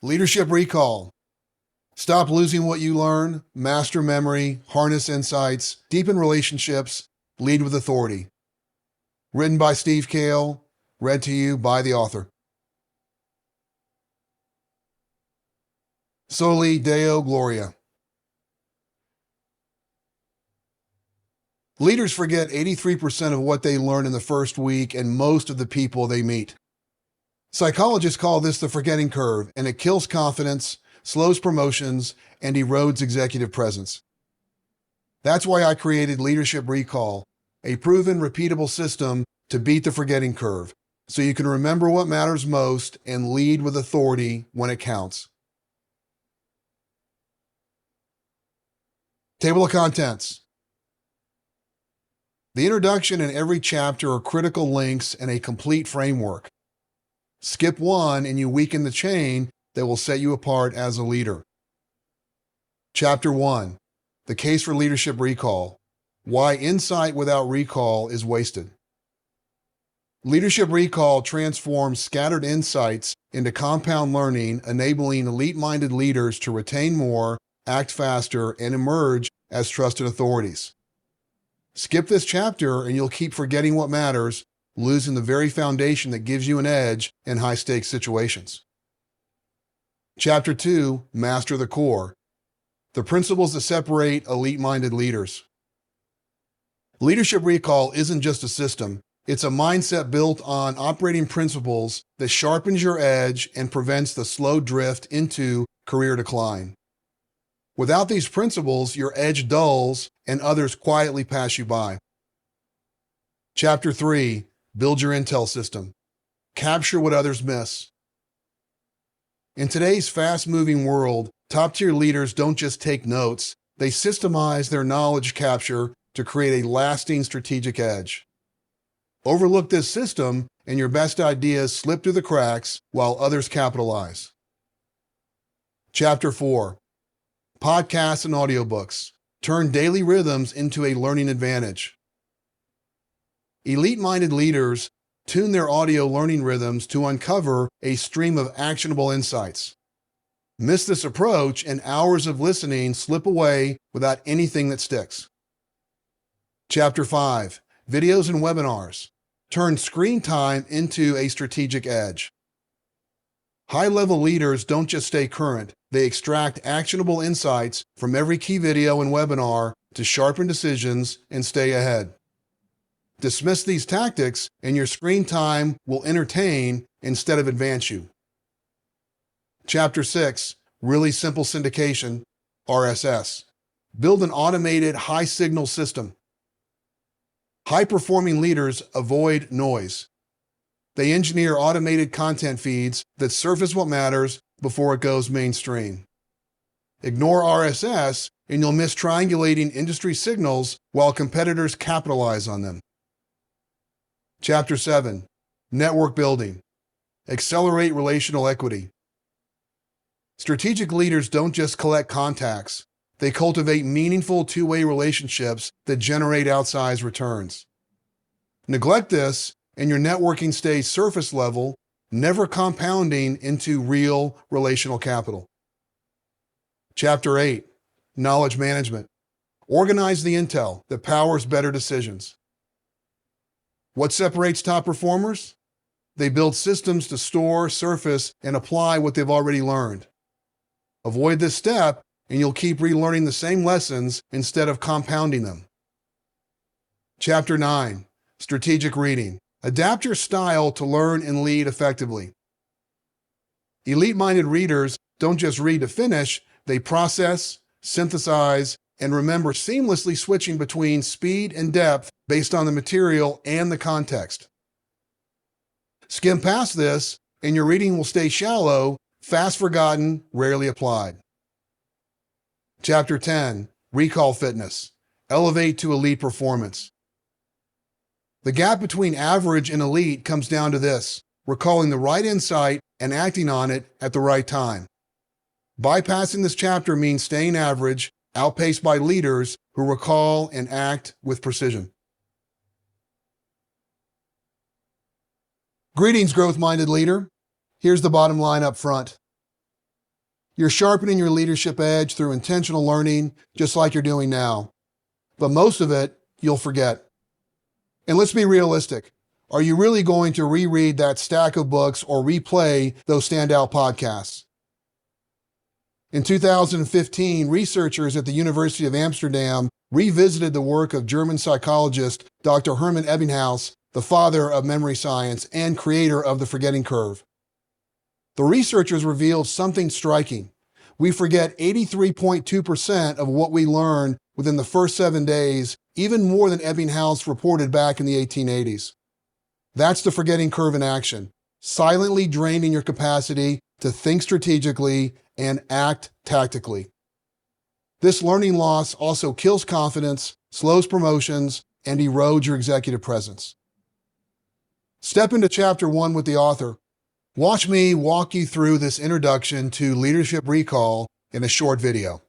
Leadership recall. Stop losing what you learn, master memory, harness insights, deepen relationships, lead with authority. Written by Steve Kale, read to you by the author. Soli Deo Gloria. Leaders forget 83% of what they learn in the first week and most of the people they meet. Psychologists call this the forgetting curve, and it kills confidence, slows promotions, and erodes executive presence. That's why I created Leadership Recall, a proven, repeatable system to beat the forgetting curve, so you can remember what matters most and lead with authority when it counts. Table of Contents. The introduction and every chapter are critical links and a complete framework. Skip one and you weaken the chain that will set you apart as a leader. Chapter 1. The Case for Leadership Recall. Why insight without recall is wasted. Leadership Recall transforms scattered insights into compound learning, enabling elite-minded leaders to retain more, act faster, and emerge as trusted authorities. Skip this chapter and you'll keep forgetting what matters, losing the very foundation that gives you an edge in high-stakes situations. Chapter 2, Master the Core. The principles that separate elite-minded leaders. Leadership Recall isn't just a system, it's a mindset built on operating principles that sharpens your edge and prevents the slow drift into career decline. Without these principles, your edge dulls and others quietly pass you by. Chapter 3, Build your intel system. Capture what others miss. In today's fast-moving world, top-tier leaders don't just take notes, they systemize their knowledge capture to create a lasting strategic edge. Overlook this system and your best ideas slip through the cracks while others capitalize. Chapter 4. Podcasts and audiobooks. Turn daily rhythms into a learning advantage. Elite-minded leaders tune their audio learning rhythms to uncover a stream of actionable insights. Miss this approach and hours of listening slip away without anything that sticks. Chapter 5. Videos and webinars. Turn screen time into a strategic edge. High-level leaders don't just stay current, they extract actionable insights from every key video and webinar to sharpen decisions and stay ahead. Dismiss these tactics and your screen time will entertain instead of advance you. Chapter 6. Really Simple Syndication, RSS. Build an automated high-signal system. High-performing leaders avoid noise. They engineer automated content feeds that surface what matters before it goes mainstream. Ignore RSS and you'll miss triangulating industry signals while competitors capitalize on them. Chapter 7. Network Building. Accelerate relational equity. Strategic leaders don't just collect contacts, they cultivate meaningful two-way relationships that generate outsized returns. Neglect this, and your networking stays surface level, never compounding into real relational capital. Chapter 8. Knowledge Management. Organize the intel that powers better decisions. What separates top performers? They build systems to store, surface, and apply what they've already learned. Avoid this step, and you'll keep relearning the same lessons instead of compounding them. Chapter 9. Strategic Reading. Adapt your style to learn and lead effectively. Elite-minded readers don't just read to finish, they process, synthesize, and remember, seamlessly switching between speed and depth based on the material and the context. Skim past this, and your reading will stay shallow, fast forgotten, rarely applied. Chapter 10. Recall Fitness. Elevate to elite performance. The gap between average and elite comes down to this: recalling the right insight and acting on it at the right time. Bypassing this chapter means staying average, outpaced by leaders who recall and act with precision. Greetings, growth-minded leader. Here's the bottom line up front. You're sharpening your leadership edge through intentional learning, just like you're doing now. But most of it, you'll forget. And let's be realistic. Are you really going to reread that stack of books or replay those standout podcasts? In 2015, researchers at the University of Amsterdam revisited the work of German psychologist Dr. Hermann Ebbinghaus, the father of memory science and creator of the forgetting curve. The researchers revealed something striking. We forget 83.2% of what we learn within the first 7 days, even more than Ebbinghaus reported back in the 1880s. That's the forgetting curve in action, silently draining your capacity to think strategically and act tactically. This learning loss also kills confidence, slows promotions, and erodes your executive presence. Step into Chapter 1 with the author. Watch me walk you through this introduction to leadership recall in a short video.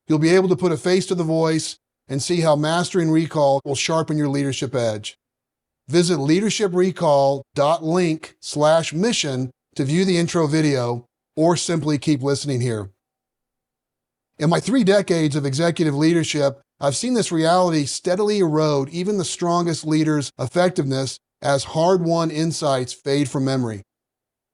You'll be able to put a face to the voice and see how mastering recall will sharpen your leadership edge. Visit leadershipreCall.link/mission to view the intro video, or simply keep listening here. In my 3 decades of executive leadership, I've seen this reality steadily erode even the strongest leaders' effectiveness as hard-won insights fade from memory.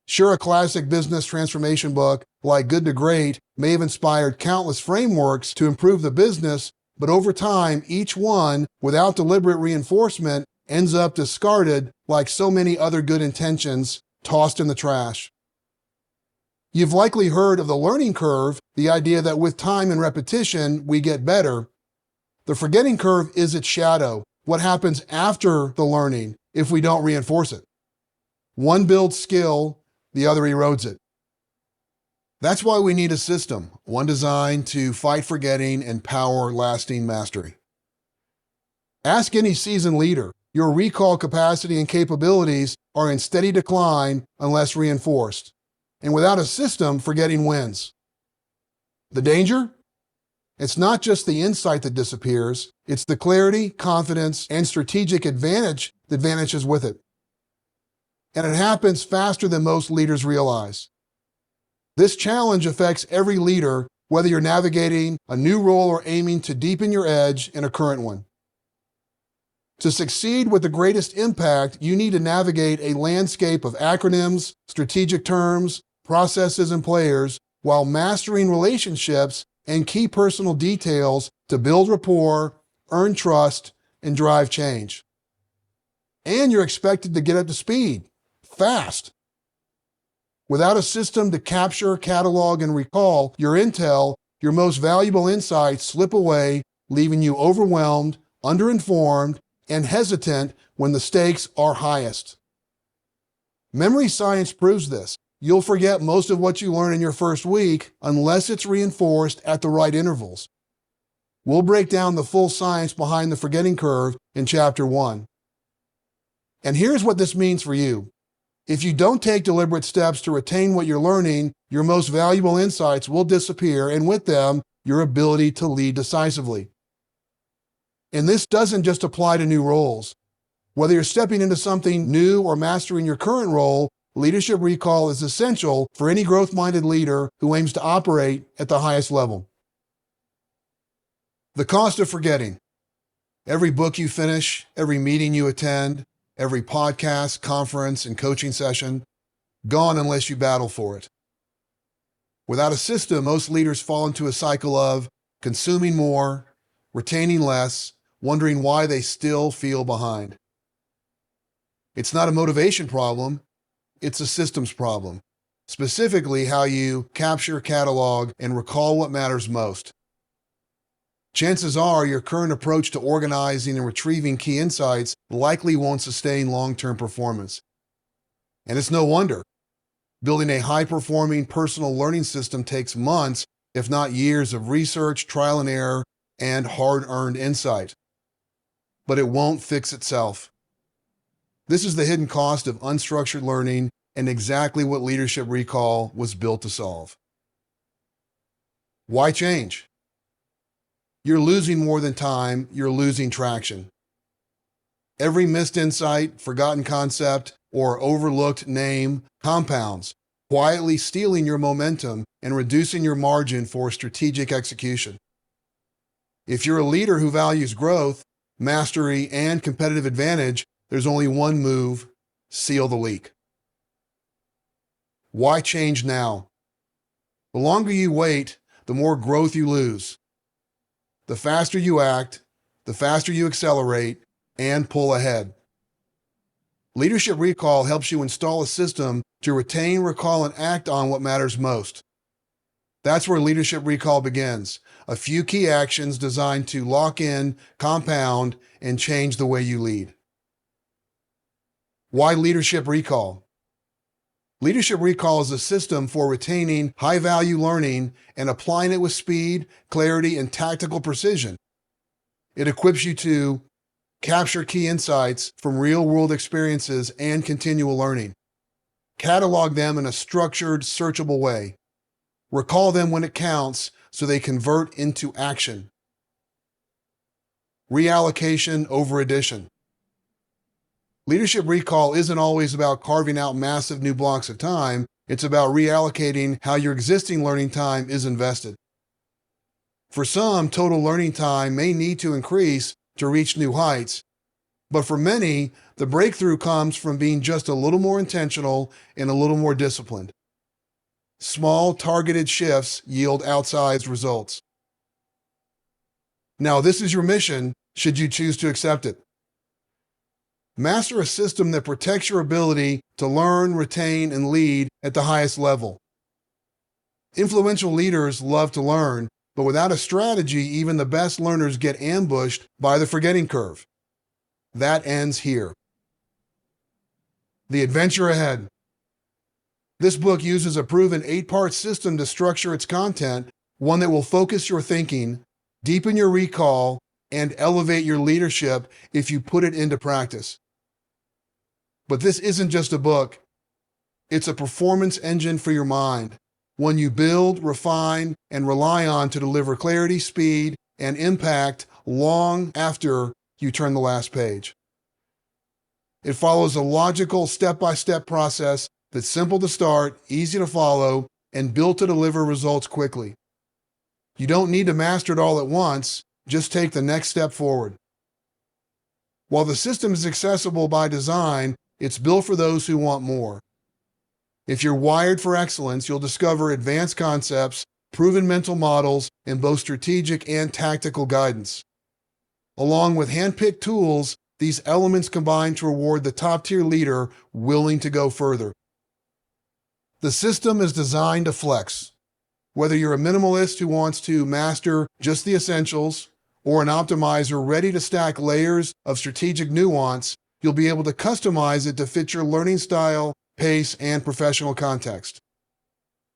Sure, a classic business transformation book like Good to Great may have inspired countless frameworks to improve the business, but over time, each one, without deliberate reinforcement, ends up discarded like so many other good intentions, tossed in the trash. You've likely heard of the learning curve, the idea that with time and repetition, we get better. The forgetting curve is its shadow, what happens after the learning if we don't reinforce it. One builds skill, the other erodes it. That's why we need a system, one designed to fight forgetting and power lasting mastery. Ask any seasoned leader. Your recall capacity and capabilities are in steady decline unless reinforced. And without a system, forgetting wins. The danger? It's not just the insight that disappears, it's the clarity, confidence, and strategic advantage that vanishes with it. And it happens faster than most leaders realize. This challenge affects every leader, whether you're navigating a new role or aiming to deepen your edge in a current one. To succeed with the greatest impact, you need to navigate a landscape of acronyms, strategic terms, processes, and players, while mastering relationships and key personal details to build rapport, earn trust, and drive change. And you're expected to get up to speed, fast. Without a system to capture, catalog, and recall your intel, your most valuable insights slip away, leaving you overwhelmed, underinformed, and hesitant when the stakes are highest. Memory science proves this. You'll forget most of what you learn in your first week unless it's reinforced at the right intervals. We'll break down the full science behind the forgetting curve in Chapter 1. And here's what this means for you. If you don't take deliberate steps to retain what you're learning, your most valuable insights will disappear, and with them, your ability to lead decisively. And this doesn't just apply to new roles. Whether you're stepping into something new or mastering your current role, leadership recall is essential for any growth-minded leader who aims to operate at the highest level. The cost of forgetting. Every book you finish, every meeting you attend, every podcast, conference, and coaching session, gone unless you battle for it. Without a system, most leaders fall into a cycle of consuming more, retaining less, wondering why they still feel behind. It's not a motivation problem, it's a systems problem. Specifically, how you capture, catalog, and recall what matters most. Chances are your current approach to organizing and retrieving key insights likely won't sustain long-term performance. And it's no wonder. Building a high-performing personal learning system takes months, if not years, of research, trial and error, and hard-earned insight. But it won't fix itself. This is the hidden cost of unstructured learning and exactly what leadership recall was built to solve. Why change? You're losing more than time, you're losing traction. Every missed insight, forgotten concept, or overlooked name compounds, quietly stealing your momentum and reducing your margin for strategic execution. If you're a leader who values growth, mastery, and competitive advantage, there's only one move: seal the leak. Why change now? The longer you wait, the more growth you lose. The faster you act, the faster you accelerate and pull ahead. Leadership Recall helps you install a system to retain, recall, and act on what matters most. That's where Leadership Recall begins. A few key actions designed to lock in, compound, and change the way you lead. Why Leadership Recall? Leadership Recall is a system for retaining high-value learning and applying it with speed, clarity, and tactical precision. It equips you to capture key insights from real-world experiences and continual learning. Catalog them in a structured, searchable way. Recall them when it counts so they convert into action. Reallocation over addition. Leadership Recall isn't always about carving out massive new blocks of time. It's about reallocating how your existing learning time is invested. For some, total learning time may need to increase to reach new heights, but for many, the breakthrough comes from being just a little more intentional and a little more disciplined. Small, targeted shifts yield outsized results. Now, this is your mission, should you choose to accept it. Master a system that protects your ability to learn, retain, and lead at the highest level. Influential leaders love to learn, but without a strategy, even the best learners get ambushed by the forgetting curve. That ends here. The adventure ahead. This book uses a proven 8-part system to structure its content, one that will focus your thinking, deepen your recall, and elevate your leadership if you put it into practice. But this isn't just a book. It's a performance engine for your mind, one you build, refine, and rely on to deliver clarity, speed, and impact long after you turn the last page. It follows a logical, step-by-step process that's simple to start, easy to follow, and built to deliver results quickly. You don't need to master it all at once, just take the next step forward. While the system is accessible by design, it's built for those who want more. If you're wired for excellence, you'll discover advanced concepts, proven mental models, and both strategic and tactical guidance. Along with hand-picked tools, these elements combine to reward the top-tier leader willing to go further. The system is designed to flex. Whether you're a minimalist who wants to master just the essentials, or an optimizer ready to stack layers of strategic nuance, you'll be able to customize it to fit your learning style, pace, and professional context.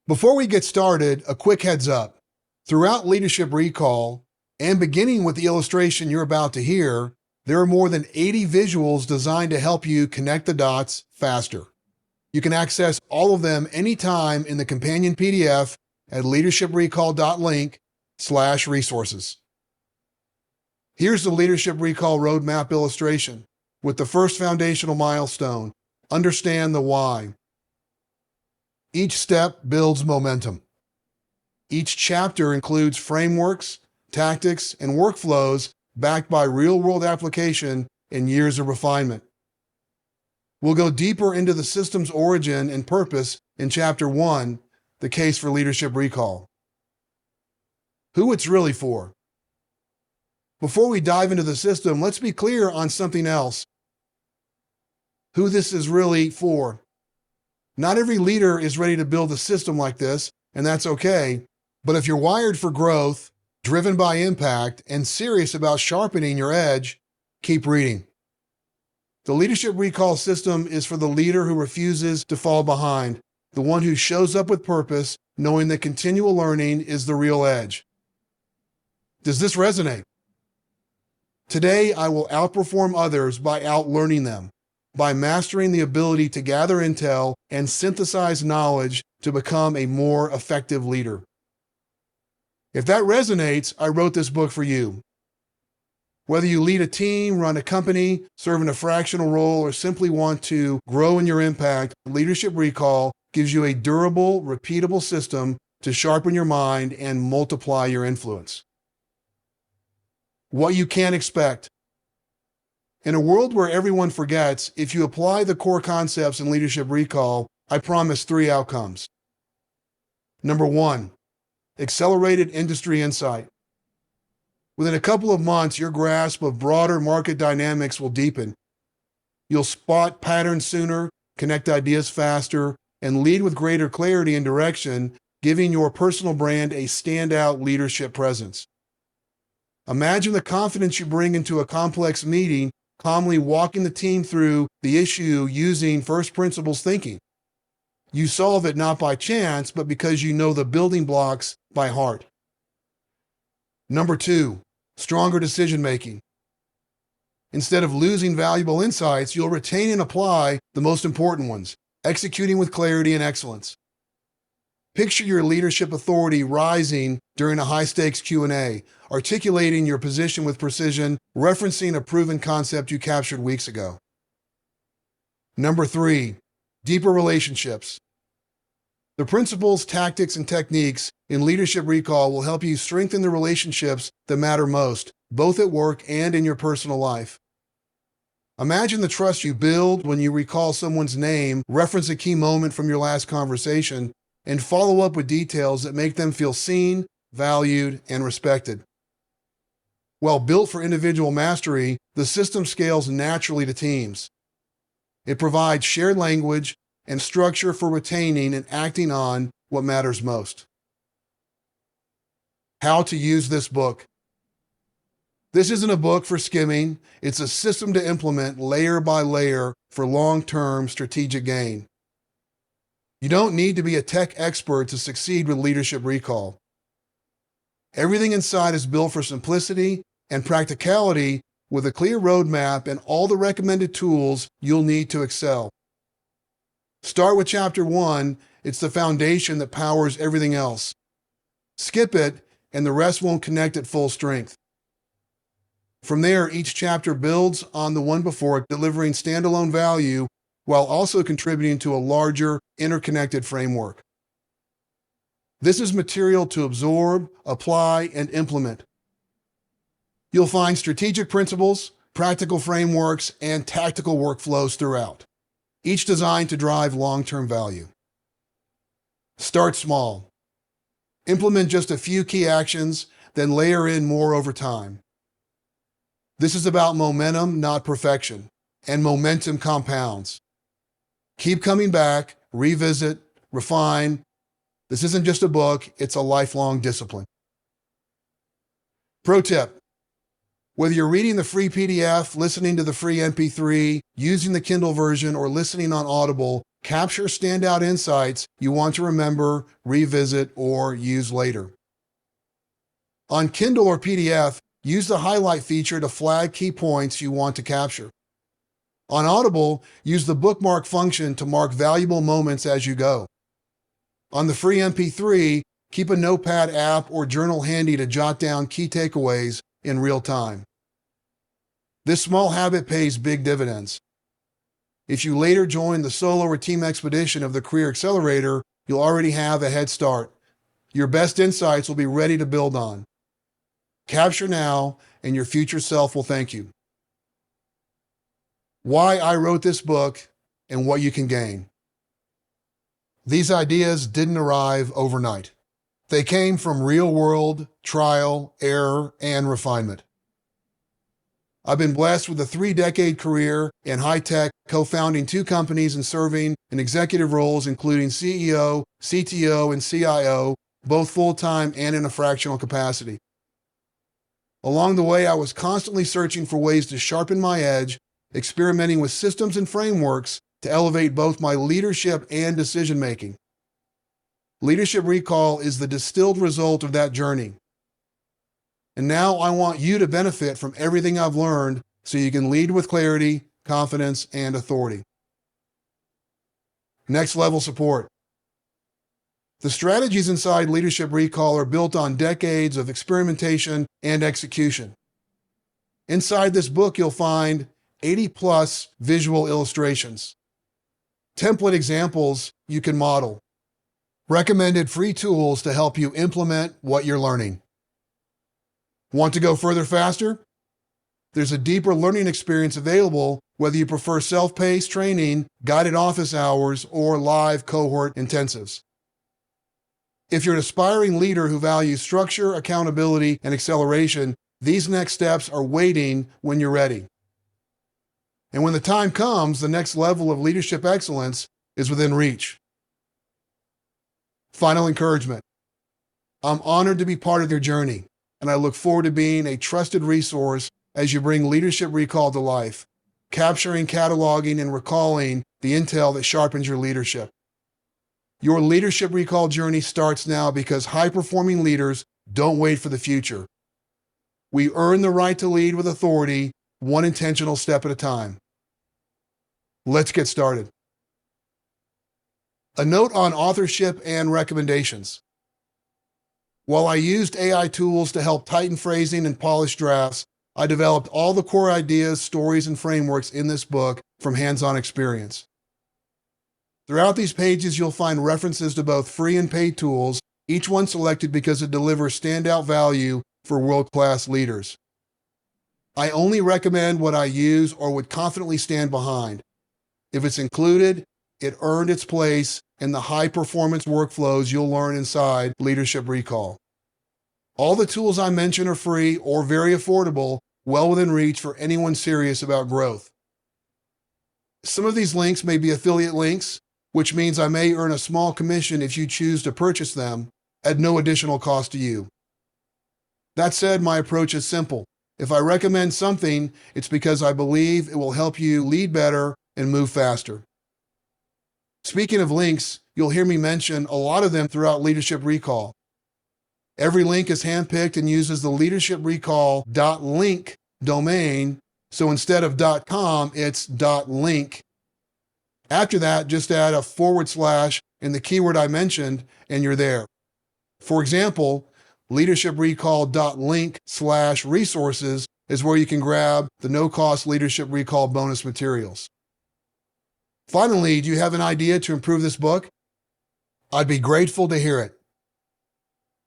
Before we get started, a quick heads up. Throughout Leadership Recall, and beginning with the illustration you're about to hear, there are more than 80 visuals designed to help you connect the dots faster. You can access all of them anytime in the companion PDF at leadershiprecall.link/resources. Here's the Leadership Recall Roadmap illustration with the first foundational milestone: understand the why. Each step builds momentum. Each chapter includes frameworks, tactics, and workflows backed by real-world application and years of refinement. We'll go deeper into the system's origin and purpose in Chapter 1, the case for Leadership Recall. Who it's really for. Before we dive into the system, let's be clear on something else. Who this is really for. Not every leader is ready to build a system like this, and that's okay. But if you're wired for growth, driven by impact, and serious about sharpening your edge, keep reading. The Leadership Recall system is for the leader who refuses to fall behind, the one who shows up with purpose, knowing that continual learning is the real edge. Does this resonate? Today, I will outperform others by outlearning them, by mastering the ability to gather intel and synthesize knowledge to become a more effective leader. If that resonates, I wrote this book for you. Whether you lead a team, run a company, serve in a fractional role, or simply want to grow in your impact, Leadership Recall gives you a durable, repeatable system to sharpen your mind and multiply your influence. What you can't expect. In a world where everyone forgets, if you apply the core concepts in Leadership Recall, I promise 3 outcomes. Number 1, accelerated industry insight. Within a couple of months, your grasp of broader market dynamics will deepen. You'll spot patterns sooner, connect ideas faster, and lead with greater clarity and direction, giving your personal brand a standout leadership presence. Imagine the confidence you bring into a complex meeting, calmly walking the team through the issue using first principles thinking. You solve it not by chance, but because you know the building blocks by heart. Number 2, stronger decision-making. Instead of losing valuable insights, you'll retain and apply the most important ones, executing with clarity and excellence. Picture your leadership authority rising during a high-stakes Q&A, articulating your position with precision, referencing a proven concept you captured weeks ago. Number 3, deeper relationships. The principles, tactics, and techniques in Leadership Recall will help you strengthen the relationships that matter most, both at work and in your personal life. Imagine the trust you build when you recall someone's name, reference a key moment from your last conversation, and follow up with details that make them feel seen, valued, and respected. While built for individual mastery, the system scales naturally to teams. It provides shared language and structure for retaining and acting on what matters most. How to use this book. This isn't a book for skimming. It's a system to implement layer by layer for long-term strategic gain. You don't need to be a tech expert to succeed with Leadership Recall. Everything inside is built for simplicity and practicality with a clear roadmap and all the recommended tools you'll need to excel. Start with Chapter 1. It's the foundation that powers everything else. Skip it, and the rest won't connect at full strength. From there, each chapter builds on the one before it, delivering standalone value while also contributing to a larger, interconnected framework. This is material to absorb, apply, and implement. You'll find strategic principles, practical frameworks, and tactical workflows throughout, each designed to drive long-term value. Start small. Implement just a few key actions, then layer in more over time. This is about momentum, not perfection, and momentum compounds. Keep coming back, revisit, refine. This isn't just a book, it's a lifelong discipline. Pro tip: whether you're reading the free PDF, listening to the free MP3, using the Kindle version, or listening on Audible, capture standout insights you want to remember, revisit, or use later. On Kindle or PDF, use the highlight feature to flag key points you want to capture. On Audible, use the bookmark function to mark valuable moments as you go. On the free MP3, keep a notepad app or journal handy to jot down key takeaways in real time. This small habit pays big dividends. If you later join the solo or team expedition of the Career Accelerator, you'll already have a head start. Your best insights will be ready to build on. Capture now, and your future self will thank you. Why I wrote this book and what you can gain. These ideas didn't arrive overnight. They came from real-world trial, error, and refinement. I've been blessed with a 3-decade career in high-tech, co-founding 2 companies and serving in executive roles including CEO, CTO, and CIO, both full-time and in a fractional capacity. Along the way, I was constantly searching for ways to sharpen my edge, experimenting with systems and frameworks to elevate both my leadership and decision-making. Leadership Recall is the distilled result of that journey. And now I want you to benefit from everything I've learned so you can lead with clarity, confidence, and authority. Next level support. The strategies inside Leadership Recall are built on decades of experimentation and execution. Inside this book, you'll find 80+ visual illustrations, template examples you can model, recommended free tools to help you implement what you're learning. Want to go further faster? There's a deeper learning experience available whether you prefer self-paced training, guided office hours, or live cohort intensives. If you're an aspiring leader who values structure, accountability, and acceleration, these next steps are waiting when you're ready. And when the time comes, the next level of leadership excellence is within reach. Final encouragement. I'm honored to be part of your journey, and I look forward to being a trusted resource as you bring Leadership Recall to life, capturing, cataloging, and recalling the intel that sharpens your leadership. Your Leadership Recall journey starts now because high-performing leaders don't wait for the future. We earn the right to lead with authority, one intentional step at a time. Let's get started. A note on authorship and recommendations. While I used AI tools to help tighten phrasing and polish drafts, I developed all the core ideas, stories, and frameworks in this book from hands-on experience. Throughout these pages, you'll find references to both free and paid tools, each one selected because it delivers standout value for world-class leaders. I only recommend what I use or would confidently stand behind. If it's included, it earned its place in the high-performance workflows you'll learn inside Leadership Recall. All the tools I mention are free or very affordable, well within reach for anyone serious about growth. Some of these links may be affiliate links, which means I may earn a small commission if you choose to purchase them at no additional cost to you. That said, my approach is simple. If I recommend something, it's because I believe it will help you lead better and move faster. Speaking of links, you'll hear me mention a lot of them throughout Leadership Recall. Every link is handpicked and uses the leadershiprecall.link domain, so instead of .com, it's .link. After that, just add a / and the keyword I mentioned, and you're there. For example, leadershiprecall.link/resources is where you can grab the no-cost Leadership Recall bonus materials. Finally, do you have an idea to improve this book? I'd be grateful to hear it.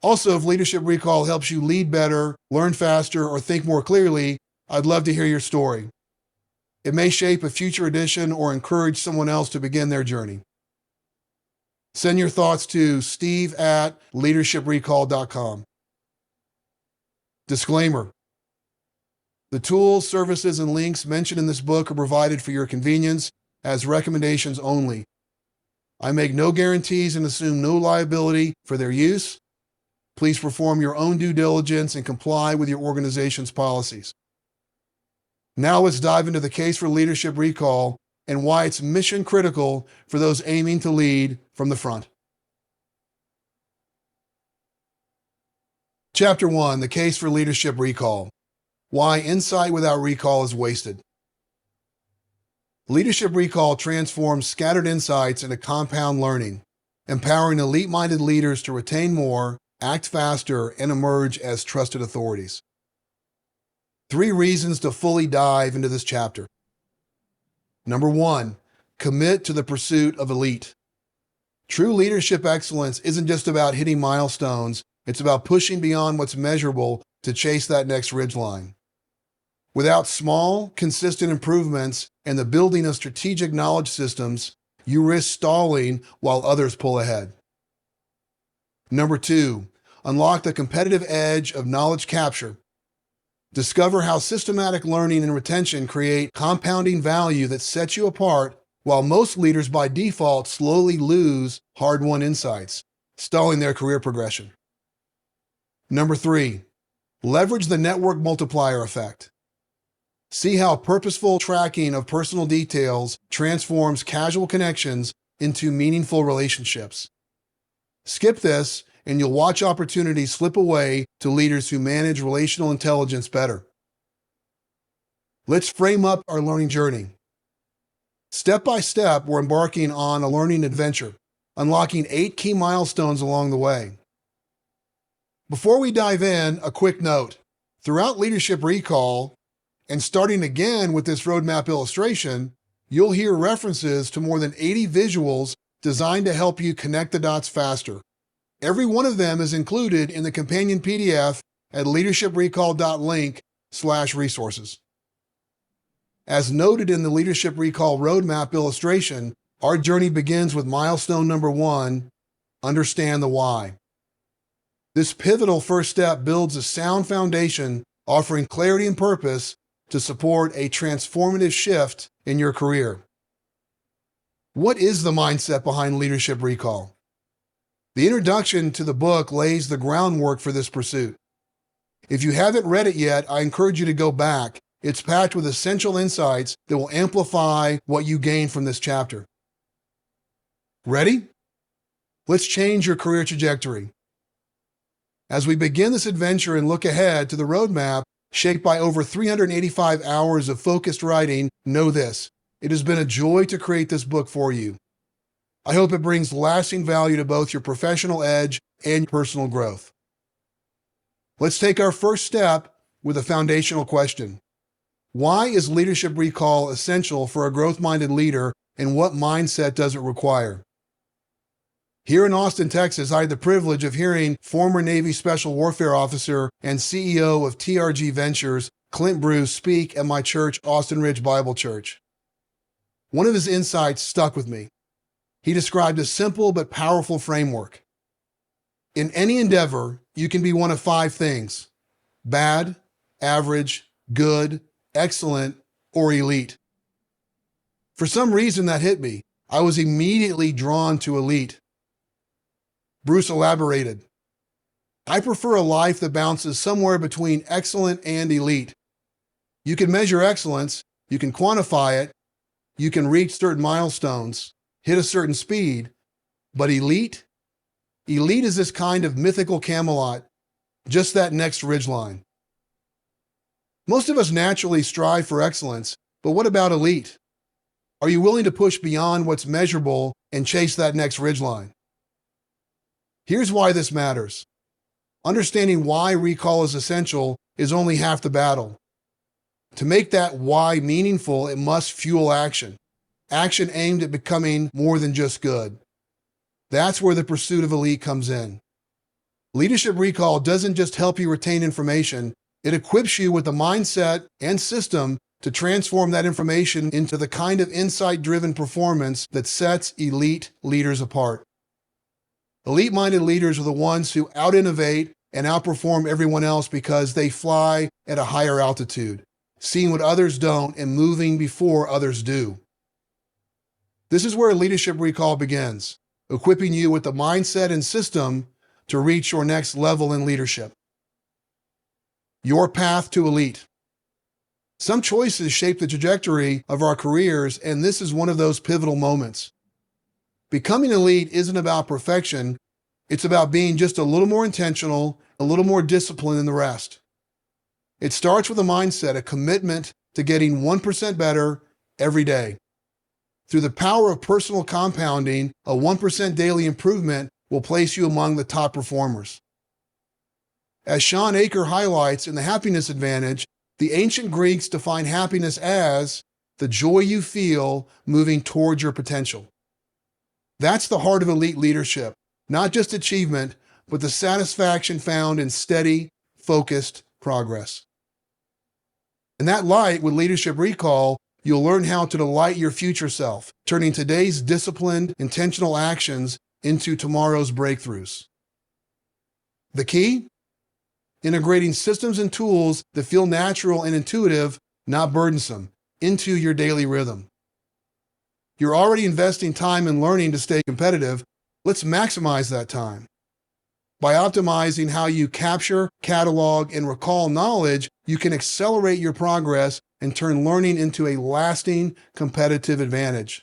Also, if Leadership Recall helps you lead better, learn faster, or think more clearly, I'd love to hear your story. It may shape a future edition or encourage someone else to begin their journey. Send your thoughts to steve@leadershiprecall.com. Disclaimer. The tools, services, and links mentioned in this book are provided for your convenience as recommendations only. I make no guarantees and assume no liability for their use. Please perform your own due diligence and comply with your organization's policies. Now let's dive into the case for Leadership Recall and why it's mission critical for those aiming to lead from the front. Chapter 1, the case for Leadership Recall. Why insight without recall is wasted. Leadership Recall transforms scattered insights into compound learning, empowering elite-minded leaders to retain more, act faster, and emerge as trusted authorities. 3 reasons to fully dive into this chapter. Number 1, commit to the pursuit of elite. True leadership excellence isn't just about hitting milestones, it's about pushing beyond what's measurable to chase that next ridgeline. Without small, consistent improvements and the building of strategic knowledge systems, you risk stalling while others pull ahead. Number 2, unlock the competitive edge of knowledge capture. Discover how systematic learning and retention create compounding value that sets you apart, while most leaders by default slowly lose hard-won insights, stalling their career progression. Number 3, leverage the network multiplier effect. See how purposeful tracking of personal details transforms casual connections into meaningful relationships. Skip this, and you'll watch opportunities slip away to leaders who manage relational intelligence better. Let's frame up our learning journey. Step by step, we're embarking on a learning adventure, unlocking 8 key milestones along the way. Before we dive in, a quick note. Throughout Leadership Recall, and starting again with this roadmap illustration, You'll hear references to more than 80 visuals designed to help you connect the dots faster. Every one of them is included in the companion PDF at leadershiprecall.link/resources. As noted in the Leadership Recall Roadmap illustration, our journey begins with milestone number 1, understand the why. This pivotal first step builds a sound foundation, offering clarity and purpose to support a transformative shift in your career. What is the mindset behind Leadership Recall? The introduction to the book lays the groundwork for this pursuit. If you haven't read it yet, I encourage you to go back. It's packed with essential insights that will amplify what you gain from this chapter. Ready? Let's change your career trajectory. As we begin this adventure and look ahead to the roadmap shaped by over 385 hours of focused writing, know this: it has been a joy to create this book for you. I hope it brings lasting value to both your professional edge and personal growth. Let's take our first step with a foundational question. Why is Leadership Recall essential for a growth-minded leader, and what mindset does it require? Here in Austin, Texas, I had the privilege of hearing former Navy Special Warfare Officer and CEO of TRG Ventures, Clint Bruce, speak at my church, Austin Ridge Bible Church. One of his insights stuck with me. He described a simple but powerful framework. In any endeavor, you can be one of 5 things: bad, average, good, excellent, or elite. For some reason that hit me. I was immediately drawn to elite. Bruce elaborated. I prefer a life that bounces somewhere between excellent and elite. You can measure excellence, you can quantify it, you can reach certain milestones, hit a certain speed, but elite? Elite is this kind of mythical Camelot, just that next ridgeline. Most of us naturally strive for excellence, but what about elite? Are you willing to push beyond what's measurable and chase that next ridgeline? Here's why this matters. Understanding why recall is essential is only half the battle. To make that why meaningful, it must fuel action. Action aimed at becoming more than just good. That's where the pursuit of elite comes in. Leadership Recall doesn't just help you retain information, it equips you with the mindset and system to transform that information into the kind of insight-driven performance that sets elite leaders apart. Elite-minded leaders are the ones who out-innovate and outperform everyone else because they fly at a higher altitude, seeing what others don't and moving before others do. This is where Leadership Recall begins, equipping you with the mindset and system to reach your next level in leadership. Your path to elite. Some choices shape the trajectory of our careers, and this is one of those pivotal moments. Becoming elite isn't about perfection, it's about being just a little more intentional, a little more disciplined than the rest. It starts with a mindset, a commitment to getting 1% better every day. Through the power of personal compounding, a 1% daily improvement will place you among the top performers. As Sean Aker highlights in The Happiness Advantage, the ancient Greeks defined happiness as the joy you feel moving towards your potential. That's the heart of elite leadership, not just achievement, but the satisfaction found in steady, focused progress. In that light, with Leadership Recall, you'll learn how to delight your future self, turning today's disciplined, intentional actions into tomorrow's breakthroughs. The key? Integrating systems and tools that feel natural and intuitive, not burdensome, into your daily rhythm. You're already investing time in learning to stay competitive. Let's maximize that time. By optimizing how you capture, catalog, and recall knowledge, you can accelerate your progress and turn learning into a lasting competitive advantage.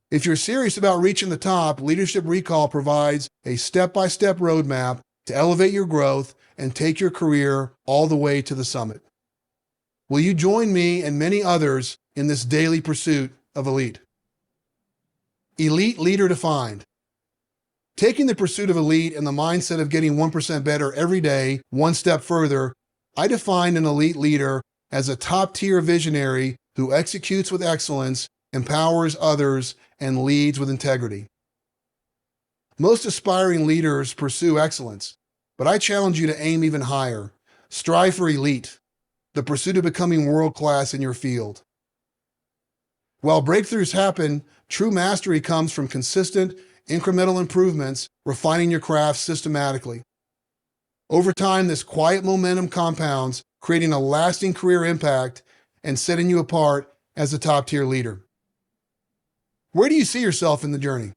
If you're serious about reaching the top, Leadership Recall provides a step-by-step roadmap to elevate your growth and take your career all the way to the summit. Will you join me and many others in this daily pursuit of elite? Elite leader defined. Taking the pursuit of elite and the mindset of getting 1% better every day one step further, I define an elite leader as a top-tier visionary who executes with excellence, empowers others, and leads with integrity. Most aspiring leaders pursue excellence, but I challenge you to aim even higher. Strive for elite, the pursuit of becoming world-class in your field. While breakthroughs happen, true mastery comes from consistent, incremental improvements, refining your craft systematically. Over time, this quiet momentum compounds, creating a lasting career impact and setting you apart as a top-tier leader. Where do you see yourself in the journey?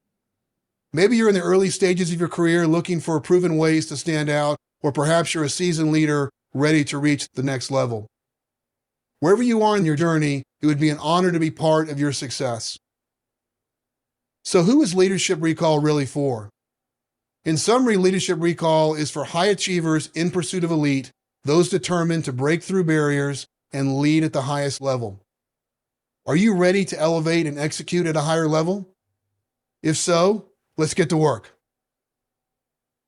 Maybe you're in the early stages of your career looking for proven ways to stand out, or perhaps you're a seasoned leader ready to reach the next level. Wherever you are in your journey, it would be an honor to be part of your success. So who is Leadership Recall really for? In summary, Leadership Recall is for high achievers in pursuit of elite, those determined to break through barriers and lead at the highest level. Are you ready to elevate and execute at a higher level? If so, let's get to work.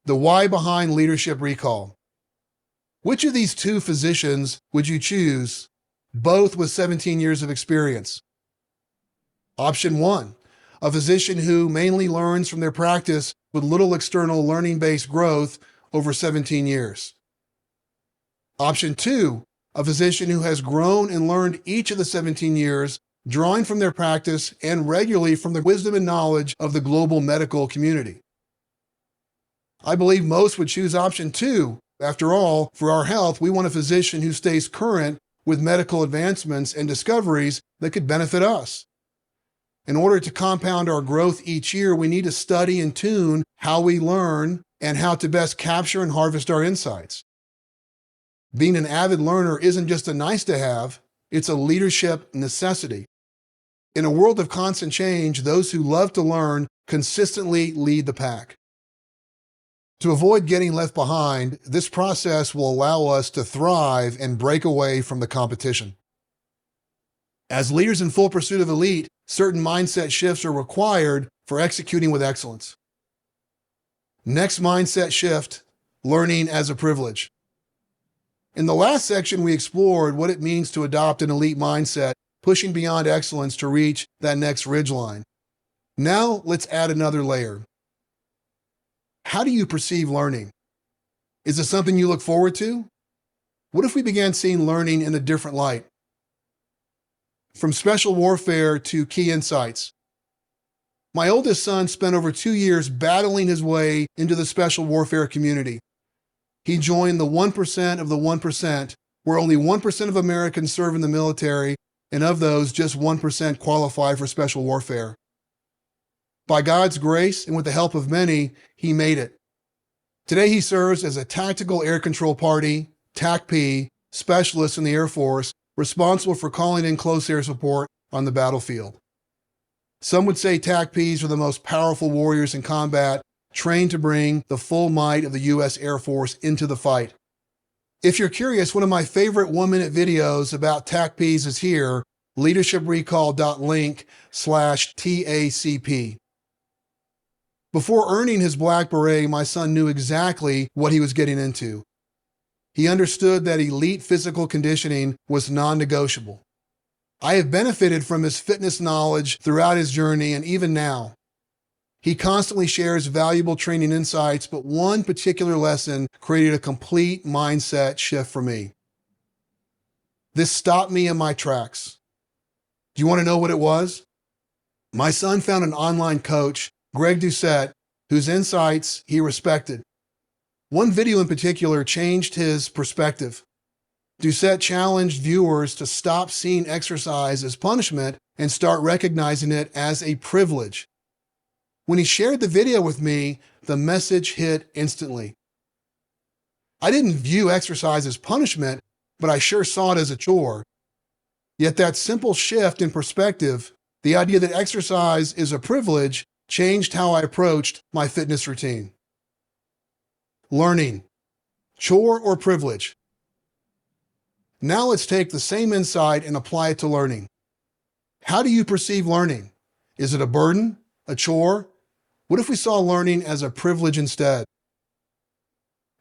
The why behind Leadership Recall. Which of these two physicians would you choose, both with 17 years of experience? Option 1, a physician who mainly learns from their practice with little external learning-based growth over 17 years. Option 2, a physician who has grown and learned each of the 17 years, drawing from their practice and regularly from the wisdom and knowledge of the global medical community. I believe most would choose option 2. After all, for our health, we want a physician who stays current with medical advancements and discoveries that could benefit us. In order to compound our growth each year, we need to study and tune how we learn and how to best capture and harvest our insights. Being an avid learner isn't just a nice to have, it's a leadership necessity. In a world of constant change, those who love to learn consistently lead the pack. To avoid getting left behind, this process will allow us to thrive and break away from the competition. As leaders in full pursuit of elite, certain mindset shifts are required for executing with excellence. Next mindset shift, learning as a privilege. In the last section, we explored what it means to adopt an elite mindset, pushing beyond excellence to reach that next ridgeline. Now, let's add another layer. How do you perceive learning? Is it something you look forward to? What if we began seeing learning in a different light? From special warfare to key insights. My oldest son spent over 2 years battling his way into the special warfare community. He joined the 1% of the 1%, where only 1% of Americans serve in the military, and of those, just 1% qualify for special warfare. By God's grace and with the help of many, he made it. Today he serves as a Tactical Air Control Party, TACP, specialist in the Air Force, responsible for calling in close air support on the battlefield. Some would say TACPs are the most powerful warriors in combat, trained to bring the full might of the U.S. Air Force into the fight. If you're curious, one of my favorite 1-minute videos about TACPs is here, leadershiprecall.link/TACP. Before earning his black beret, my son knew exactly what he was getting into. He understood that elite physical conditioning was non-negotiable. I have benefited from his fitness knowledge throughout his journey and even now. He constantly shares valuable training insights, but one particular lesson created a complete mindset shift for me. This stopped me in my tracks. Do you want to know what it was? My son found an online coach, Greg Doucette, whose insights he respected. One video in particular changed his perspective. Doucette challenged viewers to stop seeing exercise as punishment and start recognizing it as a privilege. When he shared the video with me, the message hit instantly. I didn't view exercise as punishment, but I sure saw it as a chore. Yet that simple shift in perspective, the idea that exercise is a privilege, changed how I approached my fitness routine. Learning, chore or privilege? Now let's take the same insight and apply it to learning. How do you perceive learning? Is it a burden, a chore? What if we saw learning as a privilege instead?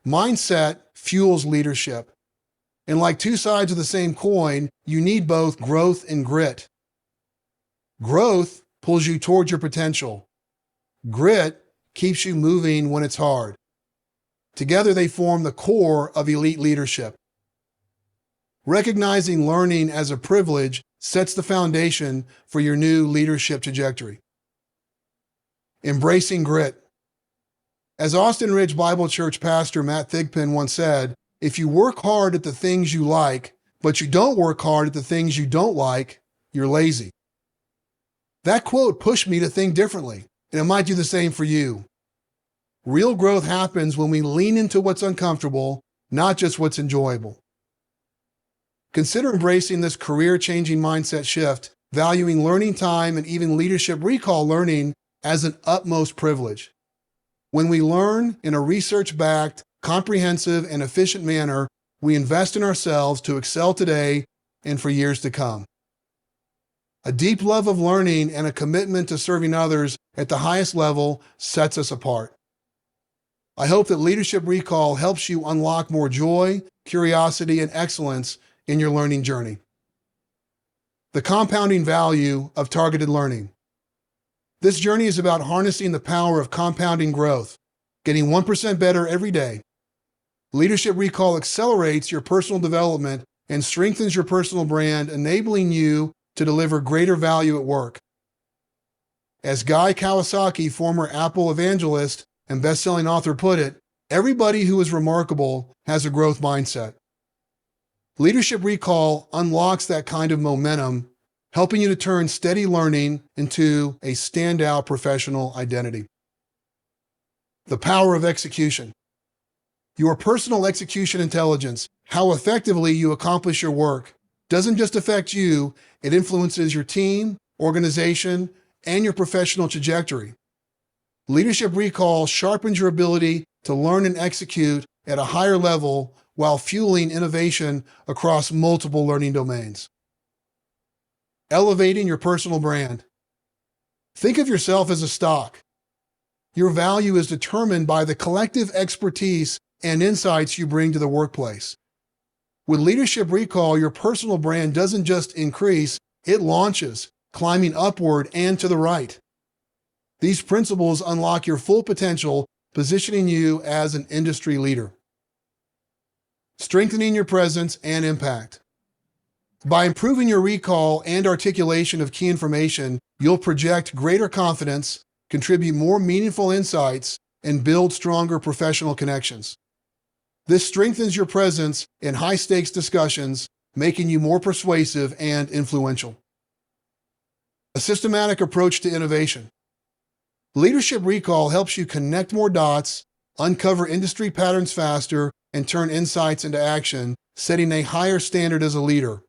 Mindset fuels leadership. And like two sides of the same coin, you need both growth and grit. Growth pulls you towards your potential. Grit keeps you moving when it's hard. Together, they form the core of elite leadership. Recognizing learning as a privilege sets the foundation for your new leadership trajectory. Embracing grit. As Austin Ridge Bible Church pastor Matt Thigpen once said, if you work hard at the things you like, but you don't work hard at the things you don't like, you're lazy. That quote pushed me to think differently, and it might do the same for you. Real growth happens when we lean into what's uncomfortable, not just what's enjoyable. Consider embracing this career-changing mindset shift, valuing learning time and even leadership recall learning as an utmost privilege. When we learn in a research-backed, comprehensive, and efficient manner, we invest in ourselves to excel today and for years to come. A deep love of learning and a commitment to serving others at the highest level sets us apart. I hope that Leadership Recall helps you unlock more joy, curiosity, and excellence in your learning journey. The compounding value of targeted learning. This journey is about harnessing the power of compounding growth, getting 1% better every day. Leadership Recall accelerates your personal development and strengthens your personal brand, enabling you to deliver greater value at work. As Guy Kawasaki, former Apple evangelist and best-selling author, put it, everybody who is remarkable has a growth mindset. Leadership Recall unlocks that kind of momentum, helping you to turn steady learning into a standout professional identity. The power of execution. Your personal execution intelligence, how effectively you accomplish your work, doesn't just affect you, it influences your team, organization, and your professional trajectory. Leadership Recall sharpens your ability to learn and execute at a higher level while fueling innovation across multiple learning domains. Elevating your personal brand. Think of yourself as a stock. Your value is determined by the collective expertise and insights you bring to the workplace. With Leadership Recall, your personal brand doesn't just increase, it launches, climbing upward and to the right. These principles unlock your full potential, positioning you as an industry leader. Strengthening your presence and impact. By improving your recall and articulation of key information, you'll project greater confidence, contribute more meaningful insights, and build stronger professional connections. This strengthens your presence in high-stakes discussions, making you more persuasive and influential. A systematic approach to innovation. Leadership Recall helps you connect more dots, uncover industry patterns faster, and turn insights into action, setting a higher standard as a leader.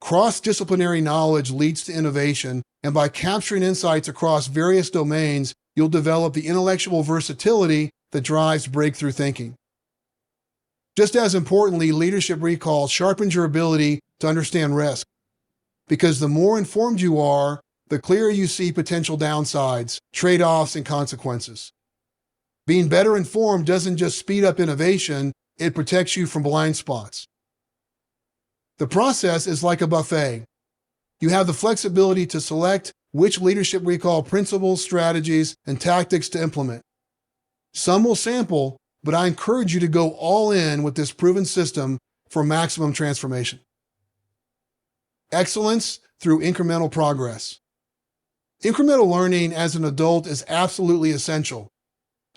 Cross-disciplinary knowledge leads to innovation, and by capturing insights across various domains, you'll develop the intellectual versatility that drives breakthrough thinking. Just as importantly, Leadership Recall sharpens your ability to understand risk. Because the more informed you are, the clearer you see potential downsides, trade-offs, and consequences. Being better informed doesn't just speed up innovation, it protects you from blind spots. The process is like a buffet. You have the flexibility to select which Leadership Recall principles, strategies, and tactics to implement. Some will sample, but I encourage you to go all in with this proven system for maximum transformation. Excellence through incremental progress. Incremental learning as an adult is absolutely essential.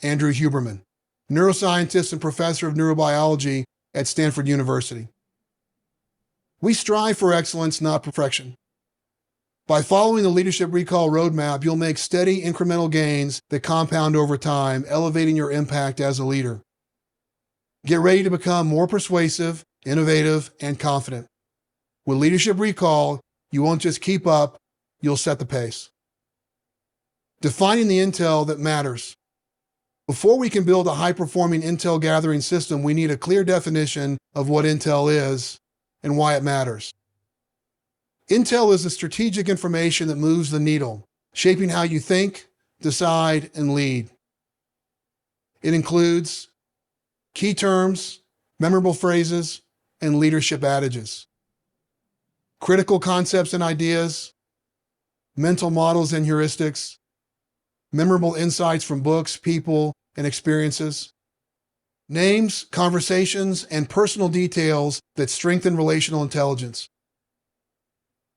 Andrew Huberman, neuroscientist and professor of neurobiology at Stanford University. We strive for excellence, not perfection. By following the Leadership Recall roadmap, you'll make steady incremental gains that compound over time, elevating your impact as a leader. Get ready to become more persuasive, innovative, and confident. With Leadership Recall, you won't just keep up, you'll set the pace. Defining the intel that matters. Before we can build a high-performing intel gathering system, we need a clear definition of what intel is and why it matters. Intel is the strategic information that moves the needle, shaping how you think, decide, and lead. It includes key terms, memorable phrases, and leadership adages, critical concepts and ideas, mental models and heuristics, memorable insights from books, people, and experiences, names, conversations, and personal details that strengthen relational intelligence.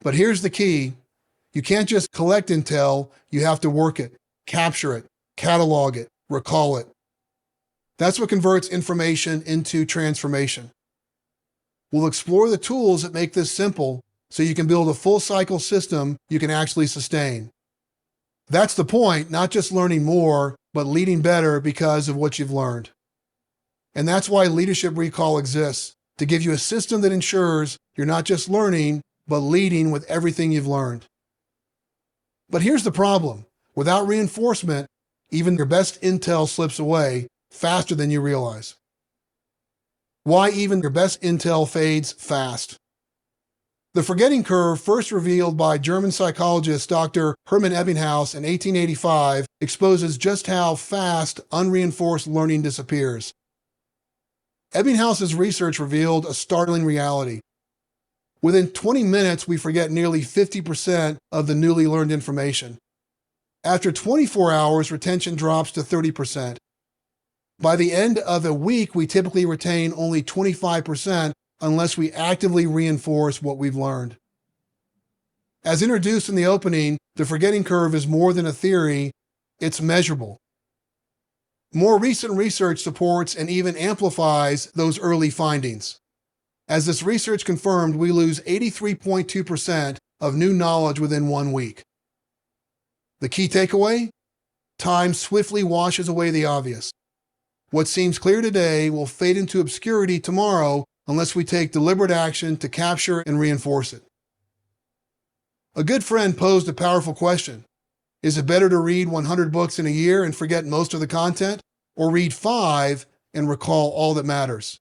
But here's the key. You can't just collect intel, you have to work it, capture it, catalog it, recall it. That's what converts information into transformation. We'll explore the tools that make this simple so you can build a full cycle system you can actually sustain. That's the point, not just learning more, but leading better because of what you've learned. And that's why Leadership Recall exists, to give you a system that ensures you're not just learning, but leading with everything you've learned. But here's the problem. Without reinforcement, even your best intel slips away faster than you realize. Why even your best intel fades fast? The forgetting curve, first revealed by German psychologist Dr. Hermann Ebbinghaus in 1885, exposes just how fast unreinforced learning disappears. Ebbinghaus's research revealed a startling reality. Within 20 minutes, we forget nearly 50% of the newly learned information. After 24 hours, retention drops to 30%. By the end of a week, we typically retain only 25% unless we actively reinforce what we've learned. As introduced in the opening, the forgetting curve is more than a theory, it's measurable. More recent research supports and even amplifies those early findings. As this research confirmed, we lose 83.2% of new knowledge within 1 week. The key takeaway? Time swiftly washes away the obvious. What seems clear today will fade into obscurity tomorrow unless we take deliberate action to capture and reinforce it. A good friend posed a powerful question. Is it better to read 100 books in a year and forget most of the content, or read 5 and recall all that matters?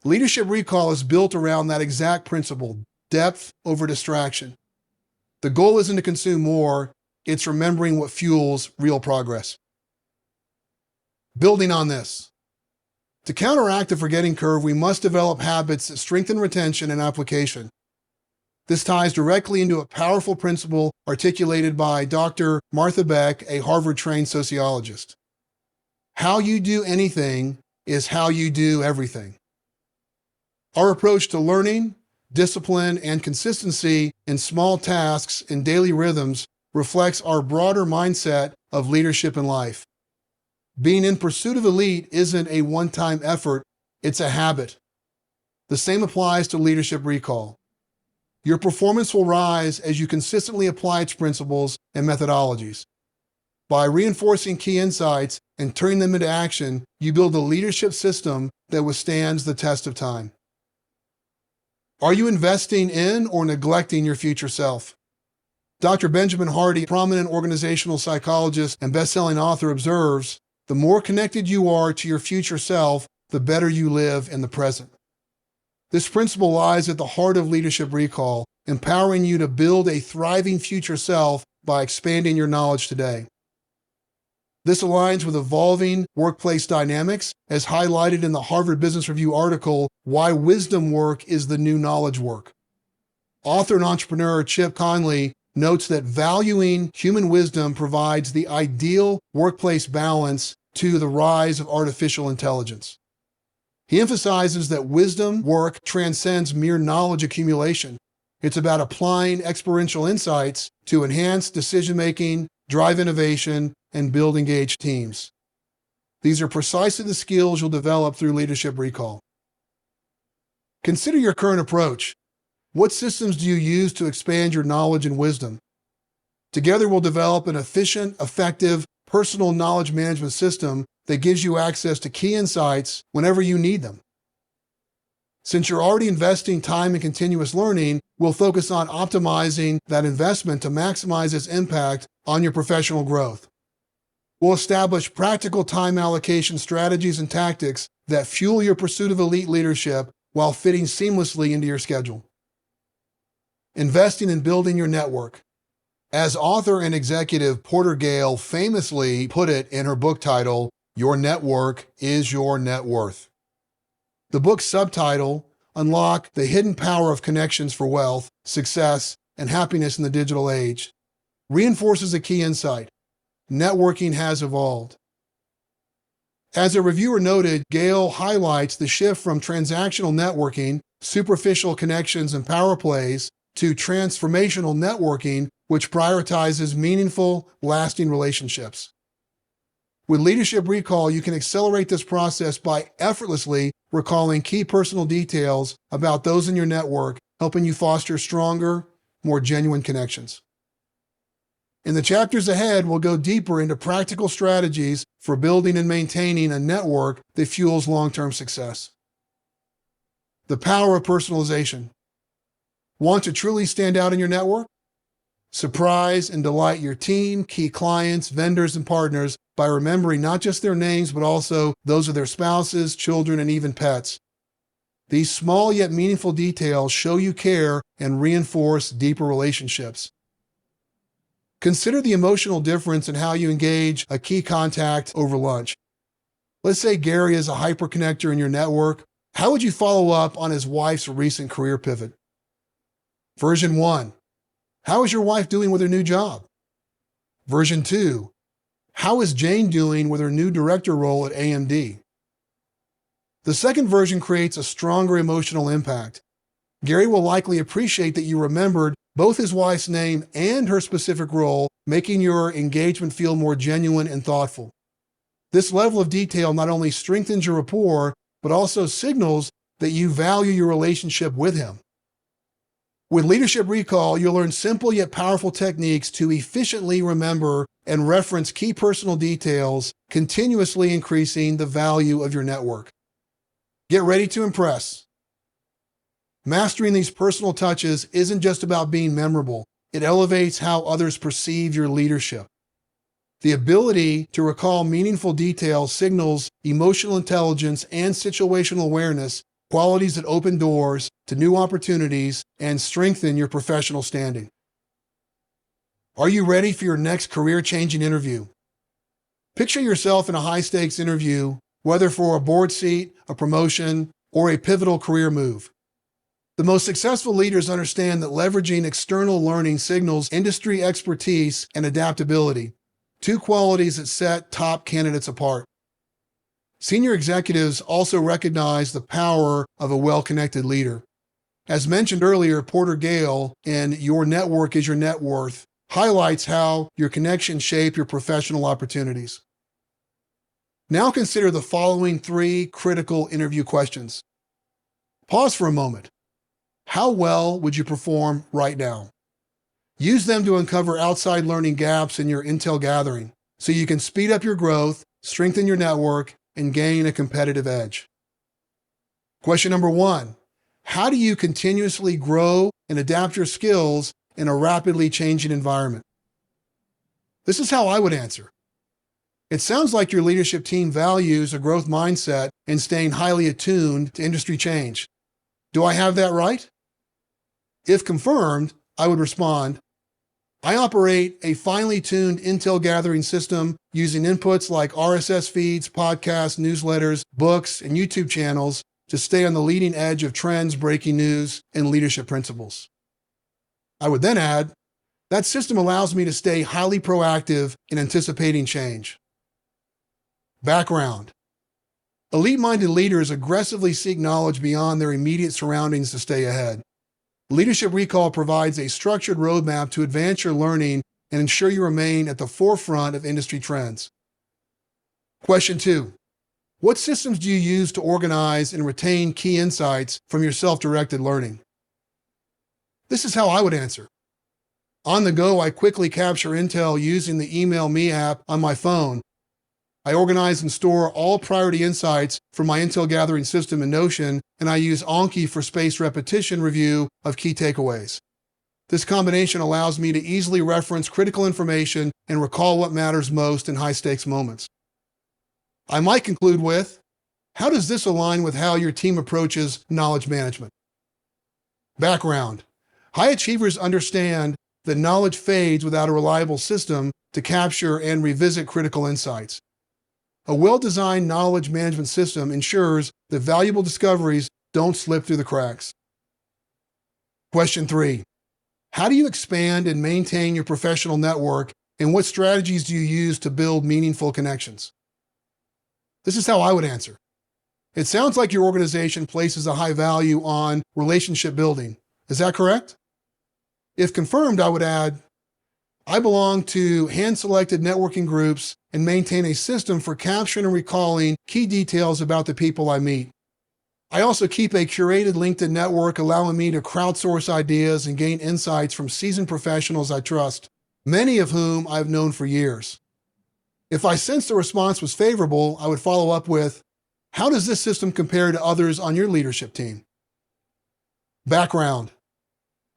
Leadership Recall is built around that exact principle, depth over distraction. The goal isn't to consume more, it's remembering what fuels real progress. Building on this. To counteract the forgetting curve, we must develop habits that strengthen retention and application. This ties directly into a powerful principle articulated by Dr. Martha Beck, a Harvard-trained sociologist. How you do anything is how you do everything. Our approach to learning, discipline, and consistency in small tasks and daily rhythms reflects our broader mindset of leadership in life. Being in pursuit of elite isn't a one-time effort, it's a habit. The same applies to Leadership Recall. Your performance will rise as you consistently apply its principles and methodologies. By reinforcing key insights and turning them into action, you build a leadership system that withstands the test of time. Are you investing in or neglecting your future self? Dr. Benjamin Hardy, a prominent organizational psychologist and best-selling author, observes, the more connected you are to your future self, the better you live in the present. This principle lies at the heart of Leadership Recall, empowering you to build a thriving future self by expanding your knowledge today. This aligns with evolving workplace dynamics, as highlighted in the Harvard Business Review article, Why Wisdom Work is the New Knowledge Work. Author and entrepreneur Chip Conley notes that valuing human wisdom provides the ideal workplace balance to the rise of artificial intelligence. He emphasizes that wisdom work transcends mere knowledge accumulation. It's about applying experiential insights to enhance decision-making, drive innovation, and build engaged teams. These are precisely the skills you'll develop through Leadership Recall. Consider your current approach. What systems do you use to expand your knowledge and wisdom? Together, we'll develop an efficient, effective, personal knowledge management system that gives you access to key insights whenever you need them. Since you're already investing time in continuous learning, we'll focus on optimizing that investment to maximize its impact on your professional growth. We'll establish practical time allocation strategies and tactics that fuel your pursuit of elite leadership while fitting seamlessly into your schedule. Investing in building your network. As author and executive Porter Gale famously put it in her book title, Your Network is Your Net Worth. The book's subtitle, unlock the hidden power of connections for wealth, success, and happiness in the digital age. Reinforces a key insight. Networking has evolved. As a reviewer noted, Gale highlights the shift from transactional networking, superficial connections and power plays, to transformational networking, which prioritizes meaningful, lasting relationships. With Leadership Recall, you can accelerate this process by effortlessly recalling key personal details about those in your network, helping you foster stronger, more genuine connections. In the chapters ahead, we'll go deeper into practical strategies for building and maintaining a network that fuels long-term success. The power of personalization. Want to truly stand out in your network? Surprise and delight your team, key clients, vendors, and partners by remembering not just their names, but also those of their spouses, children, and even pets. These small yet meaningful details show you care and reinforce deeper relationships. Consider the emotional difference in how you engage a key contact over lunch. Let's say Gary is a hyperconnector in your network. How would you follow up on his wife's recent career pivot? Version 1. How is your wife doing with her new job? Version 2. How is Jane doing with her new director role at AMD? The second version creates a stronger emotional impact. Gary will likely appreciate that you remembered both his wife's name and her specific role, making your engagement feel more genuine and thoughtful. This level of detail not only strengthens your rapport, but also signals that you value your relationship with him. With Leadership Recall, you'll learn simple yet powerful techniques to efficiently remember and reference key personal details, continuously increasing the value of your network. Get ready to impress. Mastering these personal touches isn't just about being memorable. It elevates how others perceive your leadership. The ability to recall meaningful details signals emotional intelligence and situational awareness, qualities that open doors to new opportunities and strengthen your professional standing. Are you ready for your next career-changing interview? Picture yourself in a high-stakes interview, whether for a board seat, a promotion, or a pivotal career move. The most successful leaders understand that leveraging external learning signals industry expertise and adaptability, two qualities that set top candidates apart. Senior executives also recognize the power of a well-connected leader. As mentioned earlier, Porter Gale in Your Network is Your Net Worth highlights how your connections shape your professional opportunities. Now consider the following 3 critical interview questions. Pause for a moment. How well would you perform right now? Use them to uncover outside learning gaps in your intel gathering so you can speed up your growth, strengthen your network, and gain a competitive edge. Question number 1. How do you continuously grow and adapt your skills in a rapidly changing environment? This is how I would answer. It sounds like your leadership team values a growth mindset and staying highly attuned to industry change. Do I have that right? If confirmed, I would respond, I operate a finely tuned intel gathering system using inputs like RSS feeds, podcasts, newsletters, books, and YouTube channels to stay on the leading edge of trends, breaking news, and leadership principles. I would then add, that system allows me to stay highly proactive in anticipating change. Background. Elite-minded leaders aggressively seek knowledge beyond their immediate surroundings to stay ahead. Leadership Recall provides a structured roadmap to advance your learning and ensure you remain at the forefront of industry trends. Question 2. What systems do you use to organize and retain key insights from your self-directed learning? This is how I would answer. On the go, I quickly capture intel using the Email Me app on my phone. I organize and store all priority insights from my intel gathering system in Notion, and I use Anki for spaced repetition review of key takeaways. This combination allows me to easily reference critical information and recall what matters most in high-stakes moments. I might conclude with, how does this align with how your team approaches knowledge management? Background. High achievers understand that knowledge fades without a reliable system to capture and revisit critical insights. A well-designed knowledge management system ensures that valuable discoveries Don't slip through the cracks. Question 3. How do you expand and maintain your professional network, and what strategies do you use to build meaningful connections? This is how I would answer. It sounds like your organization places a high value on relationship building. Is that correct? If confirmed, I would add, I belong to hand-selected networking groups and maintain a system for capturing and recalling key details about the people I meet. I also keep a curated LinkedIn network, allowing me to crowdsource ideas and gain insights from seasoned professionals I trust, many of whom I've known for years. If I sensed the response was favorable, I would follow up with, how does this system compare to others on your leadership team? Background.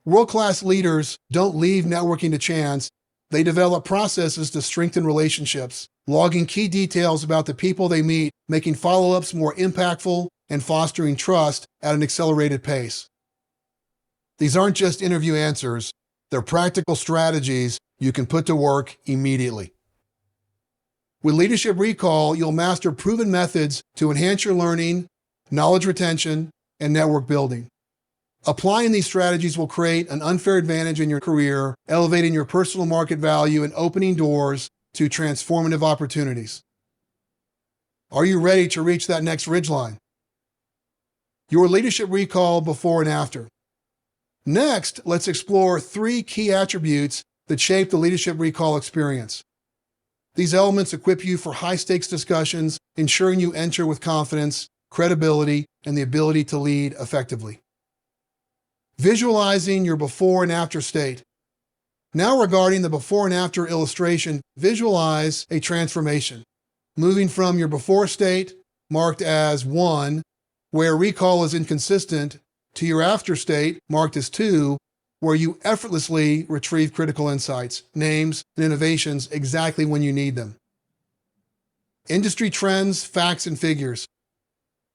World-class leaders don't leave networking to chance. They develop processes to strengthen relationships, logging key details about the people they meet, making follow-ups more impactful, and fostering trust at an accelerated pace. These aren't just interview answers. They're practical strategies you can put to work immediately. With Leadership Recall, you'll master proven methods to enhance your learning, knowledge retention, and network building. Applying these strategies will create an unfair advantage in your career, elevating your personal market value and opening doors to transformative opportunities. Are you ready to reach that next ridgeline? Your Leadership Recall before and after. Next, let's explore 3 key attributes that shape the Leadership Recall experience. These elements equip you for high-stakes discussions, ensuring you enter with confidence, credibility, and the ability to lead effectively. Visualizing your before and after state. Now regarding the before and after illustration, visualize a transformation, moving from your before state, marked as 1, where recall is inconsistent, to your after state, marked as 2, where you effortlessly retrieve critical insights, names, and innovations exactly when you need them. Industry trends, facts, and figures.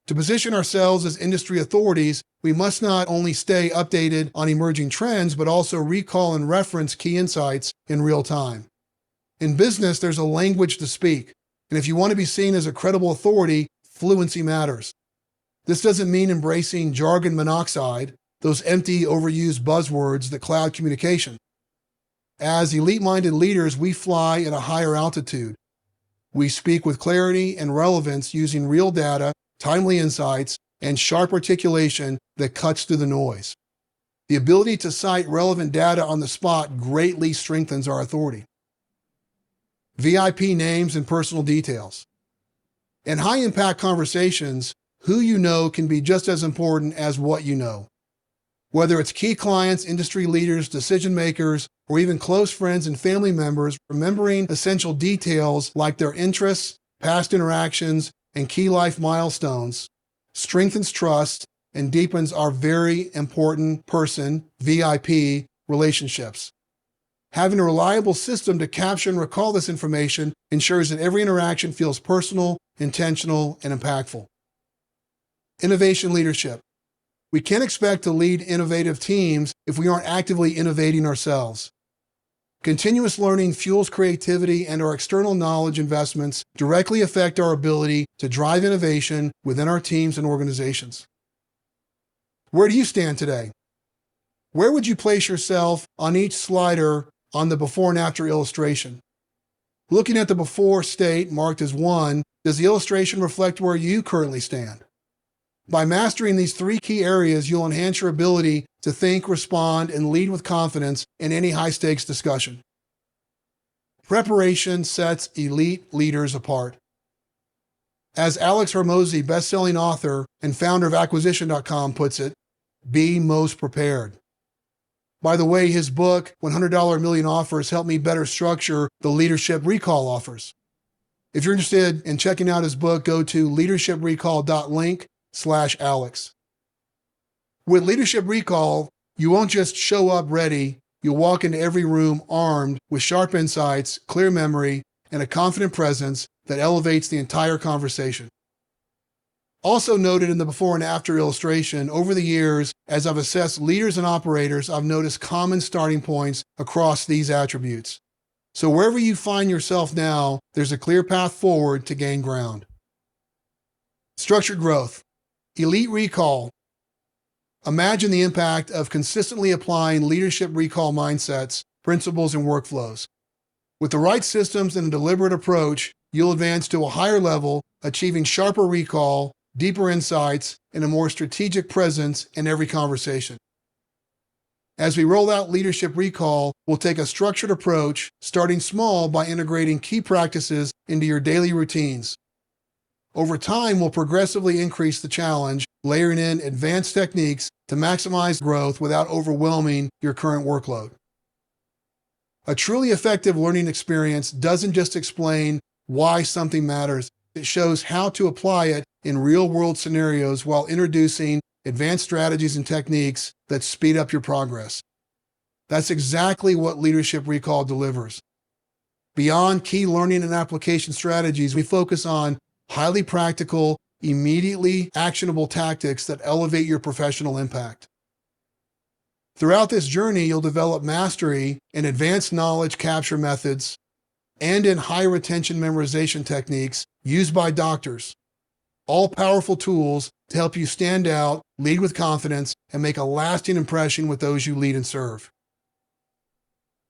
To position ourselves as industry authorities, we must not only stay updated on emerging trends, but also recall and reference key insights in real time. In business, there's a language to speak, and if you want to be seen as a credible authority, fluency matters. This doesn't mean embracing jargon monoxide, those empty, overused buzzwords that cloud communication. As elite-minded leaders, we fly at a higher altitude. We speak with clarity and relevance using real data, timely insights, and sharp articulation that cuts through the noise. The ability to cite relevant data on the spot greatly strengthens our authority. VIP names and personal details. In high-impact conversations, who you know can be just as important as what you know. Whether it's key clients, industry leaders, decision makers, or even close friends and family members, remembering essential details like their interests, past interactions, and key life milestones strengthens trust and deepens our very important person, VIP, relationships. Having a reliable system to capture and recall this information ensures that every interaction feels personal, intentional, and impactful. Innovation leadership. We can't expect to lead innovative teams if we aren't actively innovating ourselves. Continuous learning fuels creativity, and our external knowledge investments directly affect our ability to drive innovation within our teams and organizations. Where do you stand today? Where would you place yourself on each slider on the before and after illustration? Looking at the before state, marked as 1, does the illustration reflect where you currently stand? By mastering these 3 key areas, you'll enhance your ability to think, respond, and lead with confidence in any high-stakes discussion. Preparation sets elite leaders apart. As Alex Hormozi, best-selling author and founder of Acquisition.com, puts it, be most prepared. By the way, his book, $100 a Million Offers, helped me better structure the Leadership Recall offers. If you're interested in checking out his book, go to leadershiprecall.link/Alex. With Leadership Recall, you won't just show up ready, you'll walk into every room armed with sharp insights, clear memory, and a confident presence that elevates the entire conversation. Also noted in the before and after illustration, over the years, as I've assessed leaders and operators, I've noticed common starting points across these attributes. So wherever you find yourself now, there's a clear path forward to gain ground. Structured growth. Elite recall. Imagine the impact of consistently applying leadership recall mindsets, principles, and workflows. With the right systems and a deliberate approach, you'll advance to a higher level, achieving sharper recall, deeper insights, and a more strategic presence in every conversation. As we roll out leadership recall, we'll take a structured approach, starting small by integrating key practices into your daily routines. Over time, we'll progressively increase the challenge, layering in advanced techniques to maximize growth without overwhelming your current workload. A truly effective learning experience doesn't just explain why something matters, it shows how to apply it in real-world scenarios while introducing advanced strategies and techniques that speed up your progress. That's exactly what Leadership Recall delivers. Beyond key learning and application strategies, we focus on highly practical, immediately actionable tactics that elevate your professional impact. Throughout this journey, you'll develop mastery in advanced knowledge capture methods and in high retention memorization techniques used by doctors, all powerful tools to help you stand out, lead with confidence, and make a lasting impression with those you lead and serve.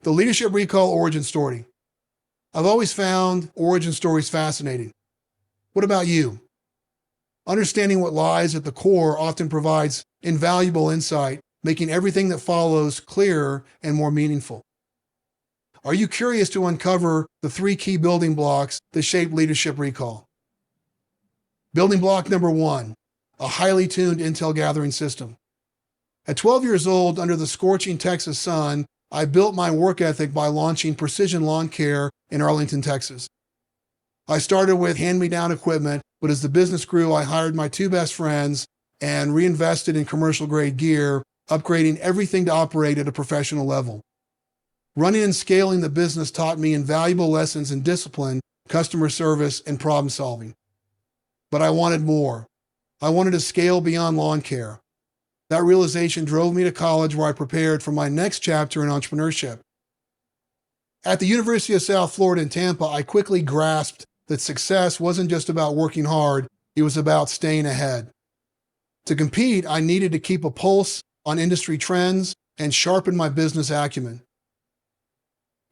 The Leadership Recall origin story. I've always found origin stories fascinating. What about you? Understanding what lies at the core often provides invaluable insight, making everything that follows clearer and more meaningful. Are you curious to uncover the 3 key building blocks that shape Leadership Recall? Building block number 1, a highly tuned intel gathering system. At 12 years old, under the scorching Texas sun, I built my work ethic by launching Precision Lawn Care in Arlington, Texas. I started with hand-me-down equipment, but as the business grew, I hired my 2 best friends and reinvested in commercial-grade gear, upgrading everything to operate at a professional level. Running and scaling the business taught me invaluable lessons in discipline, customer service, and problem-solving. But I wanted more. I wanted to scale beyond lawn care. That realization drove me to college, where I prepared for my next chapter in entrepreneurship. At the University of South Florida in Tampa, I quickly grasped that success wasn't just about working hard, it was about staying ahead. To compete, I needed to keep a pulse on industry trends and sharpen my business acumen.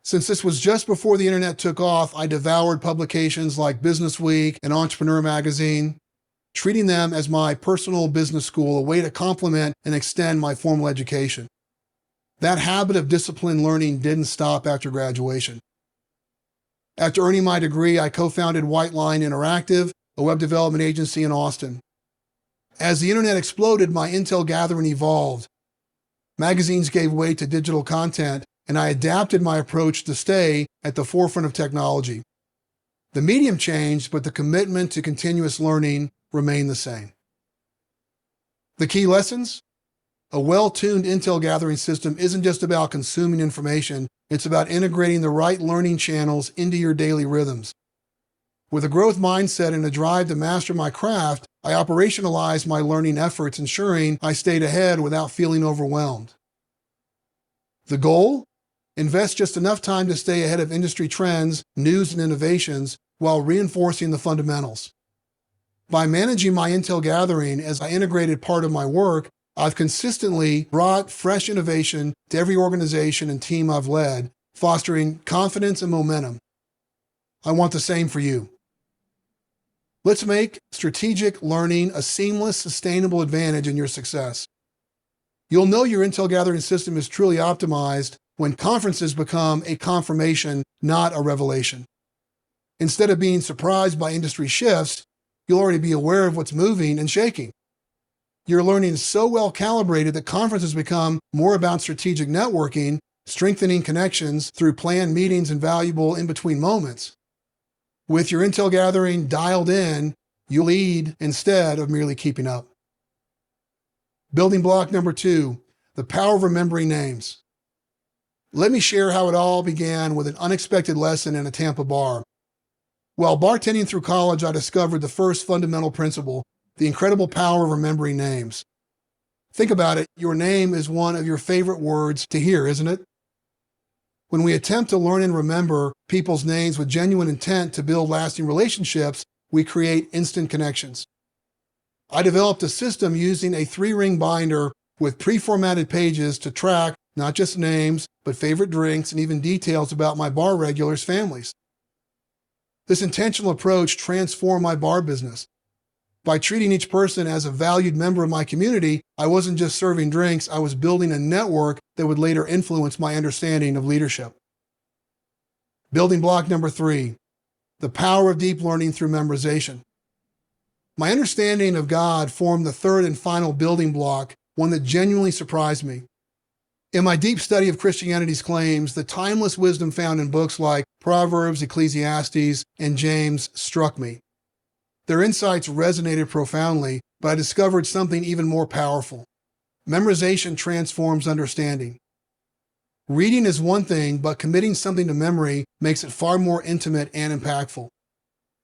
Since this was just before the internet took off, I devoured publications like Business Week and Entrepreneur Magazine, treating them as my personal business school, a way to complement and extend my formal education. That habit of disciplined learning didn't stop after graduation. After earning my degree, I co-founded White Line Interactive, a web development agency in Austin. As the internet exploded, my intel gathering evolved. Magazines gave way to digital content, and I adapted my approach to stay at the forefront of technology. The medium changed, but the commitment to continuous learning remained the same. The key lessons? A well-tuned intel gathering system isn't just about consuming information, it's about integrating the right learning channels into your daily rhythms. With a growth mindset and a drive to master my craft, I operationalized my learning efforts, ensuring I stayed ahead without feeling overwhelmed. The goal? Invest just enough time to stay ahead of industry trends, news, and innovations while reinforcing the fundamentals. By managing my intel gathering as I integrated part of my work, I've consistently brought fresh innovation to every organization and team I've led, fostering confidence and momentum. I want the same for you. Let's make strategic learning a seamless, sustainable advantage in your success. You'll know your intel gathering system is truly optimized when conferences become a confirmation, not a revelation. Instead of being surprised by industry shifts, you'll already be aware of what's moving and shaking. Your learning is so well calibrated that conferences become more about strategic networking, strengthening connections through planned meetings and valuable in-between moments. With your intel gathering dialed in, you lead instead of merely keeping up. Building block number 2, the power of remembering names. Let me share how it all began with an unexpected lesson in a Tampa bar. While bartending through college, I discovered the first fundamental principle, the incredible power of remembering names. Think about it, your name is one of your favorite words to hear, isn't it? When we attempt to learn and remember people's names with genuine intent to build lasting relationships, we create instant connections. I developed a system using a 3-ring binder with pre-formatted pages to track not just names, but favorite drinks and even details about my bar regulars' families. This intentional approach transformed my bar business. By treating each person as a valued member of my community, I wasn't just serving drinks, I was building a network that would later influence my understanding of leadership. Building block number 3, the power of deep learning through memorization. My understanding of God formed the third and final building block, one that genuinely surprised me. In my deep study of Christianity's claims, the timeless wisdom found in books like Proverbs, Ecclesiastes, and James struck me. Their insights resonated profoundly, but I discovered something even more powerful. Memorization transforms understanding. Reading is one thing, but committing something to memory makes it far more intimate and impactful.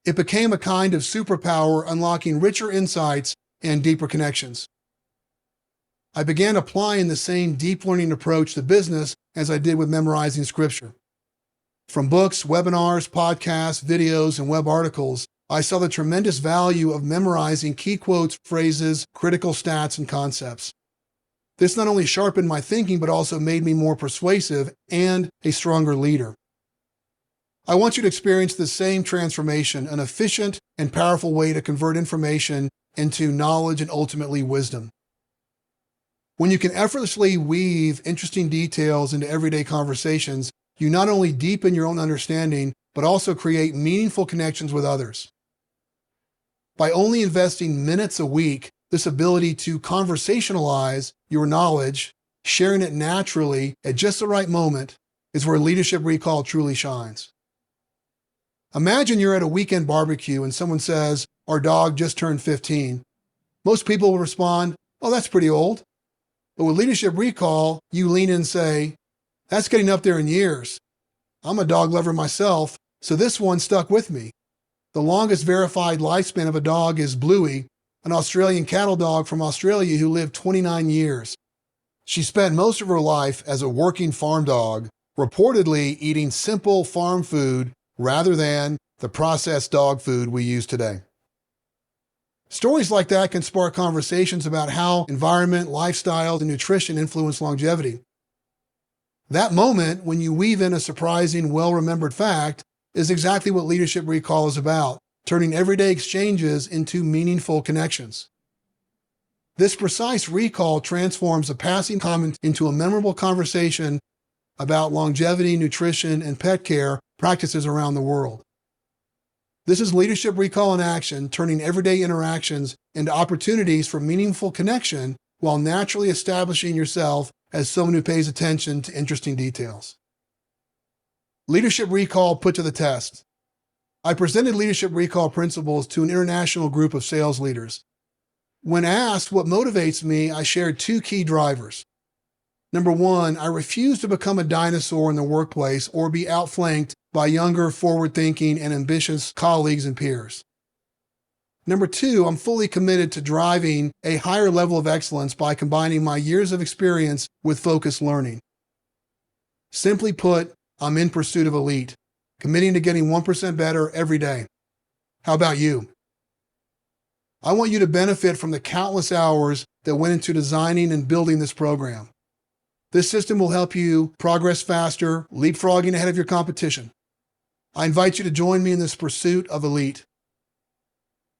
It became a kind of superpower, unlocking richer insights and deeper connections. I began applying the same deep learning approach to business as I did with memorizing scripture. From books, webinars, podcasts, videos, and web articles, I saw the tremendous value of memorizing key quotes, phrases, critical stats, and concepts. This not only sharpened my thinking, but also made me more persuasive and a stronger leader. I want you to experience the same transformation, an efficient and powerful way to convert information into knowledge and ultimately wisdom. When you can effortlessly weave interesting details into everyday conversations, you not only deepen your own understanding, but also create meaningful connections with others. By only investing minutes a week, this ability to conversationalize your knowledge, sharing it naturally at just the right moment, is where leadership recall truly shines. Imagine you're at a weekend barbecue and someone says, "Our dog just turned 15. Most people will respond, "Oh, that's pretty old." But with leadership recall, you lean in and say, "That's getting up there in years. I'm a dog lover myself, so this one stuck with me." The longest verified lifespan of a dog is Bluey, an Australian cattle dog from Australia who lived 29 years. She spent most of her life as a working farm dog, reportedly eating simple farm food rather than the processed dog food we use today. Stories like that can spark conversations about how environment, lifestyle, and nutrition influence longevity. That moment, when you weave in a surprising, well-remembered fact, is exactly what leadership recall is about, turning everyday exchanges into meaningful connections. This precise recall transforms a passing comment into a memorable conversation about longevity, nutrition, and pet care practices around the world. This is leadership recall in action, turning everyday interactions into opportunities for meaningful connection while naturally establishing yourself as someone who pays attention to interesting details. Leadership recall put to the test. I presented leadership recall principles to an international group of sales leaders. When asked what motivates me, I shared 2 key drivers. Number 1, I refuse to become a dinosaur in the workplace or be outflanked by younger, forward-thinking, and ambitious colleagues and peers. Number 2, I'm fully committed to driving a higher level of excellence by combining my years of experience with focused learning. Simply put, I'm in pursuit of elite, committing to getting 1% better every day. How about you? I want you to benefit from the countless hours that went into designing and building this program. This system will help you progress faster, leapfrogging ahead of your competition. I invite you to join me in this pursuit of elite.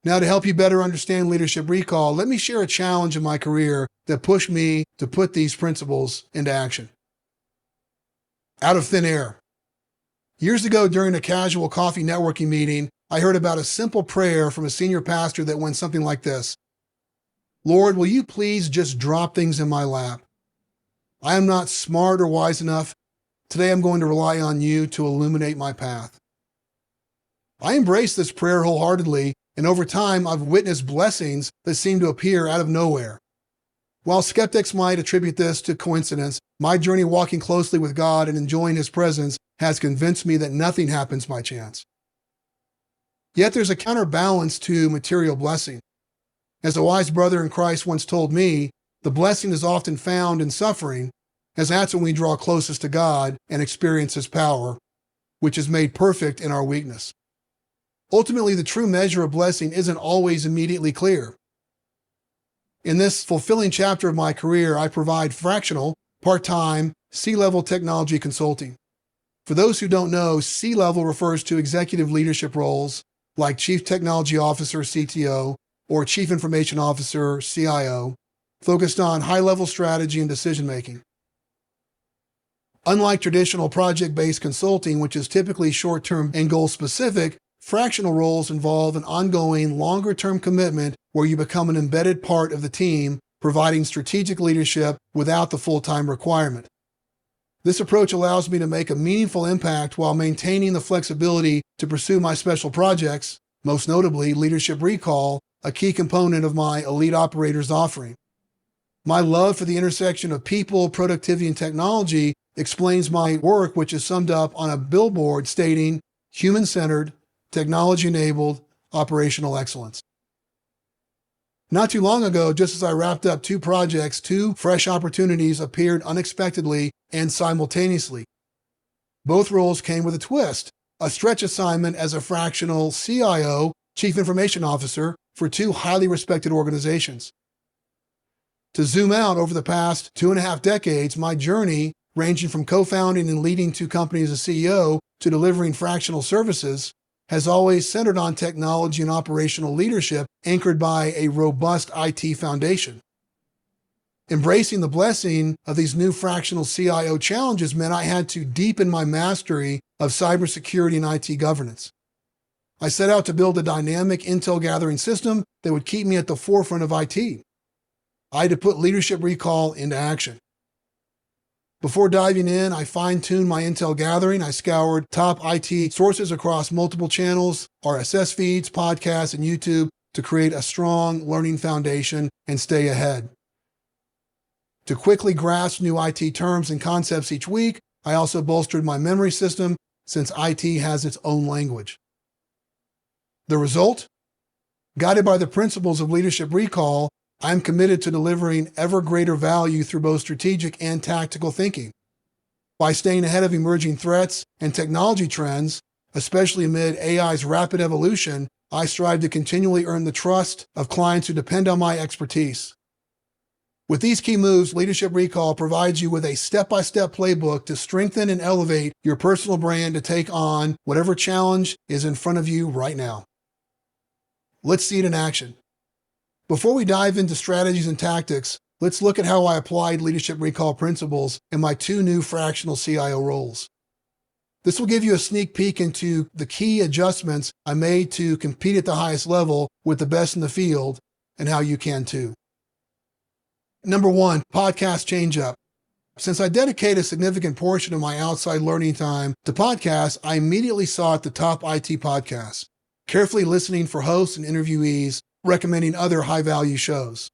Now, to help you better understand leadership recall, let me share a challenge in my career that pushed me to put these principles into action. Out of thin air. Years ago, during a casual coffee networking meeting, I heard about a simple prayer from a senior pastor that went something like this: "Lord, will you please just drop things in my lap? I am not smart or wise enough. Today I'm going to rely on you to illuminate my path." I embraced this prayer wholeheartedly, and over time I've witnessed blessings that seem to appear out of nowhere. While skeptics might attribute this to coincidence, my journey walking closely with God and enjoying His presence has convinced me that nothing happens by chance. Yet there's a counterbalance to material blessing. As a wise brother in Christ once told me, the blessing is often found in suffering, as that's when we draw closest to God and experience His power, which is made perfect in our weakness. Ultimately, the true measure of blessing isn't always immediately clear. In this fulfilling chapter of my career, I provide fractional, part-time, C-level technology consulting. For those who don't know, C-level refers to executive leadership roles like Chief Technology Officer, CTO, or Chief Information Officer, CIO, focused on high-level strategy and decision-making. Unlike traditional project-based consulting, which is typically short-term and goal-specific, fractional roles involve an ongoing, longer-term commitment where you become an embedded part of the team, providing strategic leadership without the full-time requirement. This approach allows me to make a meaningful impact while maintaining the flexibility to pursue my special projects, most notably Leadership Recall, a key component of my Elite Operators offering. My love for the intersection of people, productivity, and technology explains my work, which is summed up on a billboard stating human-centered, technology-enabled, operational excellence. Not too long ago, just as I wrapped up 2 projects, 2 fresh opportunities appeared unexpectedly and simultaneously. Both roles came with a twist, a stretch assignment as a fractional CIO, Chief Information Officer, for 2 highly respected organizations. To zoom out over the past 2.5 decades, my journey, ranging from co-founding and leading 2 companies as CEO to delivering fractional services, has always centered on technology and operational leadership anchored by a robust IT foundation. Embracing the blessing of these new fractional CIO challenges meant I had to deepen my mastery of cybersecurity and IT governance. I set out to build a dynamic intel gathering system that would keep me at the forefront of IT. I had to put Leadership Recall into action. Before diving in, I fine-tuned my intel gathering. I scoured top IT sources across multiple channels, RSS feeds, podcasts, and YouTube to create a strong learning foundation and stay ahead. To quickly grasp new IT terms and concepts each week, I also bolstered my memory system since IT has its own language. The result? Guided by the principles of Leadership Recall, I am committed to delivering ever greater value through both strategic and tactical thinking. By staying ahead of emerging threats and technology trends, especially amid AI's rapid evolution, I strive to continually earn the trust of clients who depend on my expertise. With these key moves, Leadership Recall provides you with a step-by-step playbook to strengthen and elevate your personal brand to take on whatever challenge is in front of you right now. Let's see it in action. Before we dive into strategies and tactics, let's look at how I applied Leadership Recall principles in my 2 new fractional CIO roles. This will give you a sneak peek into the key adjustments I made to compete at the highest level with the best in the field, and how you can too. Number 1, podcast change-up. Since I dedicate a significant portion of my outside learning time to podcasts, I immediately sought the top IT podcasts, carefully listening for hosts and interviewees, recommending other high-value shows.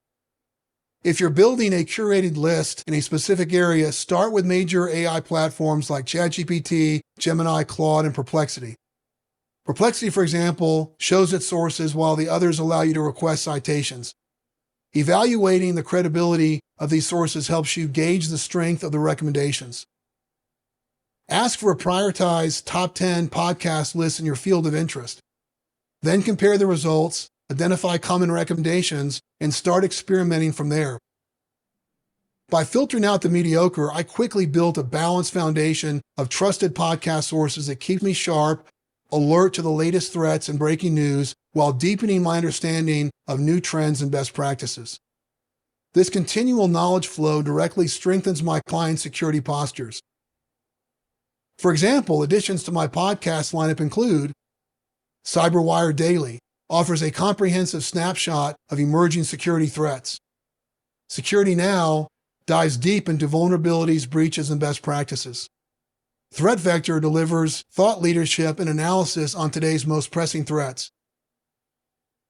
If you're building a curated list in a specific area, start with major AI platforms like ChatGPT, Gemini, Claude, and Perplexity. Perplexity, for example, shows its sources while the others allow you to request citations. Evaluating the credibility of these sources helps you gauge the strength of the recommendations. Ask for a prioritized top 10 podcast list in your field of interest. Then compare the results, identify common recommendations, and start experimenting from there. By filtering out the mediocre, I quickly built a balanced foundation of trusted podcast sources that keep me sharp, alert to the latest threats and breaking news, while deepening my understanding of new trends and best practices. This continual knowledge flow directly strengthens my client security postures. For example, additions to my podcast lineup include CyberWire Daily, offers a comprehensive snapshot of emerging security threats. Security Now dives deep into vulnerabilities, breaches, and best practices. Threat Vector delivers thought leadership and analysis on today's most pressing threats.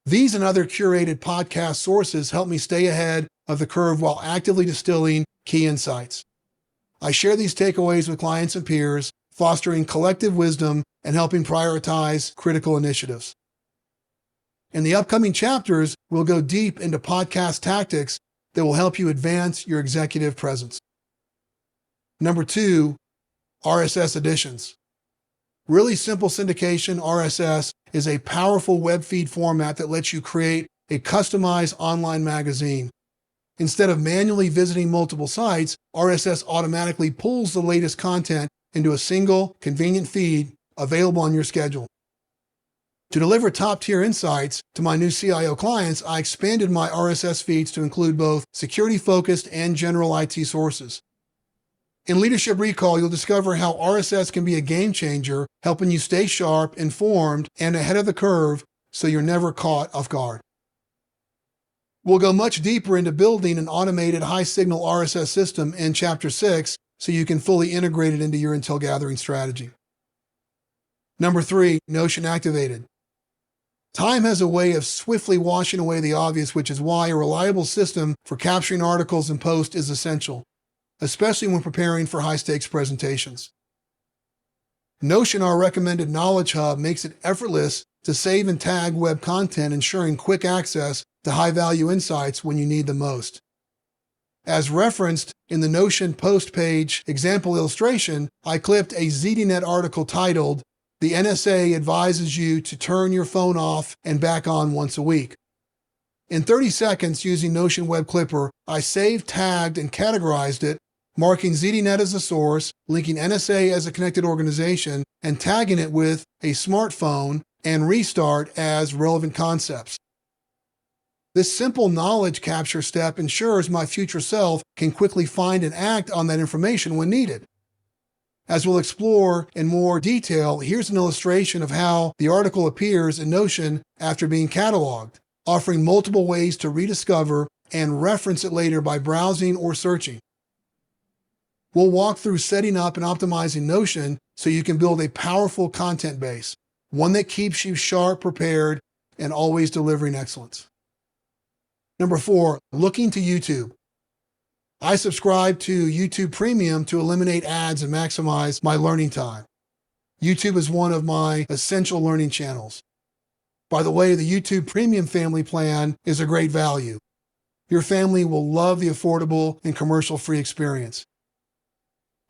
These and other curated podcast sources help me stay ahead of the curve while actively distilling key insights. I share these takeaways with clients and peers, fostering collective wisdom and helping prioritize critical initiatives. In the upcoming chapters, we'll go deep into podcast tactics that will help you advance your executive presence. Number 2, RSS additions. Really simple syndication RSS is a powerful web feed format that lets you create a customized online magazine. Instead of manually visiting multiple sites, RSS automatically pulls the latest content into a single, convenient feed available on your schedule. To deliver top-tier insights to my new CIO clients, I expanded my RSS feeds to include both security-focused and general IT sources. In Leadership Recall, you'll discover how RSS can be a game changer, helping you stay sharp, informed, and ahead of the curve so you're never caught off guard. We'll go much deeper into building an automated high-signal RSS system in Chapter 6 so you can fully integrate it into your intel gathering strategy. Number 3, Notion activated. Time has a way of swiftly washing away the obvious, which is why a reliable system for capturing articles and posts is essential, especially when preparing for high-stakes presentations. Notion, our recommended knowledge hub, makes it effortless to save and tag web content, ensuring quick access to high-value insights when you need them most. As referenced in the Notion post page example illustration, I clipped a ZDNet article titled, "The NSA advises you to turn your phone off and back on once a week." In 30 seconds using Notion Web Clipper, I saved, tagged, and categorized it, marking ZDNet as a source, linking NSA as a connected organization, and tagging it with a smartphone and restart as relevant concepts. This simple knowledge capture step ensures my future self can quickly find and act on that information when needed. As we'll explore in more detail, here's an illustration of how the article appears in Notion after being cataloged, offering multiple ways to rediscover and reference it later by browsing or searching. We'll walk through setting up and optimizing Notion so you can build a powerful content base, one that keeps you sharp, prepared, and always delivering excellence. Number 4, looking to YouTube. I subscribe to YouTube Premium to eliminate ads and maximize my learning time. YouTube is one of my essential learning channels. By the way, the YouTube Premium family plan is a great value. Your family will love the affordable and commercial-free experience.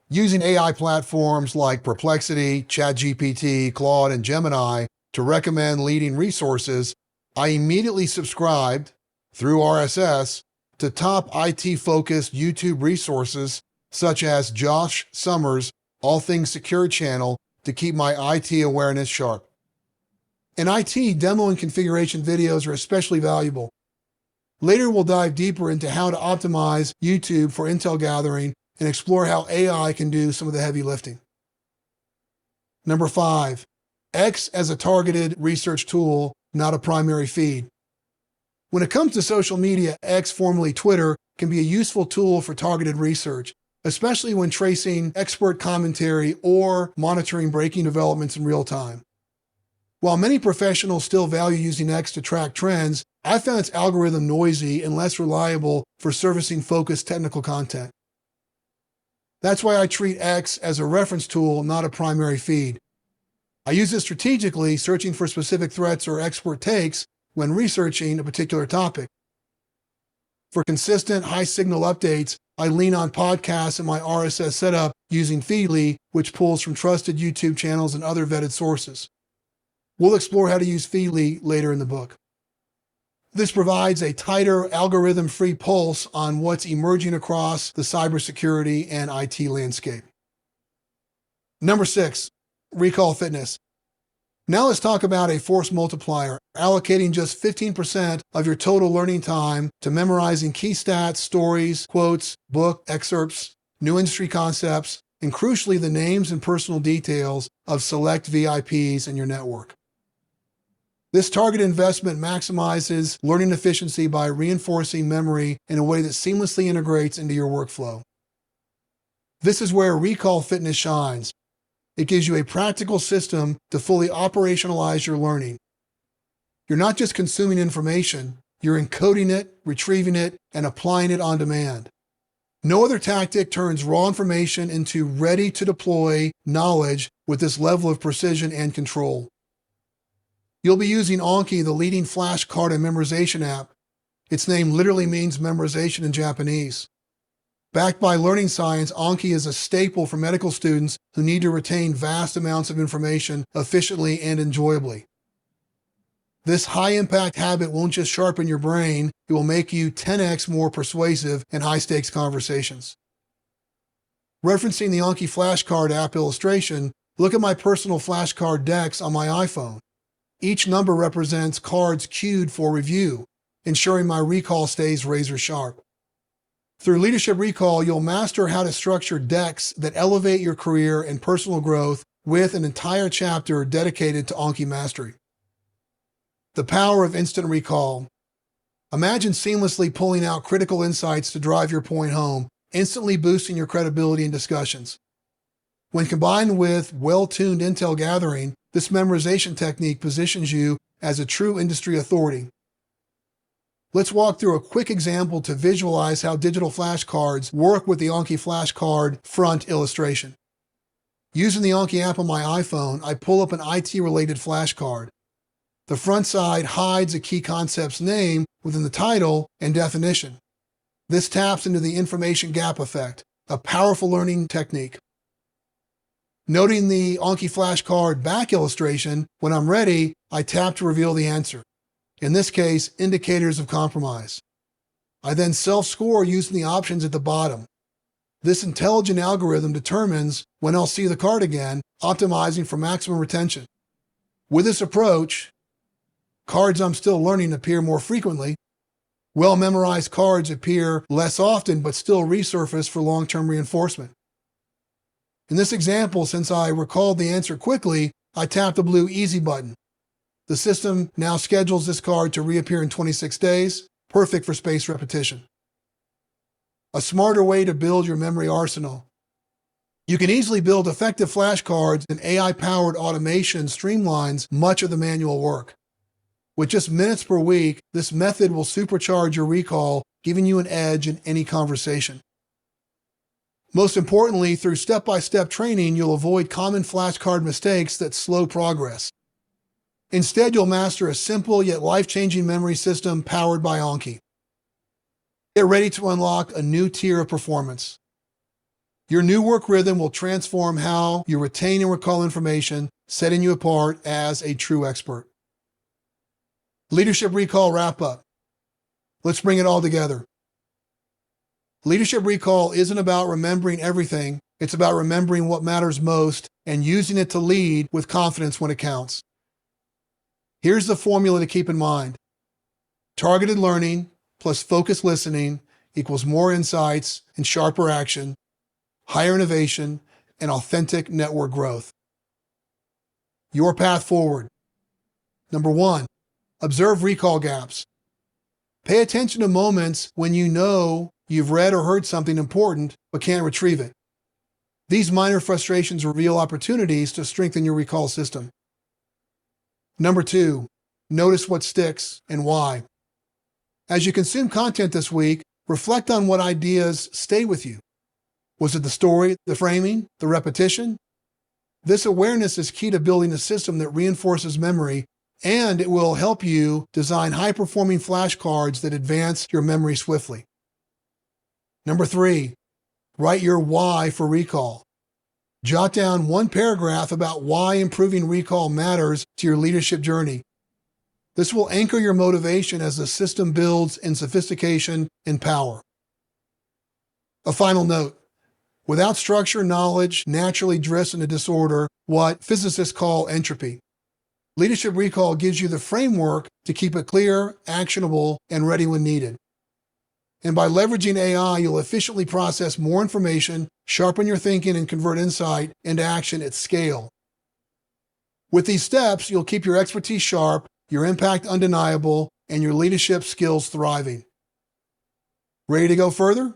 Using AI platforms like Perplexity, ChatGPT, Claude, and Gemini to recommend leading resources, I immediately subscribed, through RSS, to top IT-focused YouTube resources such as Josh Summers' All Things Secure channel to keep my IT awareness sharp. In IT, demo and configuration videos are especially valuable. Later, we'll dive deeper into how to optimize YouTube for intel gathering and explore how AI can do some of the heavy lifting. Number 5, X as a targeted research tool, not a primary feed. When it comes to social media, X, formerly Twitter, can be a useful tool for targeted research, especially when tracing expert commentary or monitoring breaking developments in real time. While many professionals still value using X to track trends, I found its algorithm noisy and less reliable for servicing focused technical content. That's why I treat X as a reference tool, not a primary feed. I use it strategically, searching for specific threats or expert takes when researching a particular topic. For consistent, high-signal updates, I lean on podcasts in my RSS setup using Feedly, which pulls from trusted YouTube channels and other vetted sources. We'll explore how to use Feedly later in the book. This provides a tighter, algorithm-free pulse on what's emerging across the cybersecurity and IT landscape. Number 6, Recall Fitness. Now let's talk about a force multiplier, allocating just 15% of your total learning time to memorizing key stats, stories, quotes, book excerpts, new industry concepts, and crucially the names and personal details of select VIPs in your network. This target investment maximizes learning efficiency by reinforcing memory in a way that seamlessly integrates into your workflow. This is where Recall Fitness shines. It gives you a practical system to fully operationalize your learning. You're not just consuming information, you're encoding it, retrieving it, and applying it on demand. No other tactic turns raw information into ready-to-deploy knowledge with this level of precision and control. You'll be using Anki, the leading flashcard and memorization app. Its name literally means memorization in Japanese. Backed by learning science, Anki is a staple for medical students who need to retain vast amounts of information efficiently and enjoyably. This high-impact habit won't just sharpen your brain, it will make you 10x more persuasive in high-stakes conversations. Referencing the Anki flashcard app illustration, look at my personal flashcard decks on my iPhone. Each number represents cards queued for review, ensuring my recall stays razor sharp. Through Leadership Recall, you'll master how to structure decks that elevate your career and personal growth with an entire chapter dedicated to Anki mastery. The power of instant recall. Imagine seamlessly pulling out critical insights to drive your point home, instantly boosting your credibility in discussions. When combined with well-tuned intel gathering, this memorization technique positions you as a true industry authority. Let's walk through a quick example to visualize how digital flashcards work with the Anki flashcard front illustration. Using the Anki app on my iPhone, I pull up an IT-related flashcard. The front side hides a key concept's name within the title and definition. This taps into the information gap effect, a powerful learning technique. Noting the Anki flashcard back illustration, when I'm ready, I tap to reveal the answer. In this case, indicators of compromise. I then self-score using the options at the bottom. This intelligent algorithm determines when I'll see the card again, optimizing for maximum retention. With this approach, cards I'm still learning appear more frequently. Well-memorized cards appear less often but still resurface for long-term reinforcement. In this example, since I recalled the answer quickly, I tap the blue Easy button. The system now schedules this card to reappear in 26 days, perfect for spaced repetition. A smarter way to build your memory arsenal. You can easily build effective flashcards, and AI-powered automation streamlines much of the manual work. With just minutes per week, this method will supercharge your recall, giving you an edge in any conversation. Most importantly, through step-by-step training, you'll avoid common flashcard mistakes that slow progress. Instead, you'll master a simple yet life-changing memory system powered by Anki. Get ready to unlock a new tier of performance. Your new work rhythm will transform how you retain and recall information, setting you apart as a true expert. Leadership Recall wrap-up. Let's bring it all together. Leadership Recall isn't about remembering everything, it's about remembering what matters most and using it to lead with confidence when it counts. Here's the formula to keep in mind. Targeted learning plus focused listening equals more insights and sharper action, higher innovation, and authentic network growth. Your path forward. Number 1, observe recall gaps. Pay attention to moments when you know you've read or heard something important but can't retrieve it. These minor frustrations reveal opportunities to strengthen your recall system. Number 2, notice what sticks and why. As you consume content this week, reflect on what ideas stay with you. Was it the story, the framing, the repetition? This awareness is key to building a system that reinforces memory, and it will help you design high-performing flashcards that advance your memory swiftly. Number 3, write your why for recall. Jot down one paragraph about why improving recall matters to your leadership journey. This will anchor your motivation as the system builds in sophistication and power. A final note. Without structure, knowledge naturally drifts into disorder, what physicists call entropy. Leadership Recall gives you the framework to keep it clear, actionable, and ready when needed. And by leveraging AI, you'll efficiently process more information, sharpen your thinking, and convert insight into action at scale. With these steps, you'll keep your expertise sharp, your impact undeniable, and your leadership skills thriving. Ready to go further?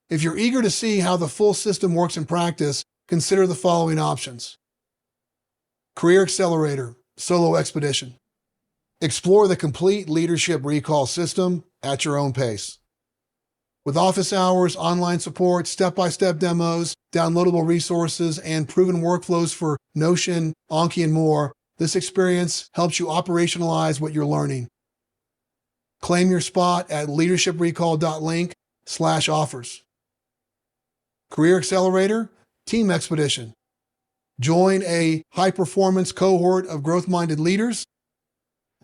If you're eager to see how the full system works in practice, consider the following options. Career Accelerator, Solo Expedition. Explore the complete Leadership Recall system at your own pace. With office hours, online support, step-by-step demos, downloadable resources, and proven workflows for Notion, Anki, and more, this experience helps you operationalize what you're learning. Claim your spot at leadershiprecall.link/offers. Career Accelerator, Team Expedition. Join a high-performance cohort of growth-minded leaders.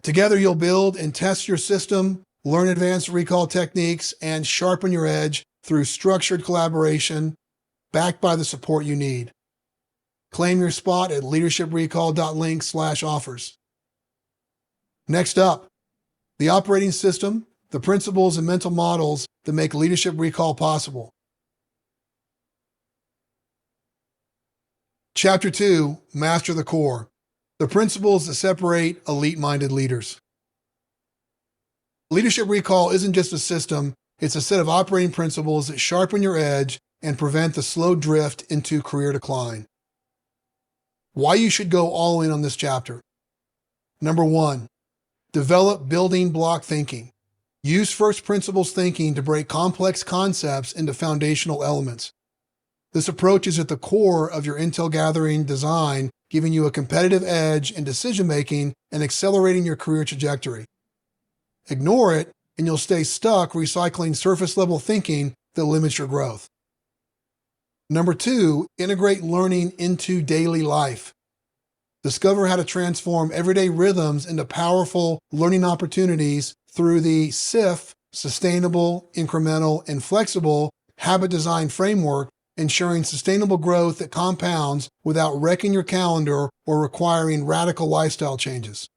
Together, you'll build and test your system, learn advanced recall techniques, and sharpen your edge through structured collaboration, backed by the support you need. Claim your spot at leadershiprecall.link/offers. Next up, the operating system, the principles and mental models that make leadership recall possible. Chapter 2, Master the Core, the principles that separate elite-minded leaders. Leadership recall isn't just a system, it's a set of operating principles that sharpen your edge and prevent the slow drift into career decline. Why you should go all in on this chapter. Number 1, develop building block thinking. Use first principles thinking to break complex concepts into foundational elements. This approach is at the core of your intel gathering design, giving you a competitive edge in decision-making and accelerating your career trajectory. Ignore it, and you'll stay stuck recycling surface-level thinking that limits your growth. Number 2, integrate learning into daily life. Discover how to transform everyday rhythms into powerful learning opportunities through the SIF, Sustainable, Incremental, and Flexible Habit Design Framework, ensuring sustainable growth that compounds without wrecking your calendar or requiring radical lifestyle changes.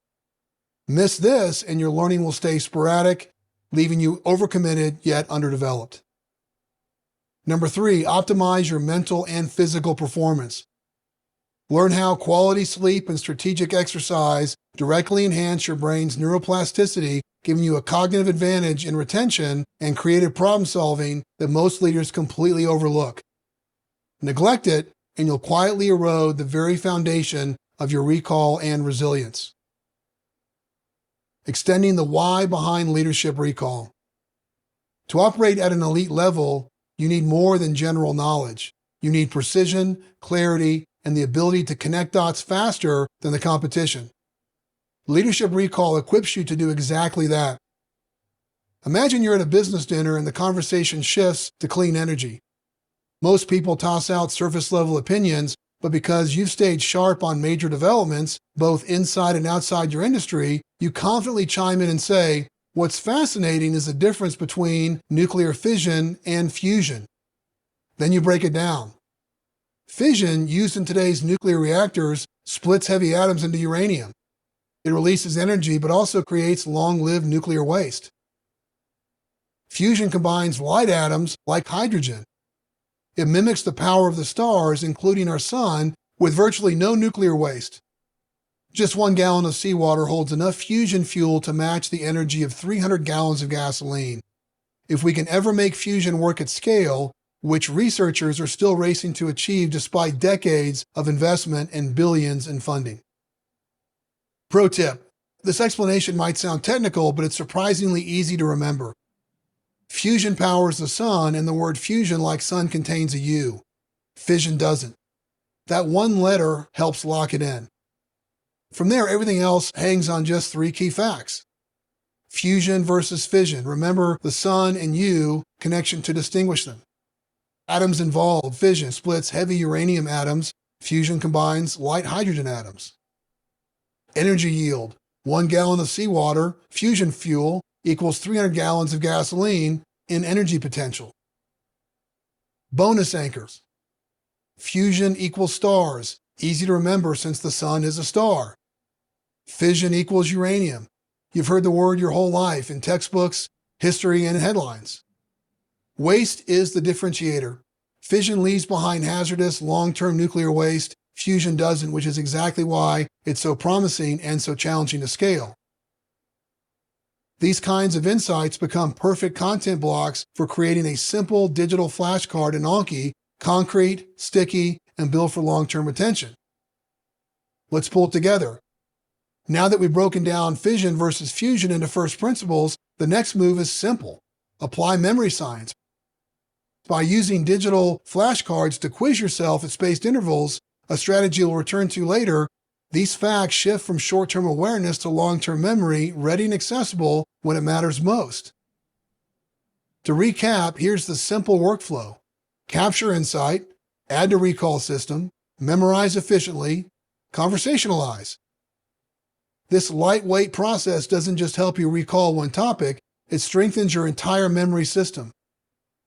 Miss this and your learning will stay sporadic, leaving you overcommitted yet underdeveloped. Number 3, optimize your mental and physical performance. Learn how quality sleep and strategic exercise directly enhance your brain's neuroplasticity, giving you a cognitive advantage in retention and creative problem solving that most leaders completely overlook. Neglect it, and you'll quietly erode the very foundation of your recall and resilience. Extending the why behind leadership recall. To operate at an elite level, you need more than general knowledge. You need precision, clarity, and the ability to connect dots faster than the competition. Leadership recall equips you to do exactly that. Imagine you're at a business dinner and the conversation shifts to clean energy. Most people toss out surface-level opinions, but because you've stayed sharp on major developments, both inside and outside your industry, you confidently chime in and say, "What's fascinating is the difference between nuclear fission and fusion." Then you break it down. Fission, used in today's nuclear reactors, splits heavy atoms into uranium. It releases energy, but also creates long-lived nuclear waste. Fusion combines light atoms like hydrogen. It mimics the power of the stars, including our sun, with virtually no nuclear waste. Just 1 gallon of seawater holds enough fusion fuel to match the energy of 300 gallons of gasoline. If we can ever make fusion work at scale, which researchers are still racing to achieve despite decades of investment and billions in funding. Pro tip: this explanation might sound technical, but it's surprisingly easy to remember. Fusion powers the sun, and the word fusion, like sun, contains a U. Fission doesn't. That one letter helps lock it in. From there, everything else hangs on just 3 key facts. Fusion versus fission. Remember the sun and U connection to distinguish them. Atoms involved. Fission splits heavy uranium atoms. Fusion combines light hydrogen atoms. Energy yield. 1 gallon of seawater, fusion fuel, equals 300 gallons of gasoline in energy potential. Bonus anchors. Fusion equals stars. Easy to remember since the sun is a star. Fission equals uranium. You've heard the word your whole life in textbooks, history, and headlines. Waste is the differentiator. Fission leaves behind hazardous, long-term nuclear waste. Fusion doesn't, which is exactly why it's so promising and so challenging to scale. These kinds of insights become perfect content blocks for creating a simple digital flashcard in Anki, concrete, sticky, and built for long-term retention. Let's pull it together. Now that we've broken down fission versus fusion into first principles, the next move is simple. Apply memory science. By using digital flashcards to quiz yourself at spaced intervals, a strategy you'll return to later, these facts shift from short-term awareness to long-term memory, ready and accessible when it matters most. To recap, here's the simple workflow. Capture insight, add to recall system, memorize efficiently, conversationalize. This lightweight process doesn't just help you recall one topic, it strengthens your entire memory system.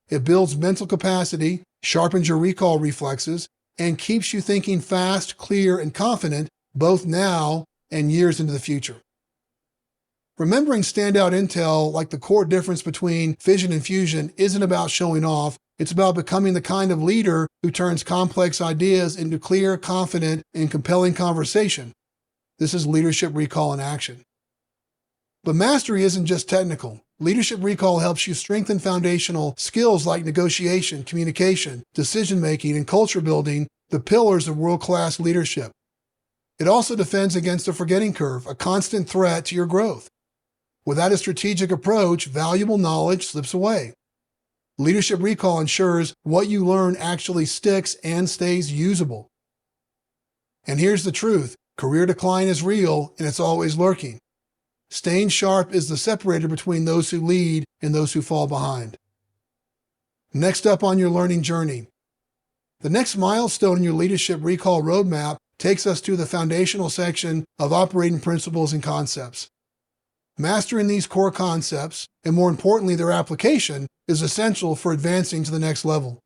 It builds mental capacity, sharpens your recall reflexes, and keeps you thinking fast, clear, and confident both now and years into the future. Remembering standout intel, like the core difference between fission and fusion, isn't about showing off. It's about becoming the kind of leader who turns complex ideas into clear, confident, and compelling conversation. This is leadership recall in action. But mastery isn't just technical. Leadership recall helps you strengthen foundational skills like negotiation, communication, decision-making, and culture building, the pillars of world-class leadership. It also defends against the forgetting curve, a constant threat to your growth. Without a strategic approach, valuable knowledge slips away. Leadership recall ensures what you learn actually sticks and stays usable. And here's the truth. Career decline is real, and it's always lurking. Staying sharp is the separator between those who lead and those who fall behind. Next up on your learning journey. The next milestone in your leadership recall roadmap takes us to the foundational section of operating principles and concepts. Mastering these core concepts, and more importantly their application, is essential for advancing to the next level.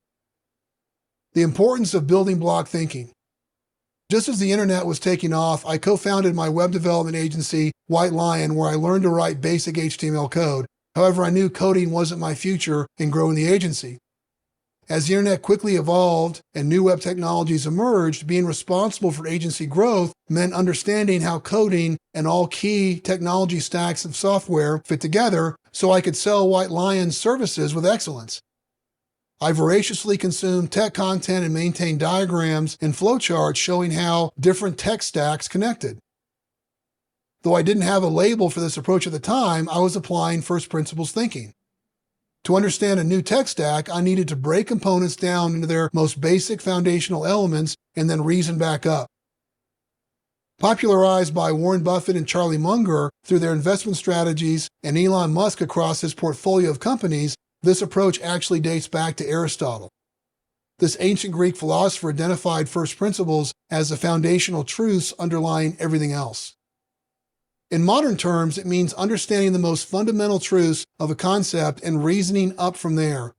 The importance of building block thinking. Just as the internet was taking off, I co-founded my web development agency, White Lion, where I learned to write basic HTML code. However, I knew coding wasn't my future in growing the agency. As the internet quickly evolved and new web technologies emerged, being responsible for agency growth meant understanding how coding and all key technology stacks of software fit together so I could sell White Lion's services with excellence. I voraciously consumed tech content and maintained diagrams and flowcharts showing how different tech stacks connected. Though I didn't have a label for this approach at the time, I was applying first principles thinking. To understand a new tech stack, I needed to break components down into their most basic foundational elements and then reason back up. Popularized by Warren Buffett and Charlie Munger through their investment strategies and Elon Musk across his portfolio of companies, this approach actually dates back to Aristotle. This ancient Greek philosopher identified first principles as the foundational truths underlying everything else. In modern terms, it means understanding the most fundamental truths of a concept and reasoning up from there.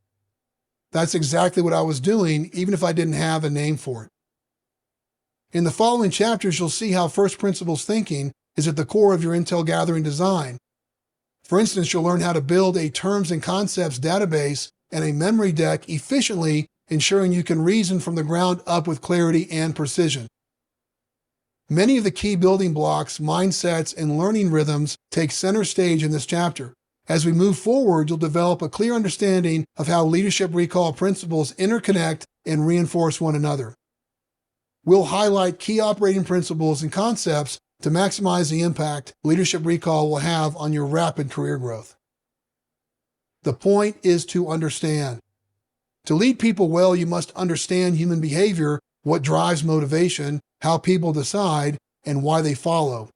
That's exactly what I was doing, even if I didn't have a name for it. In the following chapters, you'll see how first principles thinking is at the core of your intel gathering design. For instance, you'll learn how to build a terms and concepts database and a memory deck efficiently, ensuring you can reason from the ground up with clarity and precision. Many of the key building blocks, mindsets, and learning rhythms take center stage in this chapter. As we move forward, you'll develop a clear understanding of how leadership recall principles interconnect and reinforce one another. We'll highlight key operating principles and concepts to maximize the impact leadership recall will have on your rapid career growth. The point is to understand. To lead people well, you must understand human behavior, what drives motivation, how people decide, and why they follow.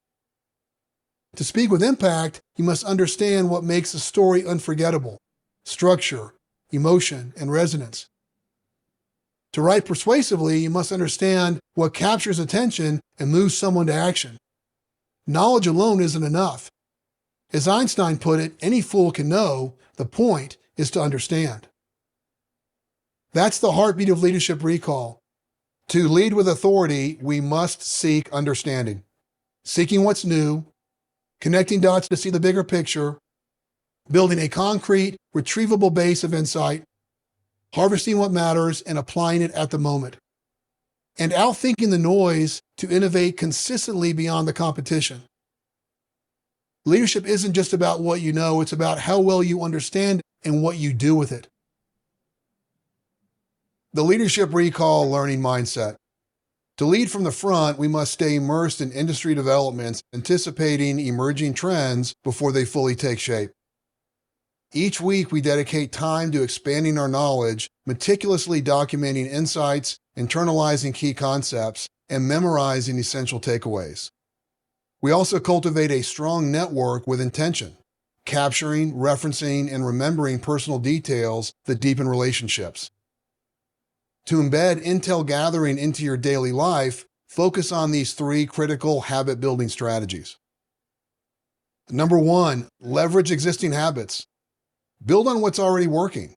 To speak with impact, you must understand what makes a story unforgettable: structure, emotion, and resonance. To write persuasively, you must understand what captures attention and moves someone to action. Knowledge alone isn't enough. As Einstein put it, any fool can know, the point is to understand. That's the heartbeat of leadership recall. To lead with authority, we must seek understanding. Seeking what's new, connecting dots to see the bigger picture, building a concrete, retrievable base of insight, harvesting what matters and applying it at the moment, and outthinking the noise to innovate consistently beyond the competition. Leadership isn't just about what you know, it's about how well you understand and what you do with it. The leadership recall learning mindset. To lead from the front, we must stay immersed in industry developments, anticipating emerging trends before they fully take shape. Each week, we dedicate time to expanding our knowledge, meticulously documenting insights, internalizing key concepts, and memorizing essential takeaways. We also cultivate a strong network with intention, capturing, referencing, and remembering personal details that deepen relationships. To embed intel gathering into your daily life, focus on these three critical habit-building strategies. Number 1, leverage existing habits. Build on what's already working.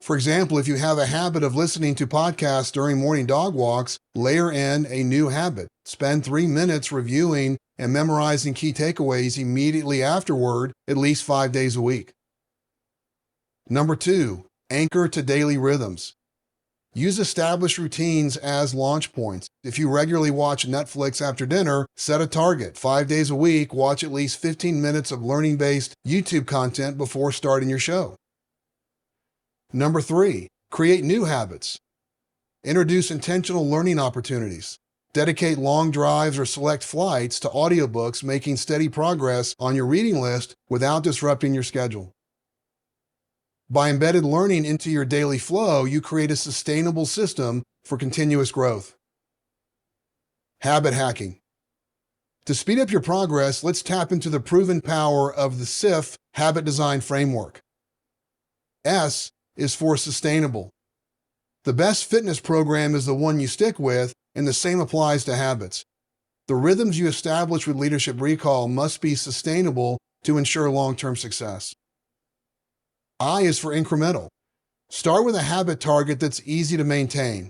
For example, if you have a habit of listening to podcasts during morning dog walks, layer in a new habit. Spend 3 minutes reviewing and memorizing key takeaways immediately afterward, at least 5 days a week. Number 2, anchor to daily rhythms. Use established routines as launch points. If you regularly watch Netflix after dinner, set a target. 5 days a week, watch at least 15 minutes of learning-based YouTube content before starting your show. Number 3, create new habits. Introduce intentional learning opportunities. Dedicate long drives or select flights to audiobooks, making steady progress on your reading list without disrupting your schedule. By embedded learning into your daily flow, you create a sustainable system for continuous growth. Habit hacking. To speed up your progress, let's tap into the proven power of the SIF habit design framework. S is for sustainable. The best fitness program is the one you stick with, and the same applies to habits. The rhythms you establish with Leadership Recall must be sustainable to ensure long-term success. I is for incremental. Start with a habit target that's easy to maintain.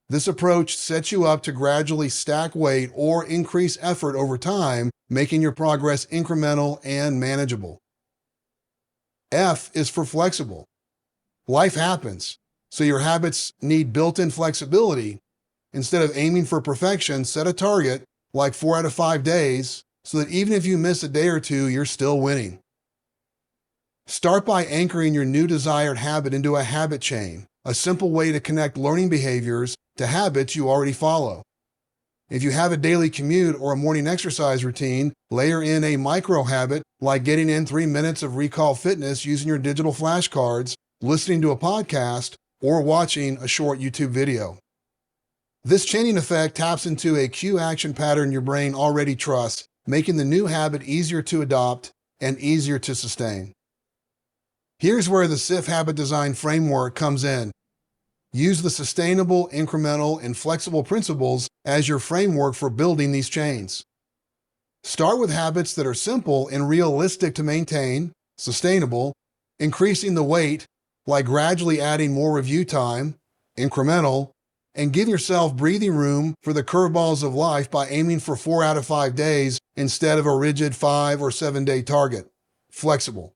This approach sets you up to gradually stack weight or increase effort over time, making your progress incremental and manageable. F is for flexible. Life happens, so your habits need built-in flexibility. Instead of aiming for perfection, set a target, like 4 out of 5 days, so that even if you miss a day or two, you're still winning. Start by anchoring your new desired habit into a habit chain, a simple way to connect learning behaviors to habits you already follow. If you have a daily commute or a morning exercise routine, layer in a micro habit like getting in 3 minutes of Recall Fitness using your digital flashcards, listening to a podcast, or watching a short YouTube video. This chaining effect taps into a cue action pattern your brain already trusts, making the new habit easier to adopt and easier to sustain. Here's where the SIF habit design framework comes in. Use the sustainable, incremental, and flexible principles as your framework for building these chains. Start with habits that are simple and realistic to maintain, sustainable, increasing the weight, like gradually adding more review time, incremental, and give yourself breathing room for the curveballs of life by aiming for 4 out of 5 days instead of a rigid 5 or 7 day target, flexible.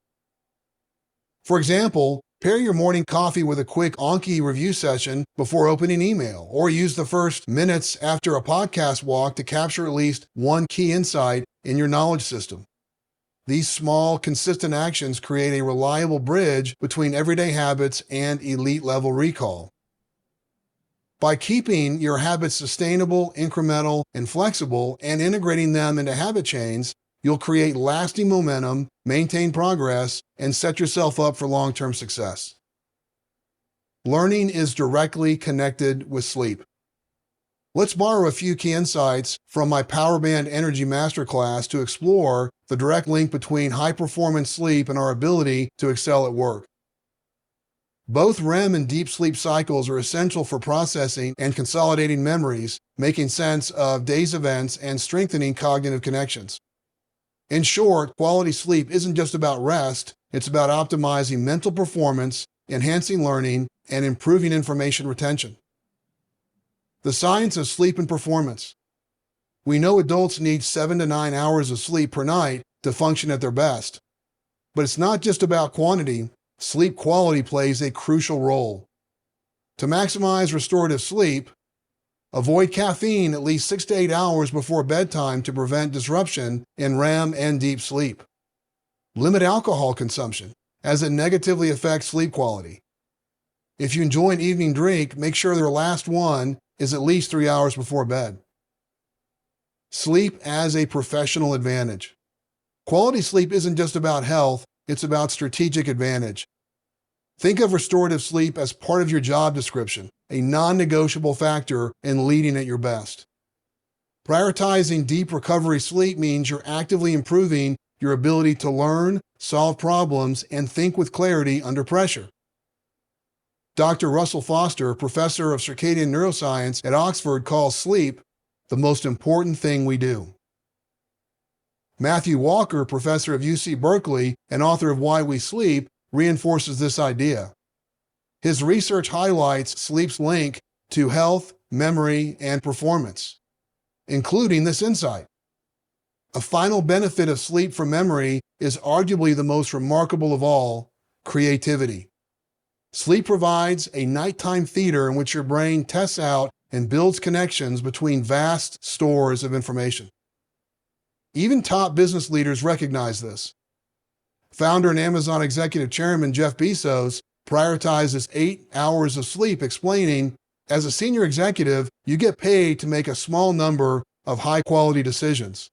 For example, pair your morning coffee with a quick Anki review session before opening email, or use the first minutes after a podcast walk to capture at least one key insight in your knowledge system. These small, consistent actions create a reliable bridge between everyday habits and elite-level recall. By keeping your habits sustainable, incremental, and flexible, and integrating them into habit chains, you'll create lasting momentum, maintain progress, and set yourself up for long-term success. Learning is directly connected with sleep. Let's borrow a few key insights from my Power Band Energy Masterclass to explore the direct link between high-performance sleep and our ability to excel at work. Both REM and deep sleep cycles are essential for processing and consolidating memories, making sense of day's events, and strengthening cognitive connections. In short, quality sleep isn't just about rest, it's about optimizing mental performance, enhancing learning, and improving information retention. The science of sleep and performance. We know adults need 7 to 9 hours of sleep per night to function at their best. But it's not just about quantity, sleep quality plays a crucial role. To maximize restorative sleep, avoid caffeine at least 6 to 8 hours before bedtime to prevent disruption in REM and deep sleep. Limit alcohol consumption, as it negatively affects sleep quality. If you enjoy an evening drink, make sure their last one is at least 3 hours before bed. Sleep as a professional advantage. Quality sleep isn't just about health, it's about strategic advantage. Think of restorative sleep as part of your job description, a non-negotiable factor in leading at your best. Prioritizing deep recovery sleep means you're actively improving your ability to learn, solve problems, and think with clarity under pressure. Dr. Russell Foster, professor of circadian neuroscience at Oxford, calls sleep the most important thing we do. Matthew Walker, professor of UC Berkeley and author of Why We Sleep, reinforces this idea. His research highlights sleep's link to health, memory, and performance, including this insight. A final benefit of sleep for memory is arguably the most remarkable of all: creativity. Sleep provides a nighttime theater in which your brain tests out and builds connections between vast stores of information. Even top business leaders recognize this. Founder and Amazon executive chairman Jeff Bezos prioritizes 8 hours of sleep, explaining, "As a senior executive, you get paid to make a small number of high-quality decisions.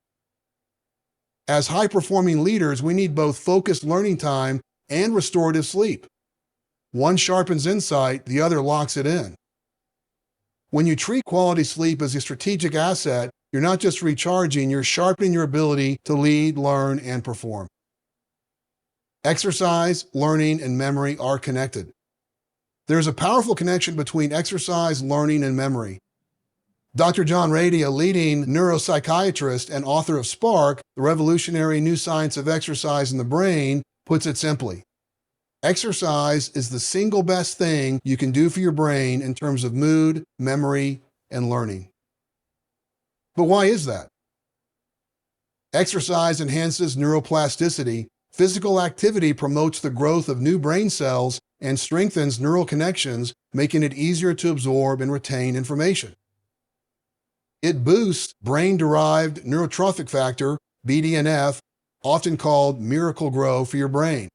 As high-performing leaders, we need both focused learning time and restorative sleep. One sharpens insight, the other locks it in." When you treat quality sleep as a strategic asset, you're not just recharging, you're sharpening your ability to lead, learn, and perform. Exercise, learning, and memory are connected. There's a powerful connection between exercise, learning, and memory. Dr. John Ratey, a leading neuropsychiatrist and author of Spark, the revolutionary new science of exercise in the brain, puts it simply: exercise is the single best thing you can do for your brain in terms of mood, memory, and learning. But why is that? Exercise enhances neuroplasticity. Physical activity promotes the growth of new brain cells and strengthens neural connections, making it easier to absorb and retain information. It boosts brain-derived neurotrophic factor, BDNF, often called miracle grow for your brain.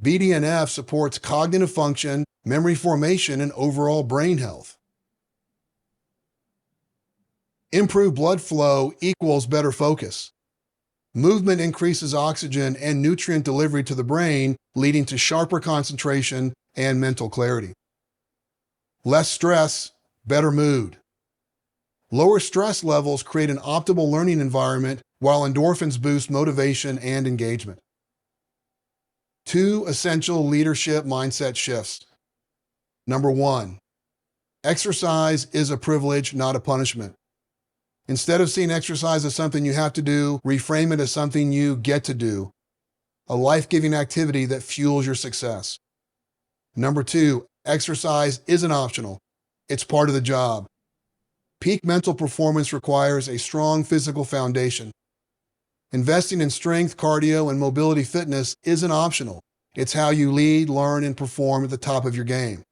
BDNF supports cognitive function, memory formation, and overall brain health. Improved blood flow equals better focus. Movement increases oxygen and nutrient delivery to the brain, leading to sharper concentration and mental clarity. Less stress, better mood. Lower stress levels create an optimal learning environment, while endorphins boost motivation and engagement. 2 essential leadership mindset shifts. Number 1, exercise is a privilege, not a punishment. Instead of seeing exercise as something you have to do, reframe it as something you get to do, a life-giving activity that fuels your success. Number 2, exercise isn't optional. It's part of the job. Peak mental performance requires a strong physical foundation. Investing in strength, cardio, and mobility fitness isn't optional. It's how you lead, learn, and perform at the top of your game.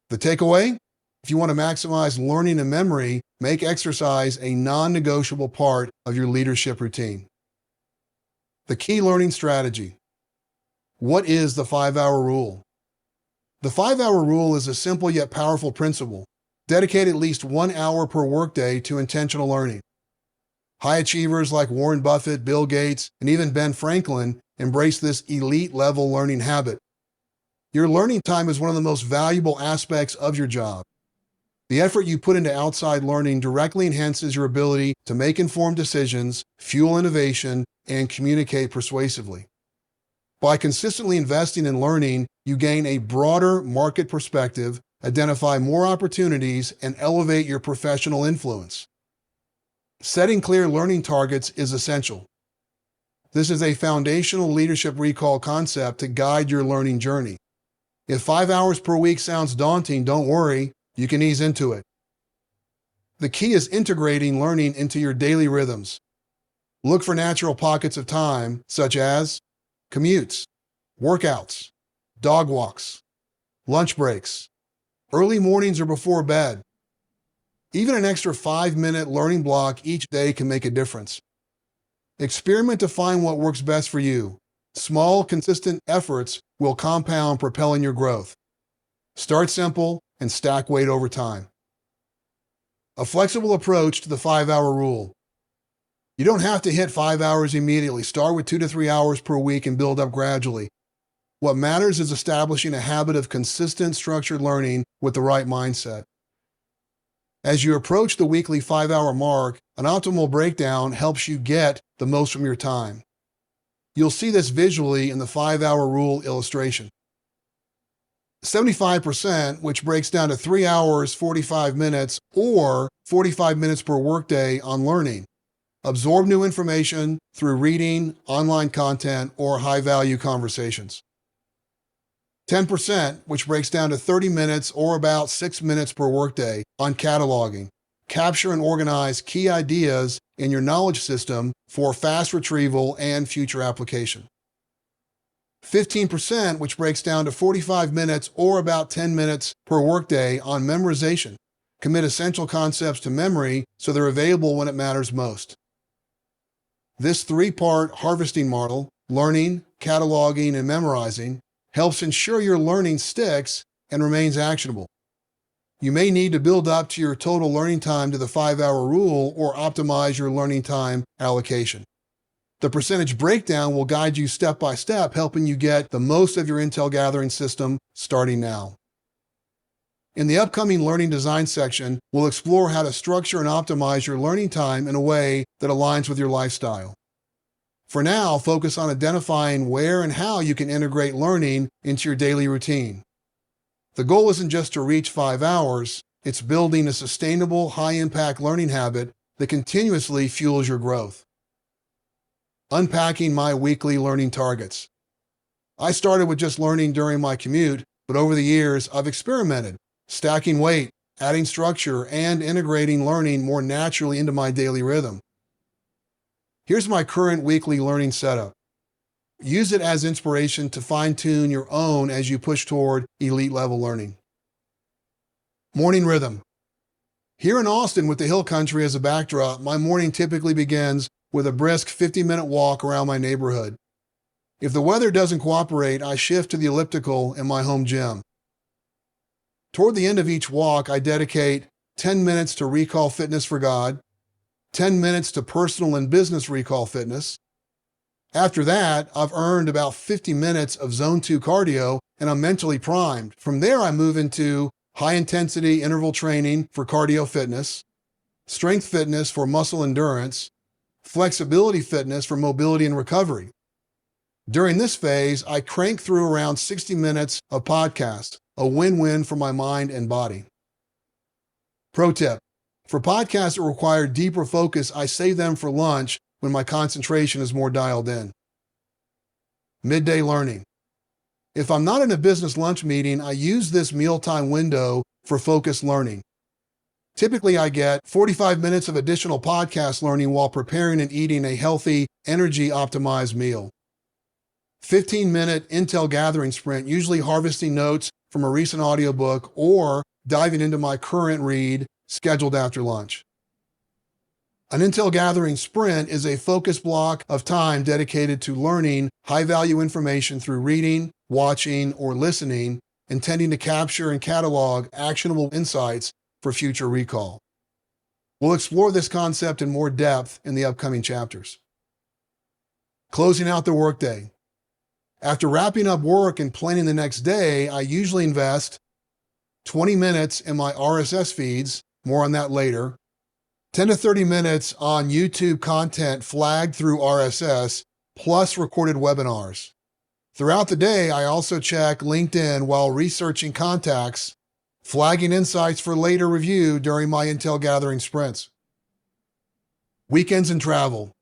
The takeaway? If you want to maximize learning and memory, make exercise a non-negotiable part of your leadership routine. The key learning strategy. What is the 5-hour rule? The 5-hour rule is a simple yet powerful principle. Dedicate at least 1 hour per workday to intentional learning. High achievers like Warren Buffett, Bill Gates, and even Ben Franklin embrace this elite-level learning habit. Your learning time is one of the most valuable aspects of your job. The effort you put into outside learning directly enhances your ability to make informed decisions, fuel innovation, and communicate persuasively. By consistently investing in learning, you gain a broader market perspective, identify more opportunities, and elevate your professional influence. Setting clear learning targets is essential. This is a foundational leadership recall concept to guide your learning journey. If 5 hours per week sounds daunting, don't worry, you can ease into it. The key is integrating learning into your daily rhythms. Look for natural pockets of time, such as commutes, workouts, dog walks, lunch breaks, early mornings or before bed. Even an extra 5-minute learning block each day can make a difference. Experiment to find what works best for you. Small, consistent efforts will compound, propelling your growth. Start simple and stack weight over time. A flexible approach to the 5-hour rule. You don't have to hit 5 hours immediately. Start with 2 to 3 hours per week and build up gradually. What matters is establishing a habit of consistent, structured learning with the right mindset. As you approach the weekly 5-hour mark, an optimal breakdown helps you get the most from your time. You'll see this visually in the 5-hour rule illustration. 75%, which breaks down to 3 hours, 45 minutes, or 45 minutes per workday on learning. Absorb new information through reading, online content, or high-value conversations. 10%, which breaks down to 30 minutes or about 6 minutes per workday, on cataloging. Capture and organize key ideas in your knowledge system for fast retrieval and future application. 15%, which breaks down to 45 minutes or about 10 minutes per workday, on memorization. Commit essential concepts to memory so they're available when it matters most. This three-part harvesting model, learning, cataloging, and memorizing, helps ensure your learning sticks and remains actionable. You may need to build up to your total learning time to the 5-hour rule or optimize your learning time allocation. The percentage breakdown will guide you step by step, helping you get the most of your intel gathering system starting now. In the upcoming Learning Design section, we'll explore how to structure and optimize your learning time in a way that aligns with your lifestyle. For now, focus on identifying where and how you can integrate learning into your daily routine. The goal isn't just to reach 5 hours, it's building a sustainable, high-impact learning habit that continuously fuels your growth. Unpacking my weekly learning targets. I started with just learning during my commute, but over the years, I've experimented, stacking weight, adding structure, and integrating learning more naturally into my daily rhythm. Here's my current weekly learning setup. Use it as inspiration to fine-tune your own as you push toward elite-level learning. Morning rhythm. Here in Austin, with the Hill Country as a backdrop, my morning typically begins with a brisk 50-minute walk around my neighborhood. If the weather doesn't cooperate, I shift to the elliptical in my home gym. Toward the end of each walk, I dedicate 10 minutes to recall fitness for God, 10 minutes to personal and business recall fitness. After that, I've earned about 50 minutes of Zone 2 cardio, and I'm mentally primed. From there, I move into high-intensity interval training for cardio fitness, strength fitness for muscle endurance, flexibility fitness for mobility and recovery. During this phase, I crank through around 60 minutes of podcast, a win-win for my mind and body. Pro tip: for podcasts that require deeper focus, I save them for lunch when my concentration is more dialed in. Midday learning. If I'm not in a business lunch meeting, I use this mealtime window for focused learning. Typically, I get 45 minutes of additional podcast learning while preparing and eating a healthy, energy-optimized meal. 15-minute intel gathering sprint, usually harvesting notes from a recent audiobook or diving into my current read, scheduled after lunch. An intel gathering sprint is a focused block of time dedicated to learning high-value information through reading, watching, or listening, intending to capture and catalog actionable insights for future recall. We'll explore this concept in more depth in the upcoming chapters. Closing out the workday. After wrapping up work and planning the next day, I usually invest 20 minutes in my RSS feeds, more on that later, 10 to 30 minutes on YouTube content flagged through RSS, plus recorded webinars. Throughout the day, I also check LinkedIn while researching contacts, flagging insights for later review during my intel gathering sprints. Weekends and travel.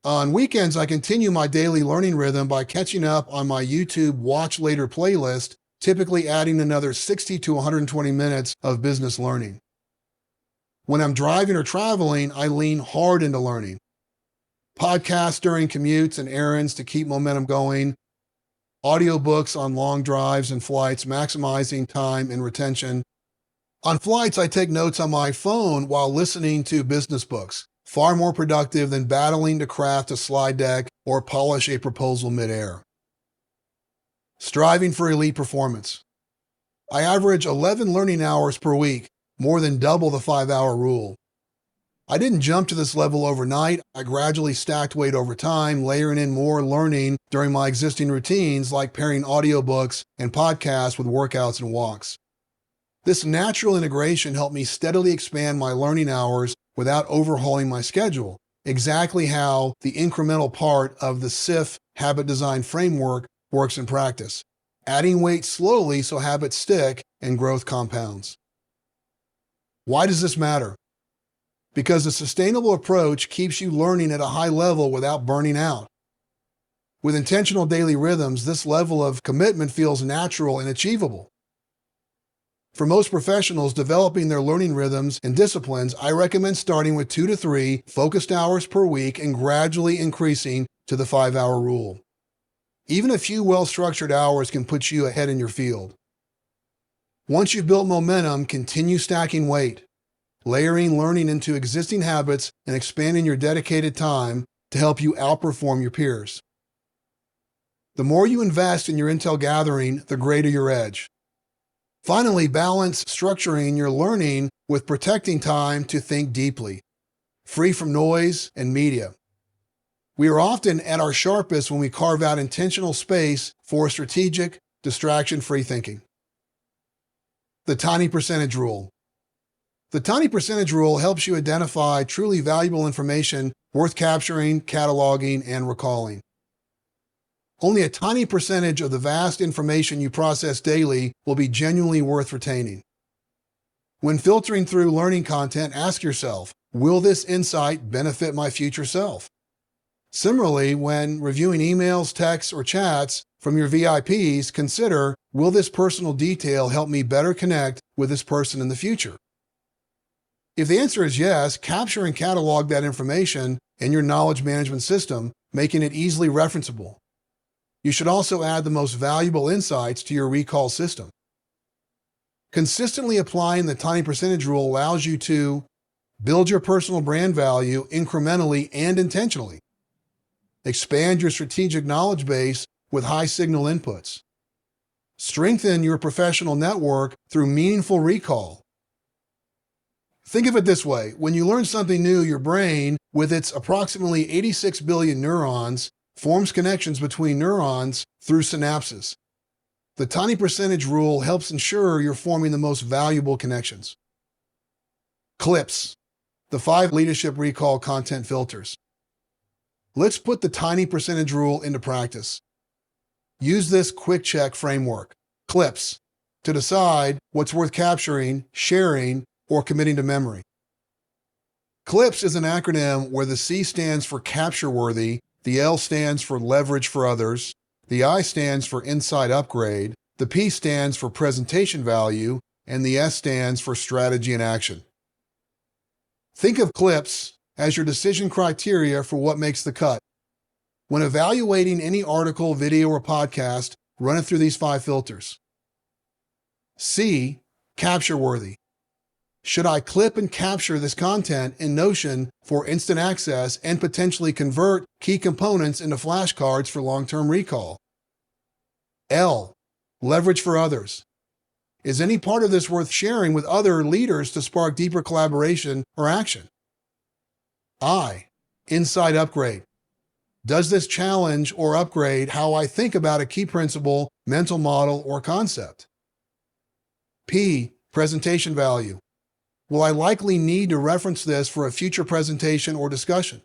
On weekends, I continue my daily learning rhythm by catching up on my YouTube Watch Later playlist, typically adding another 60 to 120 minutes of business learning. When I'm driving or traveling, I lean hard into learning. Podcasts during commutes and errands to keep momentum going, audiobooks on long drives and flights, maximizing time and retention. On flights, I take notes on my phone while listening to business books, far more productive than battling to craft a slide deck or polish a proposal midair. Striving for elite performance. I average 11 learning hours per week, more than double the 5-hour rule. I didn't jump to this level overnight. I gradually stacked weight over time, layering in more learning during my existing routines, like pairing audiobooks and podcasts with workouts and walks. This natural integration helped me steadily expand my learning hours without overhauling my schedule, exactly how the incremental part of the SIF habit design framework works in practice, adding weight slowly so habits stick and growth compounds. Why does this matter? because a sustainable approach keeps you learning at a high level without burning out. With intentional daily rhythms, this level of commitment feels natural and achievable. For most professionals developing their learning rhythms and disciplines, I recommend starting with 2 to 3 focused hours per week and gradually increasing to the 5-hour rule. Even a few well-structured hours can put you ahead in your field. Once you've built momentum, continue stacking weight, layering learning into existing habits and expanding your dedicated time to help you outperform your peers. The more you invest in your intel gathering, the greater your edge. Finally, balance structuring your learning with protecting time to think deeply, free from noise and media. We are often at our sharpest when we carve out intentional space for strategic, distraction-free thinking. The tiny percentage rule. The tiny percentage rule helps you identify truly valuable information worth capturing, cataloging, and recalling. Only a tiny percentage of the vast information you process daily will be genuinely worth retaining. When filtering through learning content, ask yourself, will this insight benefit my future self? Similarly, when reviewing emails, texts, or chats from your VIPs, consider, will this personal detail help me better connect with this person in the future? If the answer is yes, capture and catalog that information in your knowledge management system, making it easily referenceable. You should also add the most valuable insights to your recall system. Consistently applying the tiny percentage rule allows you to build your personal brand value incrementally and intentionally, expand your strategic knowledge base with high signal inputs, strengthen your professional network through meaningful recall. Think of it this way: when you learn something new, your brain, with its approximately 86 billion neurons, forms connections between neurons through synapses. The tiny percentage rule helps ensure you're forming the most valuable connections. Clips, the 5 leadership recall content filters. Let's put the tiny percentage rule into practice. Use this quick check framework, CLIPS, to decide what's worth capturing, sharing, or committing to memory. CLIPS is an acronym where the C stands for capture-worthy, the L stands for leverage for others, the I stands for insight upgrade, the P stands for presentation value, and the S stands for strategy and action. Think of CLIPS as your decision criteria for what makes the cut. When evaluating any article, video, or podcast, run it through these 5 filters. C, capture-worthy. Should I clip and capture this content in Notion for instant access and potentially convert key components into flashcards for long-term recall? L, leverage for others. Is any part of this worth sharing with other leaders to spark deeper collaboration or action? I, insight upgrade. Does this challenge or upgrade how I think about a key principle, mental model, or concept? P, presentation value. Will I likely need to reference this for a future presentation or discussion?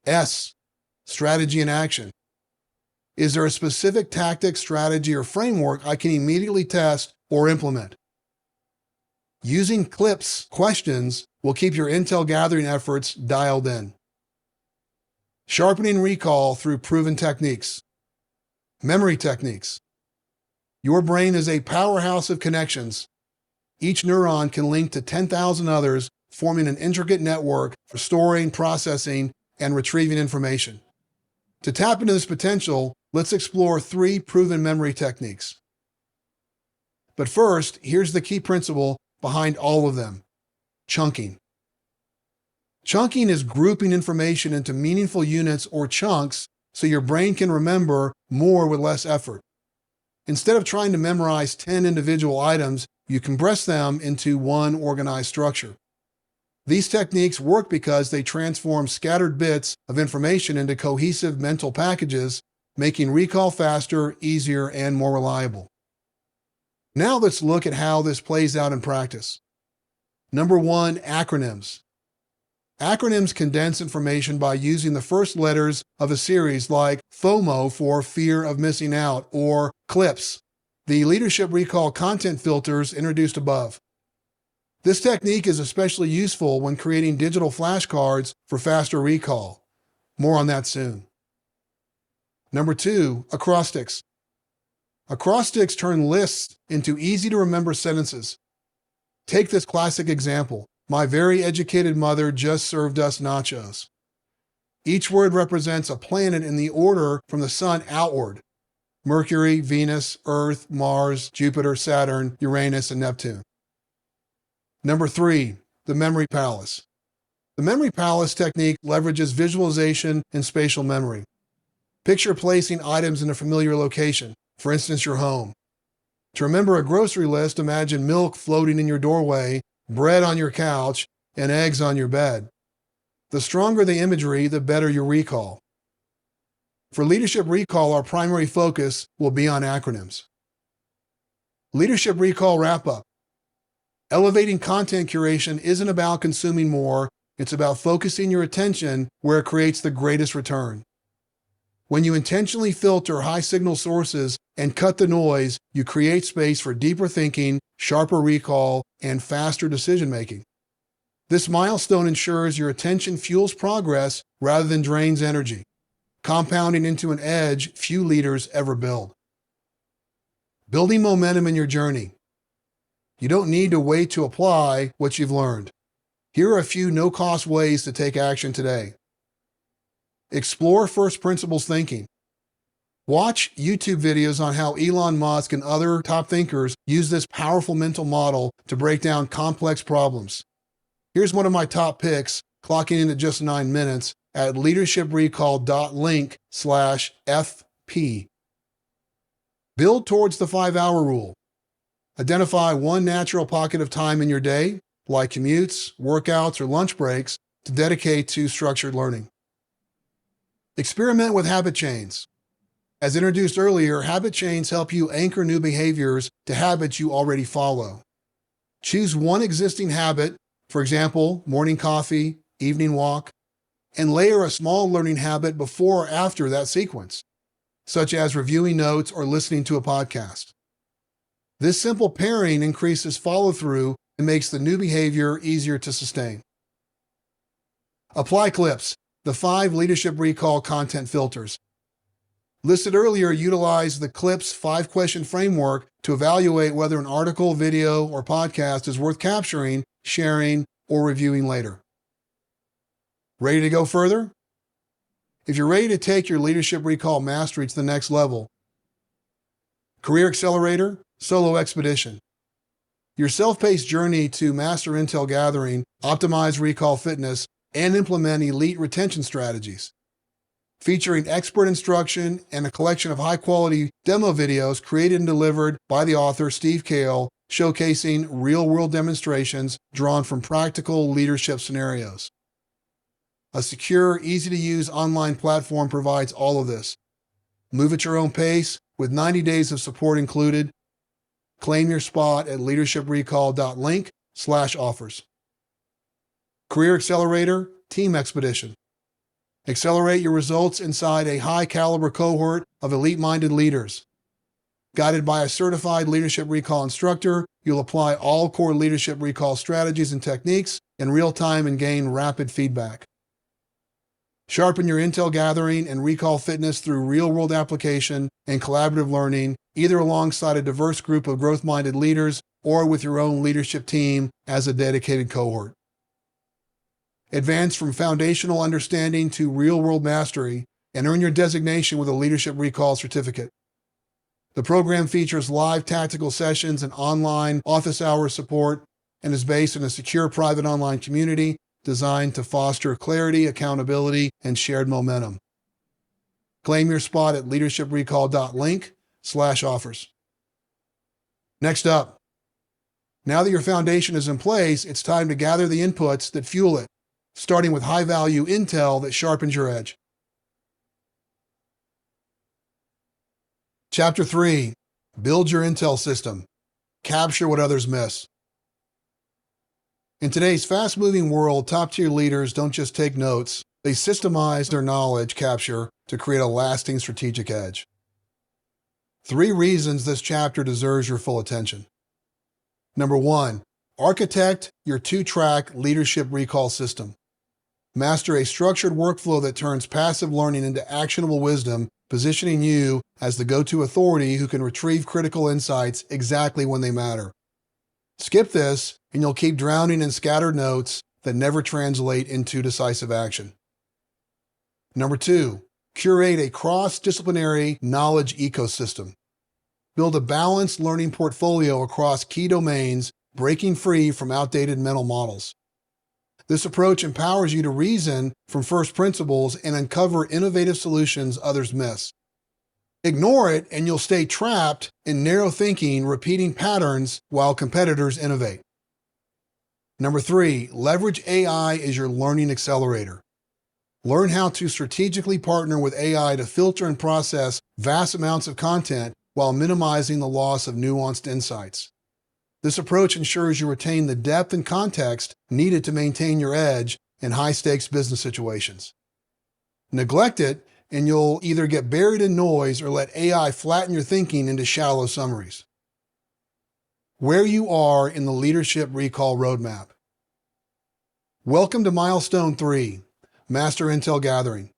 S, strategy and action. Is there a specific tactic, strategy, or framework I can immediately test or implement? Using CLIPS questions will keep your intel gathering efforts dialed in. Sharpening recall through proven techniques. Memory techniques. Your brain is a powerhouse of connections. Each neuron can link to 10,000 others, forming an intricate network for storing, processing, and retrieving information. To tap into this potential, let's explore 3 proven memory techniques. But first, here's the key principle behind all of them: chunking. Chunking is grouping information into meaningful units or chunks so your brain can remember more with less effort. Instead of trying to memorize 10 individual items, you compress them into one organized structure. These techniques work because they transform scattered bits of information into cohesive mental packages, making recall faster, easier, and more reliable. Now let's look at how this plays out in practice. Number 1, acronyms. Acronyms condense information by using the first letters of a series, like FOMO for fear of missing out, or CLIPS, the leadership recall content filters introduced above. This technique is especially useful when creating digital flashcards for faster recall. More on that soon. Number 2, acrostics. Acrostics turn lists into easy-to-remember sentences. Take this classic example. My very educated mother just served us nachos. Each word represents a planet in the order from the sun outward. Mercury, Venus, Earth, Mars, Jupiter, Saturn, Uranus, and Neptune. Number 3, the memory palace. The memory palace technique leverages visualization and spatial memory. Picture placing items in a familiar location, for instance, your home. To remember a grocery list, imagine milk floating in your doorway, bread on your couch, and eggs on your bed. The stronger the imagery, the better your recall. For leadership recall, our primary focus will be on acronyms. Leadership recall wrap-up. Elevating content curation isn't about consuming more, it's about focusing your attention where it creates the greatest return. When you intentionally filter high-signal sources and cut the noise, you create space for deeper thinking, sharper recall, and faster decision-making. This milestone ensures your attention fuels progress rather than drains energy, compounding into an edge few leaders ever build. Building momentum in your journey. You don't need to wait to apply what you've learned. Here are a few no-cost ways to take action today. Explore first principles thinking. Watch YouTube videos on how Elon Musk and other top thinkers use this powerful mental model to break down complex problems. Here's one of my top picks, clocking in at just 9 minutes at leadershiprecall.link/FP. Build towards the 5-hour rule. Identify one natural pocket of time in your day, like commutes, workouts, or lunch breaks, to dedicate to structured learning. Experiment with habit chains. As introduced earlier, habit chains help you anchor new behaviors to habits you already follow. Choose one existing habit, for example, morning coffee, evening walk, and layer a small learning habit before or after that sequence, such as reviewing notes or listening to a podcast. This simple pairing increases follow-through and makes the new behavior easier to sustain. Apply clips, the 5 leadership recall content filters. Listed earlier, utilize the CLIPS 5-question framework to evaluate whether an article, video, or podcast is worth capturing, sharing, or reviewing later. Ready to go further? If you're ready to take your leadership recall mastery to the next level, Career Accelerator, Solo Expedition. Your self-paced journey to master intel gathering, optimize recall fitness, and implement elite retention strategies. Featuring expert instruction and a collection of high-quality demo videos created and delivered by the author Steve Kale, showcasing real-world demonstrations drawn from practical leadership scenarios. A secure, easy-to-use online platform provides all of this. Move at your own pace, with 90 days of support included. Claim your spot at leadershiprecall.link/offers. Career Accelerator, Team Expedition. Accelerate your results inside a high-caliber cohort of elite-minded leaders. Guided by a certified leadership recall instructor, you'll apply all core leadership recall strategies and techniques in real time and gain rapid feedback. Sharpen your intel gathering and recall fitness through real-world application and collaborative learning, either alongside a diverse group of growth-minded leaders or with your own leadership team as a dedicated cohort. Advance from foundational understanding to real-world mastery and earn your designation with a Leadership Recall certificate. The program features live tactical sessions and online office hours support and is based in a secure private online community designed to foster clarity, accountability, and shared momentum. Claim your spot at leadershiprecall.link/offers. Next up, now that your foundation is in place, it's time to gather the inputs that fuel it, starting with high-value intel that sharpens your edge. Chapter 3, Build Your Intel System. Capture what others miss. In today's fast-moving world, top-tier leaders don't just take notes, they systemize their knowledge capture to create a lasting strategic edge. 3 reasons this chapter deserves your full attention. Number 1, Architect your two-track leadership recall system. Master a structured workflow that turns passive learning into actionable wisdom, positioning you as the go-to authority who can retrieve critical insights exactly when they matter. Skip this, and you'll keep drowning in scattered notes that never translate into decisive action. Number 2, curate a cross-disciplinary knowledge ecosystem. Build a balanced learning portfolio across key domains, breaking free from outdated mental models. This approach empowers you to reason from first principles and uncover innovative solutions others miss. Ignore it, and you'll stay trapped in narrow thinking, repeating patterns while competitors innovate. Number 3, leverage AI as your learning accelerator. Learn how to strategically partner with AI to filter and process vast amounts of content while minimizing the loss of nuanced insights. This approach ensures you retain the depth and context needed to maintain your edge in high-stakes business situations. Neglect it, and you'll either get buried in noise or let AI flatten your thinking into shallow summaries. Where you are in the Leadership Recall Roadmap. Welcome to Milestone 3, Master Intel Gathering.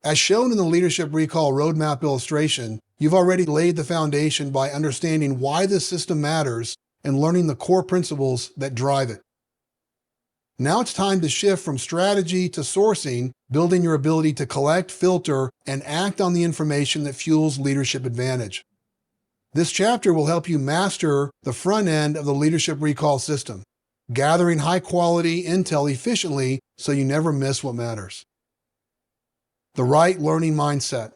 As shown in the Leadership Recall Roadmap illustration, you've already laid the foundation by understanding why this system matters and learning the core principles that drive it. Now it's time to shift from strategy to sourcing, building your ability to collect, filter, and act on the information that fuels leadership advantage. This chapter will help you master the front end of the leadership recall system, gathering high-quality intel efficiently so you never miss what matters. The right learning mindset.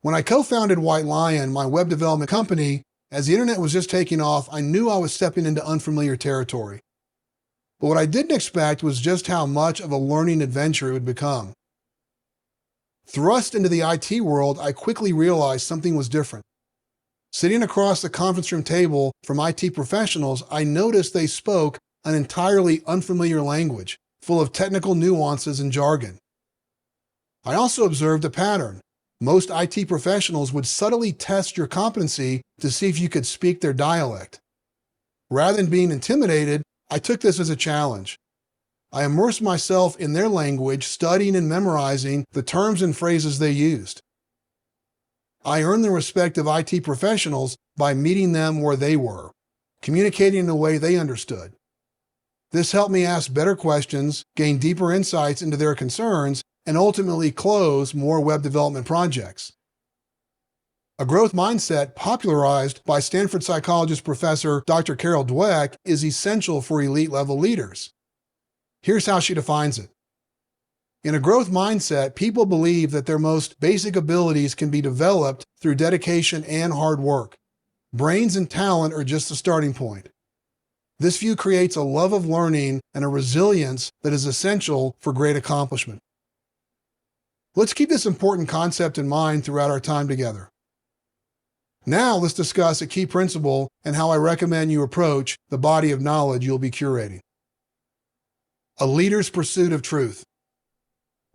When I co-founded White Lion, my web development company, as the internet was just taking off, I knew I was stepping into unfamiliar territory. But what I didn't expect was just how much of a learning adventure it would become. Thrust into the IT world, I quickly realized something was different. Sitting across the conference room table from IT professionals, I noticed they spoke an entirely unfamiliar language, full of technical nuances and jargon. I also observed a pattern. Most IT professionals would subtly test your competency to see if you could speak their dialect. Rather than being intimidated, I took this as a challenge. I immersed myself in their language, studying and memorizing the terms and phrases they used. I earned the respect of IT professionals by meeting them where they were, communicating in a way they understood. This helped me ask better questions, gain deeper insights into their concerns, and ultimately close more web development projects. A growth mindset popularized by Stanford psychologist professor Dr. Carol Dweck is essential for elite-level leaders. Here's how she defines it. In a growth mindset, people believe that their most basic abilities can be developed through dedication and hard work. Brains and talent are just the starting point. This view creates a love of learning and a resilience that is essential for great accomplishment. Let's keep this important concept in mind throughout our time together. Now let's discuss a key principle and how I recommend you approach the body of knowledge you'll be curating. A leader's pursuit of truth.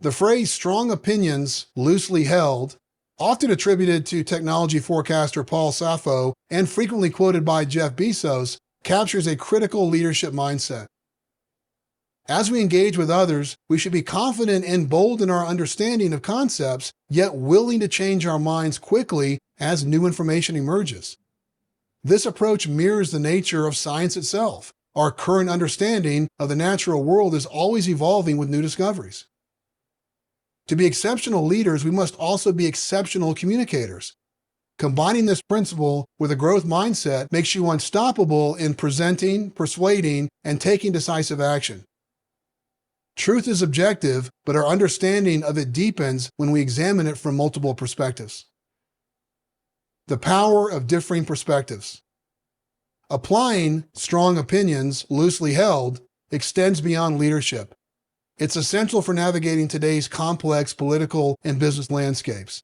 The phrase strong opinions loosely held, often attributed to technology forecaster Paul Sappho and frequently quoted by Jeff Bezos, captures a critical leadership mindset. As we engage with others, we should be confident and bold in our understanding of concepts, yet willing to change our minds quickly as new information emerges. This approach mirrors the nature of science itself. Our current understanding of the natural world is always evolving with new discoveries. To be exceptional leaders, we must also be exceptional communicators. Combining this principle with a growth mindset makes you unstoppable in presenting, persuading, and taking decisive action. Truth is objective, but our understanding of it deepens when we examine it from multiple perspectives. The power of differing perspectives. Applying strong opinions, loosely held, extends beyond leadership. It's essential for navigating today's complex political and business landscapes.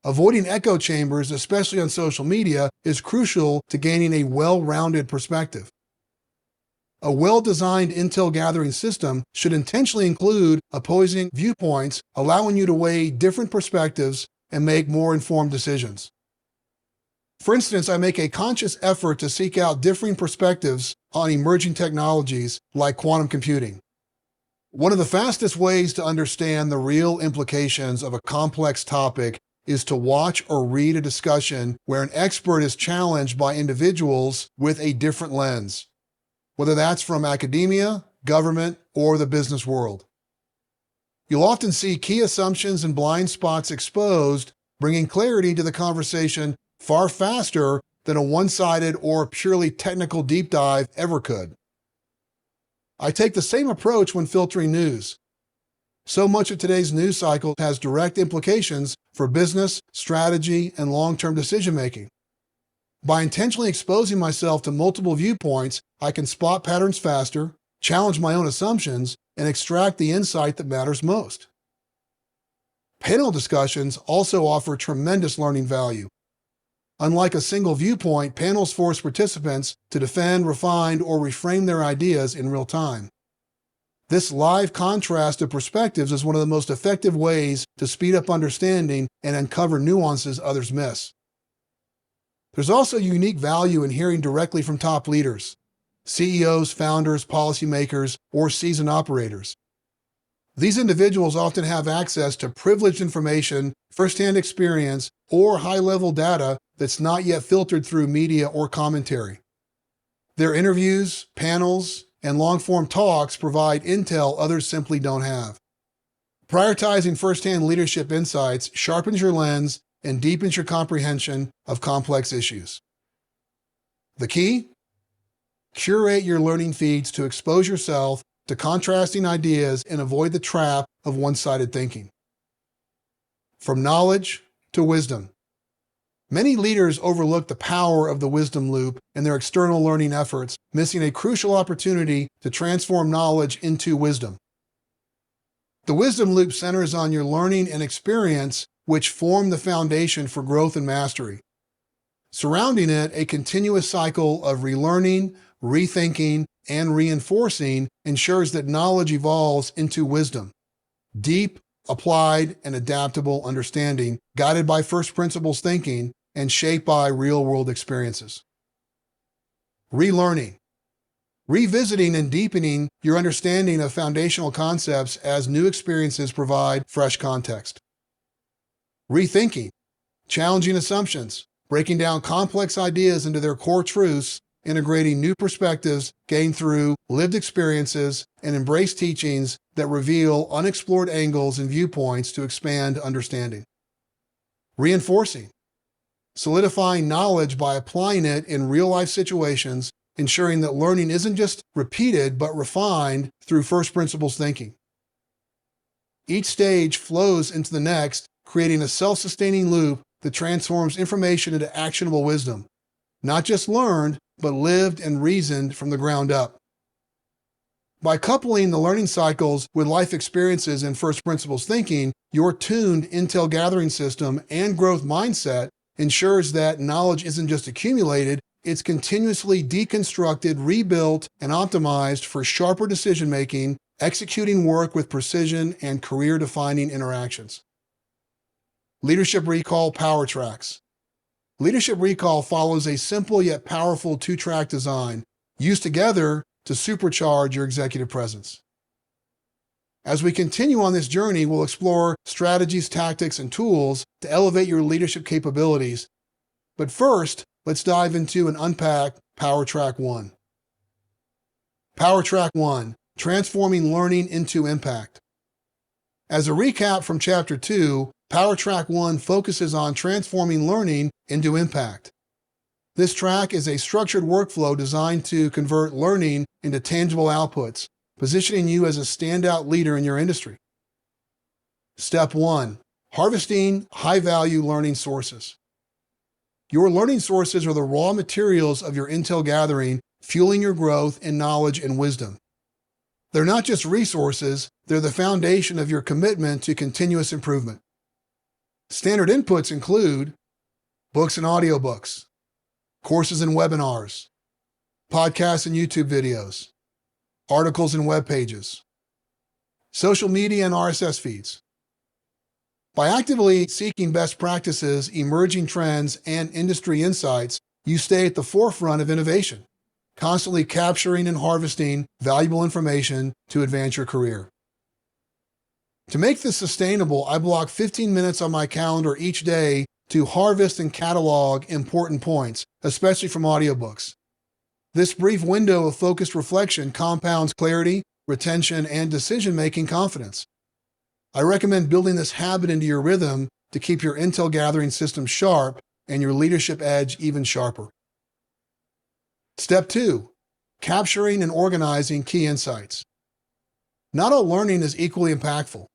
Avoiding echo chambers, especially on social media, is crucial to gaining a well-rounded perspective. A well-designed intel gathering system should intentionally include opposing viewpoints, allowing you to weigh different perspectives and make more informed decisions. For instance, I make a conscious effort to seek out differing perspectives on emerging technologies like quantum computing. One of the fastest ways to understand the real implications of a complex topic is to watch or read a discussion where an expert is challenged by individuals with a different lens, whether that's from academia, government, or the business world. You'll often see key assumptions and blind spots exposed, bringing clarity to the conversation far faster than a one-sided or purely technical deep dive ever could. I take the same approach when filtering news. So much of today's news cycle has direct implications for business, strategy, and long-term decision-making. By intentionally exposing myself to multiple viewpoints, I can spot patterns faster, challenge my own assumptions, and extract the insight that matters most. Panel discussions also offer tremendous learning value. Unlike a single viewpoint, panels force participants to defend, refine, or reframe their ideas in real time. This live contrast of perspectives is one of the most effective ways to speed up understanding and uncover nuances others miss. There's also unique value in hearing directly from top leaders, CEOs, founders, policymakers, or seasoned operators. These individuals often have access to privileged information, firsthand experience, or high-level data that's not yet filtered through media or commentary. Their interviews, panels, and long-form talks provide intel others simply don't have. Prioritizing firsthand leadership insights sharpens your lens and deepens your comprehension of complex issues. The key? Curate your learning feeds to expose yourself to contrasting ideas and avoid the trap of one-sided thinking. From knowledge to wisdom. Many leaders overlook the power of the wisdom loop in their external learning efforts, missing a crucial opportunity to transform knowledge into wisdom. The wisdom loop centers on your learning and experience, which form the foundation for growth and mastery. Surrounding it, a continuous cycle of relearning, rethinking, and reinforcing ensures that knowledge evolves into wisdom. Deep, applied, and adaptable understanding, guided by first principles thinking and shaped by real-world experiences. Relearning. Revisiting and deepening your understanding of foundational concepts as new experiences provide fresh context. Rethinking. Challenging assumptions, breaking down complex ideas into their core truths, integrating new perspectives gained through lived experiences, and embrace teachings that reveal unexplored angles and viewpoints to expand understanding. Reinforcing. Solidifying knowledge by applying it in real-life situations, ensuring that learning isn't just repeated but refined through first principles thinking. Each stage flows into the next, creating a self-sustaining loop that transforms information into actionable wisdom, not just learned, but lived and reasoned from the ground up. By coupling the learning cycles with life experiences and first principles thinking, your tuned intel gathering system and growth mindset ensures that knowledge isn't just accumulated, it's continuously deconstructed, rebuilt, and optimized for sharper decision-making, executing work with precision, and career-defining interactions. Leadership Recall Power Tracks. Leadership Recall follows a simple yet powerful two-track design, used together to supercharge your executive presence. As we continue on this journey, we'll explore strategies, tactics, and tools to elevate your leadership capabilities. But first, let's dive into and unpack Power Track 1. Power Track 1, Transforming Learning into Impact. As a recap from Chapter 2, Power Track 1 focuses on transforming learning into impact. This track is a structured workflow designed to convert learning into tangible outputs, positioning you as a standout leader in your industry. Step 1. Harvesting high-value learning sources. Your learning sources are the raw materials of your intel gathering, fueling your growth in knowledge and wisdom. They're not just resources, they're the foundation of your commitment to continuous improvement. Standard inputs include books and audiobooks, courses and webinars, podcasts and YouTube videos, articles and web pages, social media and RSS feeds. By actively seeking best practices, emerging trends, and industry insights, you stay at the forefront of innovation, constantly capturing and harvesting valuable information to advance your career. To make this sustainable, I block 15 minutes on my calendar each day to harvest and catalog important points, especially from audiobooks. This brief window of focused reflection compounds clarity, retention, and decision-making confidence. I recommend building this habit into your rhythm to keep your intel gathering system sharp and your leadership edge even sharper. Step 2. Capturing and organizing key insights. Not all learning is equally impactful.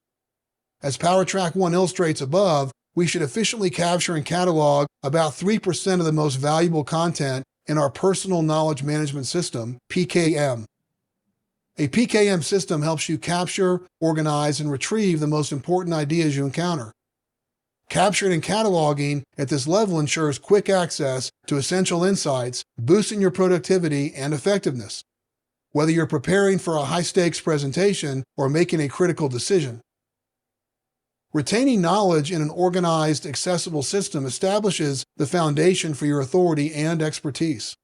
As Power Track 1 illustrates above, we should efficiently capture and catalog about 3% of the most valuable content in our Personal Knowledge Management System, PKM. A PKM system helps you capture, organize, and retrieve the most important ideas you encounter. Capturing and cataloging at this level ensures quick access to essential insights, boosting your productivity and effectiveness, whether you're preparing for a high-stakes presentation or making a critical decision. Retaining knowledge in an organized, accessible system establishes the foundation for your authority and expertise.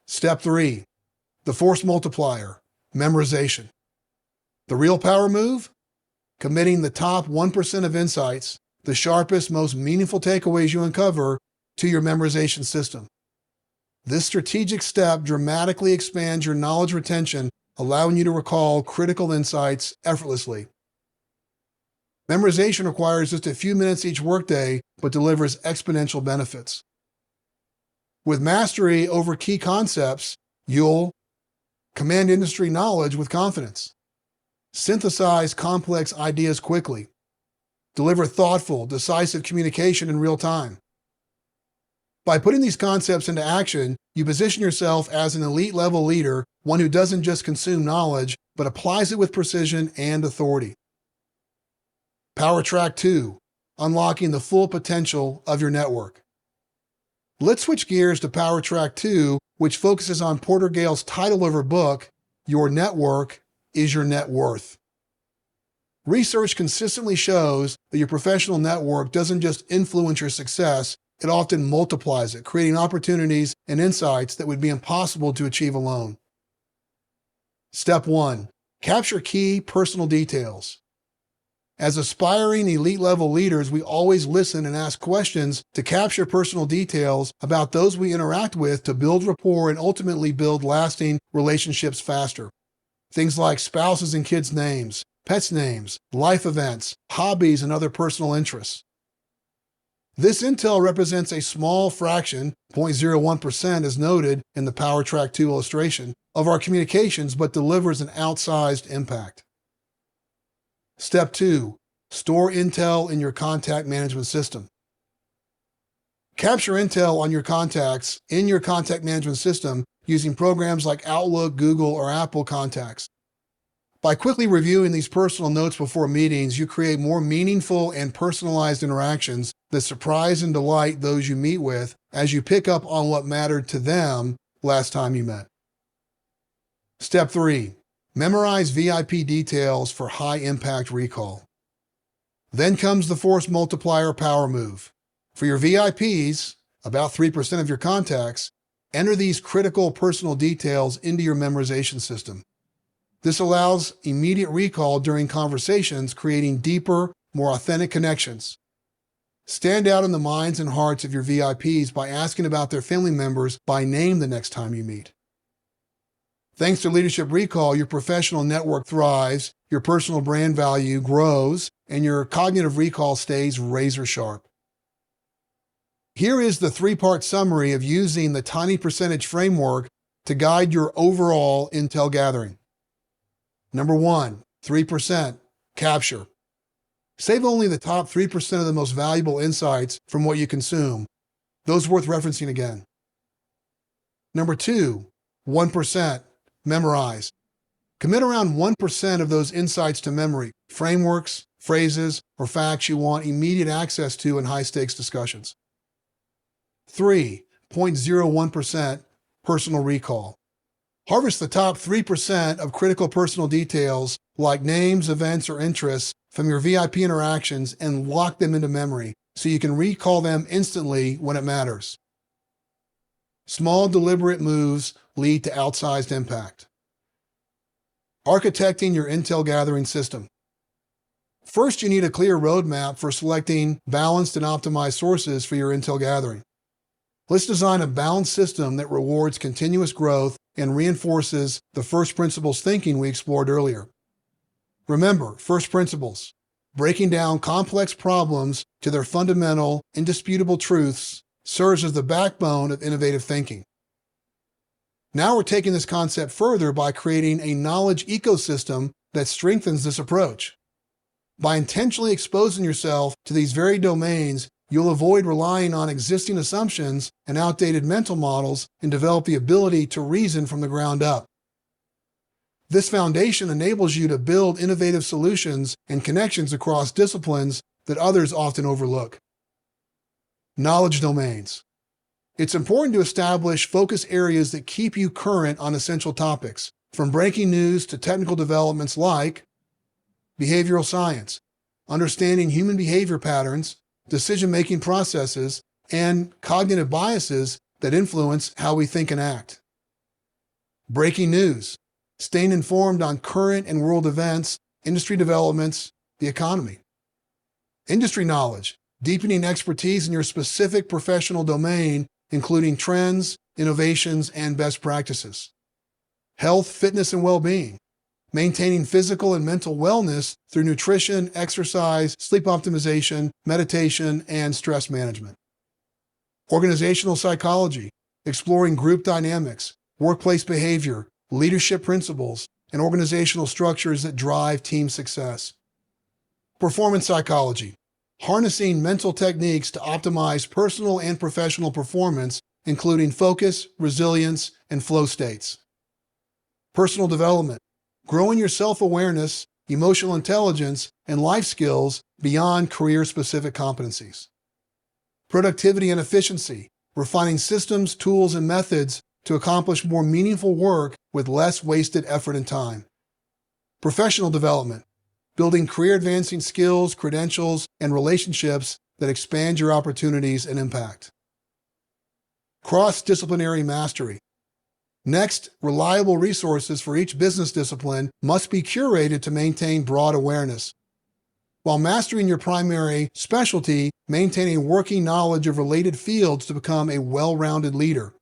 Step 3. The force multiplier, memorization. The real power move? Committing the top 1% of insights, the sharpest, most meaningful takeaways you uncover, to your memorization system. This strategic step dramatically expands your knowledge retention, allowing you to recall critical insights effortlessly. Memorization requires just a few minutes each workday, but delivers exponential benefits. With mastery over key concepts, you'll command industry knowledge with confidence, synthesize complex ideas quickly, deliver thoughtful, decisive communication in real time. By putting these concepts into action, you position yourself as an elite-level leader, one who doesn't just consume knowledge, but applies it with precision and authority. Power Track 2, unlocking the full potential of your network. Let's switch gears to Power Track 2, which focuses on Porter Gale's title of her book, Your Network is Your Net Worth. Research consistently shows that your professional network doesn't just influence your success, it often multiplies it, creating opportunities and insights that would be impossible to achieve alone. Step 1. Capture key personal details. As aspiring elite-level leaders, we always listen and ask questions to capture personal details about those we interact with to build rapport and ultimately build lasting relationships faster. Things like spouses and kids' names, pets' names, life events, hobbies, and other personal interests. This intel represents a small fraction, 0.01% as noted in the Power Track 2 illustration, of our communications, but delivers an outsized impact. Step 2. Store intel in your contact management system. Capture intel on your contacts in your contact management system using programs like Outlook, Google, or Apple Contacts. By quickly reviewing these personal notes before meetings, you create more meaningful and personalized interactions that surprise and delight those you meet with as you pick up on what mattered to them last time you met. Step 3. Memorize VIP details for high-impact recall. Then comes the force multiplier power move. For your VIPs, about 3% of your contacts, enter these critical personal details into your memorization system. This allows immediate recall during conversations, creating deeper, more authentic connections. Stand out in the minds and hearts of your VIPs by asking about their family members by name the next time you meet. Thanks to Leadership Recall, your professional network thrives, your personal brand value grows, and your cognitive recall stays razor sharp. Here is the 3-part summary of using the tiny percentage framework to guide your overall intel gathering. Number 1, 3%, capture. Save only the top 3% of the most valuable insights from what you consume. Those worth referencing again. Number 2, 1%, memorize. Commit around 1% of those insights to memory, frameworks, phrases, or facts you want immediate access to in high-stakes discussions. 3, 0.01%, personal recall. Harvest the top 3% of critical personal details like names, events, or interests from your VIP interactions and lock them into memory so you can recall them instantly when it matters. Small, deliberate moves lead to outsized impact. Architecting your intel gathering system. First, you need a clear roadmap for selecting balanced and optimized sources for your intel gathering. Let's design a balanced system that rewards continuous growth and reinforces the first principles thinking we explored earlier. Remember, first principles, breaking down complex problems to their fundamental, indisputable truths, serves as the backbone of innovative thinking. Now we're taking this concept further by creating a knowledge ecosystem that strengthens this approach. By intentionally exposing yourself to these very domains, you'll avoid relying on existing assumptions and outdated mental models and develop the ability to reason from the ground up. This foundation enables you to build innovative solutions and connections across disciplines that others often overlook. Knowledge domains. It's important to establish focus areas that keep you current on essential topics, from breaking news to technical developments like behavioral science, understanding human behavior patterns, decision-making processes, and cognitive biases that influence how we think and act. Breaking news, staying informed on current and world events, industry developments, the economy. Industry knowledge, deepening expertise in your specific professional domain, including trends, innovations, and best practices. Health, fitness, and well-being, maintaining physical and mental wellness through nutrition, exercise, sleep optimization, meditation, and stress management. Organizational psychology, exploring group dynamics, workplace behavior, leadership principles, and organizational structures that drive team success. Performance psychology, harnessing mental techniques to optimize personal and professional performance, including focus, resilience, and flow states. Personal development, growing your self-awareness, emotional intelligence, and life skills beyond career-specific competencies. Productivity and efficiency, refining systems, tools, and methods to accomplish more meaningful work with less wasted effort and time. Professional development, building career-advancing skills, credentials, and relationships that expand your opportunities and impact. Cross-disciplinary mastery. Next, reliable resources for each business discipline must be curated to maintain broad awareness. While mastering your primary specialty, maintaining working knowledge of related fields to become a well-rounded leader.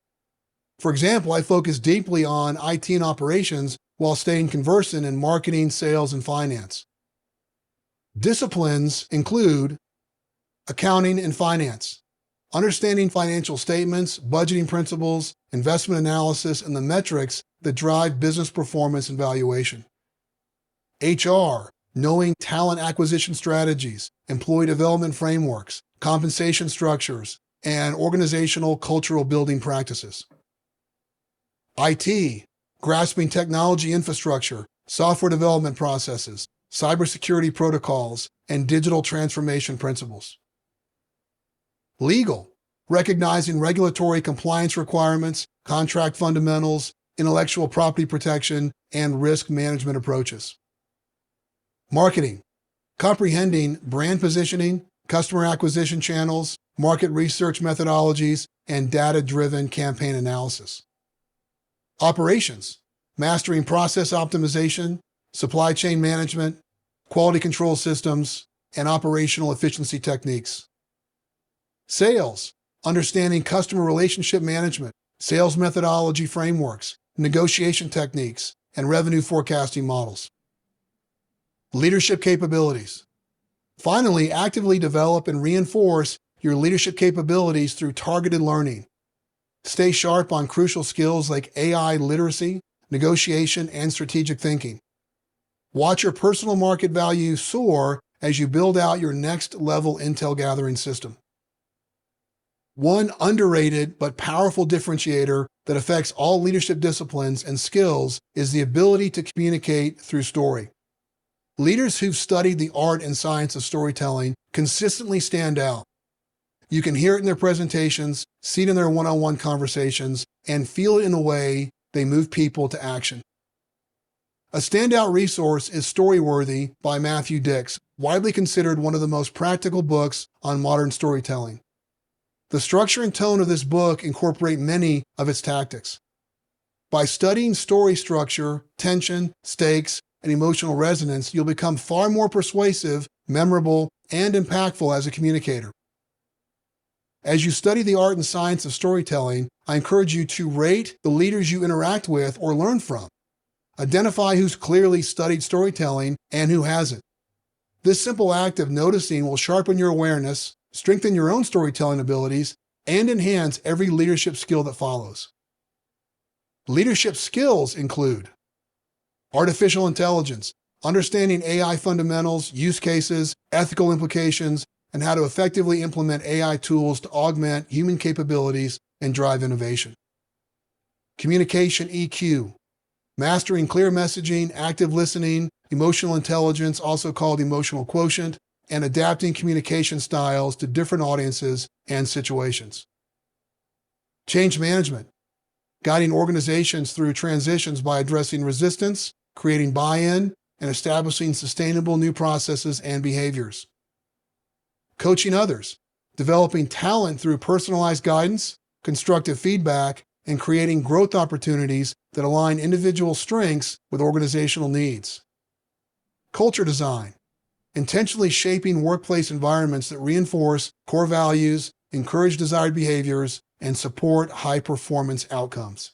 For example, I focus deeply on IT and operations while staying conversant in marketing, sales, and finance. Disciplines include accounting and finance, understanding financial statements, budgeting principles, investment analysis, and the metrics that drive business performance and valuation. HR, knowing talent acquisition strategies, employee development frameworks, compensation structures, and organizational cultural building practices. IT, grasping technology infrastructure, software development processes, cybersecurity protocols, and digital transformation principles. Legal, recognizing regulatory compliance requirements, contract fundamentals, intellectual property protection, and risk management approaches. Marketing, comprehending brand positioning, customer acquisition channels, market research methodologies, and data-driven campaign analysis. Operations, mastering process optimization, supply chain management, quality control systems, and operational efficiency techniques. Sales, understanding customer relationship management, sales methodology frameworks, negotiation techniques, and revenue forecasting models. Leadership capabilities. Finally, actively develop and reinforce your leadership capabilities through targeted learning. Stay sharp on crucial skills like AI literacy, negotiation, and strategic thinking. Watch your personal market value soar as you build out your next-level intel gathering system. One underrated but powerful differentiator that affects all leadership disciplines and skills is the ability to communicate through story. Leaders who've studied the art and science of storytelling consistently stand out. You can hear it in their presentations, see it in their one-on-one conversations, and feel it in the way they move people to action. A standout resource is Storyworthy by Matthew Dix, widely considered one of the most practical books on modern storytelling. The structure and tone of this book incorporate many of its tactics. By studying story structure, tension, stakes, and emotional resonance, you'll become far more persuasive, memorable, and impactful as a communicator. As you study the art and science of storytelling, I encourage you to rate the leaders you interact with or learn from. Identify who's clearly studied storytelling and who hasn't. This simple act of noticing will sharpen your awareness, strengthen your own storytelling abilities, and enhance every leadership skill that follows. Leadership skills include artificial intelligence, understanding AI fundamentals, use cases, ethical implications, and how to effectively implement AI tools to augment human capabilities and drive innovation. Communication EQ, mastering clear messaging, active listening, emotional intelligence, also called emotional quotient, and adapting communication styles to different audiences and situations. Change management, guiding organizations through transitions by addressing resistance, creating buy-in, and establishing sustainable new processes and behaviors. Coaching others, developing talent through personalized guidance, constructive feedback, and creating growth opportunities that align individual strengths with organizational needs. Culture design, intentionally shaping workplace environments that reinforce core values, encourage desired behaviors, and support high-performance outcomes.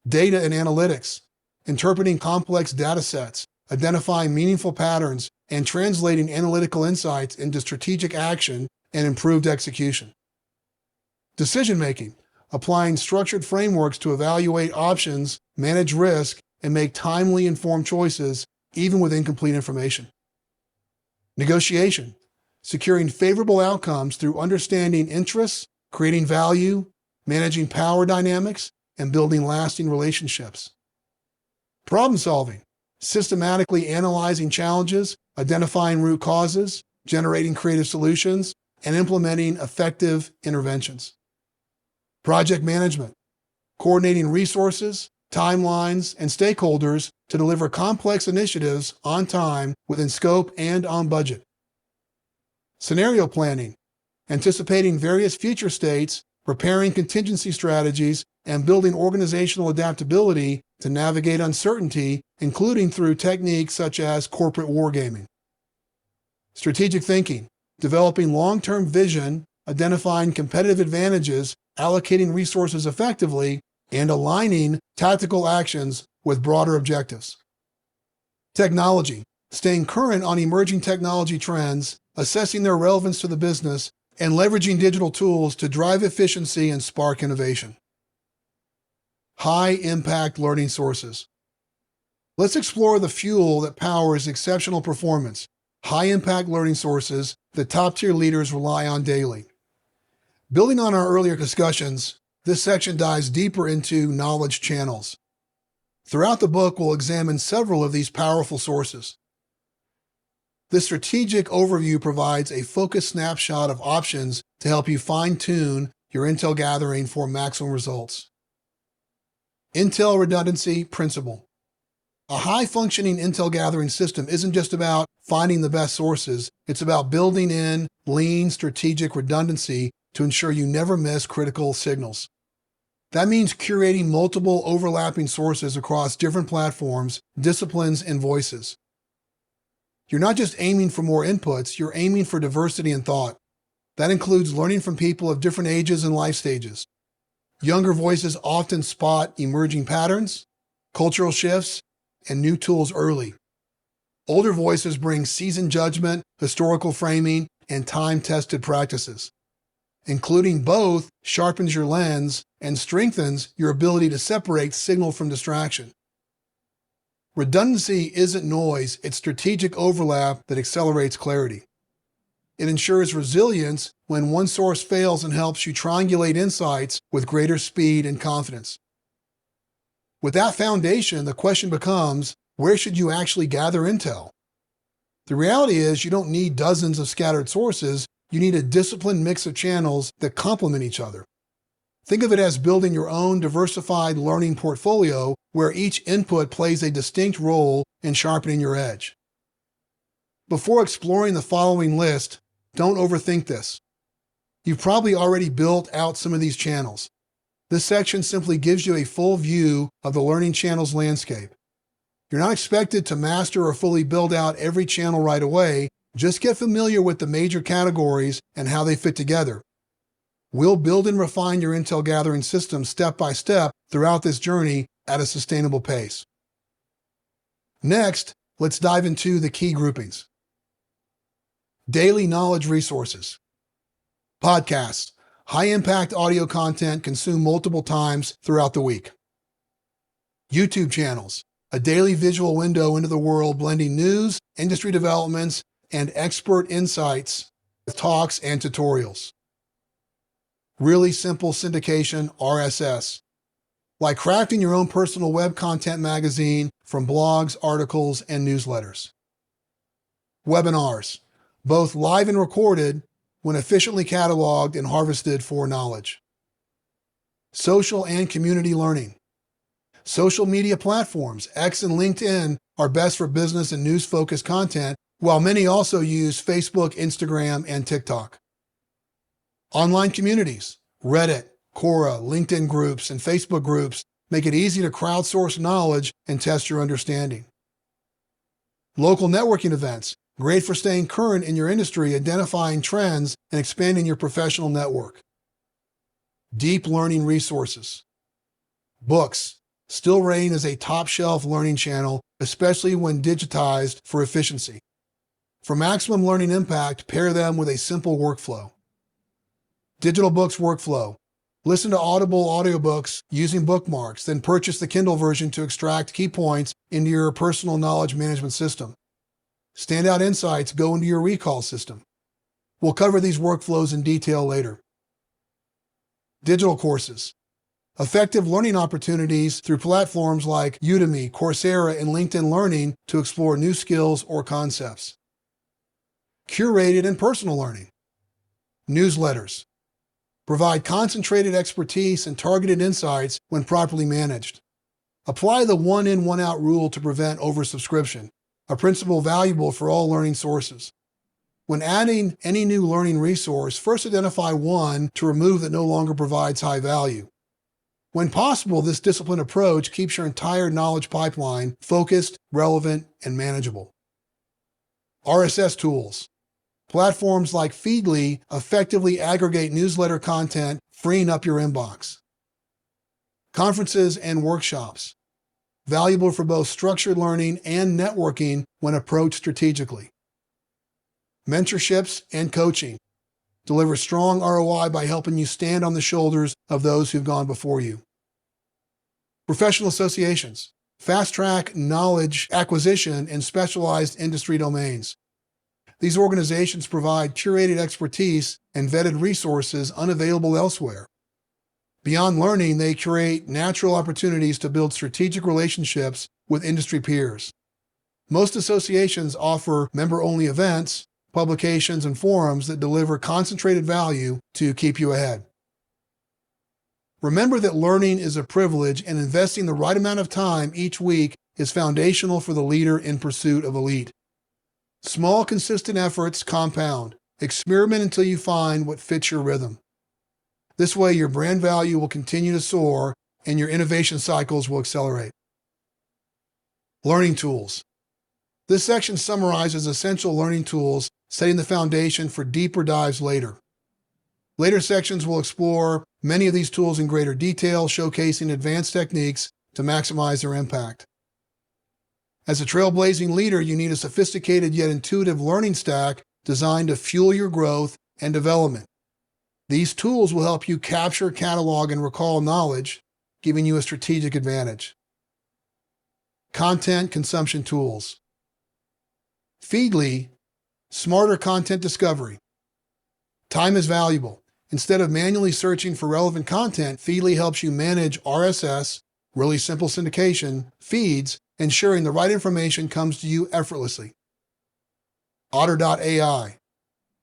Data and analytics, interpreting complex data sets, identifying meaningful patterns, and translating analytical insights into strategic action and improved execution. Decision-making, applying structured frameworks to evaluate options, manage risk, and make timely, informed choices, even with incomplete information. Negotiation, securing favorable outcomes through understanding interests, creating value, managing power dynamics, and building lasting relationships. Problem solving, systematically analyzing challenges, identifying root causes, generating creative solutions, and implementing effective interventions. Project management, coordinating resources, timelines, and stakeholders to deliver complex initiatives on time, within scope, and on budget. Scenario planning, anticipating various future states, preparing contingency strategies, and building organizational adaptability to navigate uncertainty, including through techniques such as corporate wargaming. Strategic thinking, developing long-term vision, identifying competitive advantages, allocating resources effectively, and aligning tactical actions with broader objectives. Technology, staying current on emerging technology trends, assessing their relevance to the business, and leveraging digital tools to drive efficiency and spark innovation. High-impact learning sources. Let's explore the fuel that powers exceptional performance, high-impact learning sources that top-tier leaders rely on daily. Building on our earlier discussions, this section dives deeper into knowledge channels. Throughout the book, we'll examine several of these powerful sources. This strategic overview provides a focused snapshot of options to help you fine-tune your intel gathering for maximum results. Intel redundancy principle. A high-functioning intel gathering system isn't just about finding the best sources, it's about building in lean strategic redundancy to ensure you never miss critical signals. That means curating multiple overlapping sources across different platforms, disciplines, and voices. You're not just aiming for more inputs, you're aiming for diversity in thought. That includes learning from people of different ages and life stages. Younger voices often spot emerging patterns, cultural shifts, and new tools early. Older voices bring seasoned judgment, historical framing, and time-tested practices. Including both sharpens your lens and strengthens your ability to separate signal from distraction. Redundancy isn't noise, it's strategic overlap that accelerates clarity. It ensures resilience when one source fails and helps you triangulate insights with greater speed and confidence. With that foundation, the question becomes, where should you actually gather intel? The reality is you don't need dozens of scattered sources, you need a disciplined mix of channels that complement each other. Think of it as building your own diversified learning portfolio where each input plays a distinct role in sharpening your edge. Before exploring the following list, don't overthink this. You've probably already built out some of these channels. This section simply gives you a full view of the learning channels landscape. You're not expected to master or fully build out every channel right away. Just get familiar with the major categories and how they fit together. We'll build and refine your intel gathering system step by step throughout this journey at a sustainable pace. Next, let's dive into the key groupings. Daily knowledge resources. Podcasts. High-impact audio content consumed multiple times throughout the week. YouTube channels. A daily visual window into the world blending news, industry developments, and expert insights with talks and tutorials. Really simple syndication, RSS. Like crafting your own personal web content magazine from blogs, articles, and newsletters. Webinars. Both live and recorded, when efficiently cataloged and harvested for knowledge. Social and community learning. Social media platforms, X and LinkedIn, are best for business and news-focused content, while many also use Facebook, Instagram, and TikTok. Online communities, Reddit, Quora, LinkedIn groups, and Facebook groups make it easy to crowdsource knowledge and test your understanding. Local networking events, great for staying current in your industry, identifying trends, and expanding your professional network. Deep learning resources. Books still reign as a top-shelf learning channel, especially when digitized for efficiency. For maximum learning impact, pair them with a simple workflow. Digital books workflow. Listen to Audible audiobooks using bookmarks, then purchase the Kindle version to extract key points into your personal knowledge management system. Standout insights go into your recall system. We'll cover these workflows in detail later. Digital courses. Effective learning opportunities through platforms like Udemy, Coursera, and LinkedIn Learning to explore new skills or concepts. Curated and personal learning. Newsletters. Provide concentrated expertise and targeted insights when properly managed. Apply the one-in, one-out rule to prevent oversubscription, a principle valuable for all learning sources. When adding any new learning resource, first identify one to remove that no longer provides high value. When possible, this disciplined approach keeps your entire knowledge pipeline focused, relevant, and manageable. RSS tools. Platforms like Feedly effectively aggregate newsletter content, freeing up your inbox. Conferences and workshops. Valuable for both structured learning and networking when approached strategically. Mentorships and coaching. Deliver strong ROI by helping you stand on the shoulders of those who've gone before you. Professional associations. Fast-track knowledge acquisition in specialized industry domains. These organizations provide curated expertise and vetted resources unavailable elsewhere. Beyond learning, they create natural opportunities to build strategic relationships with industry peers. Most associations offer member-only events, publications, and forums that deliver concentrated value to keep you ahead. Remember that learning is a privilege, and investing the right amount of time each week is foundational for the leader in pursuit of elite. Small, consistent efforts compound. Experiment until you find what fits your rhythm. This way, your brand value will continue to soar and your innovation cycles will accelerate. Learning tools. This section summarizes essential learning tools, setting the foundation for deeper dives later. Later sections will explore many of these tools in greater detail, showcasing advanced techniques to maximize their impact. As a trailblazing leader, you need a sophisticated yet intuitive learning stack designed to fuel your growth and development. These tools will help you capture, catalog, and recall knowledge, giving you a strategic advantage. Content consumption tools. Feedly, smarter content discovery. Time is valuable. Instead of manually searching for relevant content, Feedly helps you manage RSS, really simple syndication, feeds, ensuring the right information comes to you effortlessly. Otter.ai,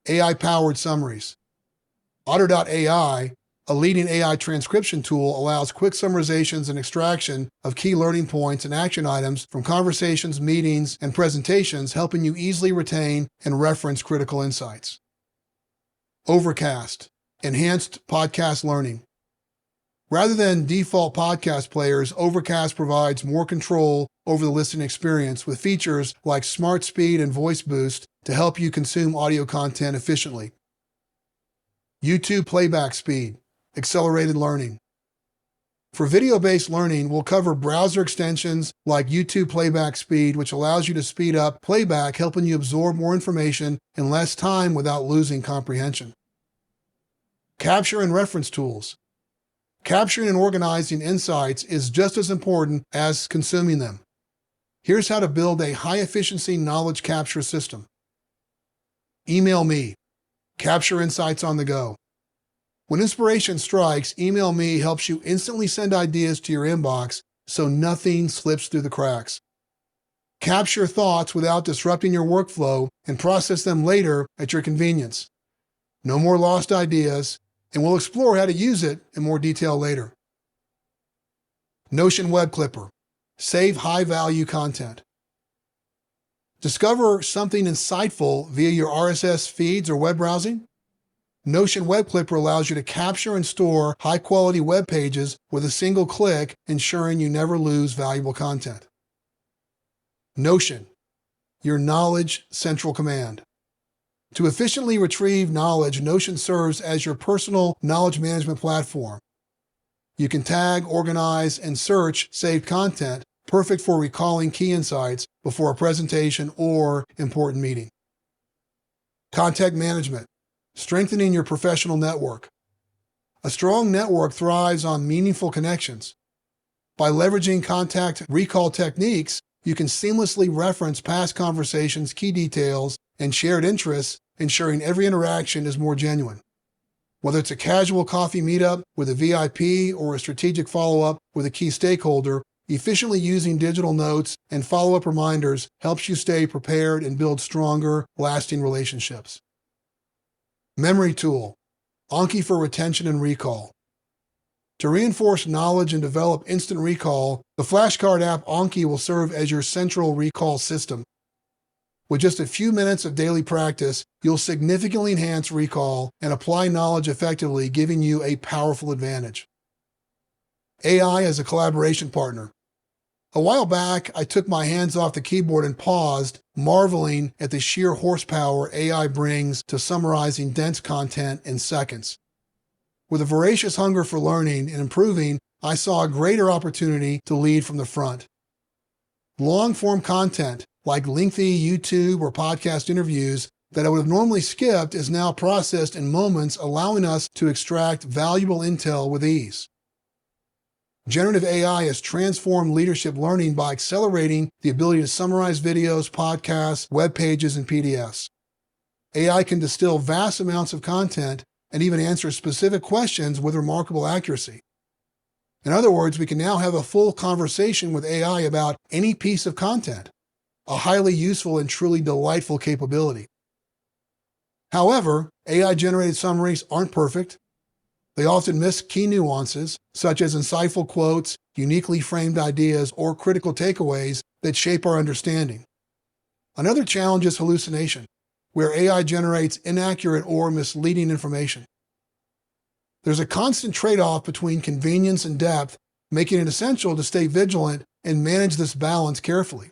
AI-powered summaries. Otter.ai, a leading AI transcription tool, allows quick summarizations and extraction of key learning points and action items from conversations, meetings, and presentations, helping you easily retain and reference critical insights. Overcast, enhanced podcast learning. Rather than default podcast players, Overcast provides more control over the listening experience with features like Smart Speed and Voice Boost to help you consume audio content efficiently. YouTube playback speed, accelerated learning. For video-based learning, we'll cover browser extensions like YouTube playback speed, which allows you to speed up playback, helping you absorb more information in less time without losing comprehension. Capture and reference tools. Capturing and organizing insights is just as important as consuming them. Here's how to build a high-efficiency knowledge capture system. Email Me. Capture insights on the go. When inspiration strikes, Email Me helps you instantly send ideas to your inbox so nothing slips through the cracks. Capture thoughts without disrupting your workflow and process them later at your convenience. No more lost ideas, and we'll explore how to use it in more detail later. Notion Web Clipper. Save high-value content. Discover something insightful via your RSS feeds or web browsing? Notion Web Clipper allows you to capture and store high-quality web pages with a single click, ensuring you never lose valuable content. Notion, your knowledge central command. To efficiently retrieve knowledge, Notion serves as your personal knowledge management platform. You can tag, organize, and search saved content, perfect for recalling key insights before a presentation or important meeting. Contact management, strengthening your professional network. A strong network thrives on meaningful connections. By leveraging contact recall techniques, you can seamlessly reference past conversations, key details, and shared interests, ensuring every interaction is more genuine. Whether it's a casual coffee meetup with a VIP or a strategic follow-up with a key stakeholder, efficiently using digital notes and follow-up reminders helps you stay prepared and build stronger, lasting relationships. Memory tool, Anki for retention and recall. To reinforce knowledge and develop instant recall, the flashcard app Anki will serve as your central recall system. With just a few minutes of daily practice, you'll significantly enhance recall and apply knowledge effectively, giving you a powerful advantage. AI as a collaboration partner. A while back, I took my hands off the keyboard and paused, marveling at the sheer horsepower AI brings to summarizing dense content in seconds. With a voracious hunger for learning and improving, I saw a greater opportunity to lead from the front. Long-form content, like lengthy YouTube or podcast interviews that I would have normally skipped, is now processed in moments, allowing us to extract valuable intel with ease. Generative AI has transformed leadership learning by accelerating the ability to summarize videos, podcasts, web pages, and PDFs. AI can distill vast amounts of content and even answer specific questions with remarkable accuracy. In other words, we can now have a full conversation with AI about any piece of content, a highly useful and truly delightful capability. However, AI-generated summaries aren't perfect. They often miss key nuances, such as insightful quotes, uniquely framed ideas, or critical takeaways that shape our understanding. Another challenge is hallucination, where AI generates inaccurate or misleading information. There's a constant trade-off between convenience and depth, making it essential to stay vigilant and manage this balance carefully.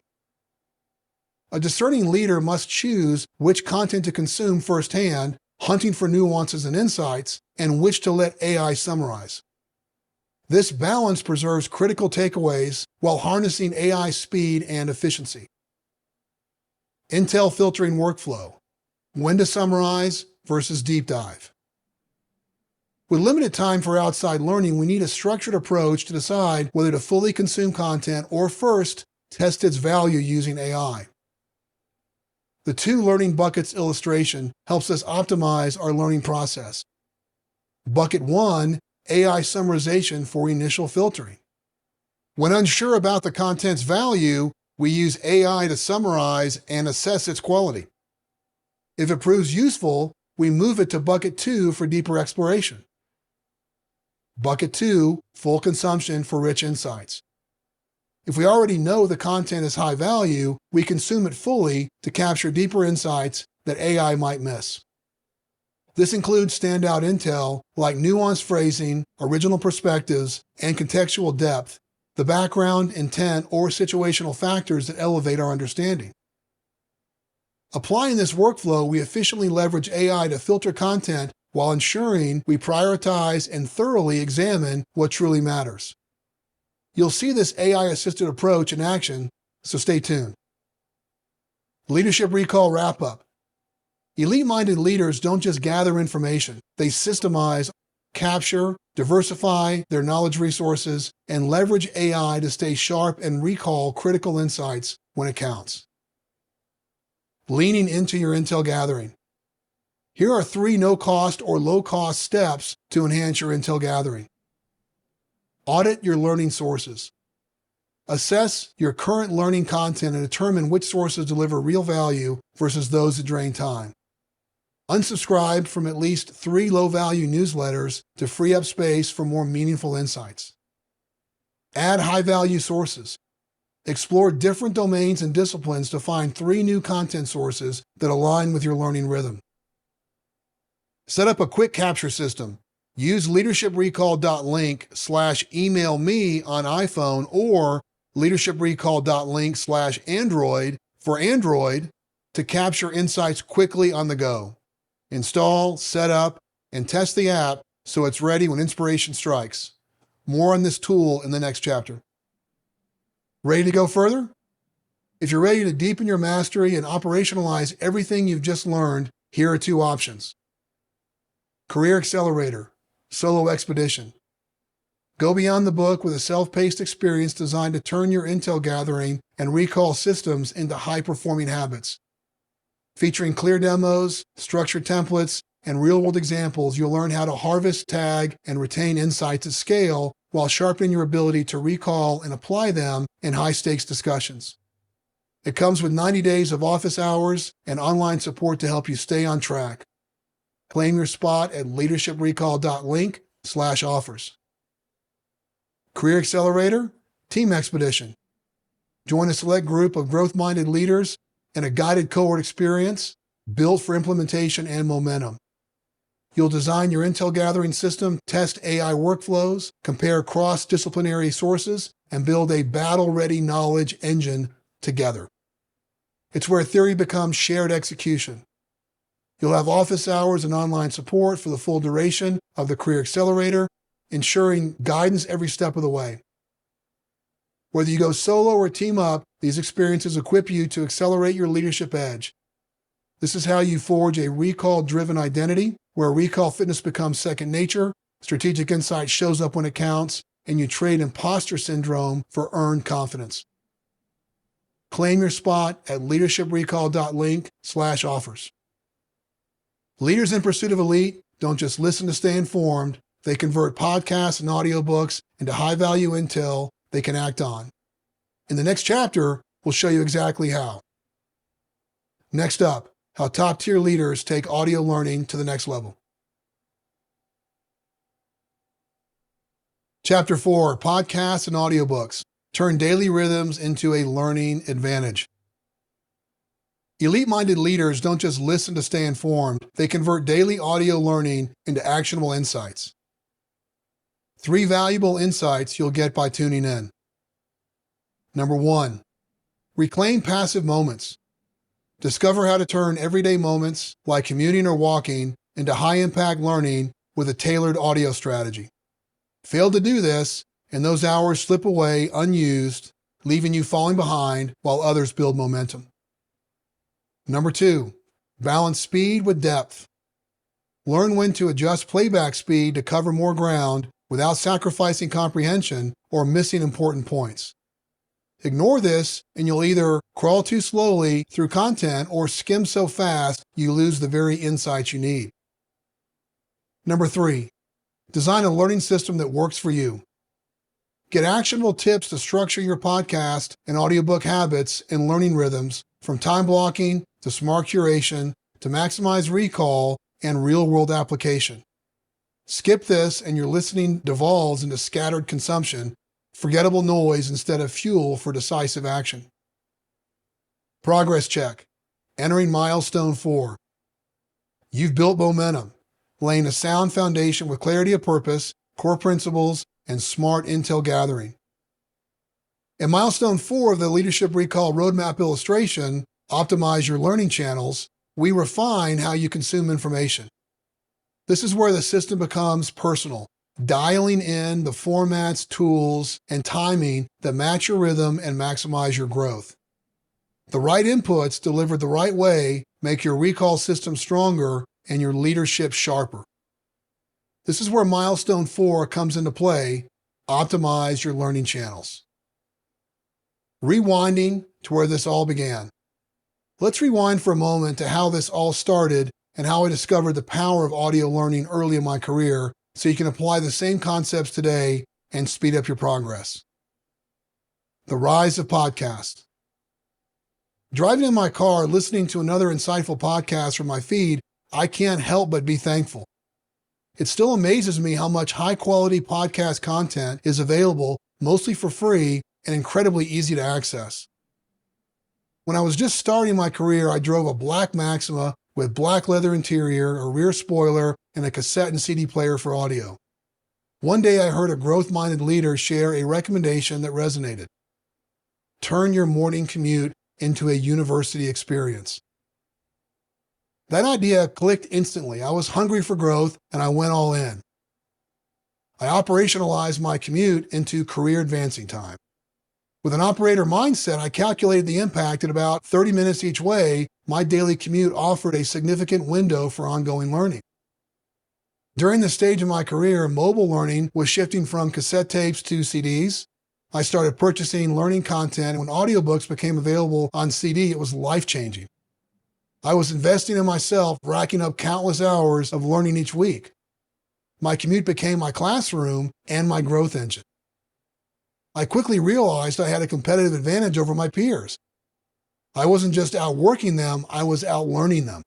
A discerning leader must choose which content to consume firsthand, hunting for nuances and insights, and which to let AI summarize. This balance preserves critical takeaways while harnessing AI speed and efficiency. Intel filtering workflow. When to summarize versus deep dive. With limited time for outside learning, we need a structured approach to decide whether to fully consume content or first test its value using AI. The two learning buckets illustration helps us optimize our learning process. Bucket 1, AI summarization for initial filtering. When unsure about the content's value, we use AI to summarize and assess its quality. If it proves useful, we move it to bucket 2 for deeper exploration. Bucket 2, full consumption for rich insights. If we already know the content is high value, we consume it fully to capture deeper insights that AI might miss. This includes standout intel like nuanced phrasing, original perspectives, and contextual depth, the background, intent, or situational factors that elevate our understanding. Applying this workflow, we efficiently leverage AI to filter content while ensuring we prioritize and thoroughly examine what truly matters. You'll see this AI-assisted approach in action, so stay tuned. Leadership Recall Wrap-Up. Elite-minded leaders don't just gather information, they systemize, capture, diversify their knowledge resources, and leverage AI to stay sharp and recall critical insights when it counts. Leaning into your intel gathering. Here are 3 no-cost or low-cost steps to enhance your intel gathering. Audit your learning sources. Assess your current learning content and determine which sources deliver real value versus those that drain time. Unsubscribe from at least 3 low-value newsletters to free up space for more meaningful insights. Add high-value sources. Explore different domains and disciplines to find 3 new content sources that align with your learning rhythm. Set up a quick capture system. Use leadershiprecall.link/email-me on iPhone or leadershiprecall.link/Android for Android to capture insights quickly on the go. Install, set up, and test the app so it's ready when inspiration strikes. More on this tool in the next chapter. Ready to go further? If you're ready to deepen your mastery and operationalize everything you've just learned, here are 2 options. Career Accelerator, Solo Expedition. Go beyond the book with a self-paced experience designed to turn your intel gathering and recall systems into high-performing habits. Featuring clear demos, structured templates, and real-world examples, you'll learn how to harvest, tag, and retain insights at scale while sharpening your ability to recall and apply them in high-stakes discussions. It comes with 90 days of office hours and online support to help you stay on track. Claim your spot at leadershiprecall.link/offers. Career Accelerator, Team Expedition. Join a select group of growth-minded leaders in a guided cohort experience built for implementation and momentum. You'll design your intel gathering system, test AI workflows, compare cross-disciplinary sources, and build a battle-ready knowledge engine together. It's where theory becomes shared execution. You'll have office hours and online support for the full duration of the Career Accelerator, ensuring guidance every step of the way. Whether you go solo or team up, these experiences equip you to accelerate your leadership edge. This is how you forge a recall-driven identity, where recall fitness becomes second nature, strategic insight shows up when it counts, and you trade imposter syndrome for earned confidence. Claim your spot at leadershiprecall.link/offers. Leaders in pursuit of elite don't just listen to stay informed, they convert podcasts and audiobooks into high-value intel they can act on. In the next chapter, we'll show you exactly how. Next up, how top-tier leaders take audio learning to the next level. Chapter 4, Podcasts and Audiobooks. Turn daily rhythms into a learning advantage. Elite-minded leaders don't just listen to stay informed, they convert daily audio learning into actionable insights. 3 valuable insights you'll get by tuning in. Number 1, reclaim passive moments. Discover how to turn everyday moments, like commuting or walking, into high-impact learning with a tailored audio strategy. Fail to do this, and those hours slip away unused, leaving you falling behind while others build momentum. Number 2, balance speed with depth. Learn when to adjust playback speed to cover more ground without sacrificing comprehension or missing important points. Ignore this, and you'll either crawl too slowly through content or skim so fast you lose the very insights you need. Number 3, design a learning system that works for you. Get actionable tips to structure your podcast and audiobook habits and learning rhythms, from time blocking to smart curation to maximize recall and real-world application. Skip this and your listening devolves into scattered consumption, forgettable noise instead of fuel for decisive action. Progress check. Entering milestone 4. You've built momentum, laying a sound foundation with clarity of purpose, core principles, and smart intel gathering. In milestone 4 of the Leadership Recall Roadmap illustration, Optimize Your Learning Channels, we refine how you consume information. This is where the system becomes personal, dialing in the formats, tools, and timing that match your rhythm and maximize your growth. The right inputs delivered the right way make your recall system stronger and your leadership sharper. This is where milestone 4 comes into play. Optimize your learning channels. Rewinding to where this all began. Let's rewind for a moment to how this all started and how I discovered the power of audio learning early in my career so you can apply the same concepts today and speed up your progress. The rise of podcasts. Driving in my car, listening to another insightful podcast from my feed, I can't help but be thankful. It still amazes me how much high-quality podcast content is available, mostly for free and incredibly easy to access. When I was just starting my career, I drove a black Maxima with black leather interior, a rear spoiler, and a cassette and CD player for audio. One day I heard a growth-minded leader share a recommendation that resonated. Turn your morning commute into a university experience. That idea clicked instantly. I was hungry for growth, and I went all in. I operationalized my commute into career advancing time. With an operator mindset, I calculated the impact at about 30 minutes each way. My daily commute offered a significant window for ongoing learning. During this stage of my career, mobile learning was shifting from cassette tapes to CDs. I started purchasing learning content. When audiobooks became available on CD, it was life-changing. I was investing in myself, racking up countless hours of learning each week. My commute became my classroom and my growth engine. I quickly realized I had a competitive advantage over my peers. I wasn't just outworking them, I was outlearning them.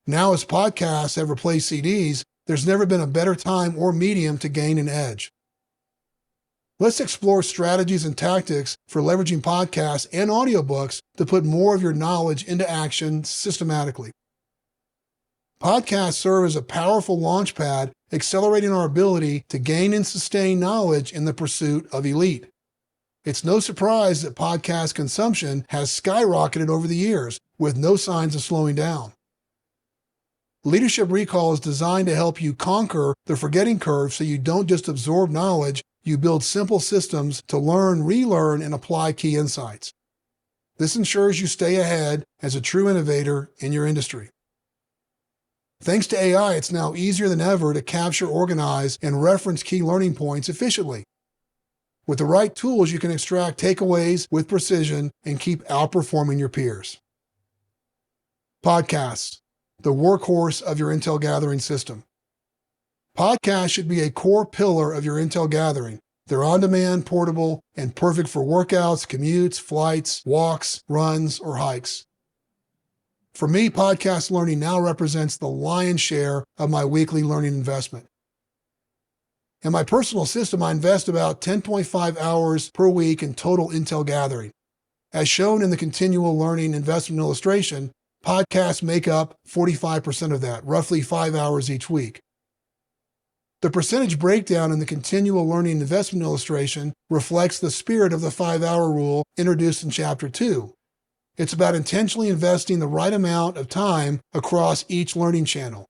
Now, as podcasts have replaced CDs, there's never been a better time or medium to gain an edge. Let's explore strategies and tactics for leveraging podcasts and audiobooks to put more of your knowledge into action systematically. Podcasts serve as a powerful launchpad, accelerating our ability to gain and sustain knowledge in the pursuit of elite. It's no surprise that podcast consumption has skyrocketed over the years, with no signs of slowing down. Leadership Recall is designed to help you conquer the forgetting curve so you don't just absorb knowledge, you build simple systems to learn, relearn, and apply key insights. This ensures you stay ahead as a true innovator in your industry. Thanks to AI, it's now easier than ever to capture, organize, and reference key learning points efficiently. With the right tools, you can extract takeaways with precision and keep outperforming your peers. Podcasts, the workhorse of your intel gathering system. Podcasts should be a core pillar of your intel gathering. They're on-demand, portable, and perfect for workouts, commutes, flights, walks, runs, or hikes. For me, podcast learning now represents the lion's share of my weekly learning investment. In my personal system, I invest about 10.5 hours per week in total intel gathering. As shown in the continual learning investment illustration, podcasts make up 45% of that, roughly 5 hours each week. The percentage breakdown in the continual learning investment illustration reflects the spirit of the 5-hour rule introduced in Chapter 2. It's about intentionally investing the right amount of time across each learning channel.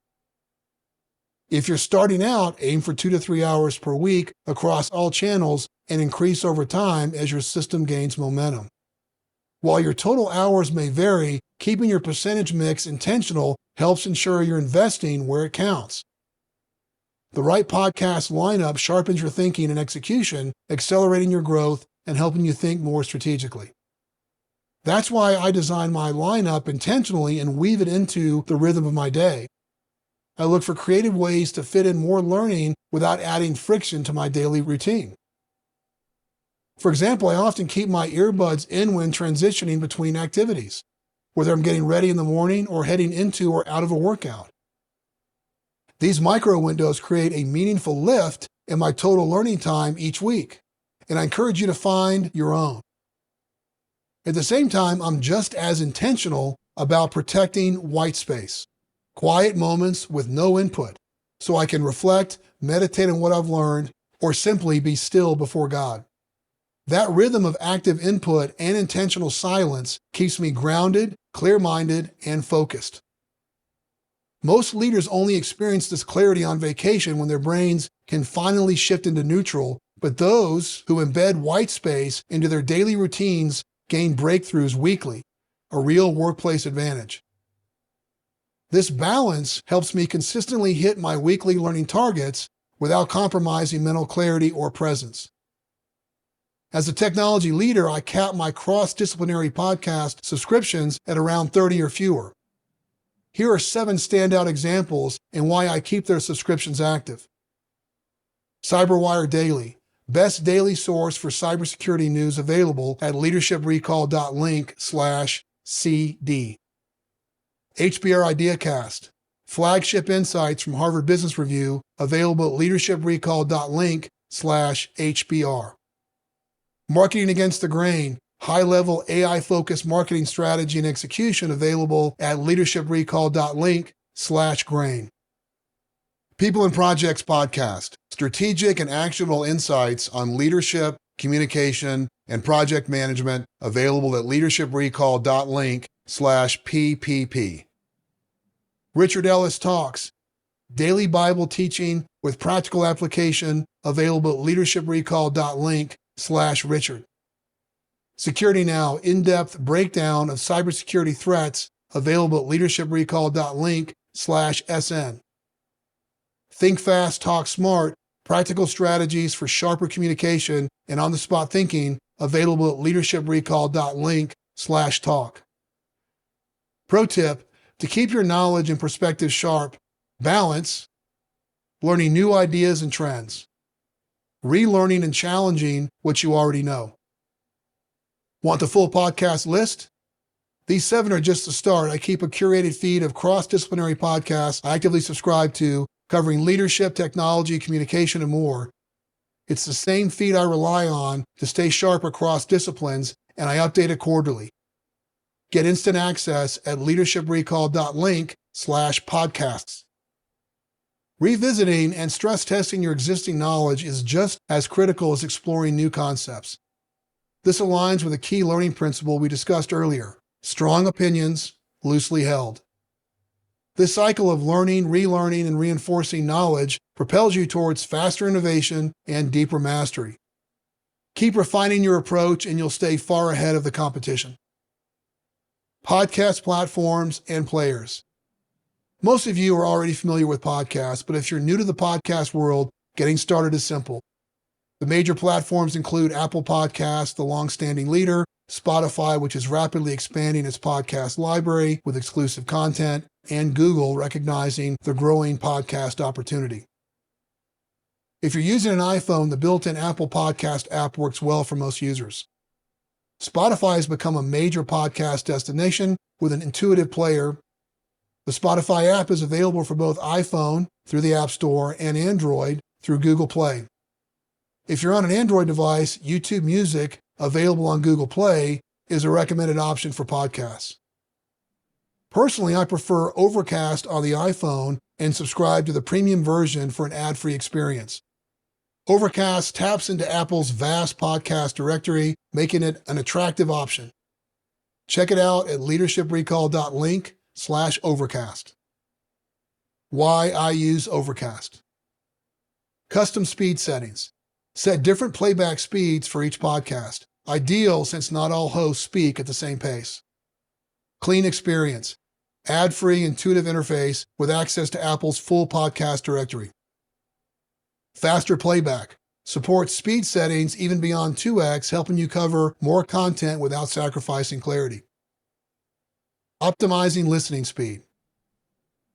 If you're starting out, aim for 2 to 3 hours per week across all channels and increase over time as your system gains momentum. While your total hours may vary, keeping your percentage mix intentional helps ensure you're investing where it counts. The right podcast lineup sharpens your thinking and execution, accelerating your growth and helping you think more strategically. That's why I design my lineup intentionally and weave it into the rhythm of my day. I look for creative ways to fit in more learning without adding friction to my daily routine. For example, I often keep my earbuds in when transitioning between activities, whether I'm getting ready in the morning or heading into or out of a workout. These micro windows create a meaningful lift in my total learning time each week, and I encourage you to find your own. At the same time, I'm just as intentional about protecting white space, quiet moments with no input, so I can reflect, meditate on what I've learned, or simply be still before God. That rhythm of active input and intentional silence keeps me grounded, clear-minded, and focused. Most leaders only experience this clarity on vacation when their brains can finally shift into neutral, but those who embed white space into their daily routines gain breakthroughs weekly, a real workplace advantage. This balance helps me consistently hit my weekly learning targets without compromising mental clarity or presence. As a technology leader, I cap my cross-disciplinary podcast subscriptions at around 30 or fewer. Here are 7 standout examples and why I keep their subscriptions active. CyberWire Daily, best daily source for cybersecurity news available at leadershiprecall.link/CD. HBR IdeaCast, flagship insights from Harvard Business Review available at leadershiprecall.link/HBR. Marketing Against the Grain, high-level AI-focused marketing strategy and execution available at leadershiprecall.link/grain. People and Projects Podcast, strategic and actionable insights on leadership, communication, and project management available at leadershiprecall.link/PPP. Richard Ellis Talks, daily Bible teaching with practical application available at leadershiprecall.link/Richard. Security Now, in-depth breakdown of cybersecurity threats available at leadershiprecall.link/SN. Think Fast, Talk Smart, practical strategies for sharper communication and on-the-spot thinking available at leadershiprecall.link/talk. Pro tip, to keep your knowledge and perspective sharp, balance learning new ideas and trends, relearning and challenging what you already know. Want the full podcast list? These 7 are just the start. I keep a curated feed of cross-disciplinary podcasts I actively subscribe to, covering leadership, technology, communication, and more. It's the same feed I rely on to stay sharp across disciplines, and I update it quarterly. Get instant access at leadershiprecall.link/podcasts. Revisiting and stress testing your existing knowledge is just as critical as exploring new concepts. This aligns with a key learning principle we discussed earlier: strong opinions, loosely held. This cycle of learning, relearning, and reinforcing knowledge propels you towards faster innovation and deeper mastery. Keep refining your approach and you'll stay far ahead of the competition. Podcast platforms and players. Most of you are already familiar with podcasts, but if you're new to the podcast world, getting started is simple. The major platforms include Apple Podcasts, the long-standing leader, Spotify, which is rapidly expanding its podcast library with exclusive content, and Google, recognizing the growing podcast opportunity. If you're using an iPhone, the built-in Apple Podcast app works well for most users. Spotify has become a major podcast destination with an intuitive player. The Spotify app is available for both iPhone through the App Store and Android through Google Play. If you're on an Android device, YouTube Music, available on Google Play, is a recommended option for podcasts. Personally, I prefer Overcast on the iPhone and subscribe to the premium version for an ad-free experience. Overcast taps into Apple's vast podcast directory, making it an attractive option. Check it out at leadershiprecall.link/Overcast. Why I use Overcast. Custom speed settings. Set different playback speeds for each podcast, ideal since not all hosts speak at the same pace. Clean experience. Ad-free, intuitive interface with access to Apple's full podcast directory. Faster playback. Supports speed settings even beyond 2x, helping you cover more content without sacrificing clarity. Optimizing listening speed.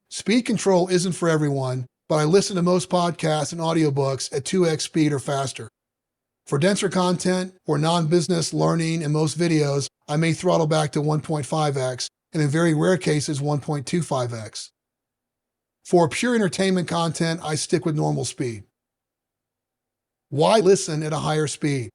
Speed control isn't for everyone, but I listen to most podcasts and audiobooks at 2x speed or faster. For denser content or non-business learning and most videos, I may throttle back to 1.5x, and in very rare cases 1.25x. For pure entertainment content, I stick with normal speed. Why listen at a higher speed?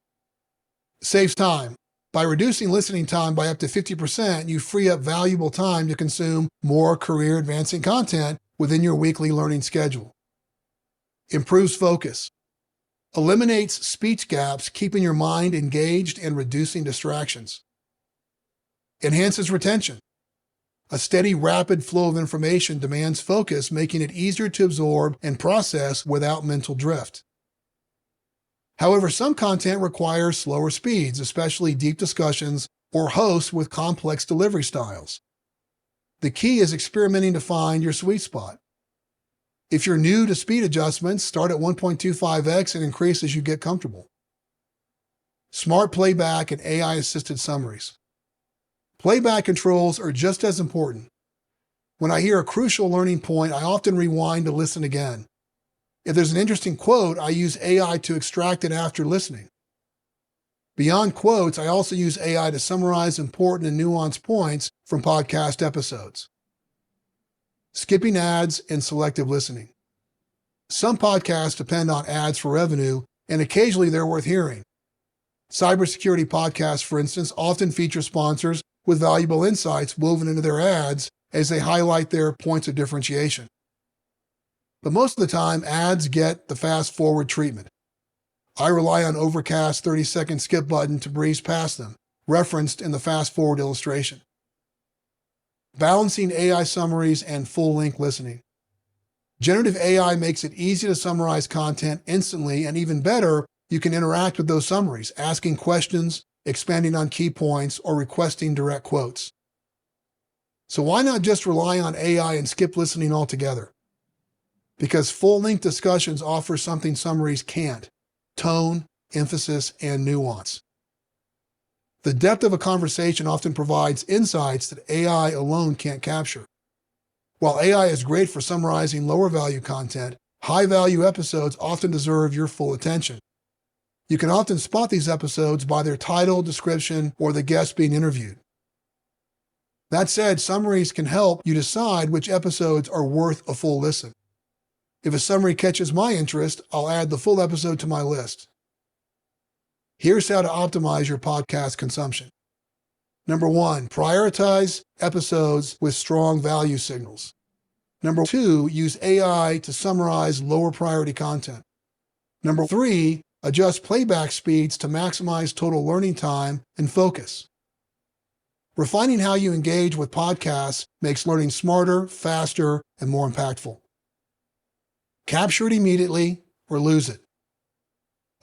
Saves time. By reducing listening time by up to 50%, you free up valuable time to consume more career-advancing content within your weekly learning schedule. Improves focus. Eliminates speech gaps, keeping your mind engaged and reducing distractions. Enhances retention. A steady, rapid flow of information demands focus, making it easier to absorb and process without mental drift. However, some content requires slower speeds, especially deep discussions or hosts with complex delivery styles. The key is experimenting to find your sweet spot. If you're new to speed adjustments, start at 1.25x and increase as you get comfortable. Smart playback and AI-assisted summaries. Playback controls are just as important. When I hear a crucial learning point, I often rewind to listen again. If there's an interesting quote, I use AI to extract it after listening. Beyond quotes, I also use AI to summarize important and nuanced points from podcast episodes. Skipping ads and selective listening. Some podcasts depend on ads for revenue, and occasionally they're worth hearing. Cybersecurity podcasts, for instance, often feature sponsors with valuable insights woven into their ads as they highlight their points of differentiation. But most of the time, ads get the fast-forward treatment. I rely on Overcast's 30-second skip button to breeze past them, referenced in the fast-forward illustration. Balancing AI summaries and full-length listening. Generative AI makes it easy to summarize content instantly, and even better, you can interact with those summaries, asking questions, expanding on key points, or requesting direct quotes. So why not just rely on AI and skip listening altogether? Because full-length discussions offer something summaries can't: tone, emphasis, and nuance. The depth of a conversation often provides insights that AI alone can't capture. While AI is great for summarizing lower-value content, high-value episodes often deserve your full attention. You can often spot these episodes by their title, description, or the guest being interviewed. That said, summaries can help you decide which episodes are worth a full listen. If a summary catches my interest, I'll add the full episode to my list. Here's how to optimize your podcast consumption. Number 1, prioritize episodes with strong value signals. Number 2, use AI to summarize lower priority content. Number 3, adjust playback speeds to maximize total learning time and focus. Refining how you engage with podcasts makes learning smarter, faster, and more impactful. Capture it immediately or lose it.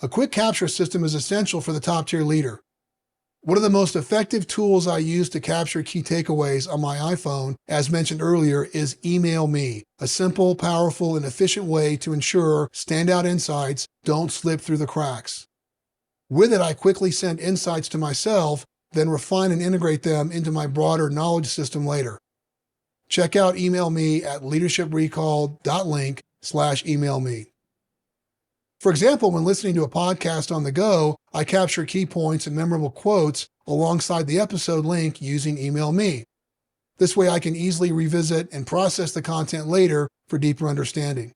A quick capture system is essential for the top-tier leader. One of the most effective tools I use to capture key takeaways on my iPhone, as mentioned earlier, is Email Me, a simple, powerful, and efficient way to ensure standout insights don't slip through the cracks. With it, I quickly send insights to myself, then refine and integrate them into my broader knowledge system later. Check out Email Me at leadershiprecall.link/emailme. For example, when listening to a podcast on the go, I capture key points and memorable quotes alongside the episode link using Email Me. This way I can easily revisit and process the content later for deeper understanding.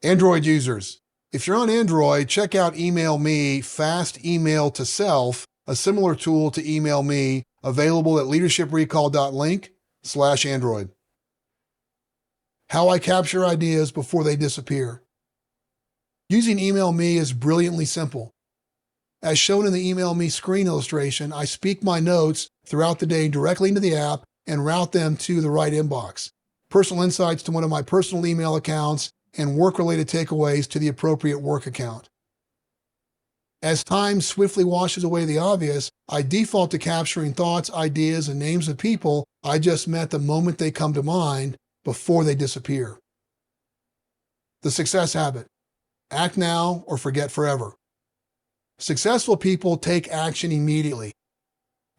Android users, if you're on Android, check out Email Me Fast Email to Self, a similar tool to Email Me, available at leadershiprecall.link/Android. How I capture ideas before they disappear. Using Email Me is brilliantly simple. As shown in the Email Me screen illustration, I speak my notes throughout the day directly into the app and route them to the right inbox, personal insights to one of my personal email accounts, and work-related takeaways to the appropriate work account. As time swiftly washes away the obvious, I default to capturing thoughts, ideas, and names of people I just met the moment they come to mind before they disappear. The success habit. Act now or forget forever. Successful people take action immediately.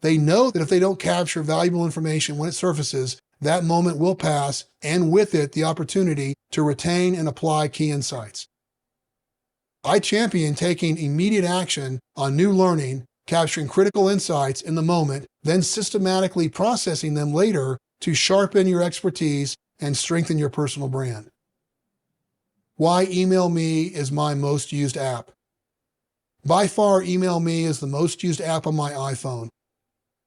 They know that if they don't capture valuable information when it surfaces, that moment will pass, and with it, the opportunity to retain and apply key insights. I champion taking immediate action on new learning, capturing critical insights in the moment, then systematically processing them later to sharpen your expertise and strengthen your personal brand. Why Email Me is my most used app. By far, Email Me is the most used app on my iPhone.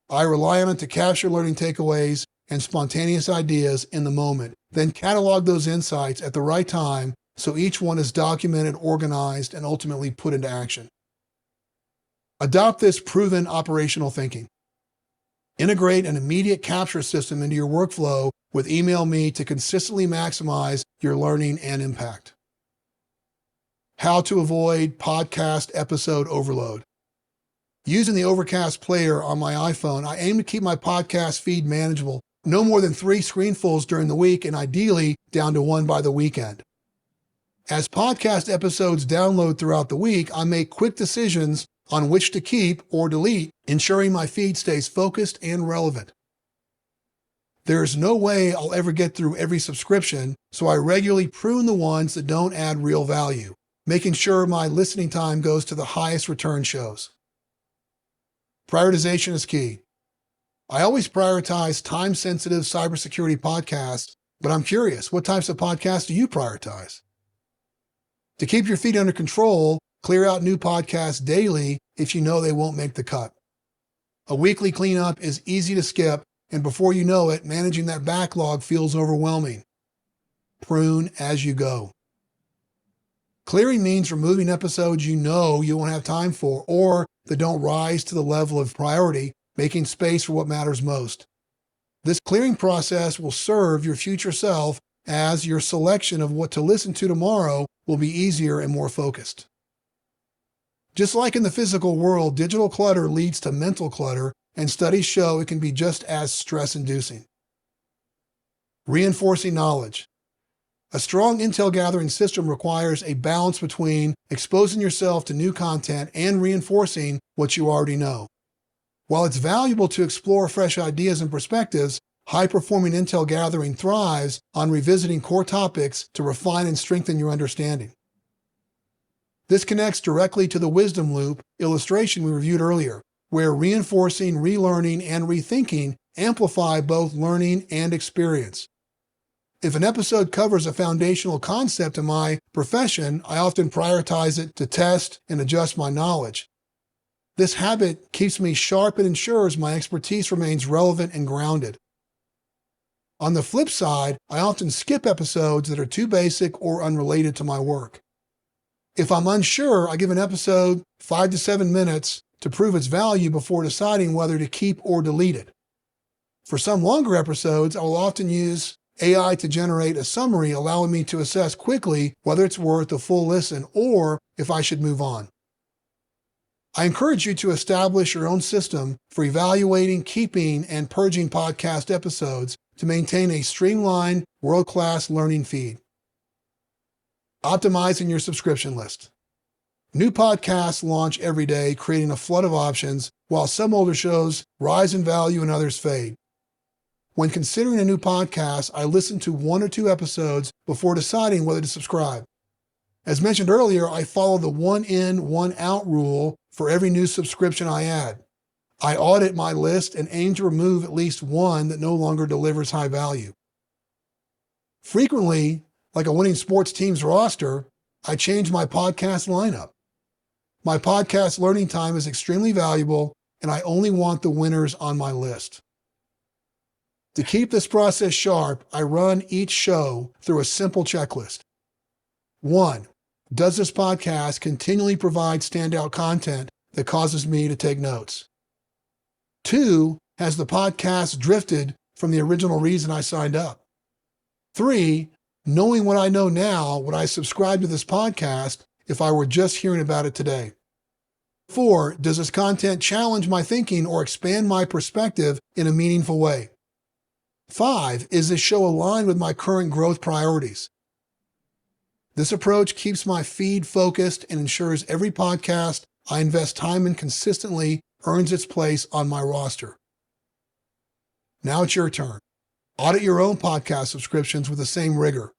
I rely on it to capture learning takeaways and spontaneous ideas in the moment, then catalog those insights at the right time so each one is documented, organized, and ultimately put into action. Adopt this proven operational thinking. Integrate an immediate capture system into your workflow with Email Me to consistently maximize your learning and impact. How to avoid podcast episode overload. Using the Overcast player on my iPhone, I aim to keep my podcast feed manageable, no more than 3 screenfuls during the week, and ideally down to 1 by the weekend. As podcast episodes download throughout the week, I make quick decisions on which to keep or delete, ensuring my feed stays focused and relevant. There is no way I'll ever get through every subscription, so I regularly prune the ones that don't add real value, making sure my listening time goes to the highest return shows. Prioritization is key. I always prioritize time-sensitive cybersecurity podcasts, but I'm curious, what types of podcasts do you prioritize? To keep your feed under control, clear out new podcasts daily if you know they won't make the cut. A weekly cleanup is easy to skip, and before you know it, managing that backlog feels overwhelming. Prune as you go. Clearing means removing episodes you know you won't have time for or that don't rise to the level of priority, making space for what matters most. This clearing process will serve your future self as your selection of what to listen to tomorrow will be easier and more focused. Just like in the physical world, digital clutter leads to mental clutter, and studies show it can be just as stress-inducing. Reinforcing knowledge. A strong intel gathering system requires a balance between exposing yourself to new content and reinforcing what you already know. While it's valuable to explore fresh ideas and perspectives, high-performing intel gathering thrives on revisiting core topics to refine and strengthen your understanding. This connects directly to the wisdom loop illustration we reviewed earlier, where reinforcing, relearning, and rethinking amplify both learning and experience. If an episode covers a foundational concept in my profession, I often prioritize it to test and adjust my knowledge. This habit keeps me sharp and ensures my expertise remains relevant and grounded. On the flip side, I often skip episodes that are too basic or unrelated to my work. If I'm unsure, I give an episode 5 to 7 minutes to prove its value before deciding whether to keep or delete it. For some longer episodes, I will often use AI to generate a summary, allowing me to assess quickly whether it's worth a full listen or if I should move on. I encourage you to establish your own system for evaluating, keeping, and purging podcast episodes to maintain a streamlined, world-class learning feed. Optimizing your subscription list. New podcasts launch every day, creating a flood of options, while some older shows rise in value and others fade. When considering a new podcast, I listen to 1 or 2 episodes before deciding whether to subscribe. As mentioned earlier, I follow the 1 in, 1 out rule for every new subscription I add. I audit my list and aim to remove at least one that no longer delivers high value. Frequently, like a winning sports team's roster, I change my podcast lineup. My podcast learning time is extremely valuable, and I only want the winners on my list. To keep this process sharp, I run each show through a simple checklist. 1. Does this podcast continually provide standout content that causes me to take notes? 2. Has the podcast drifted from the original reason I signed up? 3. Knowing what I know now, would I subscribe to this podcast if I were just hearing about it today? 4. Does this content challenge my thinking or expand my perspective in a meaningful way? 5. Is this show aligned with my current growth priorities? This approach keeps my feed focused and ensures every podcast I invest time in consistently earns its place on my roster. Now it's your turn. Audit your own podcast subscriptions with the same rigor.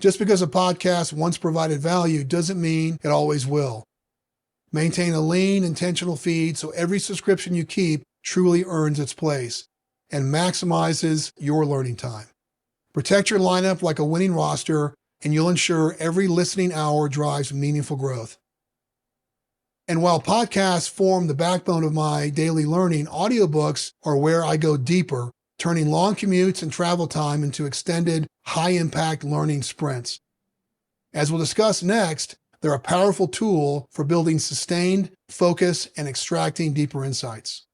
Just because a podcast once provided value doesn't mean it always will. Maintain a lean, intentional feed so every subscription you keep truly earns its place and maximizes your learning time. Protect your lineup like a winning roster, and you'll ensure every listening hour drives meaningful growth. And while podcasts form the backbone of my daily learning, audiobooks are where I go deeper, turning long commutes and travel time into extended, high-impact learning sprints. As we'll discuss next, they're a powerful tool for building sustained focus and extracting deeper insights.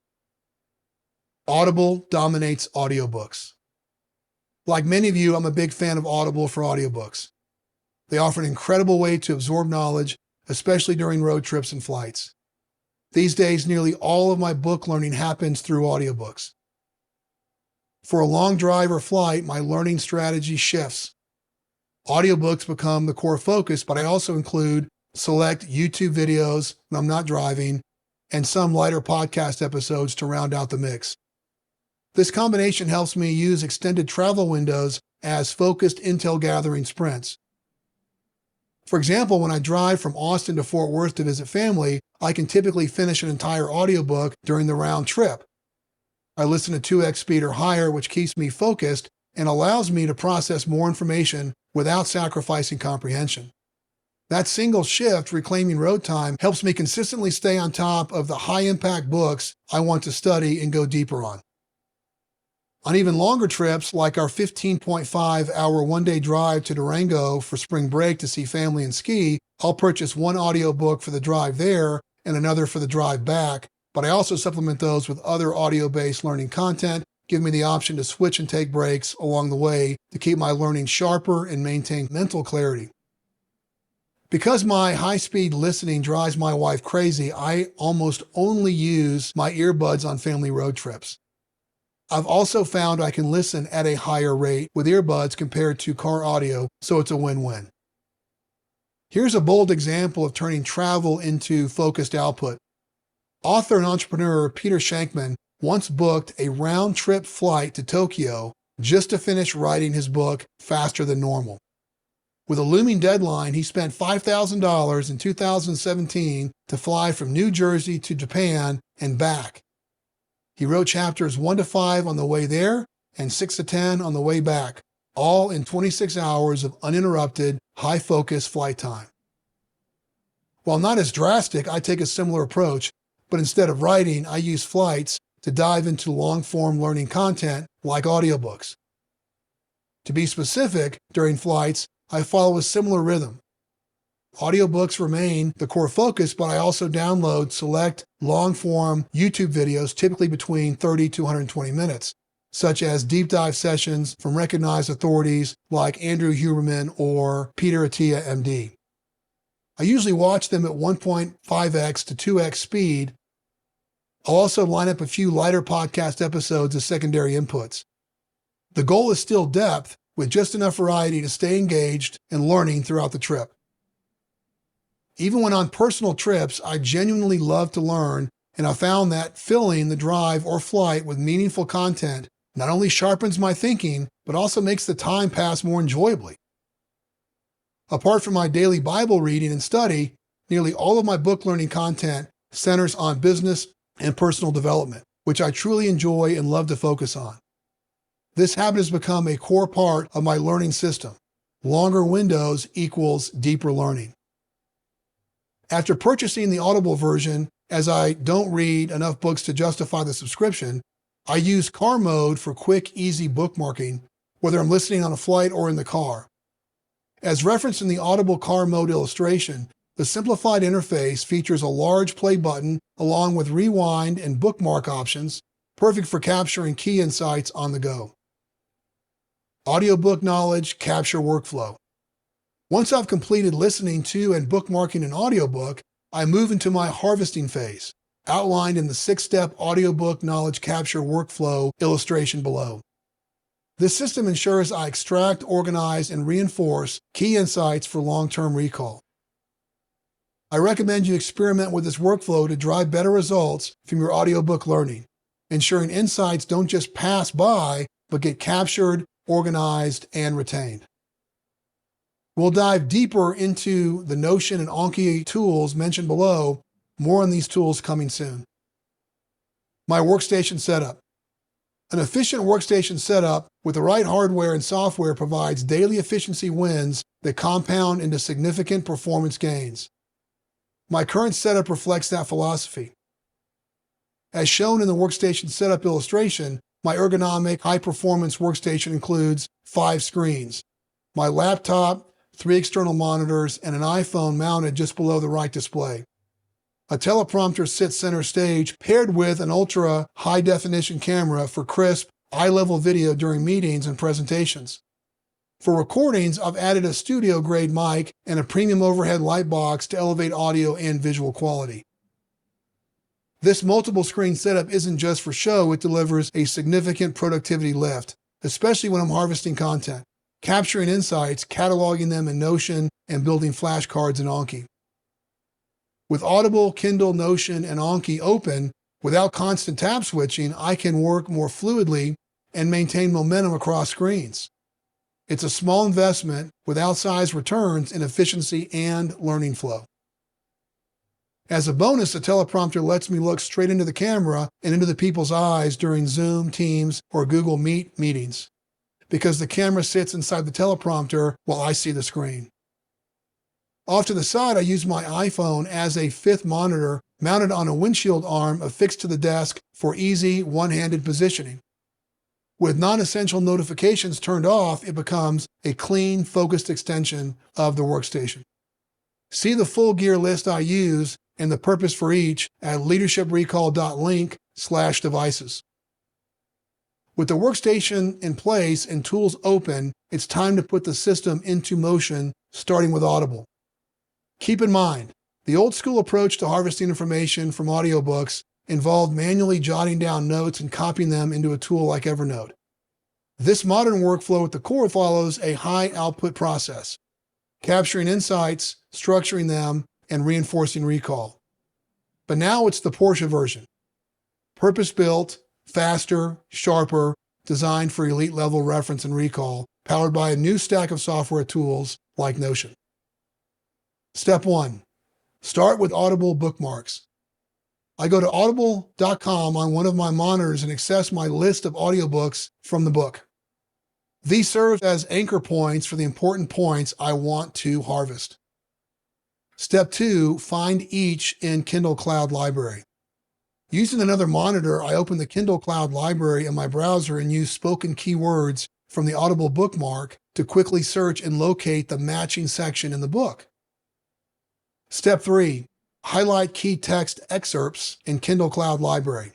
Audible dominates audiobooks. Like many of you, I'm a big fan of Audible for audiobooks. They offer an incredible way to absorb knowledge, especially during road trips and flights. These days, nearly all of my book learning happens through audiobooks. For a long drive or flight, my learning strategy shifts. Audiobooks become the core focus, but I also include select YouTube videos when I'm not driving and some lighter podcast episodes to round out the mix. This combination helps me use extended travel windows as focused intel gathering sprints. For example, when I drive from Austin to Fort Worth to visit family, I can typically finish an entire audiobook during the round trip. I listen to 2x speed or higher, which keeps me focused and allows me to process more information without sacrificing comprehension. That single shift, reclaiming road time, helps me consistently stay on top of the high-impact books I want to study and go deeper on. On even longer trips, like our 15.5-hour one-day drive to Durango for spring break to see family and ski, I'll purchase one audiobook for the drive there and another for the drive back, but I also supplement those with other audio-based learning content, giving me the option to switch and take breaks along the way to keep my learning sharper and maintain mental clarity. Because my high-speed listening drives my wife crazy, I almost only use my earbuds on family road trips. I've also found I can listen at a higher rate with earbuds compared to car audio, so it's a win-win. Here's a bold example of turning travel into focused output. Author and entrepreneur Peter Shankman once booked a round-trip flight to Tokyo just to finish writing his book faster than normal. With a looming deadline, he spent $5,000 in 2017 to fly from New Jersey to Japan and back. He wrote chapters 1 to 5 on the way there and 6 to 10 on the way back, all in 26 hours of uninterrupted, high-focus flight time. While not as drastic, I take a similar approach, but instead of writing, I use flights to dive into long-form learning content like audiobooks. To be specific, during flights, I follow a similar rhythm. Audiobooks remain the core focus, but I also download select long-form YouTube videos, typically between 30 to 120 minutes, such as deep dive sessions from recognized authorities like Andrew Huberman or Peter Attia, MD. I usually watch them at 1.5x to 2x speed. I'll also line up a few lighter podcast episodes as secondary inputs. The goal is still depth, with just enough variety to stay engaged and learning throughout the trip. Even when on personal trips, I genuinely love to learn, and I found that filling the drive or flight with meaningful content not only sharpens my thinking, but also makes the time pass more enjoyably. Apart from my daily Bible reading and study, nearly all of my book learning content centers on business and personal development, which I truly enjoy and love to focus on. This habit has become a core part of my learning system. Longer windows equals deeper learning. After purchasing the Audible version, as I don't read enough books to justify the subscription, I use car mode for quick, easy bookmarking, whether I'm listening on a flight or in the car. As referenced in the Audible car mode illustration, the simplified interface features a large play button along with rewind and bookmark options, perfect for capturing key insights on the go. Audiobook knowledge, capture workflow. Once I've completed listening to and bookmarking an audiobook, I move into my harvesting phase, outlined in the 6-step audiobook knowledge capture workflow illustration below. This system ensures I extract, organize, and reinforce key insights for long-term recall. I recommend you experiment with this workflow to drive better results from your audiobook learning, ensuring insights don't just pass by, but get captured, organized, and retained. We'll dive deeper into the Notion and Anki tools mentioned below. More on these tools coming soon. My workstation setup. An efficient workstation setup with the right hardware and software provides daily efficiency wins that compound into significant performance gains. My current setup reflects that philosophy. As shown in the workstation setup illustration, my ergonomic, high-performance workstation includes 5 screens, my laptop, 3 external monitors, and an iPhone mounted just below the right display. A teleprompter sits center stage, paired with an ultra-high-definition camera for crisp, eye-level video during meetings and presentations. For recordings, I've added a studio-grade mic and a premium overhead light box to elevate audio and visual quality. This multiple-screen setup isn't just for show, it delivers a significant productivity lift, especially when I'm harvesting content, capturing insights, cataloging them in Notion, and building flashcards in Anki. With Audible, Kindle, Notion, and Anki open, without constant tab switching, I can work more fluidly and maintain momentum across screens. It's a small investment with outsized returns in efficiency and learning flow. As a bonus, the teleprompter lets me look straight into the camera and into the people's eyes during Zoom, Teams, or Google Meet meetings, because the camera sits inside the teleprompter while I see the screen. Off to the side, I use my iPhone as a 5th monitor mounted on a windshield arm affixed to the desk for easy one-handed positioning. With non-essential notifications turned off, it becomes a clean, focused extension of the workstation. See the full gear list I use and the purpose for each at leadershiprecall.link/devices. With the workstation in place and tools open, it's time to put the system into motion, starting with Audible. Keep in mind, the old-school approach to harvesting information from audiobooks involved manually jotting down notes and copying them into a tool like Evernote. This modern workflow at the core follows a high-output process, capturing insights, structuring them, and reinforcing recall. But now it's the Porsche version. Purpose-built, faster, sharper, designed for elite-level reference and recall, powered by a new stack of software tools like Notion. Step 1. Start with Audible bookmarks. I go to audible.com on one of my monitors and access my list of audiobooks from the book. These serve as anchor points for the important points I want to harvest. Step 2. Find each in Kindle Cloud Library. Using another monitor, I open the Kindle Cloud Library in my browser and use spoken keywords from the Audible bookmark to quickly search and locate the matching section in the book. Step 3. Highlight key text excerpts in Kindle Cloud Library.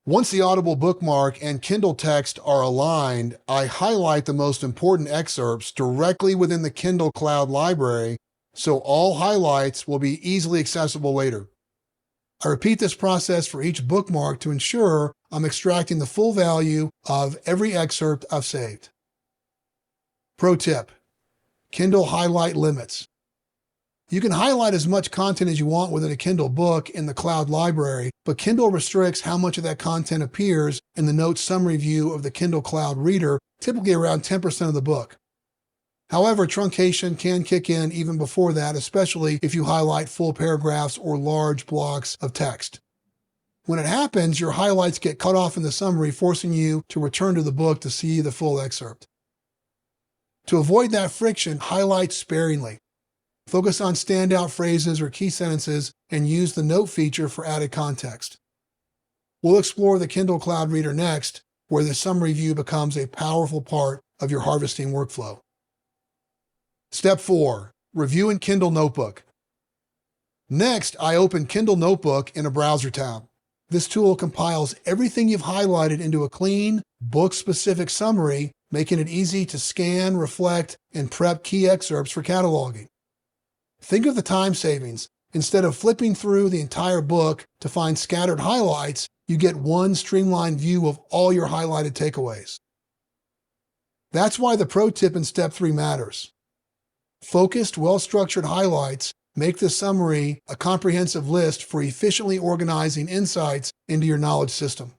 Once the Audible bookmark and Kindle text are aligned, I highlight the most important excerpts directly within the Kindle Cloud Library, so all highlights will be easily accessible later. I repeat this process for each bookmark to ensure I'm extracting the full value of every excerpt I've saved. Pro tip: Kindle highlight limits. You can highlight as much content as you want within a Kindle book in the Cloud Library, but Kindle restricts how much of that content appears in the notes summary view of the Kindle Cloud Reader, typically around 10% of the book. However, truncation can kick in even before that, especially if you highlight full paragraphs or large blocks of text. When it happens, your highlights get cut off in the summary, forcing you to return to the book to see the full excerpt. To avoid that friction, highlight sparingly. Focus on standout phrases or key sentences and use the note feature for added context. We'll explore the Kindle Cloud Reader next, where the summary view becomes a powerful part of your harvesting workflow. Step 4. Review in Kindle Notebook. Next, I open Kindle Notebook in a browser tab. This tool compiles everything you've highlighted into a clean, book-specific summary, making it easy to scan, reflect, and prep key excerpts for cataloging. Think of the time savings. Instead of flipping through the entire book to find scattered highlights, you get one streamlined view of all your highlighted takeaways. That's why the pro tip in Step 3 matters. Focused, well-structured highlights make the summary a comprehensive list for efficiently organizing insights into your knowledge system.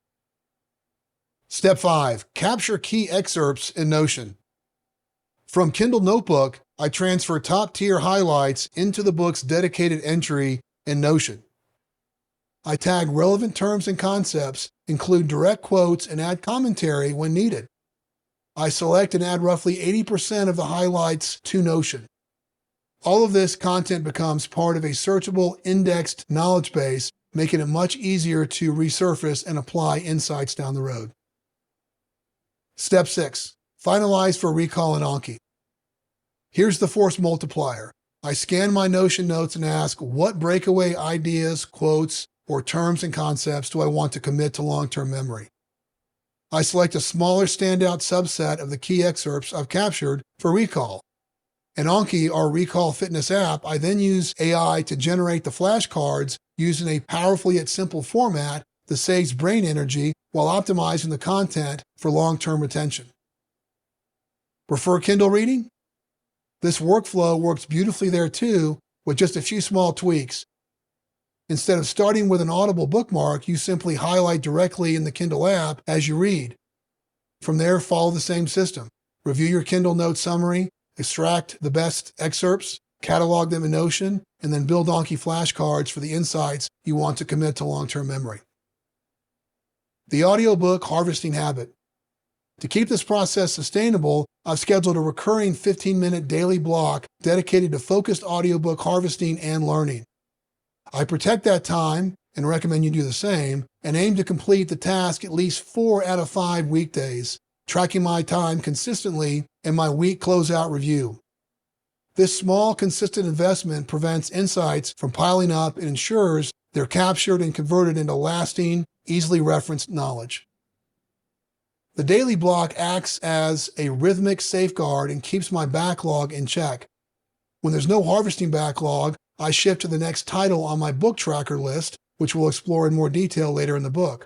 Step 5. Capture key excerpts in Notion. From Kindle Notebook, I transfer top-tier highlights into the book's dedicated entry in Notion. I tag relevant terms and concepts, include direct quotes, and add commentary when needed. I select and add roughly 80% of the highlights to Notion. All of this content becomes part of a searchable, indexed knowledge base, making it much easier to resurface and apply insights down the road. Step 6. Finalize for recall and Anki. Here's the force multiplier. I scan my Notion notes and ask, what breakaway ideas, quotes, or terms and concepts do I want to commit to long-term memory? I select a smaller standout subset of the key excerpts I've captured for recall. In Anki, our recall fitness app, I then use AI to generate the flashcards using a powerful yet simple format that saves brain energy while optimizing the content for long-term retention. Prefer Kindle reading? This workflow works beautifully there too, with just a few small tweaks. Instead of starting with an Audible bookmark, you simply highlight directly in the Kindle app as you read. From there, follow the same system. Review your Kindle note summary, extract the best excerpts, catalog them in Notion, and then build Anki flashcards for the insights you want to commit to long-term memory. The audiobook harvesting habit. To keep this process sustainable, I've scheduled a recurring 15-minute daily block dedicated to focused audiobook harvesting and learning. I protect that time, and recommend you do the same, and aim to complete the task at least 4 out of 5 weekdays, tracking my time consistently in my week closeout review. This small, consistent investment prevents insights from piling up and ensures they're captured and converted into lasting, easily referenced knowledge. The daily block acts as a rhythmic safeguard and keeps my backlog in check. When there's no harvesting backlog, I shift to the next title on my book tracker list, which we'll explore in more detail later in the book.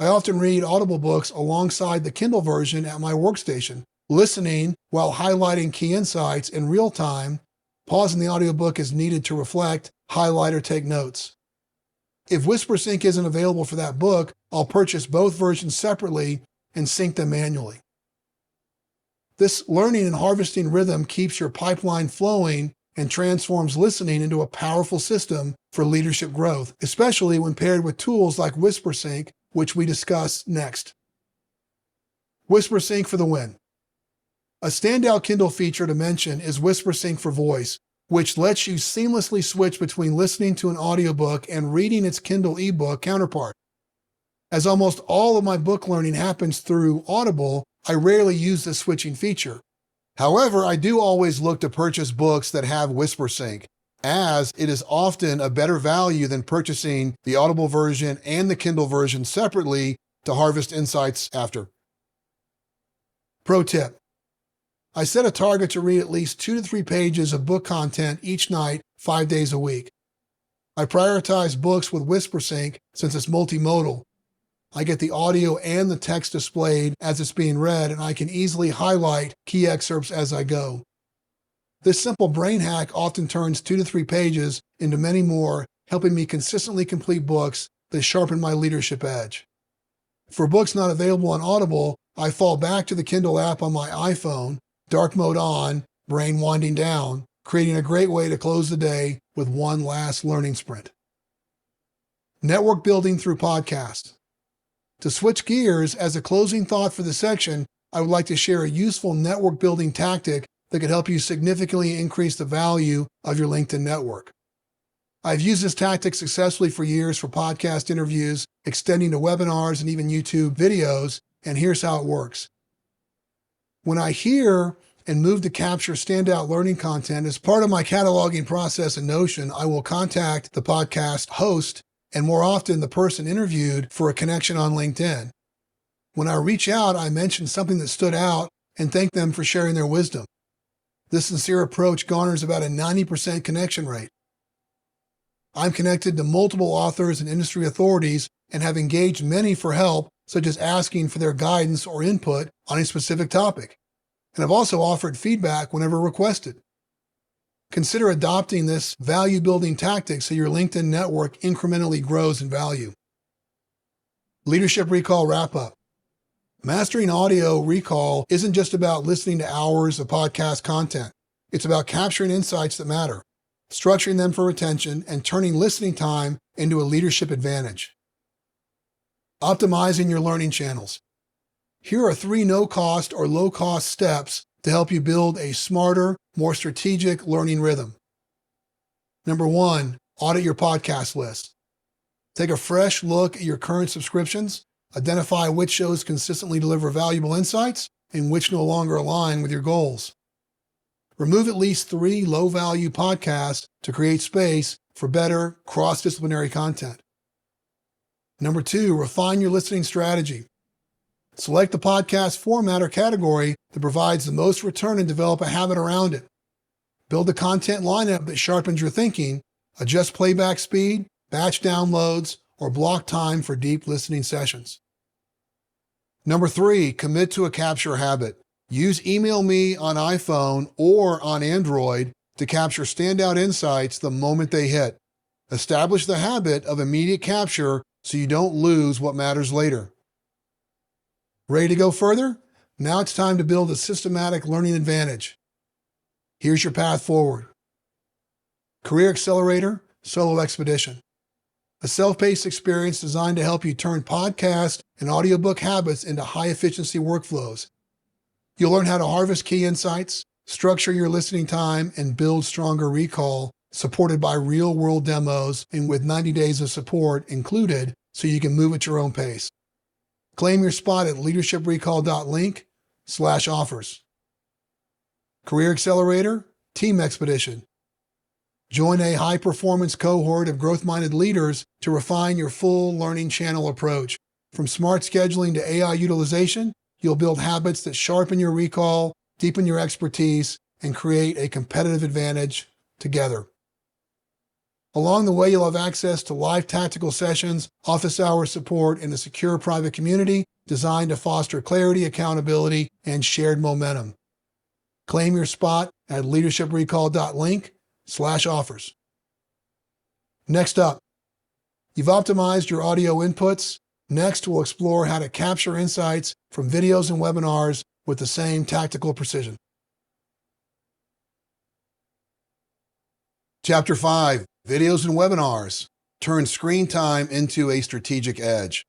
I often read Audible books alongside the Kindle version at my workstation, listening while highlighting key insights in real time, pausing the audiobook as needed to reflect, highlight, or take notes. If WhisperSync isn't available for that book, I'll purchase both versions separately and sync them manually. This learning and harvesting rhythm keeps your pipeline flowing and transforms listening into a powerful system for leadership growth, especially when paired with tools like WhisperSync, which we discuss next. WhisperSync for the win. A standout Kindle feature to mention is WhisperSync for Voice, which lets you seamlessly switch between listening to an audiobook and reading its Kindle ebook counterpart. As almost all of my book learning happens through Audible, I rarely use this switching feature. However, I do always look to purchase books that have WhisperSync, as it is often a better value than purchasing the Audible version and the Kindle version separately to harvest insights after. Pro tip. I set a target to read at least 2 to 3 pages of book content each night, 5 days a week. I prioritize books with WhisperSync since it's multimodal. I get the audio and the text displayed as it's being read, and I can easily highlight key excerpts as I go. This simple brain hack often turns 2 to 3 pages into many more, helping me consistently complete books that sharpen my leadership edge. For books not available on Audible, I fall back to the Kindle app on my iPhone, dark mode on, brain winding down, creating a great way to close the day with one last learning sprint. Network building through podcasts. To switch gears, as a closing thought for this section, I would like to share a useful network building tactic that could help you significantly increase the value of your LinkedIn network. I've used this tactic successfully for years for podcast interviews, extending to webinars and even YouTube videos, and here's how it works. When I hear and move to capture standout learning content as part of my cataloging process in Notion, I will contact the podcast host and more often the person interviewed for a connection on LinkedIn. When I reach out, I mention something that stood out and thank them for sharing their wisdom. This sincere approach garners about a 90% connection rate. I'm connected to multiple authors and industry authorities and have engaged many for help, such as asking for their guidance or input on a specific topic. And I've also offered feedback whenever requested. Consider adopting this value-building tactic so your LinkedIn network incrementally grows in value. Leadership Recall Wrap-Up. Mastering audio recall isn't just about listening to hours of podcast content. It's about capturing insights that matter. structuring them for retention, and turning listening time into a leadership advantage. Optimizing your learning channels. Here are 3 no-cost or low-cost steps to help you build a smarter, more strategic learning rhythm. Number 1, audit your podcast list. Take a fresh look at your current subscriptions, identify which shows consistently deliver valuable insights and which no longer align with your goals. Remove at least 3 low-value podcasts to create space for better cross-disciplinary content. Number 2, refine your listening strategy. Select the podcast format or category that provides the most return and develop a habit around it. Build a content lineup that sharpens your thinking, adjust playback speed, batch downloads, or block time for deep listening sessions. Number 3, commit to a capture habit. Use Email Me on iPhone or on Android to capture standout insights the moment they hit. Establish the habit of immediate capture so you don't lose what matters later. Ready to go further? Now it's time to build a systematic learning advantage. Here's your path forward. Career Accelerator Solo Expedition. A self-paced experience designed to help you turn podcast and audiobook habits into high-efficiency workflows. You'll learn how to harvest key insights, structure your listening time, and build stronger recall, supported by real-world demos and with 90 days of support included so you can move at your own pace. Claim your spot at leadershiprecall.link/offers. Career Accelerator Team Expedition. Join a high-performance cohort of growth-minded leaders to refine your full learning channel approach. From smart scheduling to AI utilization, you'll build habits that sharpen your recall, deepen your expertise, and create a competitive advantage together. Along the way, you'll have access to live tactical sessions, office hour support, and a secure private community designed to foster clarity, accountability, and shared momentum. Claim your spot at leadershiprecall.link/offers. Next up, you've optimized your audio inputs. Next, we'll explore how to capture insights from videos and webinars with the same tactical precision. Chapter 5, Videos and Webinars. Turn screen time into a strategic edge.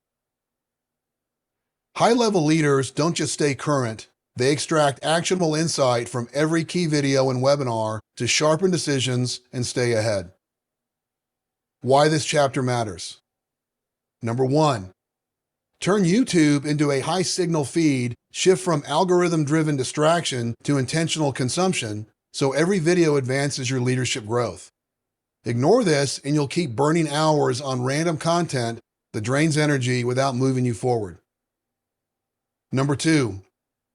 High-level leaders don't just stay current, they extract actionable insight from every key video and webinar to sharpen decisions and stay ahead. Why this chapter matters. Number 1, turn YouTube into a high-signal feed, shift from algorithm-driven distraction to intentional consumption, so every video advances your leadership growth. Ignore this and you'll keep burning hours on random content that drains energy without moving you forward. Number 2,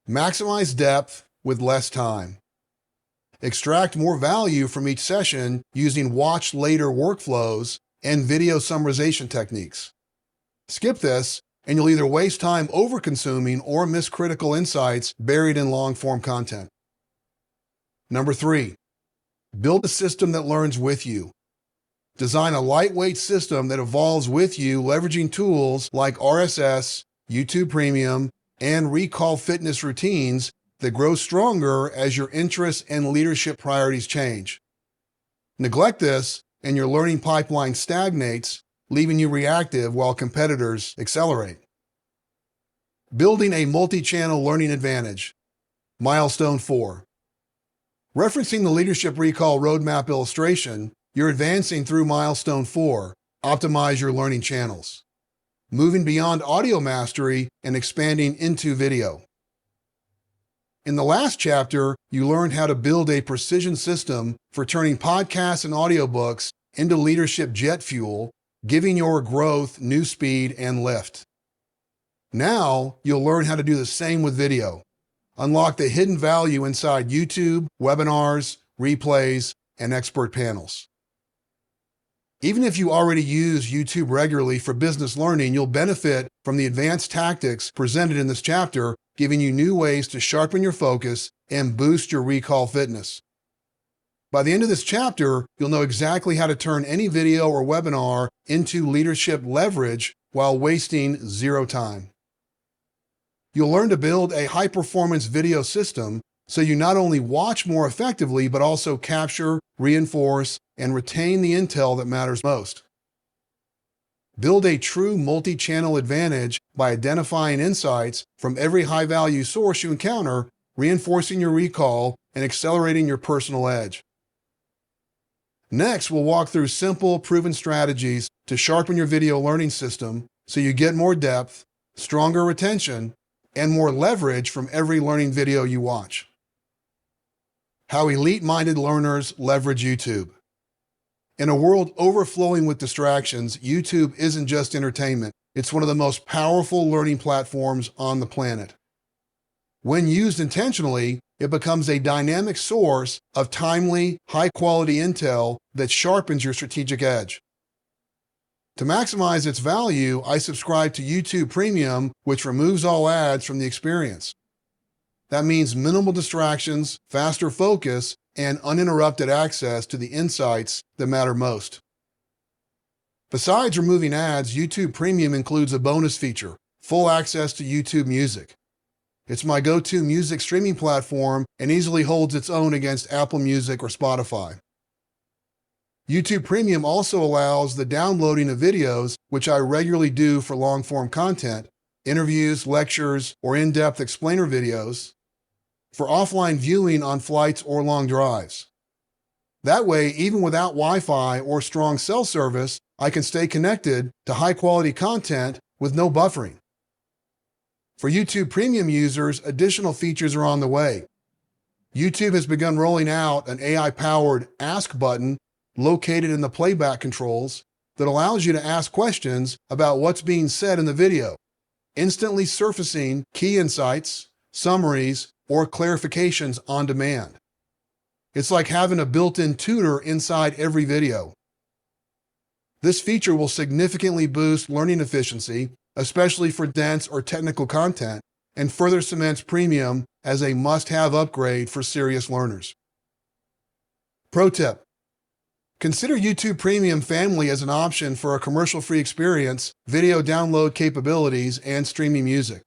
maximize depth with less time. Extract more value from each session using watch later workflows and video summarization techniques. Skip this and you'll either waste time over-consuming or miss critical insights buried in long-form content. Number 3, build a system that learns with you. Design a lightweight system that evolves with you, leveraging tools like RSS, YouTube Premium, and recall fitness routines that grow stronger as your interests and leadership priorities change. Neglect this, and your learning pipeline stagnates, leaving you reactive while competitors accelerate. Building a multi-channel learning advantage. Milestone 4. Referencing the Leadership Recall Roadmap illustration, you're advancing through Milestone 4, optimize your learning channels. Moving beyond audio mastery and expanding into video. In the last chapter, you learned how to build a precision system for turning podcasts and audiobooks into leadership jet fuel, giving your growth new speed and lift. Now, you'll learn how to do the same with video. Unlock the hidden value inside YouTube, webinars, replays, and expert panels. Even if you already use YouTube regularly for business learning, you'll benefit from the advanced tactics presented in this chapter, giving you new ways to sharpen your focus and boost your recall fitness. By the end of this chapter, you'll know exactly how to turn any video or webinar into leadership leverage while wasting zero time. You'll learn to build a high-performance video system so you not only watch more effectively, but also capture reinforce, and retain the intel that matters most. Build a true multi-channel advantage by identifying insights from every high-value source you encounter, reinforcing your recall and accelerating your personal edge. Next, we'll walk through simple, proven strategies to sharpen your video learning system so you get more depth, stronger retention, and more leverage from every learning video you watch. How elite-minded learners leverage YouTube. In a world overflowing with distractions, YouTube isn't just entertainment. It's one of the most powerful learning platforms on the planet. When used intentionally, it becomes a dynamic source of timely, high-quality intel that sharpens your strategic edge. To maximize its value, I subscribe to YouTube Premium, which removes all ads from the experience. That means minimal distractions, faster focus, and uninterrupted access to the insights that matter most. Besides removing ads, YouTube Premium includes a bonus feature, full access to YouTube Music. It's my go-to music streaming platform and easily holds its own against Apple Music or Spotify. YouTube Premium also allows the downloading of videos, which I regularly do for long-form content, interviews, lectures, or in-depth explainer videos, for offline viewing on flights or long drives. That way, even without Wi-Fi or strong cell service, I can stay connected to high-quality content with no buffering. For YouTube Premium users, additional features are on the way. YouTube has begun rolling out an AI-powered Ask button located in the playback controls that allows you to ask questions about what's being said in the video, instantly surfacing key insights, summaries, or clarifications on demand. It's like having a built-in tutor inside every video. This feature will significantly boost learning efficiency, especially for dense or technical content, and further cements Premium as a must-have upgrade for serious learners. Pro tip: consider YouTube Premium Family as an option for a commercial-free experience, video download capabilities, and streaming music.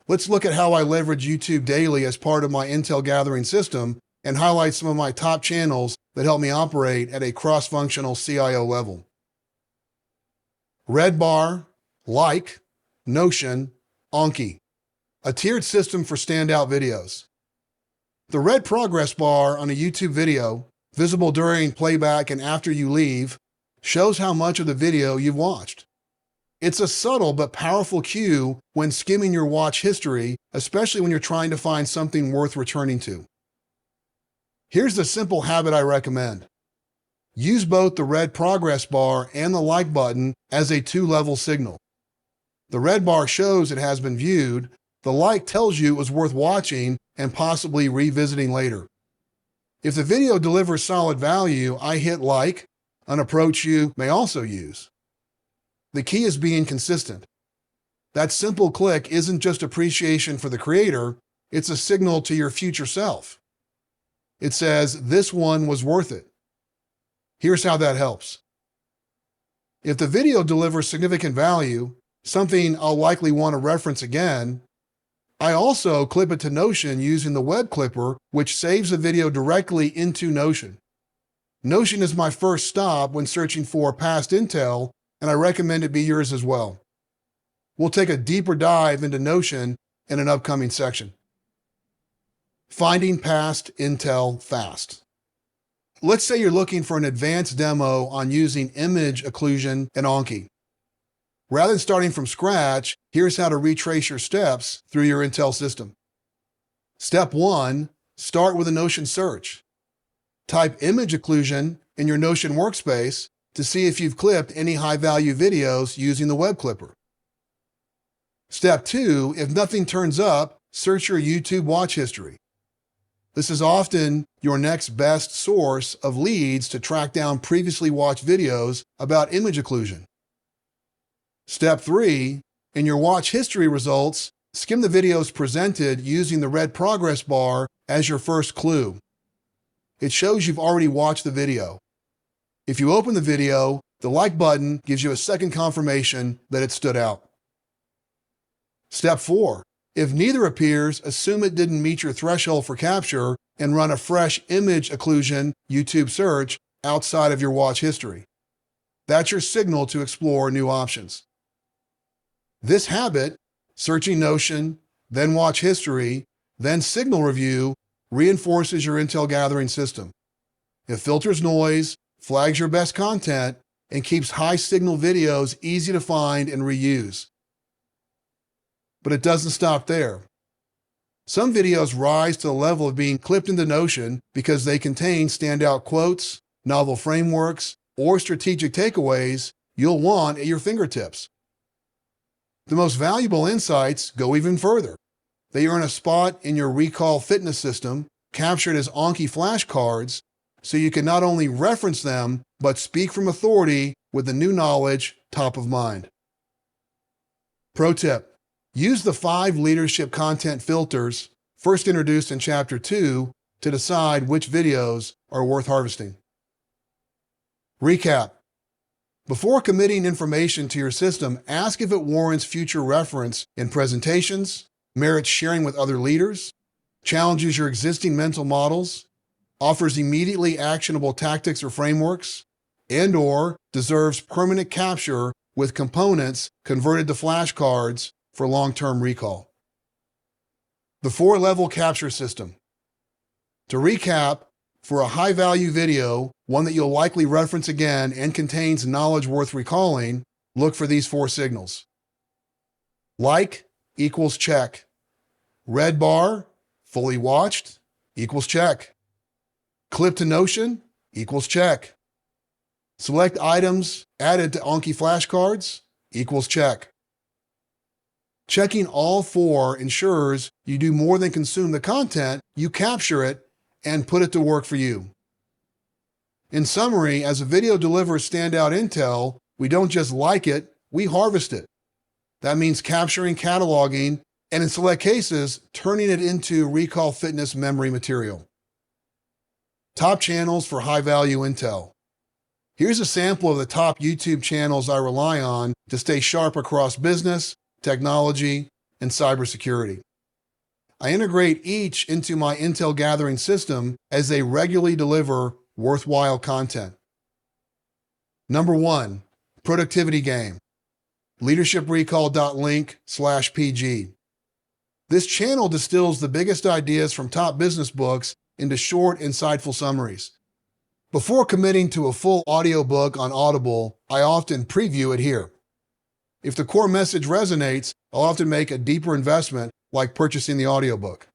Let's look at how I leverage YouTube daily as part of my intel gathering system and highlight some of my top channels that help me operate at a cross-functional CIO level. Red Bar, Like, Notion, Anki, a tiered system for standout videos. The red progress bar on a YouTube video, visible during playback and after you leave, shows how much of the video you've watched. It's a subtle but powerful cue when skimming your watch history, especially when you're trying to find something worth returning to. Here's the simple habit I recommend. Use both the red progress bar and the like button as a two-level signal. The red bar shows it has been viewed, the like tells you it was worth watching and possibly revisiting later. If the video delivers solid value, I hit like, an approach you may also use. The key is being consistent. That simple click isn't just appreciation for the creator, it's a signal to your future self. It says, this one was worth it. Here's how that helps. If the video delivers significant value, something I'll likely want to reference again, I also clip it to Notion using the web clipper, which saves the video directly into Notion. Notion is my first stop when searching for past intel, and I recommend it be yours as well. We'll take a deeper dive into Notion in an upcoming section. Finding past intel fast. Let's say you're looking for an advanced demo on using image occlusion in Anki. Rather than starting from scratch, here's how to retrace your steps through your intel system. Step 1, start with a Notion search. Type image occlusion in your Notion workspace to see if you've clipped any high-value videos using the web clipper. Step 2, if nothing turns up, search your YouTube watch history. This is often your next best source of leads to track down previously watched videos about image occlusion. Step 3, in your watch history results, skim the videos presented using the red progress bar as your first clue. It shows you've already watched the video. If you open the video, the like button gives you a second confirmation that it stood out. Step 4, If neither appears, assume it didn't meet your threshold for capture and run a fresh image occlusion YouTube search outside of your watch history. That's your signal to explore new options. This habit, searching Notion, then watch history, then signal review, reinforces your intel gathering system. It filters noise, flags your best content, and keeps high signal videos easy to find and reuse. But it doesn't stop there. Some videos rise to the level of being clipped into Notion because they contain standout quotes, novel frameworks, or strategic takeaways you'll want at your fingertips. The most valuable insights go even further. They earn a spot in your recall fitness system, captured as Anki flashcards, so you can not only reference them, but speak from authority with the new knowledge top of mind. Pro tip: use the 5 leadership content filters first introduced in Chapter 2 to decide which videos are worth harvesting. Recap: before committing information to your system, ask if it warrants future reference in presentations, merits sharing with other leaders, challenges your existing mental models, offers immediately actionable tactics or frameworks, and/or deserves permanent capture with components converted to flashcards for long-term recall. The 4-level capture system. To recap, for a high-value video, one that you'll likely reference again and contains knowledge worth recalling, look for these 4 signals. Like equals check. Red bar, fully watched, equals check. Clip to Notion equals check. Select items added to Anki flashcards equals check. Checking all 4 ensures you do more than consume the content, you capture it and put it to work for you. In summary, as a video delivers standout intel, we don't just like it, we harvest it. That means capturing, cataloging, and in select cases, turning it into recall fitness memory material. Top channels for high-value intel. Here's a sample of the top YouTube channels I rely on to stay sharp across business, technology, and cybersecurity. I integrate each into my intel gathering system as they regularly deliver worthwhile content. Number 1, Productivity Game. leadershiprecall.link/PG. This channel distills the biggest ideas from top business books into short, insightful summaries. Before committing to a full audiobook on Audible, I often preview it here. If the core message resonates, I'll often make a deeper investment, like purchasing the audiobook.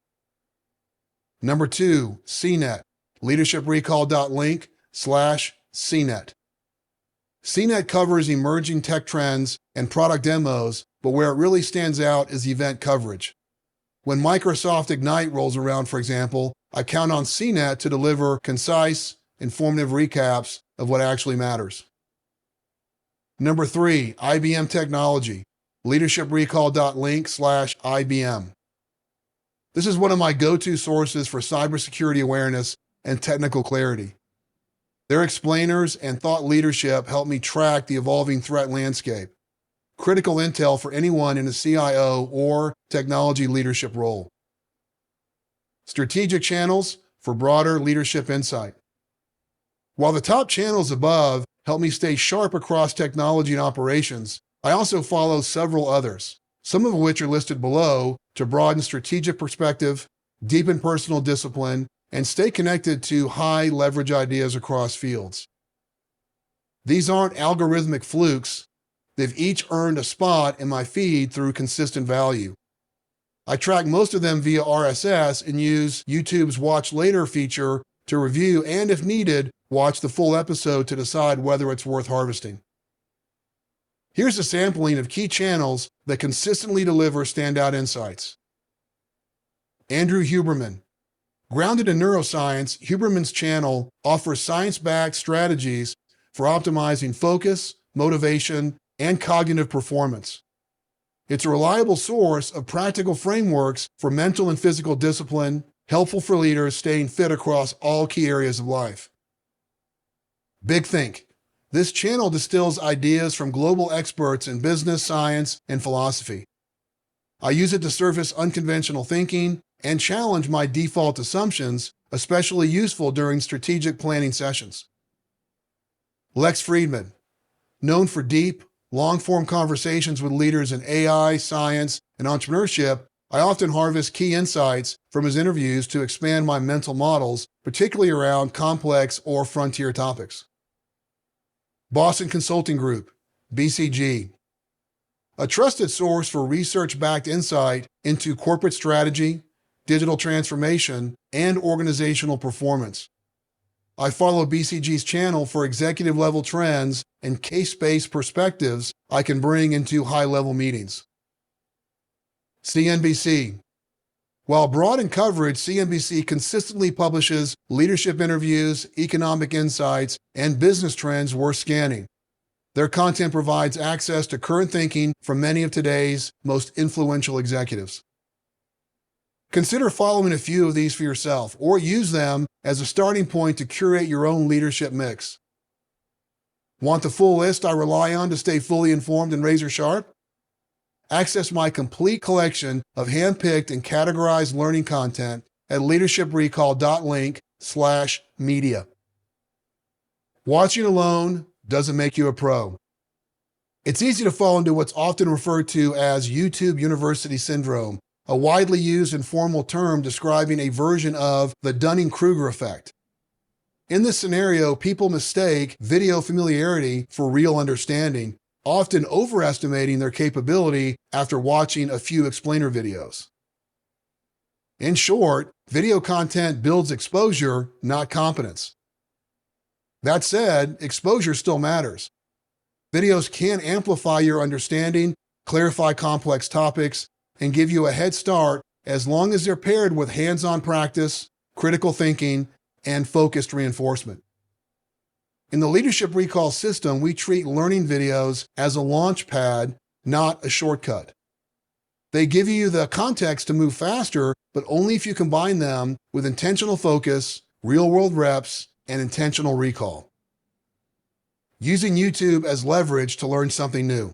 Number 2, CNET. leadershiprecall.link/CNET. CNET covers emerging tech trends and product demos, but where it really stands out is event coverage. When Microsoft Ignite rolls around, for example, I count on CNET to deliver concise, informative recaps of what actually matters. Number 3, IBM Technology. leadershiprecall.link/IBM. This is one of my go-to sources for cybersecurity awareness and technical clarity. Their explainers and thought leadership help me track the evolving threat landscape. Critical intel for anyone in a CIO or technology leadership role. Strategic channels for broader leadership insight. While the top channels above help me stay sharp across technology and operations, I also follow several others, some of which are listed below to broaden strategic perspective, deepen personal discipline, and stay connected to high-leverage ideas across fields. These aren't algorithmic flukes. They've each earned a spot in my feed through consistent value. I track most of them via RSS and use YouTube's Watch Later feature to review and, if needed, watch the full episode to decide whether it's worth harvesting. Here's a sampling of key channels that consistently deliver standout insights. Andrew Huberman. Grounded in neuroscience, Huberman's channel offers science-backed strategies for optimizing focus, motivation, and cognitive performance. It's a reliable source of practical frameworks for mental and physical discipline, helpful for leaders staying fit across all key areas of life. Big Think. This channel distills ideas from global experts in business, science, and philosophy. I use it to surface unconventional thinking and challenge my default assumptions, especially useful during strategic planning sessions. Lex Friedman, known for deep, long-form conversations with leaders in AI, science, and entrepreneurship, I often harvest key insights from his interviews to expand my mental models, particularly around complex or frontier topics. Boston Consulting Group, BCG, a trusted source for research-backed insight into corporate strategy, digital transformation, and organizational performance. I follow BCG's channel for executive-level trends and case-based perspectives I can bring into high-level meetings. CNBC. While broad in coverage, CNBC consistently publishes leadership interviews, economic insights, and business trends worth scanning. Their content provides access to current thinking from many of today's most influential executives. Consider following a few of these for yourself, or use them as a starting point to curate your own leadership mix. Want the full list I rely on to stay fully informed and razor sharp? Access my complete collection of hand-picked and categorized learning content at leadershiprecall.link/media. Watching alone doesn't make you a pro. It's easy to fall into what's often referred to as YouTube University Syndrome, a widely used informal term describing a version of the Dunning-Kruger effect. In this scenario, people mistake video familiarity for real understanding, often overestimating their capability after watching a few explainer videos. In short, video content builds exposure, not competence. That said, exposure still matters. Videos can amplify your understanding, clarify complex topics, and give you a head start as long as they're paired with hands-on practice, critical thinking, and focused reinforcement. In the Leadership Recall system, we treat learning videos as a launch pad, not a shortcut. They give you the context to move faster, but only if you combine them with intentional focus, real-world reps, and intentional recall. Using YouTube as leverage to learn something new.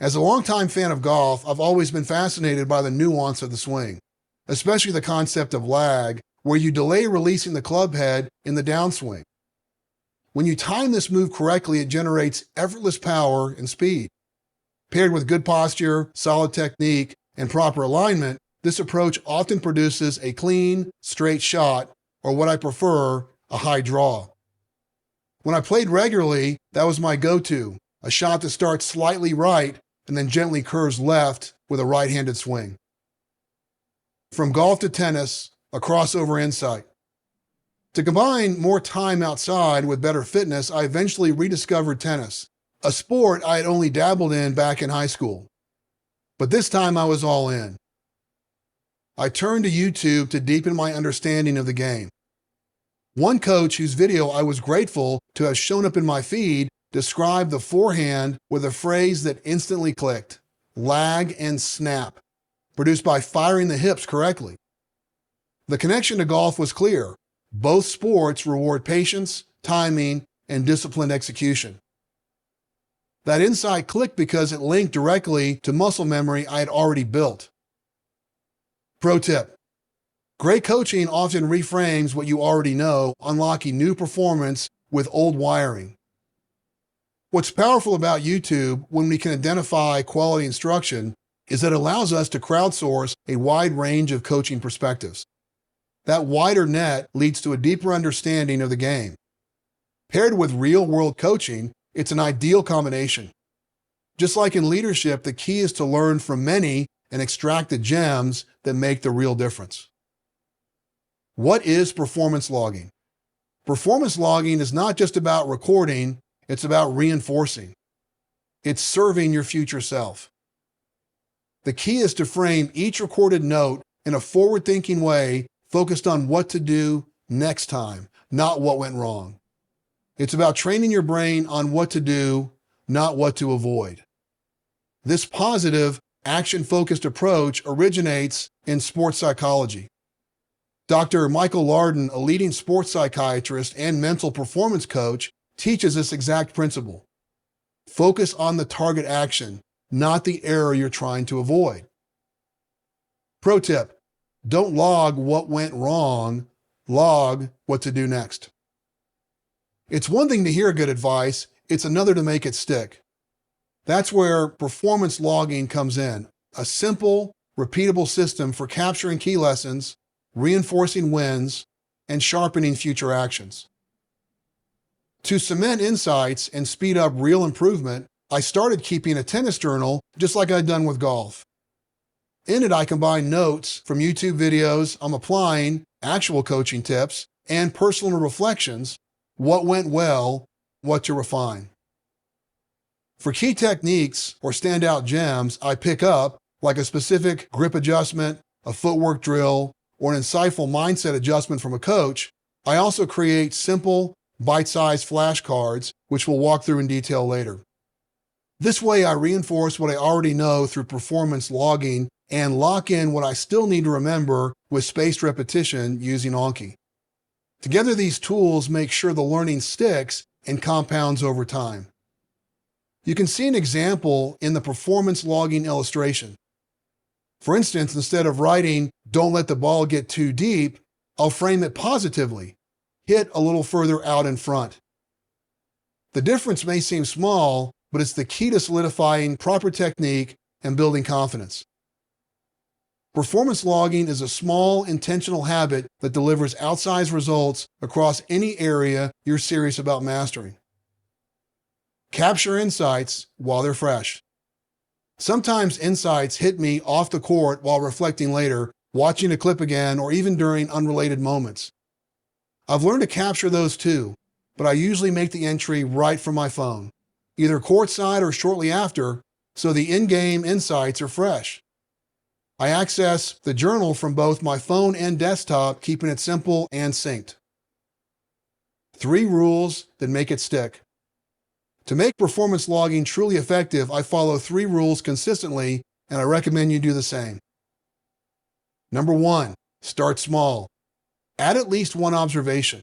As a longtime fan of golf, I've always been fascinated by the nuance of the swing, especially the concept of lag, where you delay releasing the club head in the downswing. When you time this move correctly, it generates effortless power and speed. Paired with good posture, solid technique, and proper alignment, this approach often produces a clean, straight shot, or what I prefer, a high draw. When I played regularly, that was my go-to, a shot that starts slightly right and then gently curves left with a right-handed swing. From golf to tennis, a crossover insight. To combine more time outside with better fitness, I eventually rediscovered tennis, a sport I had only dabbled in back in high school. But this time I was all in. I turned to YouTube to deepen my understanding of the game. One coach whose video I was grateful to have shown up in my feed described the forehand with a phrase that instantly clicked: lag and snap, produced by firing the hips correctly. The connection to golf was clear. Both sports reward patience, timing, and disciplined execution. That insight clicked because it linked directly to muscle memory I had already built. Pro tip: great coaching often reframes what you already know, unlocking new performance with old wiring. What's powerful about YouTube, when we can identify quality instruction, is that it allows us to crowdsource a wide range of coaching perspectives. That wider net leads to a deeper understanding of the game. Paired with real-world coaching, it's an ideal combination. Just like in leadership, the key is to learn from many and extract the gems that make the real difference. What is performance logging? Performance logging is not just about recording, it's about reinforcing. It's serving your future self. The key is to frame each recorded note in a forward-thinking way focused on what to do next time, not what went wrong. It's about training your brain on what to do, not what to avoid. This positive, action-focused approach originates in sports psychology. Dr. Michael Larden, a leading sports psychiatrist and mental performance coach, teaches this exact principle. Focus on the target action, not the error you're trying to avoid. Pro tip: don't log what went wrong, log what to do next. It's one thing to hear good advice, it's another to make it stick. That's where performance logging comes in, a simple, repeatable system for capturing key lessons, reinforcing wins, and sharpening future actions. To cement insights and speed up real improvement, I started keeping a tennis journal just like I'd done with golf. In it, I combine notes from YouTube videos I'm applying, actual coaching tips, and personal reflections, what went well, what to refine. For key techniques or standout gems I pick up, like a specific grip adjustment, a footwork drill, or an insightful mindset adjustment from a coach, I also create simple, bite-sized flashcards, which we'll walk through in detail later. This way, I reinforce what I already know through performance logging and lock in what I still need to remember with spaced repetition using Anki. Together, these tools make sure the learning sticks and compounds over time. You can see an example in the performance logging illustration. For instance, instead of writing, "Don't let the ball get too deep," I'll frame it positively, "Hit a little further out in front." The difference may seem small, but it's the key to solidifying proper technique and building confidence. Performance logging is a small, intentional habit that delivers outsized results across any area you're serious about mastering. Capture insights while they're fresh. Sometimes insights hit me off the court while reflecting later, watching a clip again, or even during unrelated moments. I've learned to capture those too, but I usually make the entry right from my phone, either courtside or shortly after, so the in-game insights are fresh. I access the journal from both my phone and desktop, keeping it simple and synced. 3 rules that make it stick. To make performance logging truly effective, I follow 3 rules consistently, and I recommend you do the same. Number 1, start small. Add at least 1 observation.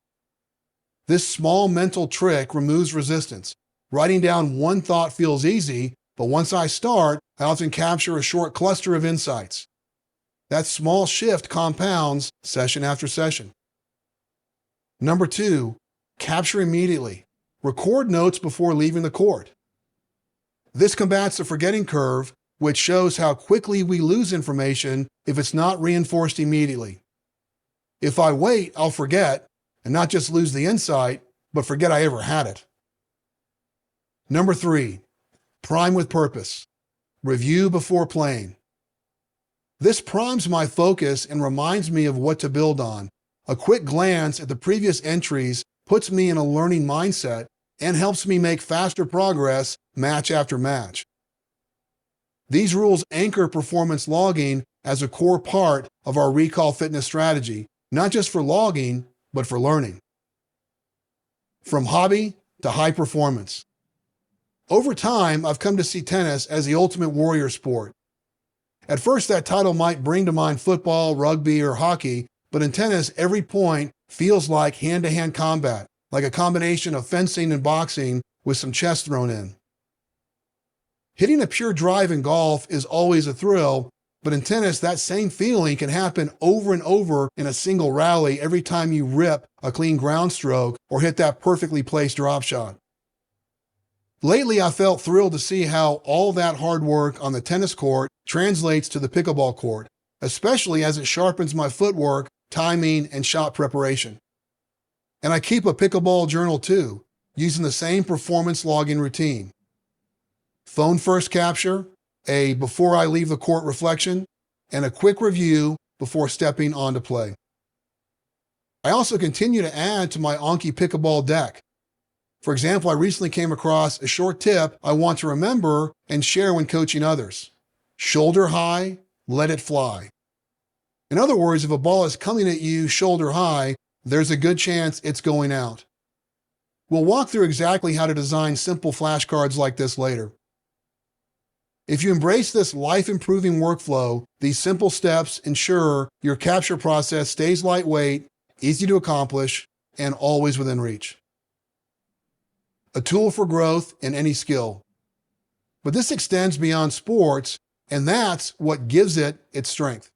This small mental trick removes resistance. Writing down 1 thought feels easy, but once I start, I often capture a short cluster of insights. That small shift compounds session after session. Number 2, capture immediately. Record notes before leaving the court. This combats the forgetting curve, which shows how quickly we lose information if it's not reinforced immediately. If I wait, I'll forget, and not just lose the insight, but forget I ever had it. Number 3, prime with purpose. Review before playing. This primes my focus and reminds me of what to build on. A quick glance at the previous entries puts me in a learning mindset and helps me make faster progress match after match. These rules anchor performance logging as a core part of our recall fitness strategy, not just for logging, but for learning. From hobby to high performance. Over time, I've come to see tennis as the ultimate warrior sport. At first, that title might bring to mind football, rugby, or hockey, but in tennis, every point feels like hand-to-hand combat, like a combination of fencing and boxing with some chess thrown in. Hitting a pure drive in golf is always a thrill, but in tennis, that same feeling can happen over and over in a single rally every time you rip a clean ground stroke or hit that perfectly placed drop shot. Lately, I felt thrilled to see how all that hard work on the tennis court translates to the pickleball court, especially as it sharpens my footwork, timing, and shot preparation. And I keep a pickleball journal too, using the same performance logging routine. Phone first capture, a before I leave the court reflection, and a quick review before stepping onto play. I also continue to add to my Anki pickleball deck. For example, I recently came across a short tip I want to remember and share when coaching others. Shoulder high, let it fly. In other words, if a ball is coming at you shoulder high, there's a good chance it's going out. We'll walk through exactly how to design simple flashcards like this later. If you embrace this life-improving workflow, these simple steps ensure your capture process stays lightweight, easy to accomplish, and always within reach. A tool for growth in any skill. But this extends beyond sports, and that's what gives it its strength.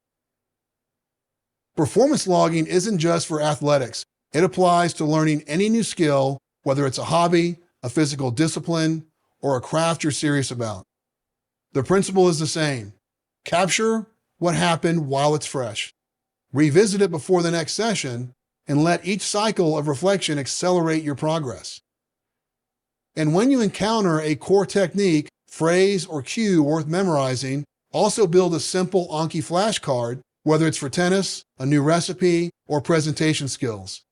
Performance logging isn't just for athletics. It applies to learning any new skill, whether it's a hobby, a physical discipline, or a craft you're serious about. The principle is the same. Capture what happened while it's fresh. Revisit it before the next session, and let each cycle of reflection accelerate your progress. And when you encounter a core technique, phrase, or cue worth memorizing, also build a simple Anki flashcard, whether it's for tennis, a new recipe, or presentation skills.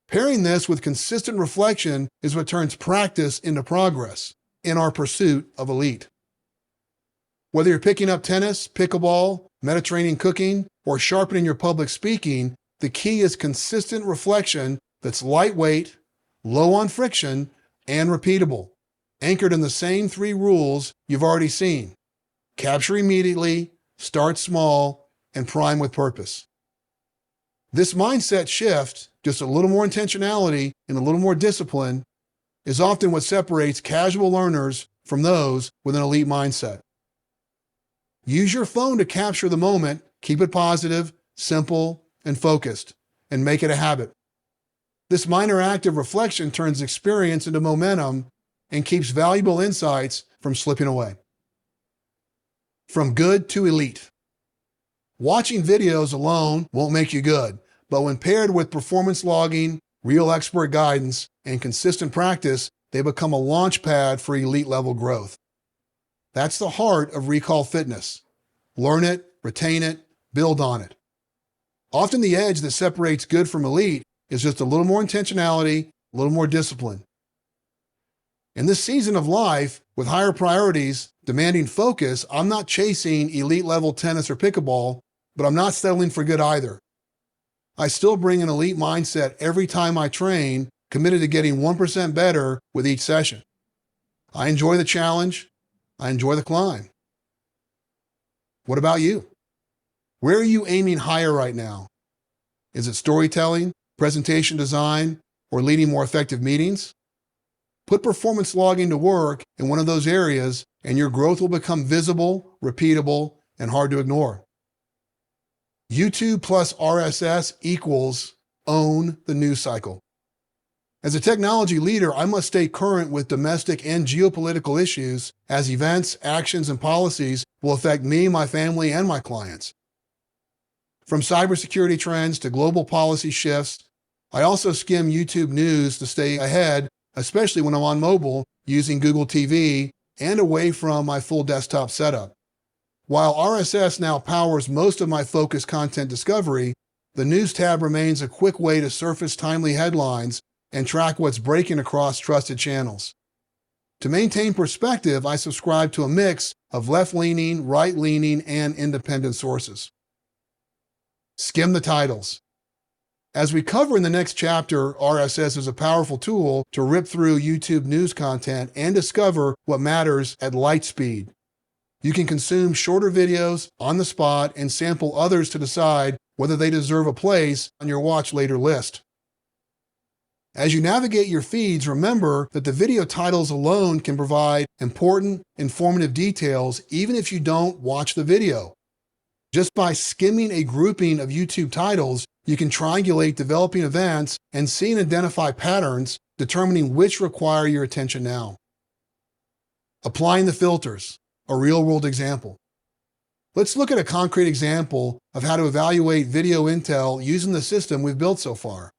Pairing this with consistent reflection is what turns practice into progress in our pursuit of elite. Whether you're picking up tennis, pickleball, Mediterranean cooking, or sharpening your public speaking, the key is consistent reflection that's lightweight, low on friction, and repeatable, anchored in the same 3 rules you've already seen. Capture immediately, start small, and prime with purpose. This mindset shift, just a little more intentionality and a little more discipline, is often what separates casual learners from those with an elite mindset. Use your phone to capture the moment, keep it positive, simple, and focused, and make it a habit. This minor act of reflection turns experience into momentum and keeps valuable insights from slipping away. From good to elite. Watching videos alone won't make you good, but when paired with performance logging, real expert guidance, and consistent practice, they become a launch pad for elite level growth. That's the heart of Recall Fitness. Learn it, retain it, build on it. Often the edge that separates good from elite is just a little more intentionality, a little more discipline. In this season of life, with higher priorities demanding focus, I'm not chasing elite level tennis or pickleball, but I'm not settling for good either. I still bring an elite mindset every time I train, committed to getting 1% better with each session. I enjoy the challenge. I enjoy the climb. What about you? Where are you aiming higher right now? Is it storytelling, presentation design, or leading more effective meetings? Put performance logging to work in one of those areas, and your growth will become visible, repeatable, and hard to ignore. YouTube plus RSS equals own the news cycle. As a technology leader, I must stay current with domestic and geopolitical issues as events, actions, and policies will affect me, my family, and my clients. From cybersecurity trends to global policy shifts, I also skim YouTube news to stay ahead, especially when I'm on mobile using Google TV and away from my full desktop setup. While RSS now powers most of my focused content discovery, the News tab remains a quick way to surface timely headlines and track what's breaking across trusted channels. To maintain perspective, I subscribe to a mix of left-leaning, right-leaning, and independent sources. Skim the titles. As we cover in the next chapter, RSS is a powerful tool to rip through YouTube news content and discover what matters at light speed. You can consume shorter videos on the spot and sample others to decide whether they deserve a place on your watch later list. As you navigate your feeds, remember that the video titles alone can provide important, informative details even if you don't watch the video. Just by skimming a grouping of YouTube titles, you can triangulate developing events and see and identify patterns, determining which require your attention now. Applying the filters, a real-world example. Let's look at a concrete example of how to evaluate video intel using the system we've built so far.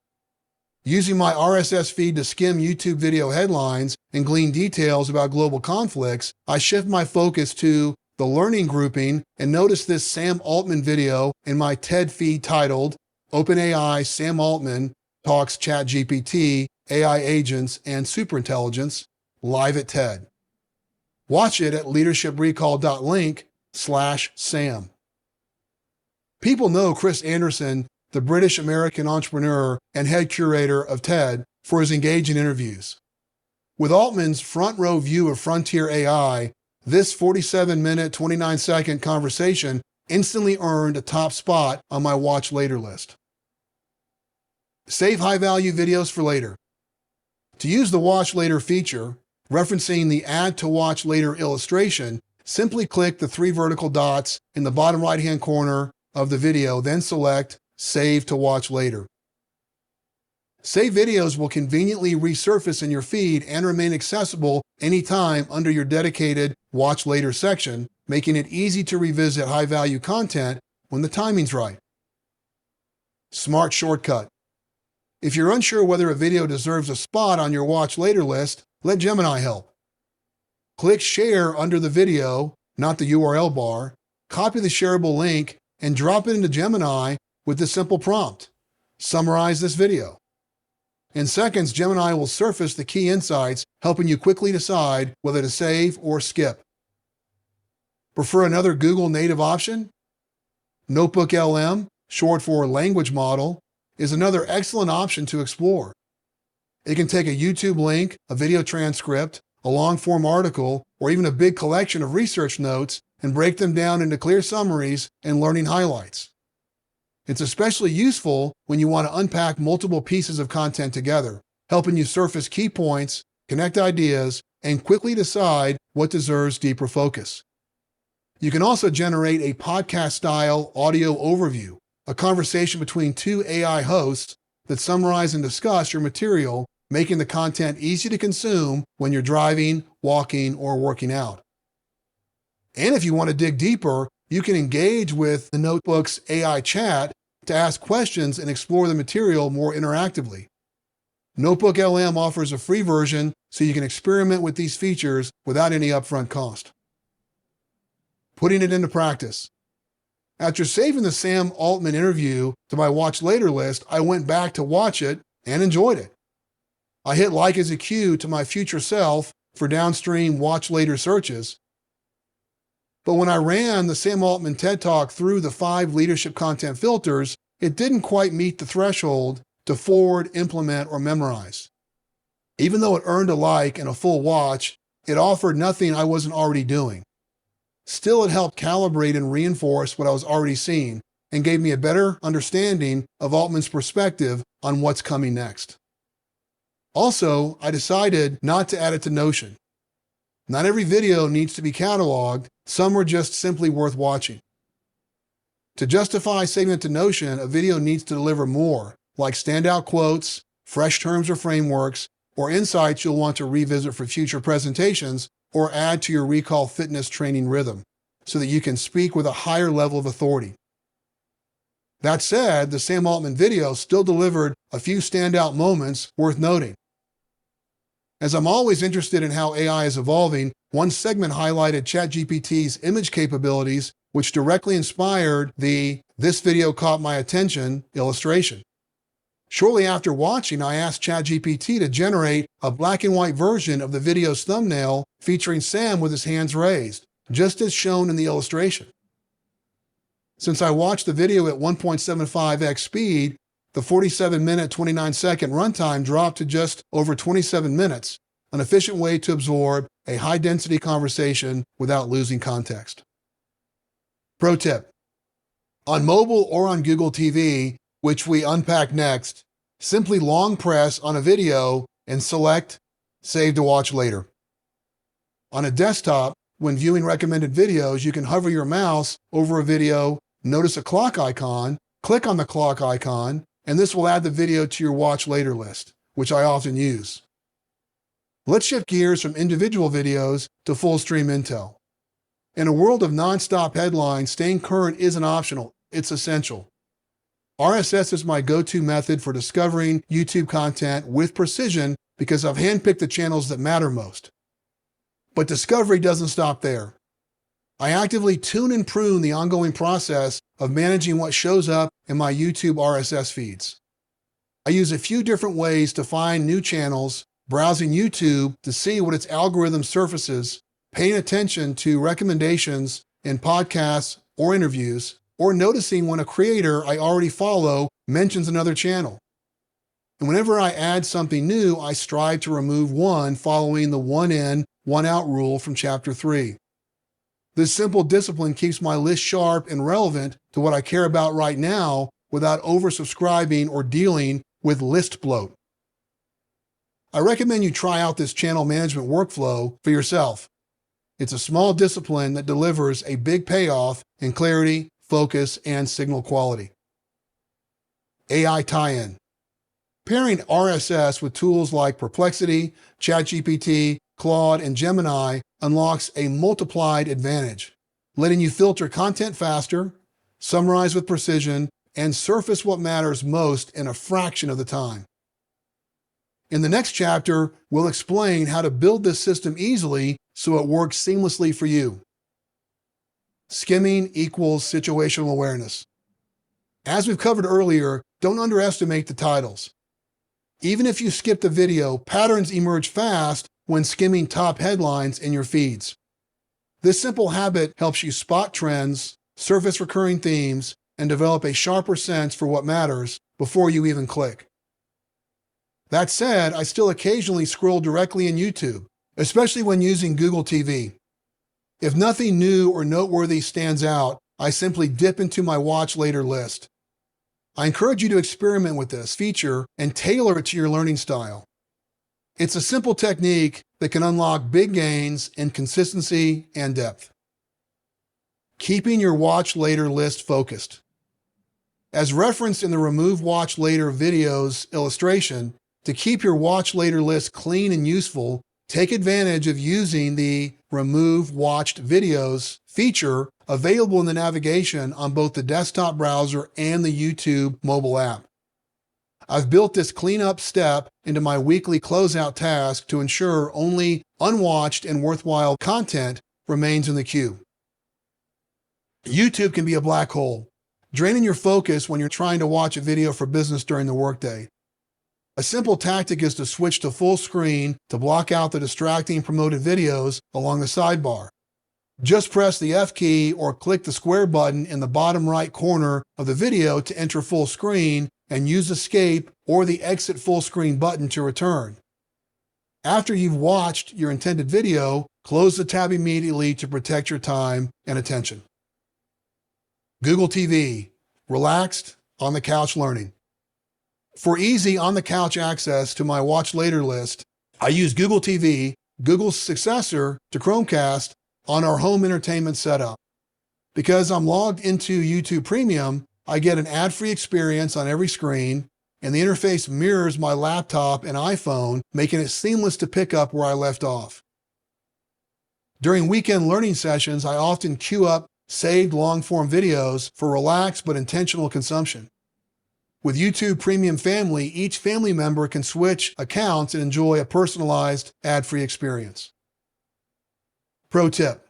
Using my RSS feed to skim YouTube video headlines and glean details about global conflicts, I shift my focus to the learning grouping and notice this Sam Altman video in my TED feed titled OpenAI Sam Altman Talks ChatGPT, AI Agents, and Superintelligence live at TED. Watch it at leadershiprecall.link/Sam. People know Chris Anderson, the British-American entrepreneur and head curator of TED, for his engaging interviews. With Altman's front-row view of frontier AI, this 47-minute, 29-second conversation instantly earned a top spot on my watch later list. Save high-value videos for later. To use the Watch Later feature, referencing the Add to Watch Later illustration, simply click the 3 vertical dots in the bottom right-hand corner of the video, then select Save to watch later. Saved videos will conveniently resurface in your feed and remain accessible anytime under your dedicated Watch Later section, making it easy to revisit high-value content when the timing's right. Smart shortcut. If you're unsure whether a video deserves a spot on your Watch Later list, let Gemini help. Click Share under the video, not the URL bar, copy the shareable link, and drop it into Gemini with this simple prompt: summarize this video. In seconds, Gemini will surface the key insights, helping you quickly decide whether to save or skip. Prefer another Google native option? Notebook LM, short for language model, is another excellent option to explore. It can take a YouTube link, a video transcript, a long-form article, or even a big collection of research notes and break them down into clear summaries and learning highlights. It's especially useful when you want to unpack multiple pieces of content together, helping you surface key points, connect ideas, and quickly decide what deserves deeper focus. You can also generate a podcast-style audio overview, a conversation between two AI hosts that summarize and discuss your material, making the content easy to consume when you're driving, walking, or working out. And if you want to dig deeper, you can engage with the Notebook's AI chat to ask questions and explore the material more interactively. Notebook LM offers a free version so you can experiment with these features without any upfront cost. Putting it into practice. After saving the Sam Altman interview to my Watch Later list, I went back to watch it and enjoyed it. I hit like as a cue to my future self for downstream Watch Later searches. But when I ran the Sam Altman TED Talk through the 5 leadership content filters, it didn't quite meet the threshold to forward, implement, or memorize. Even though it earned a like and a full watch, it offered nothing I wasn't already doing. Still, it helped calibrate and reinforce what I was already seeing and gave me a better understanding of Altman's perspective on what's coming next. Also, I decided not to add it to Notion. Not every video needs to be cataloged, some are just simply worth watching. To justify saving it to Notion, a video needs to deliver more, like standout quotes, fresh terms or frameworks, or insights you'll want to revisit for future presentations or add to your recall fitness training rhythm, so that you can speak with a higher level of authority. That said, the Sam Altman video still delivered a few standout moments worth noting. As I'm always interested in how AI is evolving, one segment highlighted ChatGPT's image capabilities, which directly inspired the "this video caught my attention" illustration. Shortly after watching, I asked ChatGPT to generate a black and white version of the video's thumbnail featuring Sam with his hands raised, just as shown in the illustration. Since I watched the video at 1.75x speed, the 47-minute, 29-second runtime dropped to just over 27 minutes, an efficient way to absorb a high-density conversation without losing context. Pro tip: on mobile or on Google TV, which we unpack next, simply long press on a video and select Save to Watch Later. On a desktop, when viewing recommended videos, you can hover your mouse over a video, notice a clock icon, click on the clock icon, and this will add the video to your Watch Later list, which I often use. Let's shift gears from individual videos to full stream intel. In a world of non-stop headlines, staying current isn't optional, it's essential. RSS is my go-to method for discovering YouTube content with precision because I've handpicked the channels that matter most. But discovery doesn't stop there. I actively tune and prune the ongoing process of managing what shows up in my YouTube RSS feeds. I use a few different ways to find new channels, browsing YouTube to see what its algorithm surfaces, paying attention to recommendations in podcasts or interviews, or noticing when a creator I already follow mentions another channel. And whenever I add something new, I strive to remove one following the one in, one out rule from Chapter 3. This simple discipline keeps my list sharp and relevant to what I care about right now without oversubscribing or dealing with list bloat. I recommend you try out this channel management workflow for yourself. It's a small discipline that delivers a big payoff in clarity, focus, and signal quality. AI tie-in. Pairing RSS with tools like Perplexity, ChatGPT, Claude, and Gemini unlocks a multiplied advantage, letting you filter content faster, summarize with precision, and surface what matters most in a fraction of the time. In the next chapter, we'll explain how to build this system easily so it works seamlessly for you. Skimming equals situational awareness. As we've covered earlier, don't underestimate the titles. Even if you skip the video, patterns emerge fast when skimming top headlines in your feeds. This simple habit helps you spot trends, surface recurring themes, and develop a sharper sense for what matters before you even click. That said, I still occasionally scroll directly in YouTube, especially when using Google TV. If nothing new or noteworthy stands out, I simply dip into my watch later list. I encourage you to experiment with this feature and tailor it to your learning style. It's a simple technique that can unlock big gains in consistency and depth. Keeping your watch later list focused. As referenced in the Remove Watch Later videos illustration, to keep your watch later list clean and useful, take advantage of using the Remove Watched Videos feature available in the navigation on both the desktop browser and the YouTube mobile app. I've built this cleanup step into my weekly closeout task to ensure only unwatched and worthwhile content remains in the queue. YouTube can be a black hole, draining your focus when you're trying to watch a video for business during the workday. A simple tactic is to switch to full screen to block out the distracting promoted videos along the sidebar. Just press the F key or click the square button in the bottom right corner of the video to enter full screen and use Escape or the Exit Full Screen button to return. After you've watched your intended video, close the tab immediately to protect your time and attention. Google TV, relaxed, on the couch learning. For easy on-the-couch access to my Watch Later list, I use Google TV, Google's successor to Chromecast, on our home entertainment setup. Because I'm logged into YouTube Premium, I get an ad-free experience on every screen, and the interface mirrors my laptop and iPhone, making it seamless to pick up where I left off. During weekend learning sessions, I often queue up saved long-form videos for relaxed but intentional consumption. With YouTube Premium Family, each family member can switch accounts and enjoy a personalized, ad-free experience. Pro tip: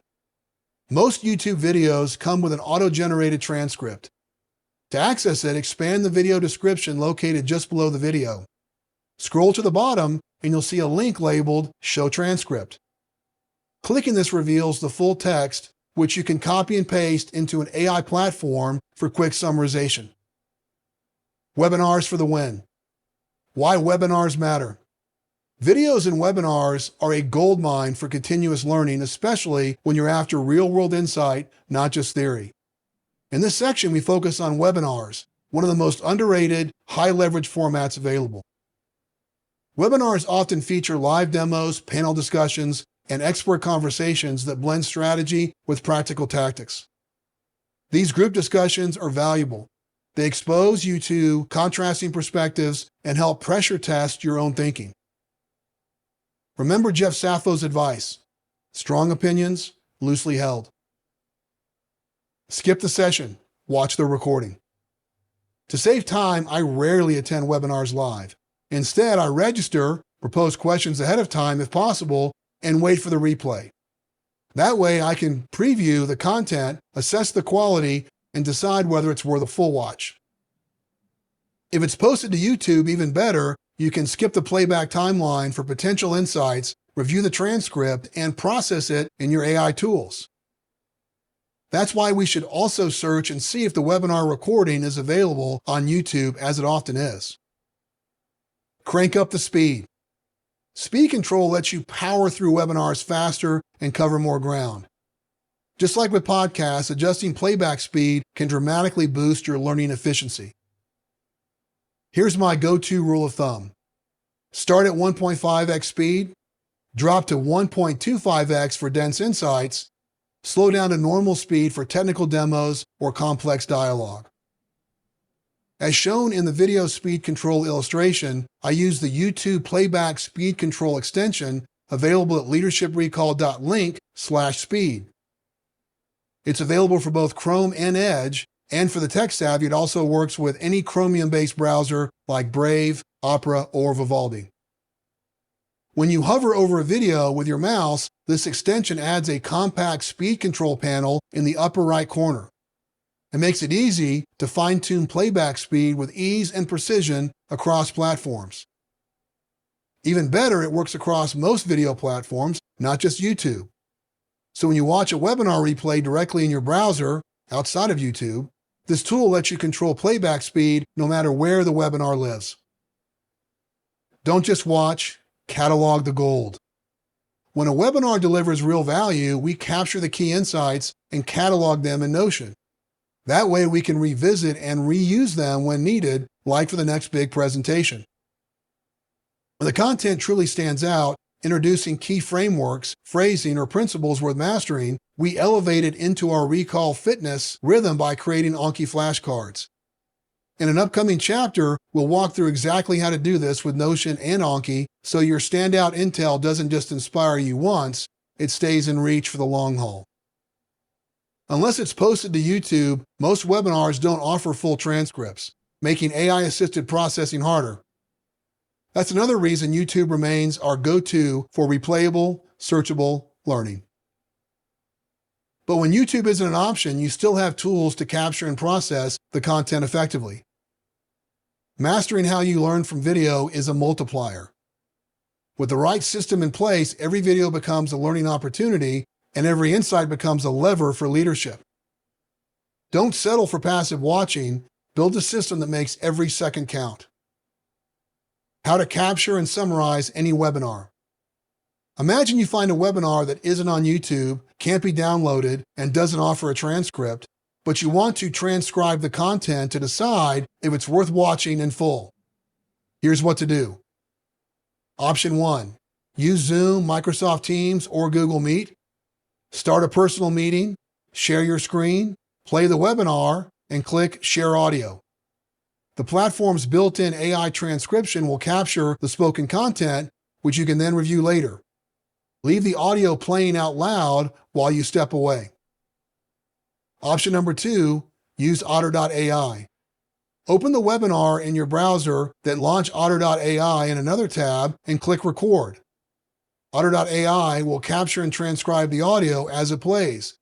most YouTube videos come with an auto-generated transcript. To access it, expand the video description located just below the video. Scroll to the bottom and you'll see a link labeled Show Transcript. Clicking this reveals the full text, which you can copy and paste into an AI platform for quick summarization. Webinars for the win. Why webinars matter. Videos and webinars are a goldmine for continuous learning, especially when you're after real-world insight, not just theory. In this section, we focus on webinars, one of the most underrated, high-leverage formats available. Webinars often feature live demos, panel discussions, and expert conversations that blend strategy with practical tactics. These group discussions are valuable. They expose you to contrasting perspectives and help pressure test your own thinking. Remember Jeff Safo's advice: strong opinions, loosely held. Skip the session, watch the recording. To save time, I rarely attend webinars live. Instead, I register, propose questions ahead of time if possible, and wait for the replay. That way I can preview the content, assess the quality, and decide whether it's worth a full watch. If it's posted to YouTube, even better, you can skip the playback timeline for potential insights, review the transcript, and process it in your AI tools. That's why we should also search and see if the webinar recording is available on YouTube, as it often is. Crank up the speed. Speed control lets you power through webinars faster and cover more ground. Just like with podcasts, adjusting playback speed can dramatically boost your learning efficiency. Here's my go-to rule of thumb. Start at 1.5x speed, drop to 1.25x for dense insights, slow down to normal speed for technical demos or complex dialogue. As shown in the video speed control illustration, I use the YouTube playback speed control extension available at leadershiprecall.link/speed. It's available for both Chrome and Edge, and for the tech-savvy, it also works with any Chromium-based browser like Brave, Opera, or Vivaldi. When you hover over a video with your mouse, this extension adds a compact speed control panel in the upper right corner. It makes it easy to fine-tune playback speed with ease and precision across platforms. Even better, it works across most video platforms, not just YouTube. So when you watch a webinar replay directly in your browser, outside of YouTube, this tool lets you control playback speed no matter where the webinar lives. Don't just watch, catalog the gold. When a webinar delivers real value, we capture the key insights and catalog them in Notion. That way we can revisit and reuse them when needed, like for the next big presentation. When the content truly stands out, introducing key frameworks, phrasing, or principles worth mastering, we elevate it into our recall fitness rhythm by creating Anki flashcards. In an upcoming chapter, we'll walk through exactly how to do this with Notion and Anki, so your standout intel doesn't just inspire you once, it stays in reach for the long haul. Unless it's posted to YouTube, most webinars don't offer full transcripts, making AI-assisted processing harder. That's another reason YouTube remains our go-to for replayable, searchable learning. But when YouTube isn't an option, you still have tools to capture and process the content effectively. Mastering how you learn from video is a multiplier. With the right system in place, every video becomes a learning opportunity, and every insight becomes a lever for leadership. Don't settle for passive watching. Build a system that makes every second count. How to capture and summarize any webinar. Imagine you find a webinar that isn't on YouTube, can't be downloaded, and doesn't offer a transcript, but you want to transcribe the content to decide if it's worth watching in full. Here's what to do. Option 1. Use Zoom, Microsoft Teams, or Google Meet. Start a personal meeting, share your screen, play the webinar, and click Share Audio. The platform's built-in AI transcription will capture the spoken content, which you can then review later. Leave the audio playing out loud while you step away. Option number 2, use Otter.ai. Open the webinar in your browser, then launch Otter.ai in another tab and click Record. Otter.ai will capture and transcribe the audio as it plays.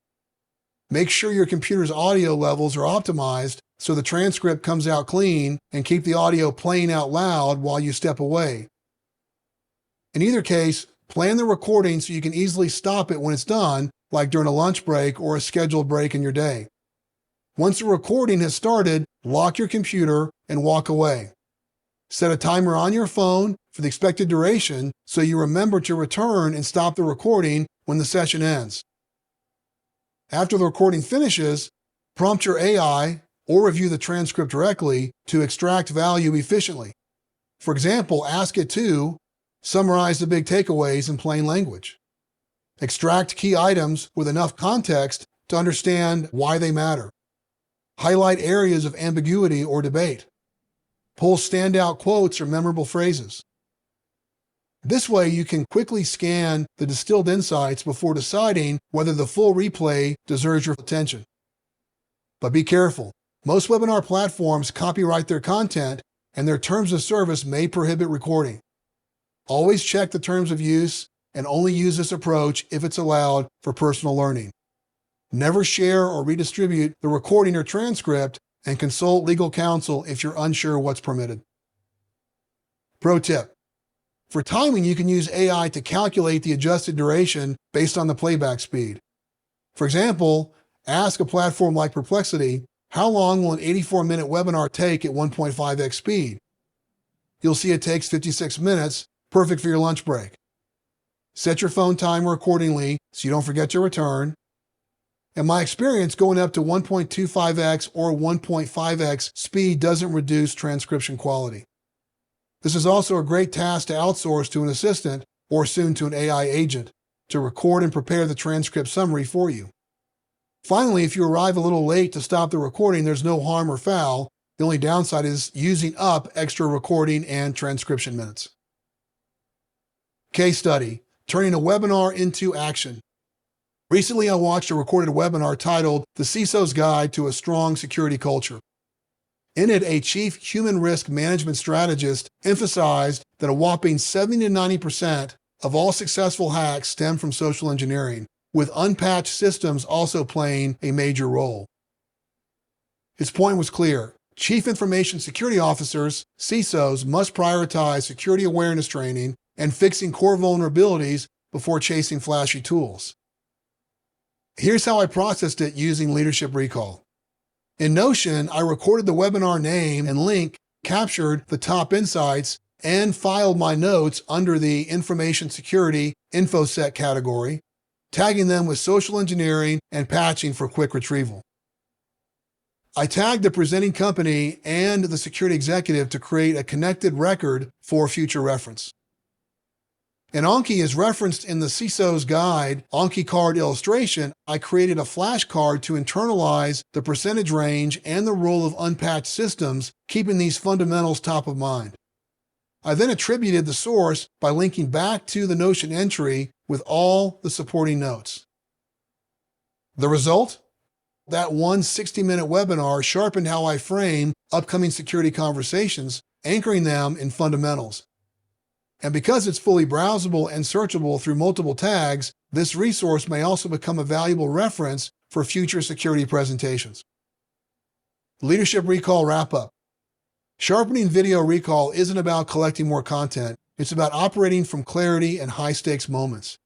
Make sure your computer's audio levels are optimized so the transcript comes out clean, and keep the audio playing out loud while you step away. In either case, plan the recording so you can easily stop it when it's done, like during a lunch break or a scheduled break in your day. Once the recording has started, lock your computer and walk away. Set a timer on your phone for the expected duration so you remember to return and stop the recording when the session ends. After the recording finishes, prompt your AI or review the transcript directly to extract value efficiently. For example, ask it to summarize the big takeaways in plain language. Extract key items with enough context to understand why they matter. Highlight areas of ambiguity or debate. Pull standout quotes or memorable phrases. This way, you can quickly scan the distilled insights before deciding whether the full replay deserves your attention. But be careful. Most webinar platforms copyright their content, and their terms of service may prohibit recording. Always check the terms of use and only use this approach if it's allowed for personal learning. Never share or redistribute the recording or transcript, and consult legal counsel if you're unsure what's permitted. Pro tip. For timing, you can use AI to calculate the adjusted duration based on the playback speed. For example, ask a platform like Perplexity, how long will an 84-minute webinar take at 1.5x speed? You'll see it takes 56 minutes, perfect for your lunch break. Set your phone timer accordingly so you don't forget to return. In my experience, going up to 1.25x or 1.5x speed doesn't reduce transcription quality. This is also a great task to outsource to an assistant or soon to an AI agent to record and prepare the transcript summary for you. Finally, if you arrive a little late to stop the recording, there's no harm or foul. The only downside is using up extra recording and transcription minutes. Case study, turning a webinar into action. Recently, I watched a recorded webinar titled The CISO's Guide to a Strong Security Culture. In it, a chief human risk management strategist emphasized that a whopping 70 to 90% of all successful hacks stem from social engineering, with unpatched systems also playing a major role. His point was clear. Chief Information Security Officers, CISOs, must prioritize security awareness training and fixing core vulnerabilities before chasing flashy tools. Here's how I processed it using Leadership Recall. In Notion, I recorded the webinar name and link, captured the top insights, and filed my notes under the Information Security InfoSec category, tagging them with social engineering and patching for quick retrieval. I tagged the presenting company and the security executive to create a connected record for future reference. An Anki is referenced in the CISO's Guide Anki card illustration. I created a flashcard to internalize the percentage range and the role of unpatched systems, keeping these fundamentals top of mind. I then attributed the source by linking back to the Notion entry with all the supporting notes. The result? That one 60-minute webinar sharpened how I frame upcoming security conversations, anchoring them in fundamentals. And because it's fully browsable and searchable through multiple tags, this resource may also become a valuable reference for future security presentations. Leadership Recall Wrap-Up. Sharpening video recall isn't about collecting more content. It's about operating from clarity and high-stakes moments.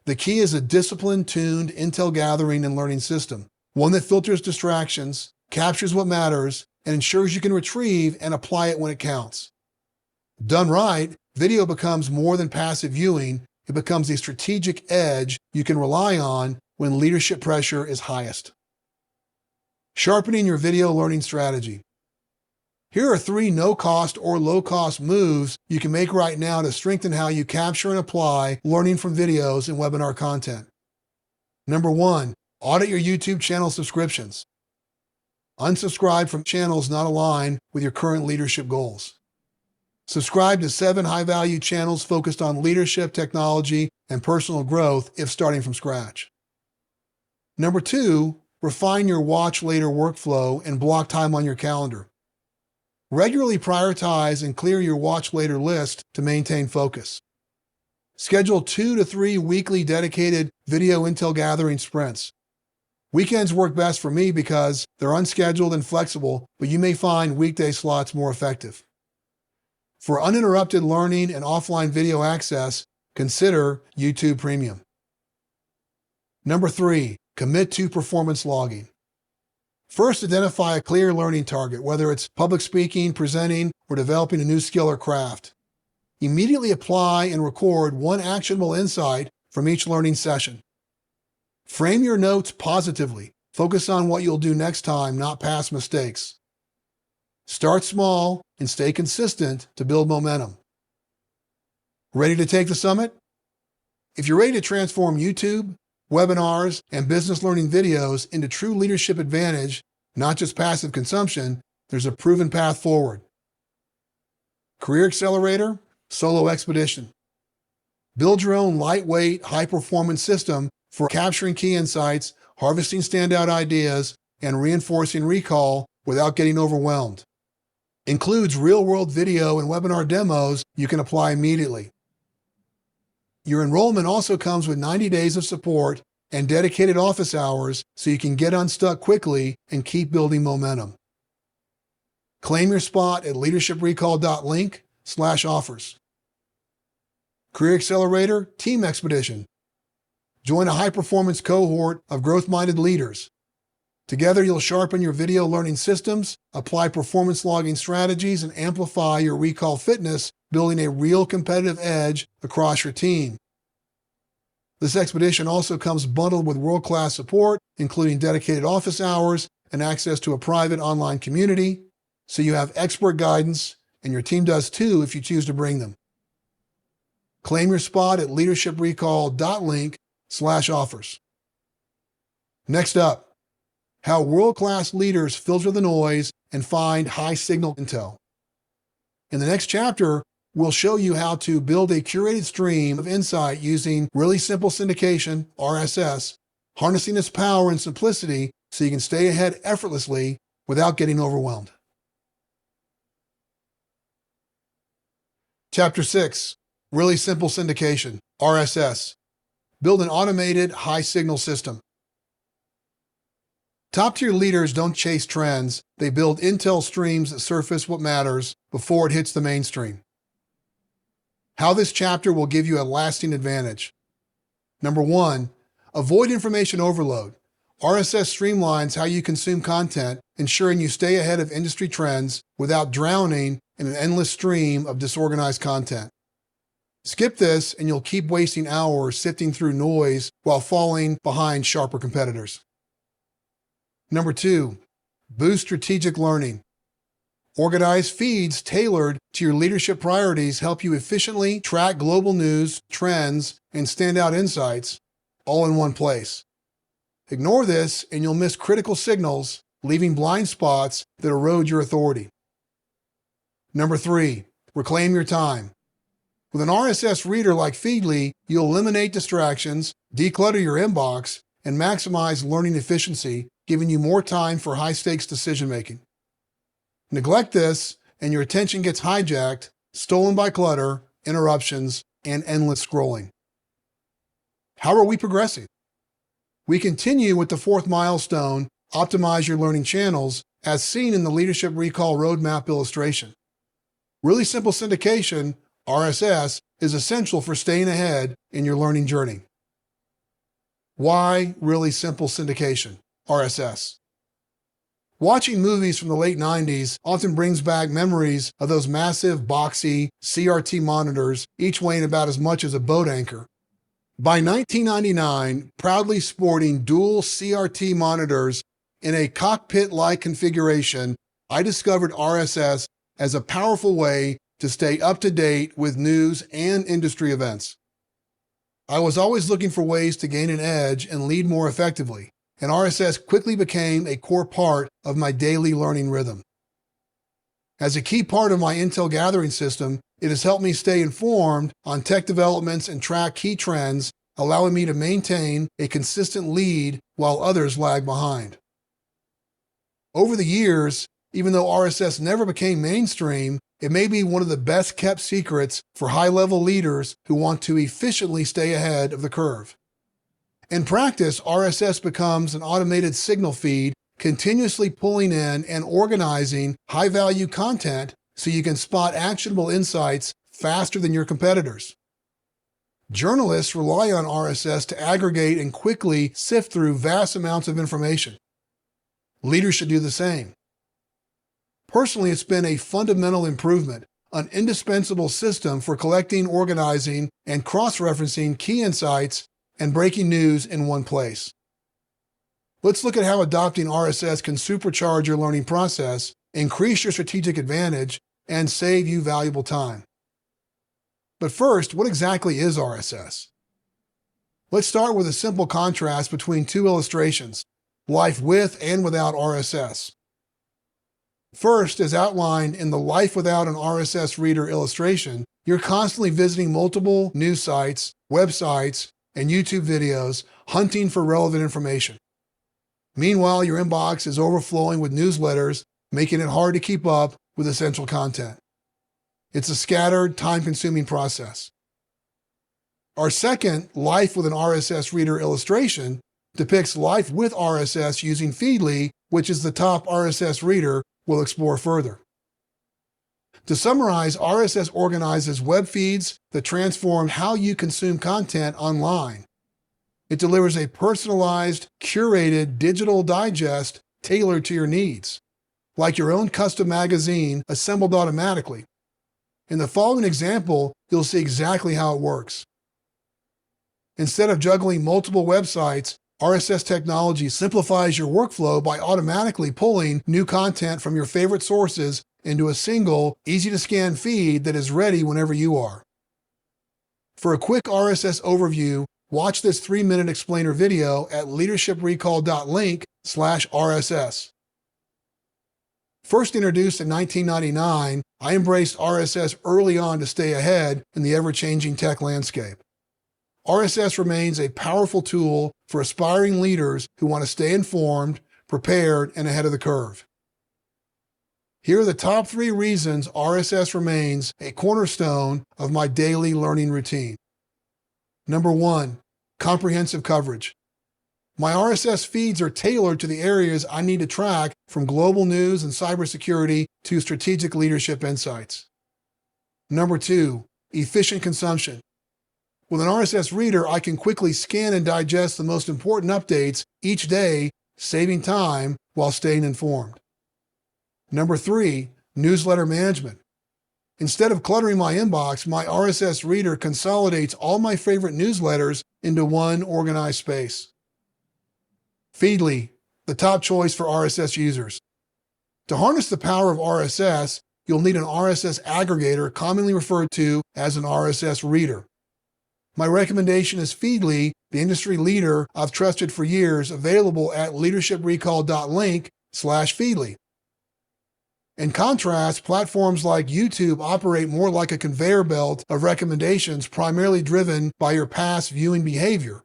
The key is a disciplined, tuned intel gathering and learning system, one that filters distractions, captures what matters, and ensures you can retrieve and apply it when it counts. Done right, video becomes more than passive viewing. It becomes a strategic edge you can rely on when leadership pressure is highest. Sharpening your video learning strategy. Here are 3 no-cost or low-cost moves you can make right now to strengthen how you capture and apply learning from videos and webinar content. Number 1, audit your YouTube channel subscriptions. Unsubscribe from channels not aligned with your current leadership goals. Subscribe to 7 high-value channels focused on leadership, technology, and personal growth if starting from scratch. Number 2, refine your watch later workflow and block time on your calendar. Regularly prioritize and clear your watch later list to maintain focus. Schedule 2 to 3 weekly dedicated video intel gathering sprints. Weekends work best for me because they're unscheduled and flexible, but you may find weekday slots more effective. For uninterrupted learning and offline video access, consider YouTube Premium. Number 3, commit to performance logging. First, identify a clear learning target, whether it's public speaking, presenting, or developing a new skill or craft. Immediately apply and record one actionable insight from each learning session. Frame your notes positively. Focus on what you'll do next time, not past mistakes. Start small and stay consistent to build momentum. Ready to take the summit? If you're ready to transform YouTube, webinars, and business learning videos into true leadership advantage, not just passive consumption, there's a proven path forward. Career Accelerator, Solo Expedition. Build your own lightweight, high-performance system for capturing key insights, harvesting standout ideas, and reinforcing recall without getting overwhelmed. Includes real-world video and webinar demos you can apply immediately. Your enrollment also comes with 90 days of support and dedicated office hours so you can get unstuck quickly and keep building momentum. Claim your spot at leadershiprecall.link/offers. Career Accelerator Team Expedition. Join a high-performance cohort of growth-minded leaders. Together, you'll sharpen your video learning systems, apply performance logging strategies, and amplify your recall fitness, building a real competitive edge across your team. This expedition also comes bundled with world-class support, including dedicated office hours and access to a private online community, so you have expert guidance, and your team does too if you choose to bring them. Claim your spot at leadershiprecall.link/offers. Next up, how world-class leaders filter the noise and find high signal intel. In the next chapter, we'll show you how to build a curated stream of insight using really simple syndication, RSS, harnessing its power and simplicity so you can stay ahead effortlessly without getting overwhelmed. Chapter 6, Really Simple Syndication, RSS. Build an automated high-signal system. Top-tier leaders don't chase trends, they build intel streams that surface what matters before it hits the mainstream. How this chapter will give you a lasting advantage. Number 1, avoid information overload. RSS streamlines how you consume content, ensuring you stay ahead of industry trends without drowning in an endless stream of disorganized content. Skip this and you'll keep wasting hours sifting through noise while falling behind sharper competitors. Number 2, boost strategic learning. Organized feeds tailored to your leadership priorities help you efficiently track global news, trends, and standout insights all in one place. Ignore this and you'll miss critical signals, leaving blind spots that erode your authority. Number 3, reclaim your time. With an RSS reader like Feedly, you'll eliminate distractions, declutter your inbox, and maximize learning efficiency, giving you more time for high-stakes decision-making. Neglect this, and your attention gets hijacked, stolen by clutter, interruptions, and endless scrolling. How are we progressing? We continue with the 4th milestone, optimize your learning channels, as seen in the Leadership Recall Roadmap illustration. Really simple syndication, RSS, is essential for staying ahead in your learning journey. Why really simple syndication, RSS? Watching movies from the late 90s often brings back memories of those massive, boxy CRT monitors, each weighing about as much as a boat anchor. By 1999, proudly sporting dual CRT monitors in a cockpit-like configuration, I discovered RSS as a powerful way to stay up to date with news and industry events. I was always looking for ways to gain an edge and lead more effectively, and RSS quickly became a core part of my daily learning rhythm. As a key part of my intel gathering system, it has helped me stay informed on tech developments and track key trends, allowing me to maintain a consistent lead while others lag behind. Over the years, even though RSS never became mainstream, it may be one of the best kept secrets for high-level leaders who want to efficiently stay ahead of the curve. In practice, RSS becomes an automated signal feed, continuously pulling in and organizing high-value content so you can spot actionable insights faster than your competitors. Journalists rely on RSS to aggregate and quickly sift through vast amounts of information. Leaders should do the same. Personally, it's been a fundamental improvement, an indispensable system for collecting, organizing, and cross-referencing key insights and breaking news in one place. Let's look at how adopting RSS can supercharge your learning process, increase your strategic advantage, and save you valuable time. But first, what exactly is RSS? Let's start with a simple contrast between two illustrations, life with and without RSS. First, as outlined in the Life Without an RSS Reader illustration, you're constantly visiting multiple news sites, websites, and YouTube videos, hunting for relevant information. Meanwhile, your inbox is overflowing with newsletters, making it hard to keep up with essential content. It's a scattered, time-consuming process. Our second Life with an RSS Reader illustration depicts life with RSS using Feedly, which is the top RSS reader we'll explore further. To summarize, RSS organizes web feeds that transform how you consume content online. It delivers a personalized, curated digital digest tailored to your needs, like your own custom magazine assembled automatically. In the following example, you'll see exactly how it works. Instead of juggling multiple websites, RSS technology simplifies your workflow by automatically pulling new content from your favorite sources into a single, easy-to-scan feed that is ready whenever you are. For a quick RSS overview, watch this 3-minute explainer video at leadershiprecall.link/RSS. First introduced in 1999, I embraced RSS early on to stay ahead in the ever-changing tech landscape. RSS remains a powerful tool for aspiring leaders who want to stay informed, prepared, and ahead of the curve. Here are the top 3 reasons RSS remains a cornerstone of my daily learning routine. Number 1, comprehensive coverage. My RSS feeds are tailored to the areas I need to track, from global news and cybersecurity to strategic leadership insights. Number 2, efficient consumption. With an RSS reader, I can quickly scan and digest the most important updates each day, saving time while staying informed. Number 3, newsletter management. Instead of cluttering my inbox, my RSS reader consolidates all my favorite newsletters into one organized space. Feedly, the top choice for RSS users. To harness the power of RSS, you'll need an RSS aggregator, commonly referred to as an RSS reader. My recommendation is Feedly, the industry leader I've trusted for years, available at leadershiprecall.link/Feedly. In contrast, platforms like YouTube operate more like a conveyor belt of recommendations primarily driven by your past viewing behavior.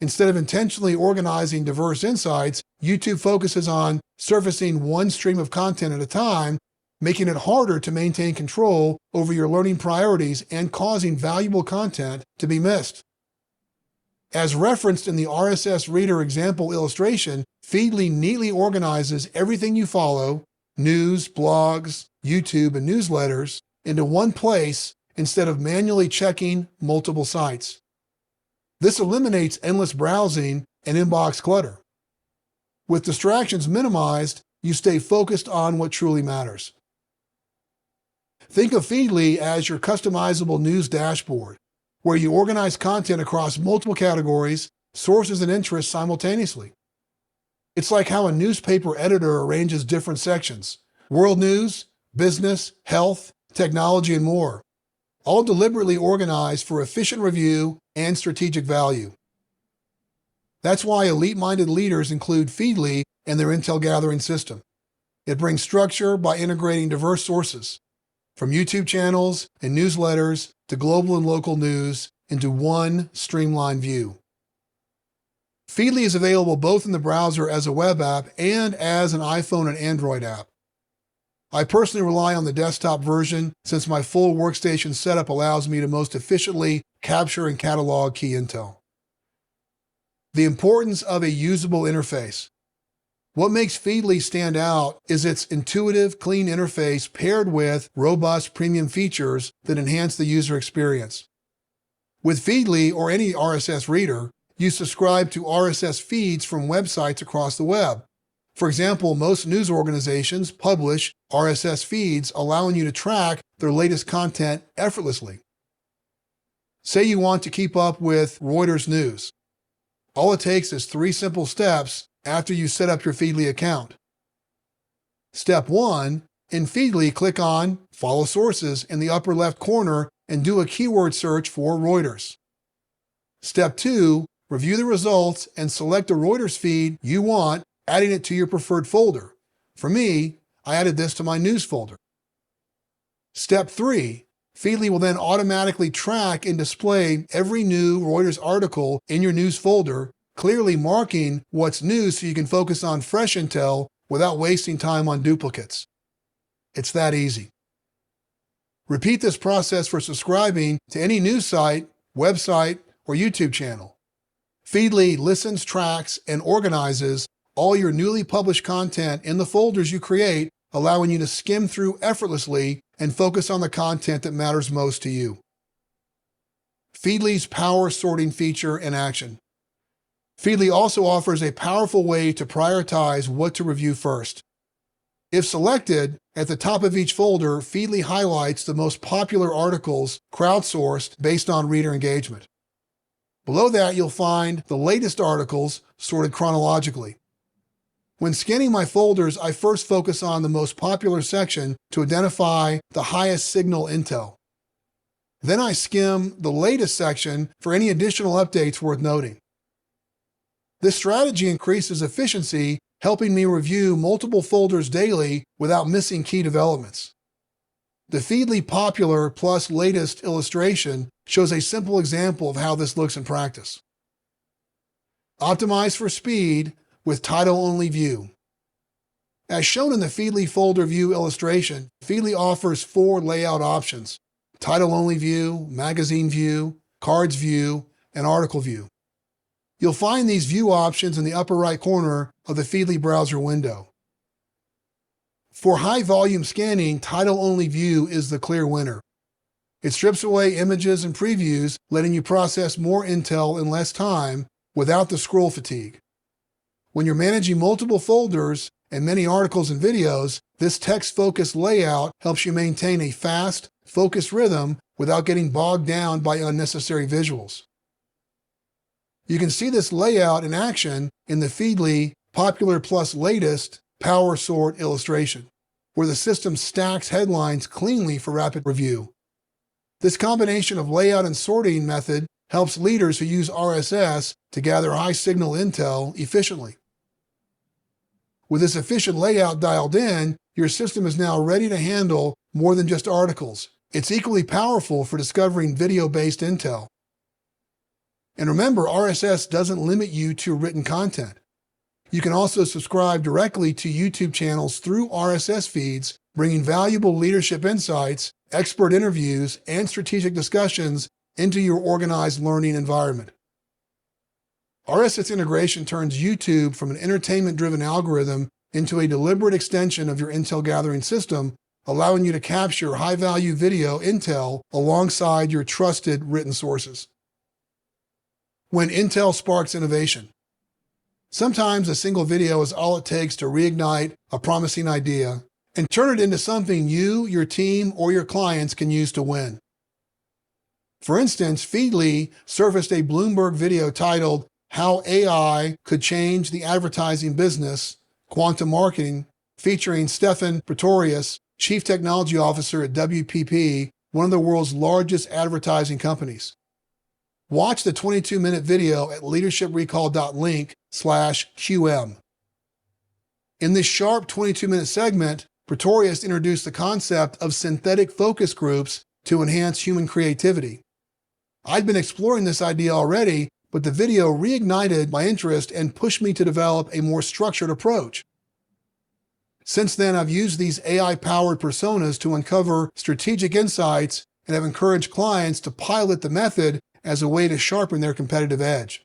Instead of intentionally organizing diverse insights, YouTube focuses on surfacing one stream of content at a time, making it harder to maintain control over your learning priorities and causing valuable content to be missed. As referenced in the RSS reader example illustration, Feedly neatly organizes everything you follow, news, blogs, YouTube, and newsletters, into one place instead of manually checking multiple sites. This eliminates endless browsing and inbox clutter. With distractions minimized, you stay focused on what truly matters. Think of Feedly as your customizable news dashboard, where you organize content across multiple categories, sources, and interests simultaneously. It's like how a newspaper editor arranges different sections: world news, business, health, technology, and more, all deliberately organized for efficient review and strategic value. That's why elite-minded leaders include Feedly in their intel gathering system. It brings structure by integrating diverse sources, from YouTube channels and newsletters to global and local news, into one streamlined view. Feedly is available both in the browser as a web app and as an iPhone and Android app. I personally rely on the desktop version since my full workstation setup allows me to most efficiently capture and catalog key intel. The importance of a usable interface. What makes Feedly stand out is its intuitive, clean interface paired with robust premium features that enhance the user experience. With Feedly or any RSS reader, you subscribe to RSS feeds from websites across the web. For example, most news organizations publish RSS feeds, allowing you to track their latest content effortlessly. Say you want to keep up with Reuters news. All it takes is 3 simple steps after you set up your Feedly account. Step 1, in Feedly, click on Follow Sources in the upper left corner and do a keyword search for Reuters. Step 2, review the results and select a Reuters feed you want, adding it to your preferred folder. For me, I added this to my news folder. Step 3, Feedly will then automatically track and display every new Reuters article in your news folder, clearly marking what's new so you can focus on fresh intel without wasting time on duplicates. It's that easy. Repeat this process for subscribing to any news site, website, or YouTube channel. Feedly listens, tracks, and organizes all your newly published content in the folders you create, allowing you to skim through effortlessly and focus on the content that matters most to you. Feedly's power sorting feature in action. Feedly also offers a powerful way to prioritize what to review first. If selected, at the top of each folder, Feedly highlights the most popular articles crowdsourced based on reader engagement. Below that, you'll find the latest articles sorted chronologically. When scanning my folders, I first focus on the most popular section to identify the highest signal intel. Then I skim the latest section for any additional updates worth noting. This strategy increases efficiency, helping me review multiple folders daily without missing key developments. The Feedly Popular plus Latest illustration shows a simple example of how this looks in practice. Optimize for speed with title-only view. As shown in the Feedly folder view illustration, Feedly offers 4 layout options: title-only view, magazine view, cards view, and article view. You'll find these view options in the upper right corner of the Feedly browser window. For high-volume scanning, title-only view is the clear winner. It strips away images and previews, letting you process more intel in less time without the scroll fatigue. When you're managing multiple folders and many articles and videos, this text-focused layout helps you maintain a fast, focused rhythm without getting bogged down by unnecessary visuals. You can see this layout in action in the Feedly Popular plus Latest Power Sort illustration, where the system stacks headlines cleanly for rapid review. This combination of layout and sorting method helps leaders who use RSS to gather high-signal intel efficiently. With this efficient layout dialed in, your system is now ready to handle more than just articles. It's equally powerful for discovering video-based intel. And remember, RSS doesn't limit you to written content. You can also subscribe directly to YouTube channels through RSS feeds, bringing valuable leadership insights, expert interviews, and strategic discussions into your organized learning environment. RSS integration turns YouTube from an entertainment-driven algorithm into a deliberate extension of your intel-gathering system, allowing you to capture high-value video intel alongside your trusted written sources. When intel sparks innovation. Sometimes a single video is all it takes to reignite a promising idea and turn it into something you, your team, or your clients can use to win. For instance, Feedly surfaced a Bloomberg video titled "How AI Could Change the Advertising Business, Quantum Marketing," featuring Stefan Pretorius, Chief Technology Officer at WPP, one of the world's largest advertising companies. Watch the 22-minute video at leadershiprecall.link/QM. In this sharp 22-minute segment, Pretorius introduced the concept of synthetic focus groups to enhance human creativity. I'd been exploring this idea already, but the video reignited my interest and pushed me to develop a more structured approach. Since then, I've used these AI-powered personas to uncover strategic insights and have encouraged clients to pilot the method as a way to sharpen their competitive edge.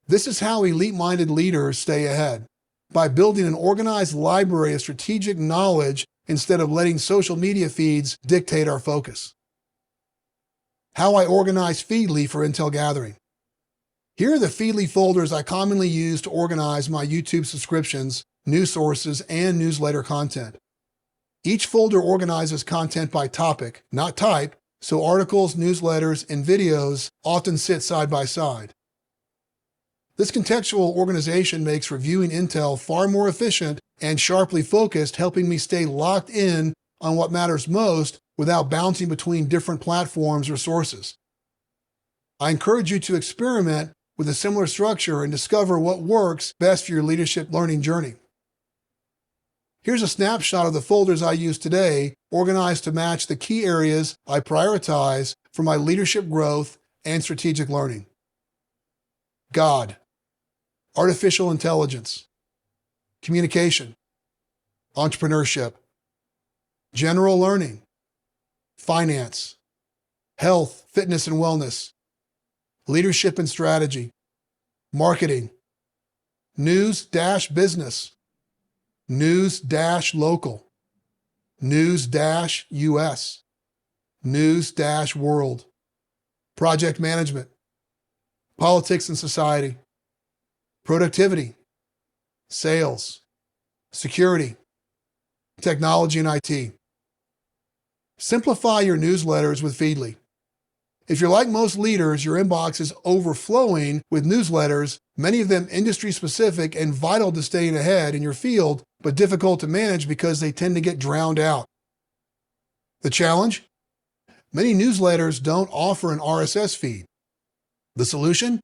This is how elite-minded leaders stay ahead, by building an organized library of strategic knowledge instead of letting social media feeds dictate our focus. How I organize Feedly for intel gathering. Here are the Feedly folders I commonly use to organize my YouTube subscriptions, news sources, and newsletter content. Each folder organizes content by topic, not type, so articles, newsletters, and videos often sit side by side. This contextual organization makes reviewing intel far more efficient and sharply focused, helping me stay locked in on what matters most without bouncing between different platforms or sources. I encourage you to experiment with a similar structure and discover what works best for your leadership learning journey. Here's a snapshot of the folders I use today, organized to match the key areas I prioritize for my leadership growth and strategic learning. God, artificial intelligence, communication, entrepreneurship, general learning, finance, health, fitness and wellness, leadership and strategy, marketing, news-business, news-local, news-US, news-world, project management, politics and society, productivity, sales, security, technology and IT. Simplify your newsletters with Feedly. If you're like most leaders, your inbox is overflowing with newsletters, many of them industry-specific and vital to staying ahead in your field, but difficult to manage because they tend to get drowned out. The challenge? Many newsletters don't offer an RSS feed. The solution?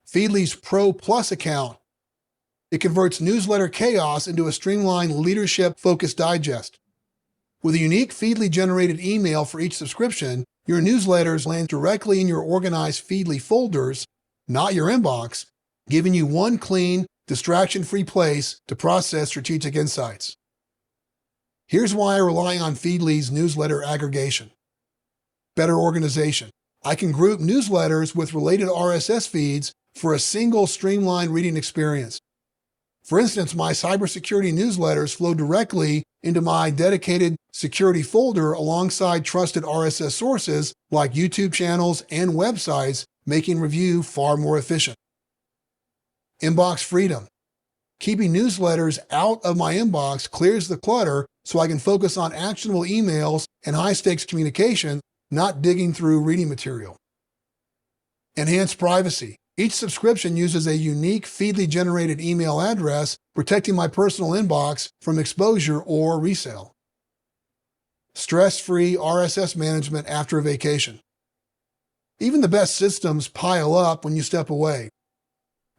Feedly's Pro Plus account. It converts newsletter chaos into a streamlined leadership-focused digest. With a unique Feedly-generated email for each subscription, your newsletters land directly in your organized Feedly folders, not your inbox, giving you one clean, distraction-free place to process strategic insights. Here's why I rely on Feedly's newsletter aggregation. Better organization. I can group newsletters with related RSS feeds for a single streamlined reading experience. For instance, my cybersecurity newsletters flow directly into my dedicated security folder alongside trusted RSS sources like YouTube channels and websites, making review far more efficient. Inbox freedom. Keeping newsletters out of my inbox clears the clutter so I can focus on actionable emails and high-stakes communication, not digging through reading material. Enhanced privacy. Each subscription uses a unique Feedly-generated email address, protecting my personal inbox from exposure or resale. Stress-free RSS management after a vacation. Even the best systems pile up when you step away.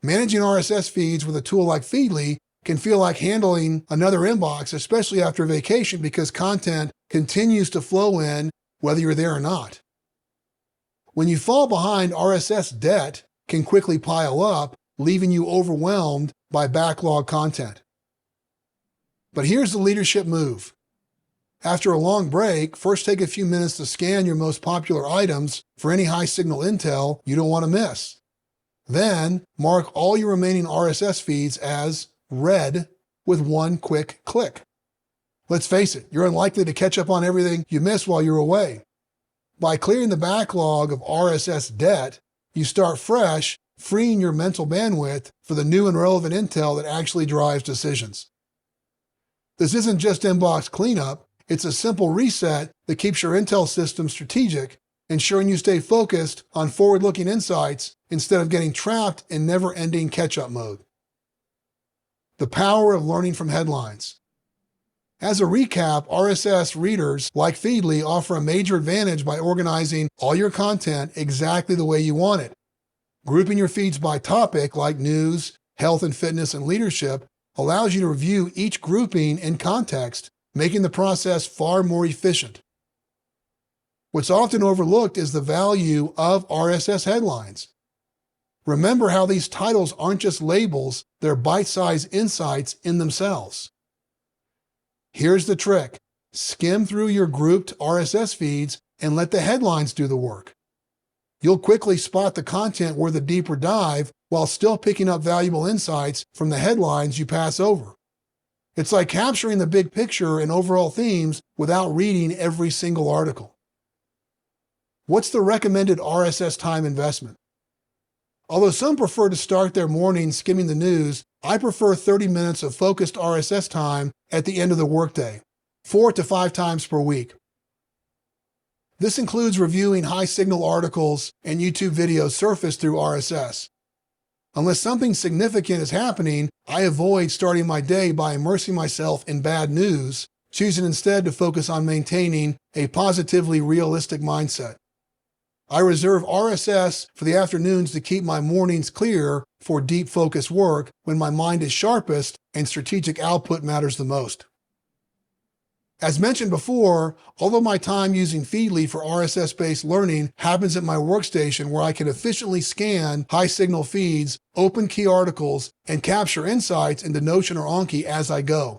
Managing RSS feeds with a tool like Feedly can feel like handling another inbox, especially after a vacation, because content continues to flow in whether you're there or not. When you fall behind, RSS debt can quickly pile up, leaving you overwhelmed by backlog content. But here's the leadership move. After a long break, first take a few minutes to scan your most popular items for any high-signal intel you don't want to miss. Then, mark all your remaining RSS feeds as read with one quick click. Let's face it, you're unlikely to catch up on everything you missed while you're away. By clearing the backlog of RSS debt, you start fresh, freeing your mental bandwidth for the new and relevant intel that actually drives decisions. This isn't just inbox cleanup, it's a simple reset that keeps your intel system strategic, ensuring you stay focused on forward-looking insights instead of getting trapped in never-ending catch-up mode. The power of learning from headlines. As a recap, RSS readers like Feedly offer a major advantage by organizing all your content exactly the way you want it. Grouping your feeds by topic, like news, health and fitness, and leadership, allows you to review each grouping in context, making the process far more efficient. What's often overlooked is the value of RSS headlines. Remember how these titles aren't just labels, they're bite-sized insights in themselves. Here's the trick. Skim through your grouped RSS feeds and let the headlines do the work. You'll quickly spot the content worth a deeper dive while still picking up valuable insights from the headlines you pass over. It's like capturing the big picture and overall themes without reading every single article. What's the recommended RSS time investment? Although some prefer to start their morning skimming the news, I prefer 30 minutes of focused RSS time at the end of the workday, 4 to 5 times per week. This includes reviewing high-signal articles and YouTube videos surfaced through RSS. Unless something significant is happening, I avoid starting my day by immersing myself in bad news, choosing instead to focus on maintaining a positively realistic mindset. I reserve RSS for the afternoons to keep my mornings clear for deep focused work when my mind is sharpest and strategic output matters the most. As mentioned before, although my time using Feedly for RSS-based learning happens at my workstation where I can efficiently scan high-signal feeds, open key articles, and capture insights into Notion or Anki as I go.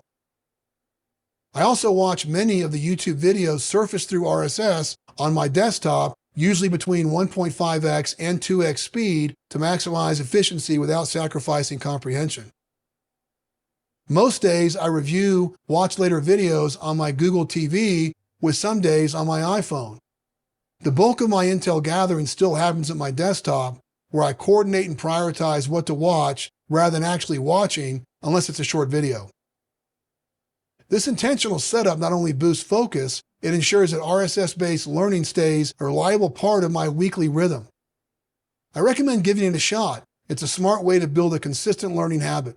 I also watch many of the YouTube videos surfaced through RSS on my desktop, usually between 1.5x and 2x speed, to maximize efficiency without sacrificing comprehension. Most days I review watch later videos on my Google TV, with some days on my iPhone. The bulk of my intel gathering still happens at my desktop, where I coordinate and prioritize what to watch rather than actually watching, unless it's a short video. This intentional setup not only boosts focus, it ensures that RSS-based learning stays a reliable part of my weekly rhythm. I recommend giving it a shot. It's a smart way to build a consistent learning habit.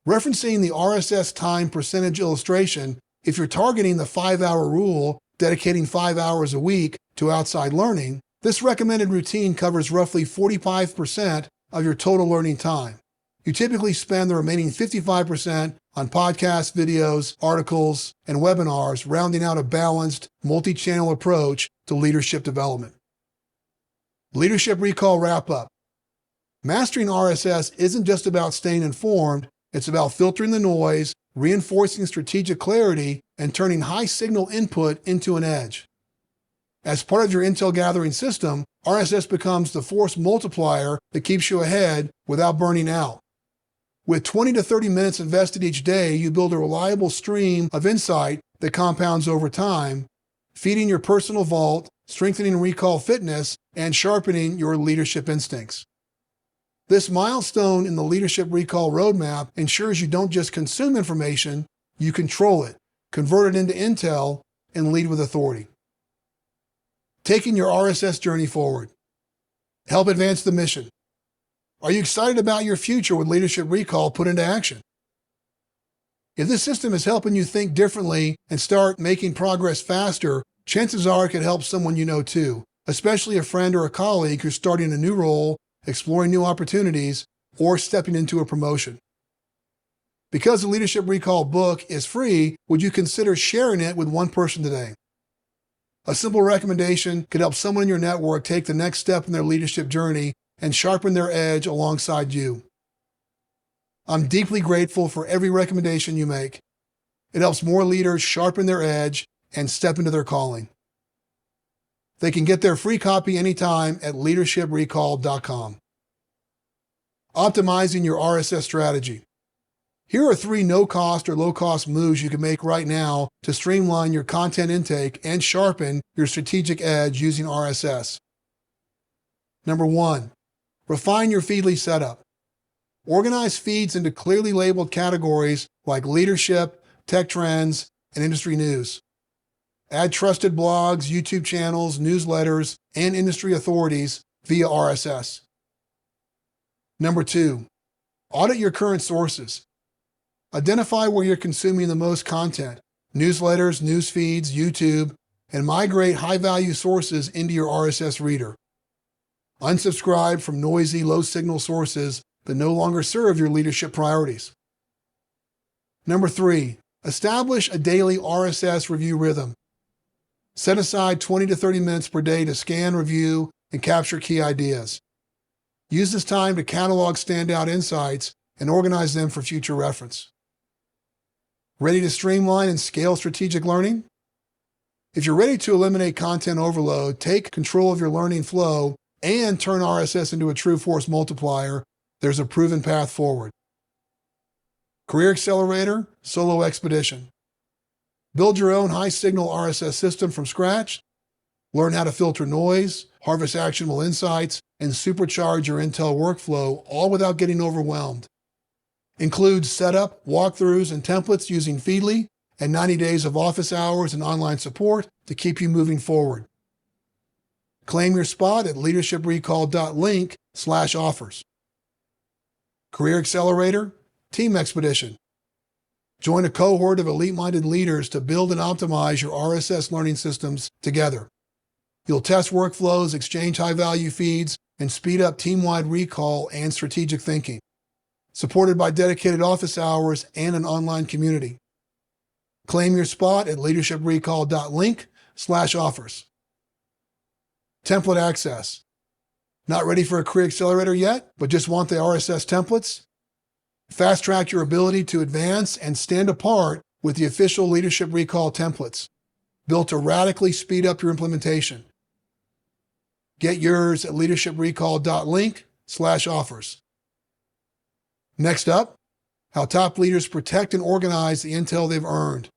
Referencing the RSS time percentage illustration, if you're targeting the 5-hour rule, dedicating 5 hours a week to outside learning, this recommended routine covers roughly 45% of your total learning time. You typically spend the remaining 55% on podcasts, videos, articles, and webinars, rounding out a balanced, multi-channel approach to leadership development. Leadership Recall Wrap-Up. Mastering RSS isn't just about staying informed, it's about filtering the noise, reinforcing strategic clarity, and turning high-signal input into an edge. As part of your intel gathering system, RSS becomes the force multiplier that keeps you ahead without burning out. With 20 to 30 minutes invested each day, you build a reliable stream of insight that compounds over time, feeding your personal vault, strengthening recall fitness, and sharpening your leadership instincts. This milestone in the Leadership Recall Roadmap ensures you don't just consume information, you control it, convert it into intel, and lead with authority. Taking your RSS journey forward. Help advance the mission. Are you excited about your future with Leadership Recall put into action? If this system is helping you think differently and start making progress faster, chances are it could help someone you know too, especially a friend or a colleague who's starting a new role, exploring new opportunities, or stepping into a promotion. Because the Leadership Recall book is free, would you consider sharing it with one person today? A simple recommendation could help someone in your network take the next step in their leadership journey and sharpen their edge alongside you. I'm deeply grateful for every recommendation you make. It helps more leaders sharpen their edge and step into their calling. They can get their free copy anytime at leadershiprecall.com. Optimizing your RSS strategy. Here are 3 no-cost or low-cost moves you can make right now to streamline your content intake and sharpen your strategic edge using RSS. Number 1, refine your Feedly setup. Organize feeds into clearly labeled categories like leadership, tech trends, and industry news. Add trusted blogs, YouTube channels, newsletters, and industry authorities via RSS. Number 2, audit your current sources. Identify where you're consuming the most content, newsletters, news feeds, YouTube, and migrate high-value sources into your RSS reader. Unsubscribe from noisy, low-signal sources that no longer serve your leadership priorities. Number 3, establish a daily RSS review rhythm. Set aside 20 to 30 minutes per day to scan, review, and capture key ideas. Use this time to catalog standout insights and organize them for future reference. Ready to streamline and scale strategic learning? If you're ready to eliminate content overload, take control of your learning flow, and turn RSS into a true force multiplier, there's a proven path forward. Career Accelerator, Solo Expedition. Build your own high-signal RSS system from scratch. Learn how to filter noise, harvest actionable insights, and supercharge your intel workflow, all without getting overwhelmed. Includes setup, walkthroughs, and templates using Feedly, and 90 days of office hours and online support to keep you moving forward. Claim your spot at leadershiprecall.link/offers. Career Accelerator, Team Expedition. Join a cohort of elite-minded leaders to build and optimize your RSS learning systems together. You'll test workflows, exchange high-value feeds, and speed up team-wide recall and strategic thinking. Supported by dedicated office hours and an online community. Claim your spot at leadershiprecall.link/offers. Template access. Not ready for a Career Accelerator yet, but just want the RSS templates? Fast-track your ability to advance and stand apart with the official Leadership Recall templates, built to radically speed up your implementation. Get yours at leadershiprecall.link/offers. Next up, how top leaders protect and organize the intel they've earned.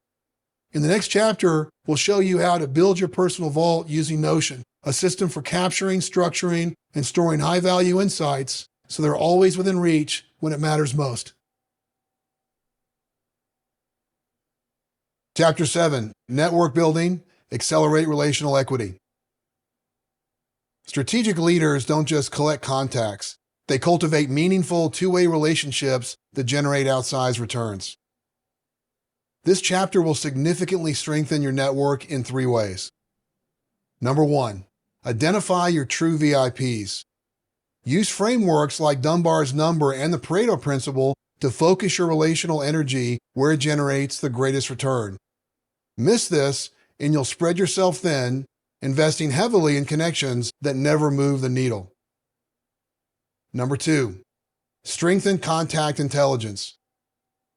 In the next chapter, we'll show you how to build your personal vault using Notion, a system for capturing, structuring, and storing high-value insights so they're always within reach when it matters most. Chapter 7, Network Building, Accelerate Relational Equity. Strategic leaders don't just collect contacts. They cultivate meaningful two-way relationships that generate outsized returns. This chapter will significantly strengthen your network in 3 ways. Number 1, identify your true VIPs. Use frameworks like Dunbar's number and the Pareto principle to focus your relational energy where it generates the greatest return. Miss this, and you'll spread yourself thin, investing heavily in connections that never move the needle. Number 2, strengthen contact intelligence.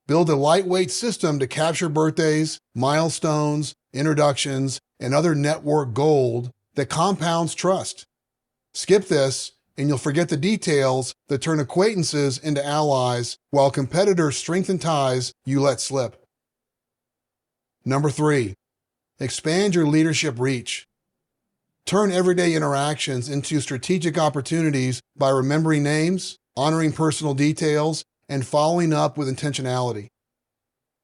Build a lightweight system to capture birthdays, milestones, introductions, and other network gold that compounds trust. Skip this, and you'll forget the details that turn acquaintances into allies while competitors strengthen ties you let slip. Number 3, expand your leadership reach. Turn everyday interactions into strategic opportunities by remembering names, honoring personal details, and following up with intentionality.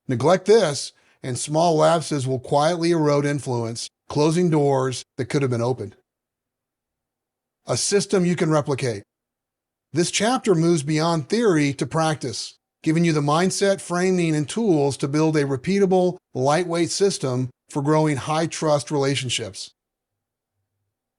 Neglect this, and small lapses will quietly erode influence, closing doors that could have been opened. A system you can replicate. This chapter moves beyond theory to practice, giving you the mindset, framing, and tools to build a repeatable, lightweight system for growing high-trust relationships.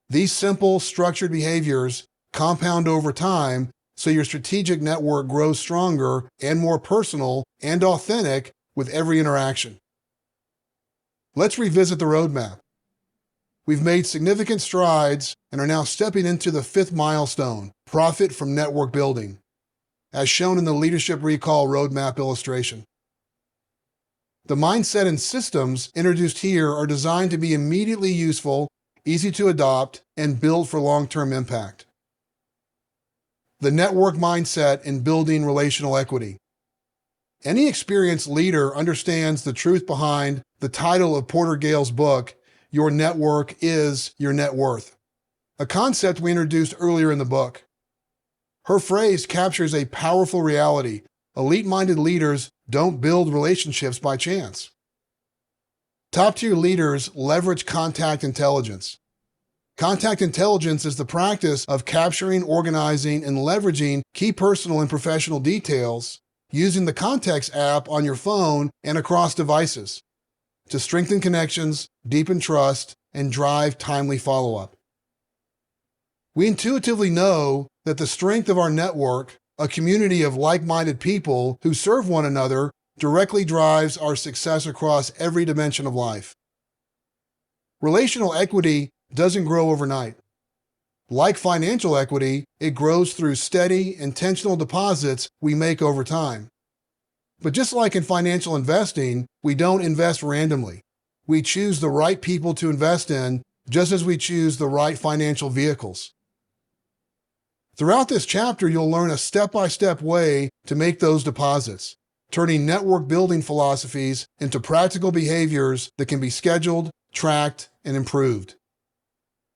These simple, structured behaviors compound over time so your strategic network grows stronger and more personal and authentic with every interaction. Let's revisit the roadmap. We've made significant strides and are now stepping into the 5th milestone, profit from network building, as shown in the Leadership Recall Roadmap illustration. The mindset and systems introduced here are designed to be immediately useful, easy to adopt, and built for long-term impact. The network mindset in building relational equity. Any experienced leader understands the truth behind the title of Porter Gale's book, Your Network is Your Net Worth, a concept we introduced earlier in the book. Her phrase captures a powerful reality. Elite-minded leaders don't build relationships by chance. Top-tier leaders leverage contact intelligence. Contact intelligence is the practice of capturing, organizing, and leveraging key personal and professional details using the Context app on your phone and across devices to strengthen connections, deepen trust, and drive timely follow-up. We intuitively know that the strength of our network, a community of like-minded people who serve one another, directly drives our success across every dimension of life. Relational equity doesn't grow overnight. Like financial equity, it grows through steady, intentional deposits we make over time. But just like in financial investing, we don't invest randomly. We choose the right people to invest in, just as we choose the right financial vehicles. Throughout this chapter, you'll learn a step-by-step way to make those deposits, turning network building philosophies into practical behaviors that can be scheduled, tracked, and improved.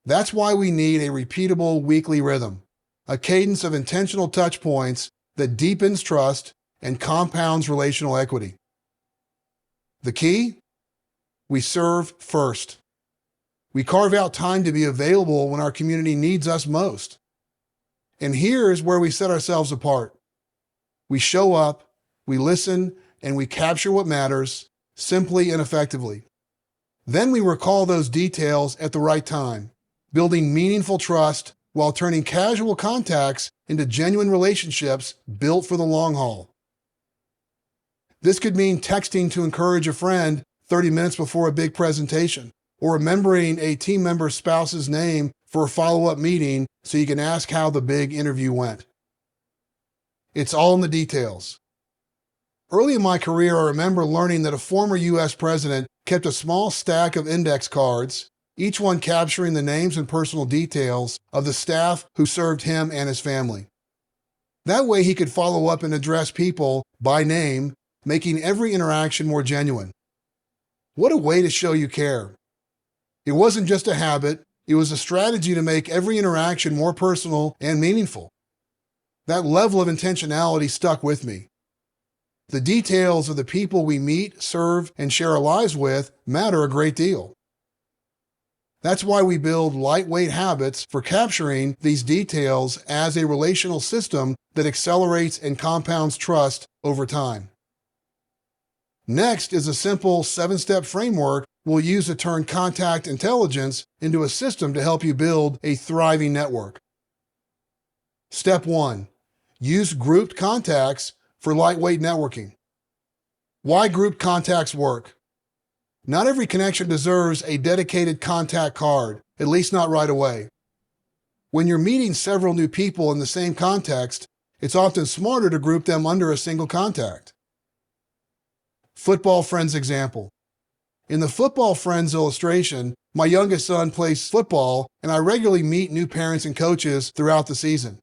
That's why we need a repeatable weekly rhythm, a cadence of intentional touch points that deepens trust and compounds relational equity. The key? We serve first. We carve out time to be available when our community needs us most. And here's where we set ourselves apart. We show up, we listen, and we capture what matters, simply and effectively. Then we recall those details at the right time, building meaningful trust while turning casual contacts into genuine relationships built for the long haul. This could mean texting to encourage a friend 30 minutes before a big presentation, or remembering a team member's spouse's name for a follow-up meeting so you can ask how the big interview went. It's all in the details. Early in my career, I remember learning that a former U.S. president kept a small stack of index cards, each one capturing the names and personal details of the staff who served him and his family. That way he could follow up and address people by name, making every interaction more genuine. What a way to show you care. It wasn't just a habit, it was a strategy to make every interaction more personal and meaningful. That level of intentionality stuck with me. The details of the people we meet, serve, and share our lives with matter a great deal. That's why we build lightweight habits for capturing these details as a relational system that accelerates and compounds trust over time. Next is a simple 7-step framework we'll use to turn contact intelligence into a system to help you build a thriving network. Step 1. Use grouped contacts for lightweight networking. Why grouped contacts work? Not every connection deserves a dedicated contact card, at least not right away. When you're meeting several new people in the same context, it's often smarter to group them under a single contact. Football friends example. In the football friends illustration, my youngest son plays football, and I regularly meet new parents and coaches throughout the season.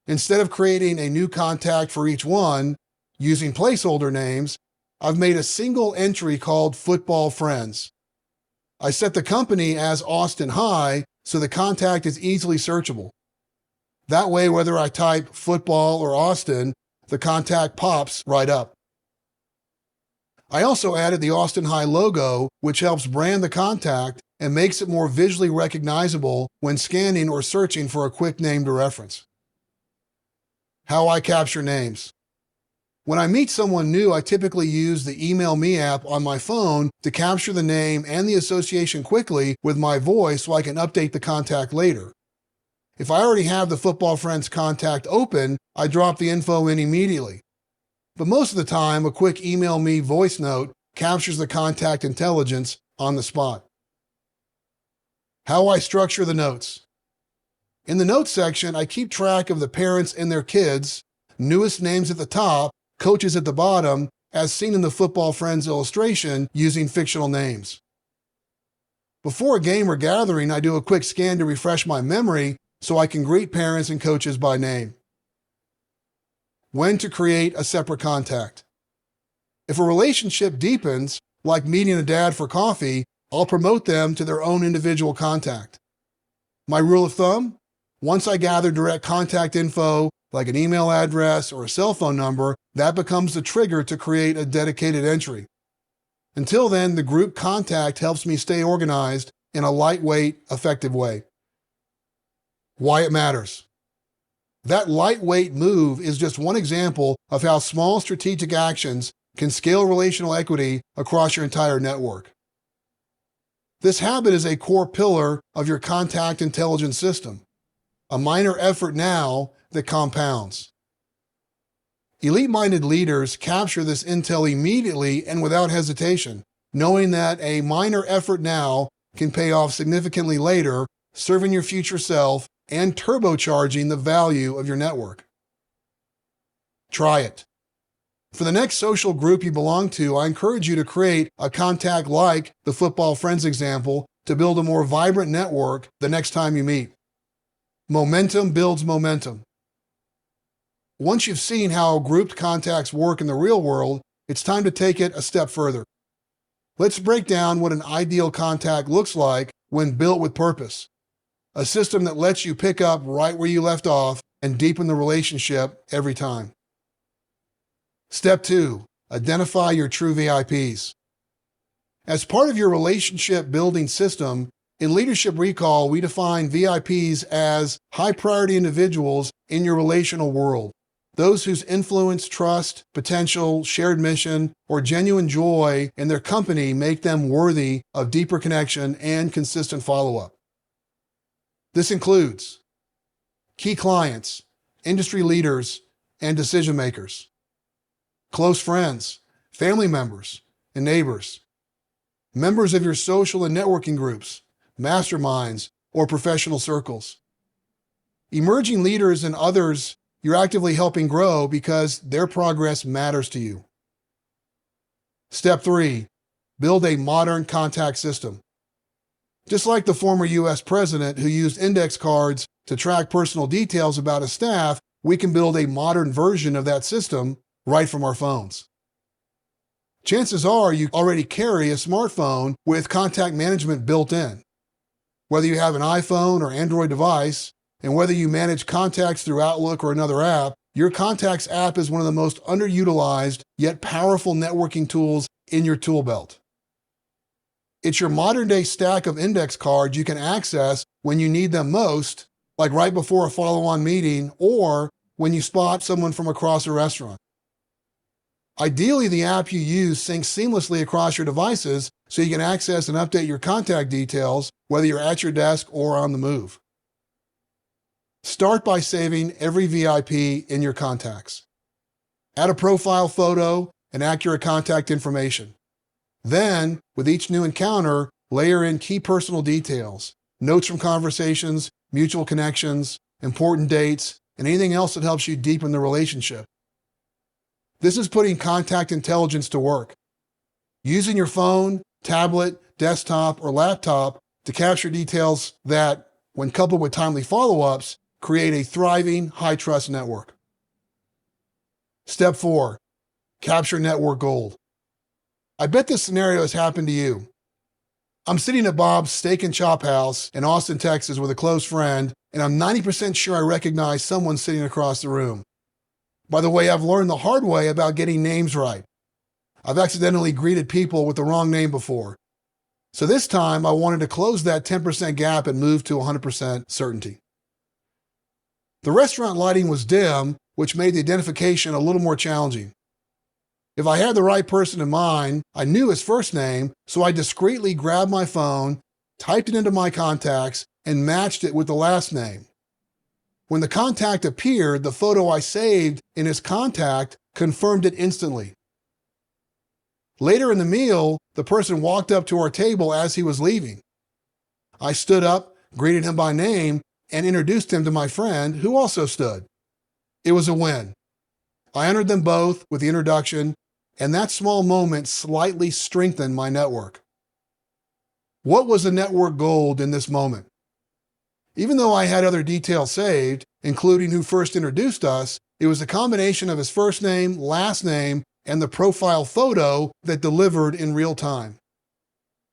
Instead of creating a new contact for each one, using placeholder names, I've made a single entry called Football Friends. I set the company as Austin High so the contact is easily searchable. That way, whether I type football or Austin, the contact pops right up. I also added the Austin High logo, which helps brand the contact and makes it more visually recognizable when scanning or searching for a quick name to reference. How I capture names. When I meet someone new, I typically use the Email Me app on my phone to capture the name and the association quickly with my voice so I can update the contact later. If I already have the Football Friends contact open, I drop the info in immediately. But most of the time, a quick Email Me voice note captures the contact intelligence on the spot. How I structure the notes. In the notes section, I keep track of the parents and their kids, newest names at the top, coaches at the bottom, as seen in the Football Friends illustration using fictional names. Before a game or gathering, I do a quick scan to refresh my memory so I can greet parents and coaches by name. When to create a separate contact. If a relationship deepens, like meeting a dad for coffee, I'll promote them to their own individual contact. My rule of thumb? Once I gather direct contact info, like an email address or a cell phone number, that becomes the trigger to create a dedicated entry. Until then, the group contact helps me stay organized in a lightweight, effective way. Why it matters. That lightweight move is just one example of how small strategic actions can scale relational equity across your entire network. This habit is a core pillar of your contact intelligence system, a minor effort now that compounds. Elite-minded leaders capture this intel immediately and without hesitation, knowing that a minor effort now can pay off significantly later, serving your future self and turbocharging the value of your network. Try it. For the next social group you belong to, I encourage you to create a contact like the Football Friends example to build a more vibrant network the next time you meet. Momentum builds momentum. Once you've seen how grouped contacts work in the real world, it's time to take it a step further. Let's break down what an ideal contact looks like when built with purpose. A system that lets you pick up right where you left off and deepen the relationship every time. Step 2. Identify your true VIPs. As part of your relationship building system, in Leadership Recall, we define VIPs as high-priority individuals in your relational world, those whose influence, trust, potential, shared mission, or genuine joy in their company make them worthy of deeper connection and consistent follow-up. This includes key clients, industry leaders, and decision makers, close friends, family members, and neighbors, members of your social and networking groups, masterminds, or professional circles, emerging leaders and others you're actively helping grow because their progress matters to you. Step 3. Build a modern contact system. Just like the former U.S. president who used index cards to track personal details about his staff, we can build a modern version of that system right from our phones. Chances are you already carry a smartphone with contact management built in. Whether you have an iPhone or Android device, and whether you manage contacts through Outlook or another app, your Contacts app is one of the most underutilized yet powerful networking tools in your tool belt. It's your modern-day stack of index cards you can access when you need them most, like right before a follow-on meeting or when you spot someone from across a restaurant. Ideally, the app you use syncs seamlessly across your devices so you can access and update your contact details whether you're at your desk or on the move. Start by saving every VIP in your contacts. Add a profile photo and accurate contact information. Then, with each new encounter, layer in key personal details, notes from conversations, mutual connections, important dates, and anything else that helps you deepen the relationship. This is putting contact intelligence to work. Using your phone, tablet, desktop, or laptop to capture details that, when coupled with timely follow-ups, create a thriving, high-trust network. Step 4. Capture network gold. I bet this scenario has happened to you. I'm sitting at Bob's Steak and Chop House in Austin, Texas with a close friend, and I'm 90% sure I recognize someone sitting across the room. By the way, I've learned the hard way about getting names right. I've accidentally greeted people with the wrong name before. So this time, I wanted to close that 10% gap and move to 100% certainty. The restaurant lighting was dim, which made the identification a little more challenging. If I had the right person in mind, I knew his first name, so I discreetly grabbed my phone, typed it into my contacts, and matched it with the last name. When the contact appeared, the photo I saved in his contact confirmed it instantly. Later in the meal, the person walked up to our table as he was leaving. I stood up, greeted him by name, and introduced him to my friend, who also stood. It was a win. I honored them both with the introduction, and that small moment slightly strengthened my network. What was the network gold in this moment? Even though I had other details saved, including who first introduced us, it was a combination of his first name, last name, and the profile photo that delivered in real time.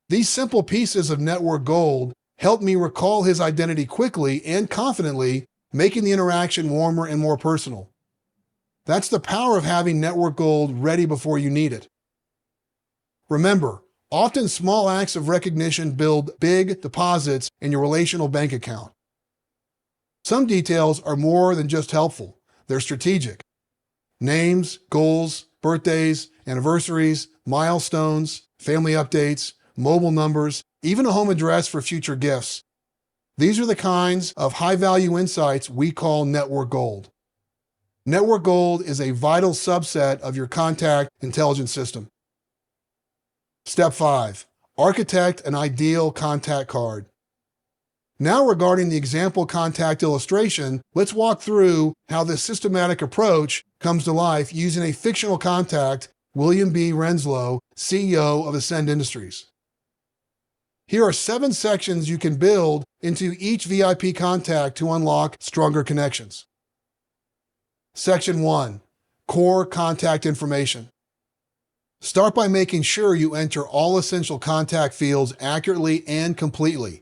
These simple pieces of network gold helped me recall his identity quickly and confidently, making the interaction warmer and more personal. That's the power of having network gold ready before you need it. Remember, often small acts of recognition build big deposits in your relational bank account. Some details are more than just helpful, they're strategic. Names, goals, birthdays, anniversaries, milestones, family updates, mobile numbers, even a home address for future gifts. These are the kinds of high-value insights we call network gold. Network gold is a vital subset of your contact intelligence system. Step 5. Architect an ideal contact card. Now regarding the example contact illustration, let's walk through how this systematic approach comes to life using a fictional contact, William B. Renslow, CEO of Ascend Industries. Here are 7 sections you can build into each VIP contact to unlock stronger connections. Section 1. Core contact information. Start by making sure you enter all essential contact fields accurately and completely.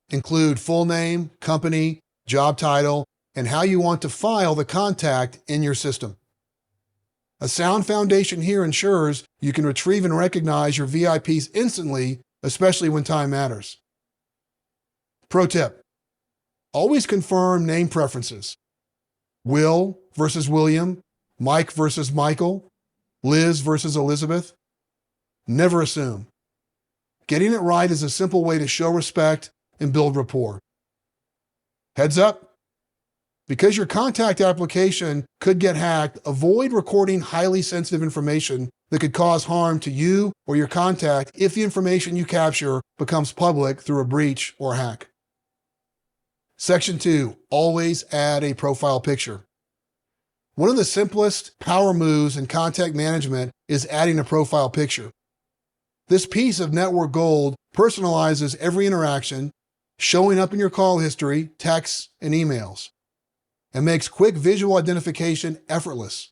Include full name, company, job title, and how you want to file the contact in your system. A sound foundation here ensures you can retrieve and recognize your VIPs instantly, especially when time matters. Pro tip: always confirm name preferences. Will versus William, Mike versus Michael, Liz versus Elizabeth. Never assume. Getting it right is a simple way to show respect and build rapport. Heads up: because your contact application could get hacked, avoid recording highly sensitive information that could cause harm to you or your contact if the information you capture becomes public through a breach or hack. Section 2. Always add a profile picture. One of the simplest power moves in contact management is adding a profile picture. This piece of network gold personalizes every interaction, showing up in your call history, texts, and emails, and makes quick visual identification effortless.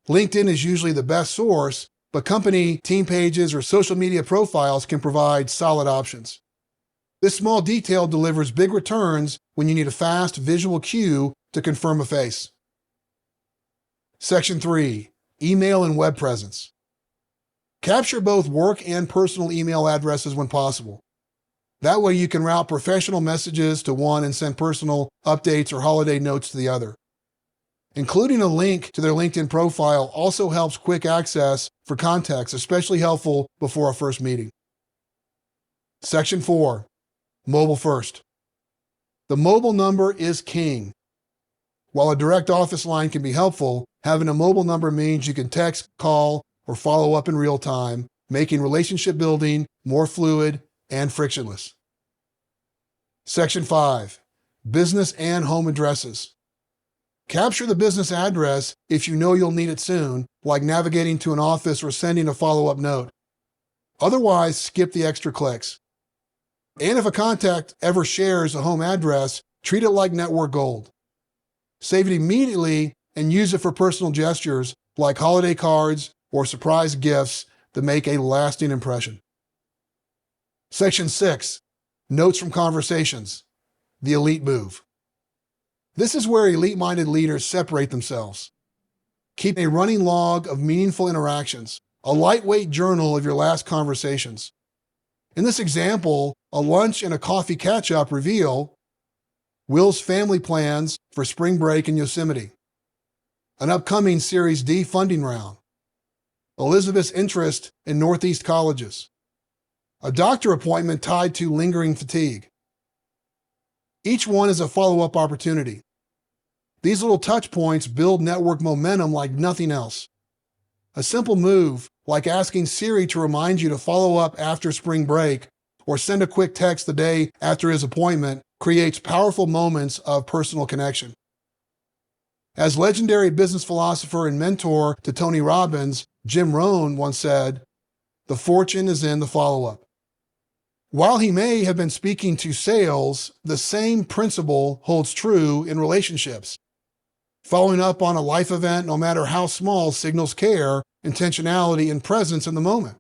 LinkedIn is usually the best source, but company team pages or social media profiles can provide solid options. This small detail delivers big returns when you need a fast visual cue to confirm a face. Section 3. Email and web presence. Capture both work and personal email addresses when possible. That way you can route professional messages to one and send personal updates or holiday notes to the other. Including a link to their LinkedIn profile also helps quick access for contacts, especially helpful before a first meeting. Section 4. Mobile first. The mobile number is king. While a direct office line can be helpful, having a mobile number means you can text, call, or follow up in real time, making relationship building more fluid and frictionless. Section 5. Business and home addresses. Capture the business address if you know you'll need it soon, like navigating to an office or sending a follow-up note. Otherwise, skip the extra clicks. And if a contact ever shares a home address, treat it like network gold. Save it immediately and use it for personal gestures like holiday cards or surprise gifts that make a lasting impression. Section 6. Notes from conversations. The elite move. This is where elite-minded leaders separate themselves. Keep a running log of meaningful interactions, a lightweight journal of your last conversations. In this example, a lunch and a coffee catch-up reveal Will's family plans for spring break in Yosemite, an upcoming Series D funding round, Elizabeth's interest in Northeast colleges, a doctor appointment tied to lingering fatigue. Each one is a follow-up opportunity. These little touch points build network momentum like nothing else. A simple move, like asking Siri to remind you to follow up after spring break or send a quick text the day after his appointment, creates powerful moments of personal connection. As legendary business philosopher and mentor to Tony Robbins, Jim Rohn once said, "The fortune is in the follow-up." While he may have been speaking to sales, the same principle holds true in relationships. Following up on a life event, no matter how small, signals care, intentionality, and presence in the moment.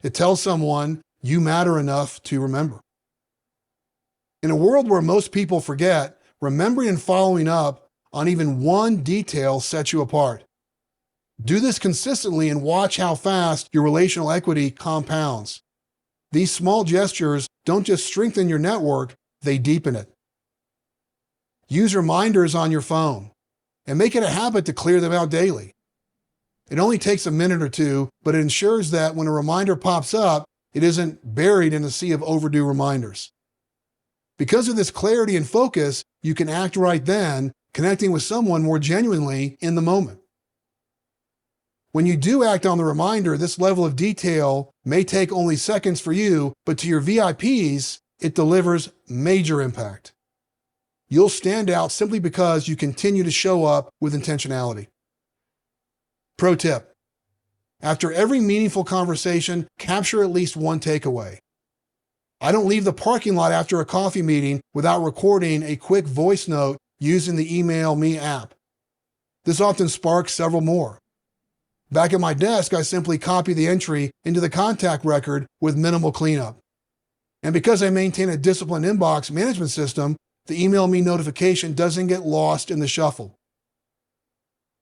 It tells someone you matter enough to remember. In a world where most people forget, remembering and following up on even one detail sets you apart. Do this consistently and watch how fast your relational equity compounds. These small gestures don't just strengthen your network, they deepen it. Use reminders on your phone and make it a habit to clear them out daily. It only takes a minute or two, but it ensures that when a reminder pops up, it isn't buried in a sea of overdue reminders. Because of this clarity and focus, you can act right then, connecting with someone more genuinely in the moment. When you do act on the reminder, this level of detail may take only seconds for you, but to your VIPs, it delivers major impact. You'll stand out simply because you continue to show up with intentionality. Pro tip: after every meaningful conversation, capture at least one takeaway. I don't leave the parking lot after a coffee meeting without recording a quick voice note using the Email Me app. This often sparks several more. Back at my desk, I simply copy the entry into the contact record with minimal cleanup. And because I maintain a disciplined inbox management system, the Email Me notification doesn't get lost in the shuffle.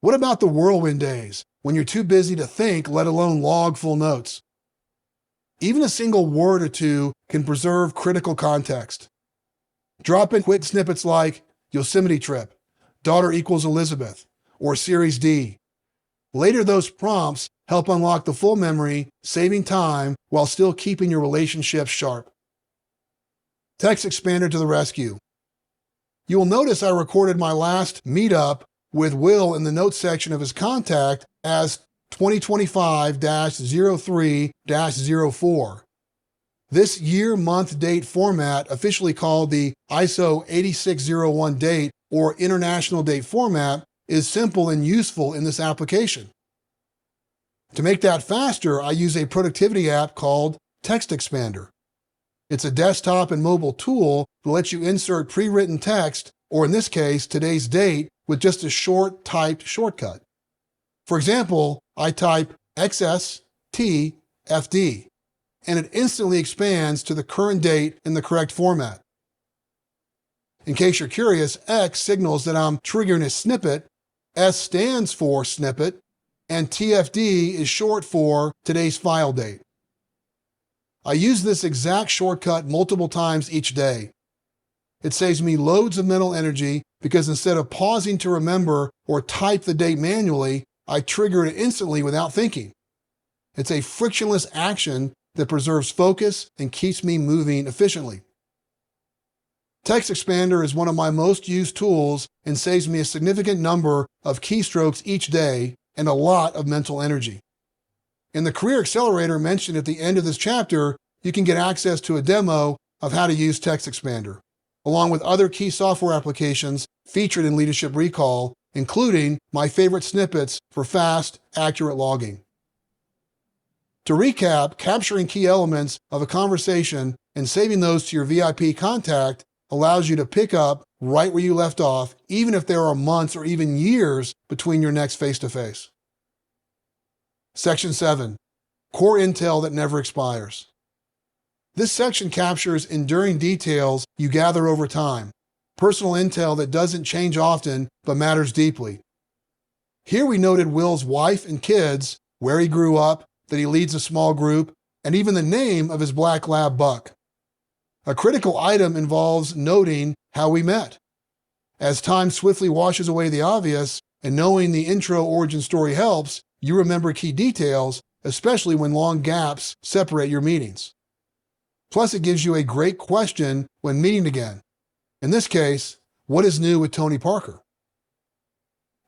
What about the whirlwind days, when you're too busy to think, let alone log full notes? Even a single word or two can preserve critical context. Drop in quick snippets like Yosemite trip, daughter equals Elizabeth, or Series D. Later, those prompts help unlock the full memory, saving time while still keeping your relationships sharp. Text expander to the rescue. You will notice I recorded my last meetup with Will in the notes section of his contact as 2025-03-04. This year, month, date format, officially called the ISO 8601 date or International Date Format, is simple and useful in this application. To make that faster, I use a productivity app called Text Expander. It's a desktop and mobile tool that lets you insert pre-written text, or in this case, today's date, with just a short typed shortcut. For example, I type XSTFD, and it instantly expands to the current date in the correct format. In case you're curious, X signals that I'm triggering a snippet, S stands for snippet, and TFD is short for today's file date. I use this exact shortcut multiple times each day. It saves me loads of mental energy because instead of pausing to remember or type the date manually, I trigger it instantly without thinking. It's a frictionless action that preserves focus and keeps me moving efficiently. Text Expander is one of my most used tools and saves me a significant number of keystrokes each day and a lot of mental energy. In the Career Accelerator mentioned at the end of this chapter, you can get access to a demo of how to use Text Expander, along with other key software applications featured in Leadership Recall, including my favorite snippets for fast, accurate logging. To recap, capturing key elements of a conversation and saving those to your VIP contact allows you to pick up right where you left off, even if there are months or even years between your next face-to-face. Section 7. Core Intel that never expires. This section captures enduring details you gather over time, personal intel that doesn't change often but matters deeply. Here we noted Will's wife and kids, where he grew up, that he leads a small group, and even the name of his black lab Buck. A critical item involves noting how we met. As time swiftly washes away the obvious, and knowing the intro origin story helps, you remember key details, especially when long gaps separate your meetings. Plus, it gives you a great question when meeting again. In this case, what is new with Tony Parker?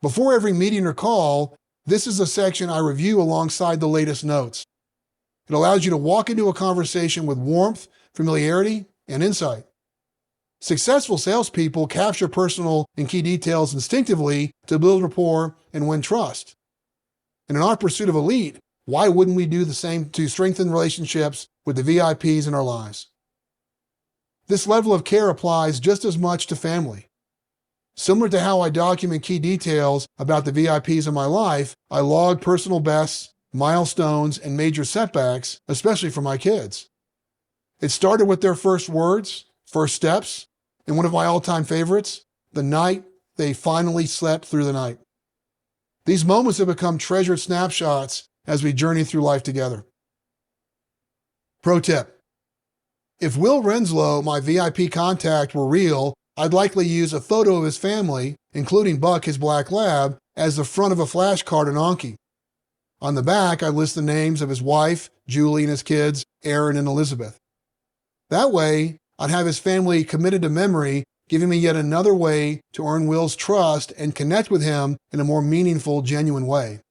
Before every meeting or call, this is a section I review alongside the latest notes. It allows you to walk into a conversation with warmth, familiarity, and insight. Successful salespeople capture personal and key details instinctively to build rapport and win trust. And in our pursuit of elite, why wouldn't we do the same to strengthen relationships with the VIPs in our lives? This level of care applies just as much to family. Similar to how I document key details about the VIPs in my life, I log personal bests, milestones, and major setbacks, especially for my kids. It started with their first words, first steps, and one of my all-time favorites, the night they finally slept through the night. These moments have become treasured snapshots as we journey through life together. Pro tip: if Will Renslow, my VIP contact, were real, I'd likely use a photo of his family, including Buck, his black lab, as the front of a flashcard in Anki. On the back, I list the names of his wife, Julie, and his kids, Aaron and Elizabeth. That way, I'd have his family committed to memory, giving me yet another way to earn Will's trust and connect with him in a more meaningful, genuine way.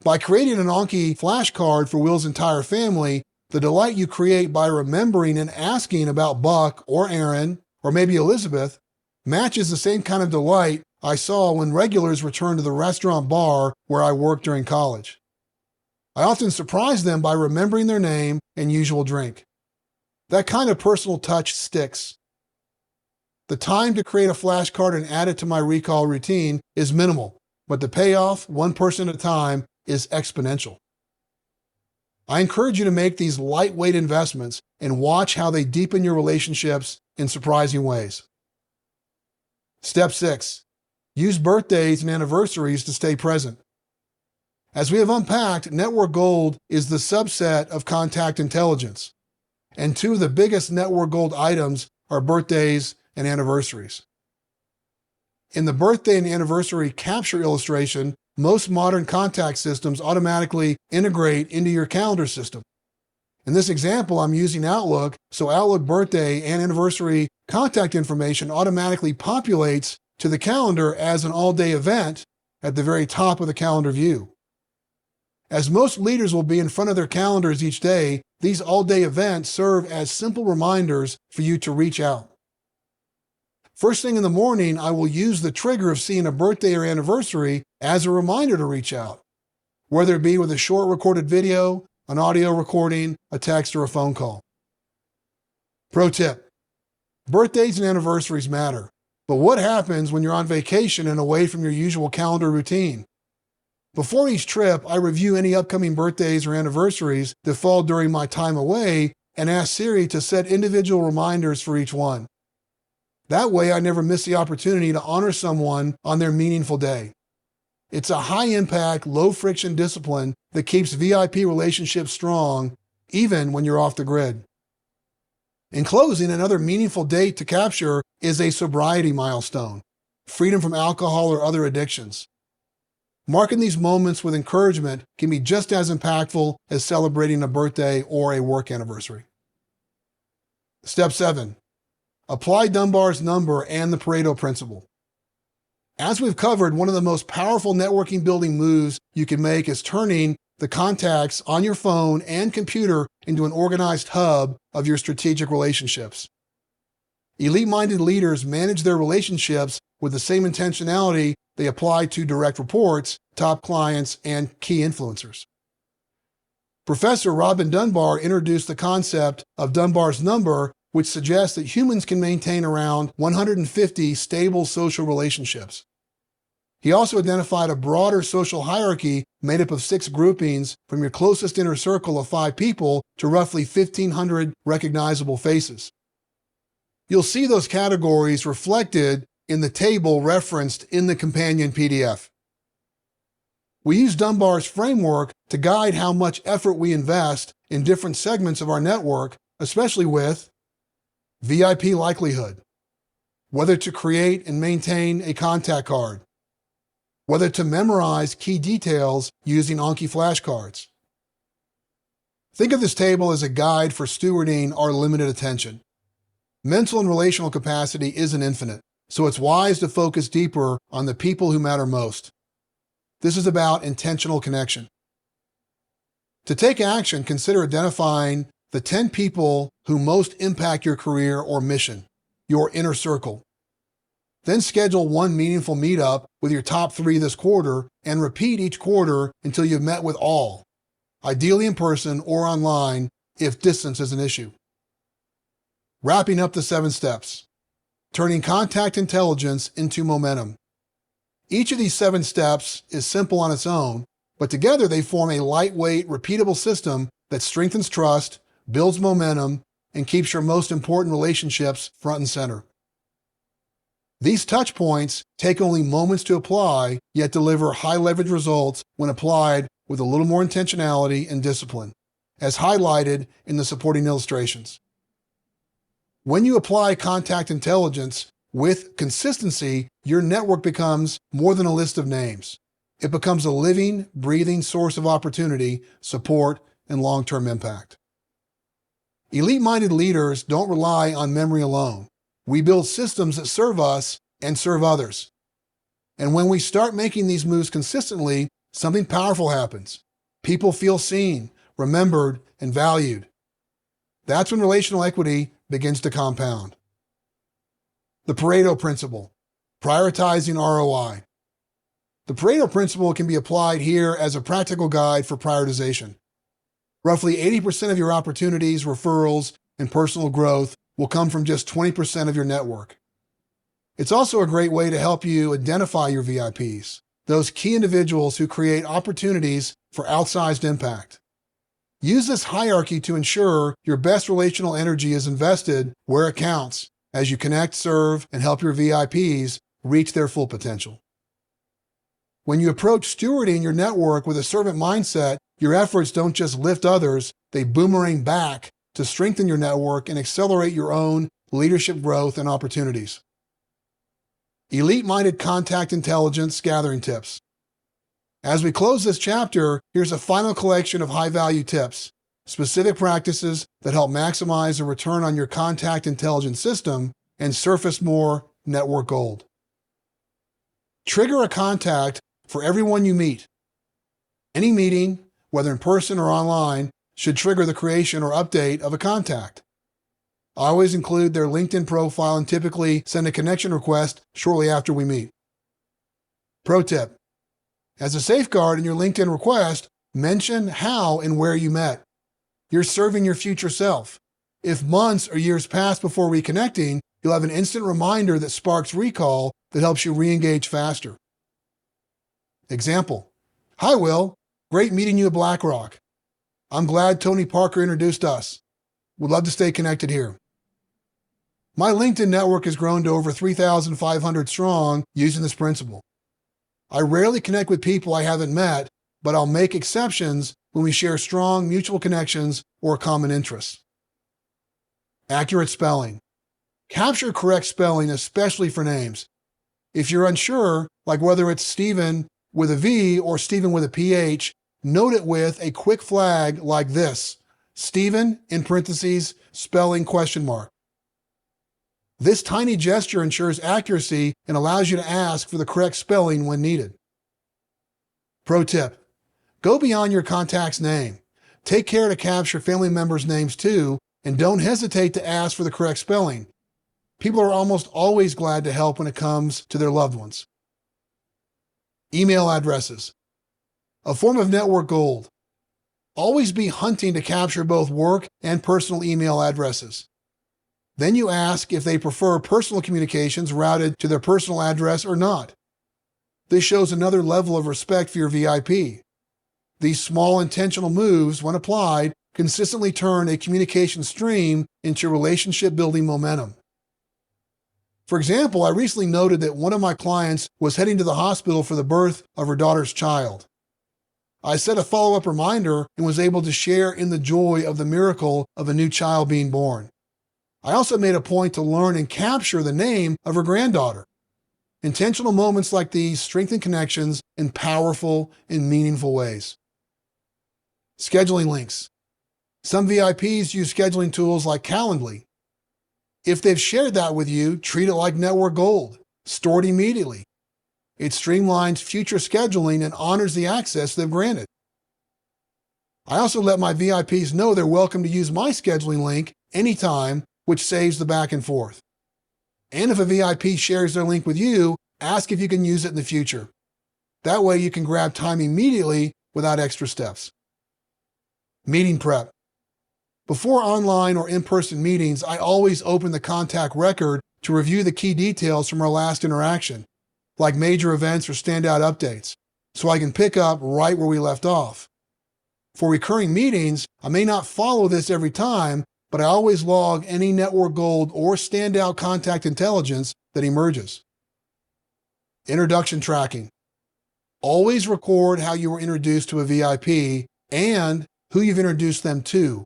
By creating an Anki flashcard for Will's entire family, the delight you create by remembering and asking about Buck or Aaron, or maybe Elizabeth, matches the same kind of delight I saw when regulars returned to the restaurant bar where I worked during college. I often surprise them by remembering their name and usual drink. That kind of personal touch sticks. The time to create a flashcard and add it to my recall routine is minimal, but the payoff, one person at a time, is exponential. I encourage you to make these lightweight investments and watch how they deepen your relationships in surprising ways. Step 6. Use birthdays and anniversaries to stay present. As we have unpacked, Network Gold is the subset of contact intelligence, and two of the biggest Network Gold items are birthdays and anniversaries. In the birthday and anniversary capture illustration, most modern contact systems automatically integrate into your calendar system. In this example, I'm using Outlook, so Outlook birthday and anniversary contact information automatically populates to the calendar as an all-day event at the very top of the calendar view. As most leaders will be in front of their calendars each day, these all-day events serve as simple reminders for you to reach out. First thing in the morning, I will use the trigger of seeing a birthday or anniversary as a reminder to reach out, whether it be with a short recorded video, an audio recording, a text, or a phone call. Pro tip: birthdays and anniversaries matter, but what happens when you're on vacation and away from your usual calendar routine? Before each trip, I review any upcoming birthdays or anniversaries that fall during my time away and ask Siri to set individual reminders for each one. That way, I never miss the opportunity to honor someone on their meaningful day. It's a high-impact, low-friction discipline that keeps VIP relationships strong, even when you're off the grid. In closing, another meaningful date to capture is a sobriety milestone, freedom from alcohol or other addictions. Marking these moments with encouragement can be just as impactful as celebrating a birthday or a work anniversary. Step 7. Apply Dunbar's number and the Pareto principle. As we've covered, one of the most powerful networking building moves you can make is turning the contacts on your phone and computer into an organized hub of your strategic relationships. Elite-minded leaders manage their relationships with the same intentionality they apply to direct reports, top clients, and key influencers. Professor Robin Dunbar introduced the concept of Dunbar's number, which suggests that humans can maintain around 150 stable social relationships. He also identified a broader social hierarchy made up of 6 groupings from your closest inner circle of 5 people to roughly 1,500 recognizable faces. You'll see those categories reflected in the table referenced in the companion PDF. We use Dunbar's framework to guide how much effort we invest in different segments of our network, especially with VIP likelihood, whether to create and maintain a contact card, whether to memorize key details using Anki flashcards. Think of this table as a guide for stewarding our limited attention. Mental and relational capacity isn't infinite, so it's wise to focus deeper on the people who matter most. This is about intentional connection. To take action, consider identifying the 10 people who most impact your career or mission, your inner circle. Then schedule one meaningful meetup with your top 3 this quarter and repeat each quarter until you've met with all, ideally in person or online if distance is an issue. Wrapping up the 7 steps, turning contact intelligence into momentum. Each of these 7 steps is simple on its own, but together they form a lightweight, repeatable system that strengthens trust, builds momentum, and keeps your most important relationships front and center. These touch points take only moments to apply, yet deliver high-leverage results when applied with a little more intentionality and discipline, as highlighted in the supporting illustrations. When you apply contact intelligence with consistency, your network becomes more than a list of names. It becomes a living, breathing source of opportunity, support, and long-term impact. Elite-minded leaders don't rely on memory alone. We build systems that serve us and serve others. And when we start making these moves consistently, something powerful happens. People feel seen, remembered, and valued. That's when relational equity begins to compound. The Pareto principle, prioritizing ROI. The Pareto principle can be applied here as a practical guide for prioritization. Roughly 80% of your opportunities, referrals, and personal growth will come from just 20% of your network. It's also a great way to help you identify your VIPs, those key individuals who create opportunities for outsized impact. Use this hierarchy to ensure your best relational energy is invested where it counts as you connect, serve, and help your VIPs reach their full potential. When you approach stewarding your network with a servant mindset, your efforts don't just lift others, they boomerang back to strengthen your network and accelerate your own leadership growth and opportunities. Elite-minded contact intelligence gathering tips. As we close this chapter, here's a final collection of high-value tips, specific practices that help maximize the return on your contact intelligence system and surface more network gold. Trigger a contact for everyone you meet. Any meeting, whether in person or online, should trigger the creation or update of a contact. I always include their LinkedIn profile and typically send a connection request shortly after we meet. Pro tip: as a safeguard in your LinkedIn request, mention how and where you met. You're serving your future self. If months or years pass before reconnecting, you'll have an instant reminder that sparks recall that helps you re-engage faster. Example: hi Will, great meeting you at BlackRock. I'm glad Tony Parker introduced us. Would love to stay connected here. My LinkedIn network has grown to over 3,500 strong using this principle. I rarely connect with people I haven't met, but I'll make exceptions when we share strong mutual connections or common interests. Accurate spelling. Capture correct spelling, especially for names. If you're unsure, like whether it's Stephen with a V or Stephen with a PH, note it with a quick flag like this: Stephen, in parentheses, spelling question mark. This tiny gesture ensures accuracy and allows you to ask for the correct spelling when needed. Pro tip: go beyond your contact's name. Take care to capture family members' names too, and don't hesitate to ask for the correct spelling. People are almost always glad to help when it comes to their loved ones. Email addresses. A form of network gold. Always be hunting to capture both work and personal email addresses. Then you ask if they prefer personal communications routed to their personal address or not. This shows another level of respect for your VIP. These small intentional moves, when applied, consistently turn a communication stream into relationship-building momentum. For example, I recently noted that one of my clients was heading to the hospital for the birth of her daughter's child. I set a follow-up reminder and was able to share in the joy of the miracle of a new child being born. I also made a point to learn and capture the name of her granddaughter. Intentional moments like these strengthen connections in powerful and meaningful ways. Scheduling links. Some VIPs use scheduling tools like Calendly. If they've shared that with you, treat it like network gold. Store it immediately. It streamlines future scheduling and honors the access they've granted. I also let my VIPs know they're welcome to use my scheduling link anytime, which saves the back and forth. And if a VIP shares their link with you, ask if you can use it in the future. That way you can grab time immediately without extra steps. Meeting prep. Before online or in-person meetings, I always open the contact record to review the key details from our last interaction, like major events or standout updates, so I can pick up right where we left off. For recurring meetings, I may not follow this every time, but I always log any network gold or standout contact intelligence that emerges. Introduction tracking. Always record how you were introduced to a VIP and who you've introduced them to.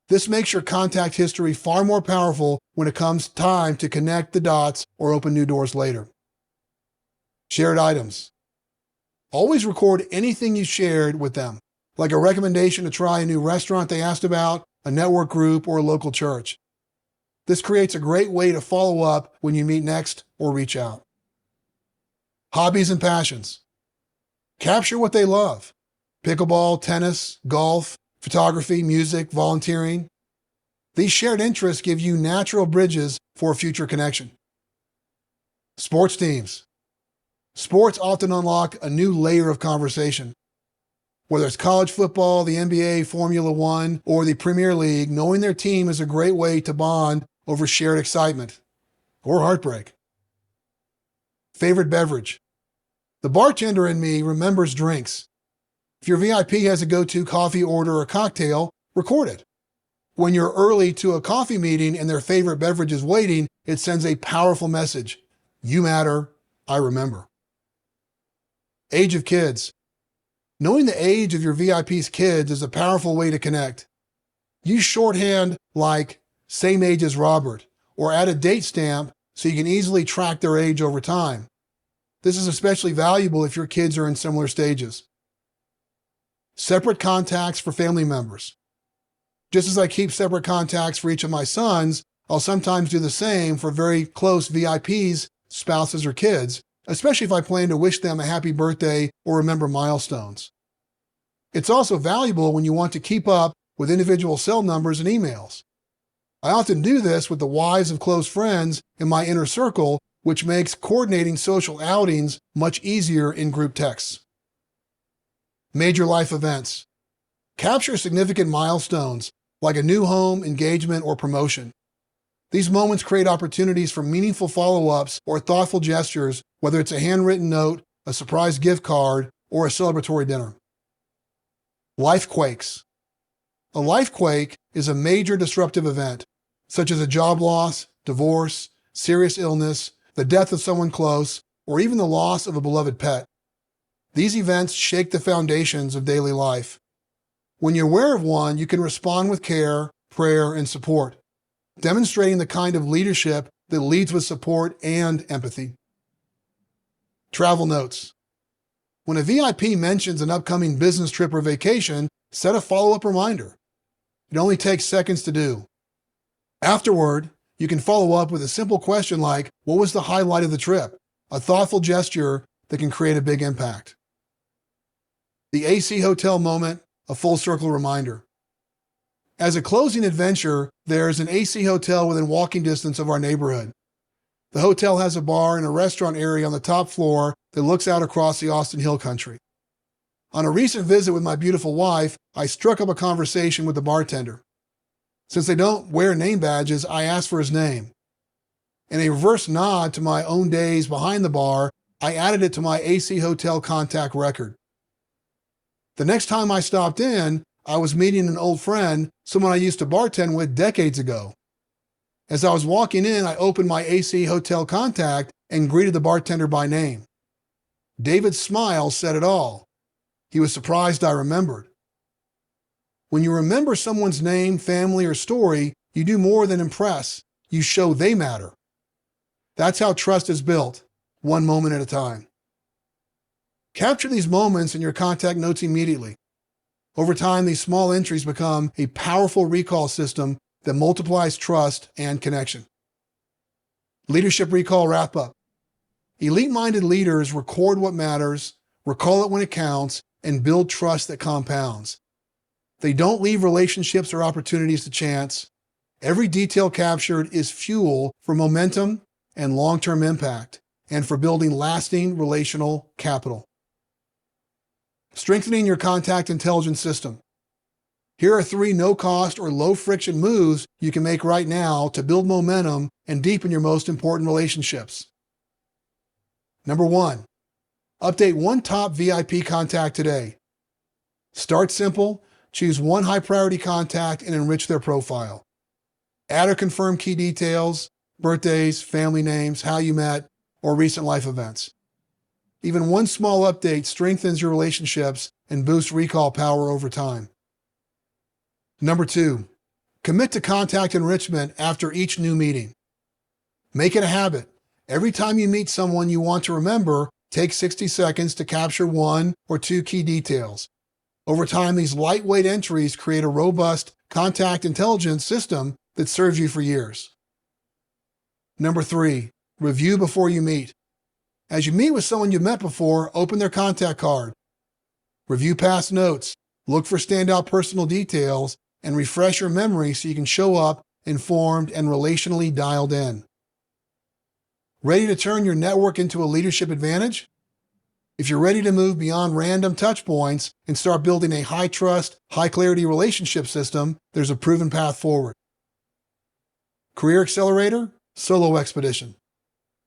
This makes your contact history far more powerful when it comes time to connect the dots or open new doors later. Shared items. Always record anything you shared with them, like a recommendation to try a new restaurant they asked about, a network group, or a local church. This creates a great way to follow up when you meet next or reach out. Hobbies and passions. Capture what they love. Pickleball, tennis, golf, photography, music, volunteering. These shared interests give you natural bridges for a future connection. Sports teams. Sports often unlock a new layer of conversation. Whether it's college football, the NBA, Formula One, or the Premier League, knowing their team is a great way to bond over shared excitement or heartbreak. Favorite beverage. The bartender in me remembers drinks. If your VIP has a go-to coffee order or cocktail, record it. When you're early to a coffee meeting and their favorite beverage is waiting, it sends a powerful message. You matter, I remember. Age of kids. Knowing the age of your VIP's kids is a powerful way to connect. Use shorthand like same age as Robert, or add a date stamp so you can easily track their age over time. This is especially valuable if your kids are in similar stages. Separate contacts for family members. Just as I keep separate contacts for each of my sons, I'll sometimes do the same for very close VIPs, spouses, or kids, especially if I plan to wish them a happy birthday or remember milestones. It's also valuable when you want to keep up with individual cell numbers and emails. I often do this with the wives of close friends in my inner circle, which makes coordinating social outings much easier in group texts. Major life events. Capture significant milestones, like a new home, engagement, or promotion. These moments create opportunities for meaningful follow-ups or thoughtful gestures, whether it's a handwritten note, a surprise gift card, or a celebratory dinner. Life quakes. A life quake is a major disruptive event, such as a job loss, divorce, serious illness, the death of someone close, or even the loss of a beloved pet. These events shake the foundations of daily life. When you're aware of one, you can respond with care, prayer, and support, demonstrating the kind of leadership that leads with support and empathy. Travel notes. When a VIP mentions an upcoming business trip or vacation, set a follow-up reminder. It only takes seconds to do. Afterward, You can follow up with a simple question like, what was the highlight of the trip? A thoughtful gesture that can create a big impact. The AC Hotel moment, a full circle reminder. As a closing adventure, there's an AC Hotel within walking distance of our neighborhood. The hotel has a bar and a restaurant area on the top floor that looks out across the Austin Hill Country. On a recent visit with my beautiful wife, I struck up a conversation with the bartender. Since they don't wear name badges, I asked for his name. In a reverse nod to my own days behind the bar, I added it to my AC Hotel contact record. The next time I stopped in, I was meeting an old friend, someone I used to bartend with decades ago. As I was walking in, I opened my AC Hotel contact and greeted the bartender by name. David's smile said it all. He was surprised I remembered. When you remember someone's name, family, or story, you do more than impress. You show they matter. That's how trust is built, one moment at a time. Capture these moments in your contact notes immediately. Over time, these small entries become a powerful recall system that multiplies trust and connection. Leadership recall wrap-up. Elite-minded leaders record what matters, recall it when it counts, and build trust that compounds. They don't leave relationships or opportunities to chance. Every detail captured is fuel for momentum and long-term impact, and for building lasting relational capital. Strengthening your contact intelligence system. Here are 3 no-cost or low-friction moves you can make right now to build momentum and deepen your most important relationships. Number 1, update one top VIP contact today. Start simple, choose one high-priority contact and enrich their profile. Add or confirm key details, birthdays, family names, how you met, or recent life events. Even one small update strengthens your relationships and boosts recall power over time. Number 2, commit to contact enrichment after each new meeting. Make it a habit. Every time you meet someone you want to remember, take 60 seconds to capture 1 or 2 key details. Over time, these lightweight entries create a robust contact intelligence system that serves you for years. Number 3, review before you meet. As you meet with someone you've met before, open their contact card. Review past notes, look for standout personal details, and refresh your memory so you can show up informed and relationally dialed in. Ready to turn your network into a leadership advantage? If you're ready to move beyond random touch points and start building a high-trust, high-clarity relationship system, there's a proven path forward. Career Accelerator, Solo Expedition.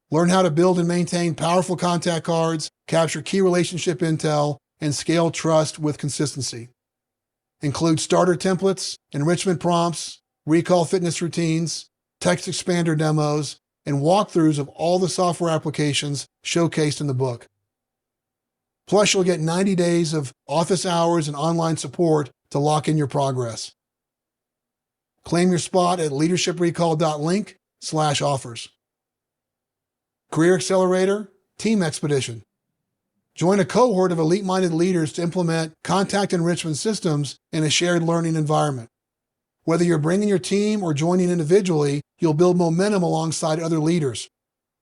Learn how to build and maintain powerful contact cards, capture key relationship intel, and scale trust with consistency. Include starter templates, enrichment prompts, recall fitness routines, text expander demos, and walkthroughs of all the software applications showcased in the book. Plus, you'll get 90 days of office hours and online support to lock in your progress. Claim your spot at leadershiprecall.link/offers. Career Accelerator, Team Expedition. Join a cohort of elite-minded leaders to implement contact enrichment systems in a shared learning environment. Whether you're bringing your team or joining individually, you'll build momentum alongside other leaders,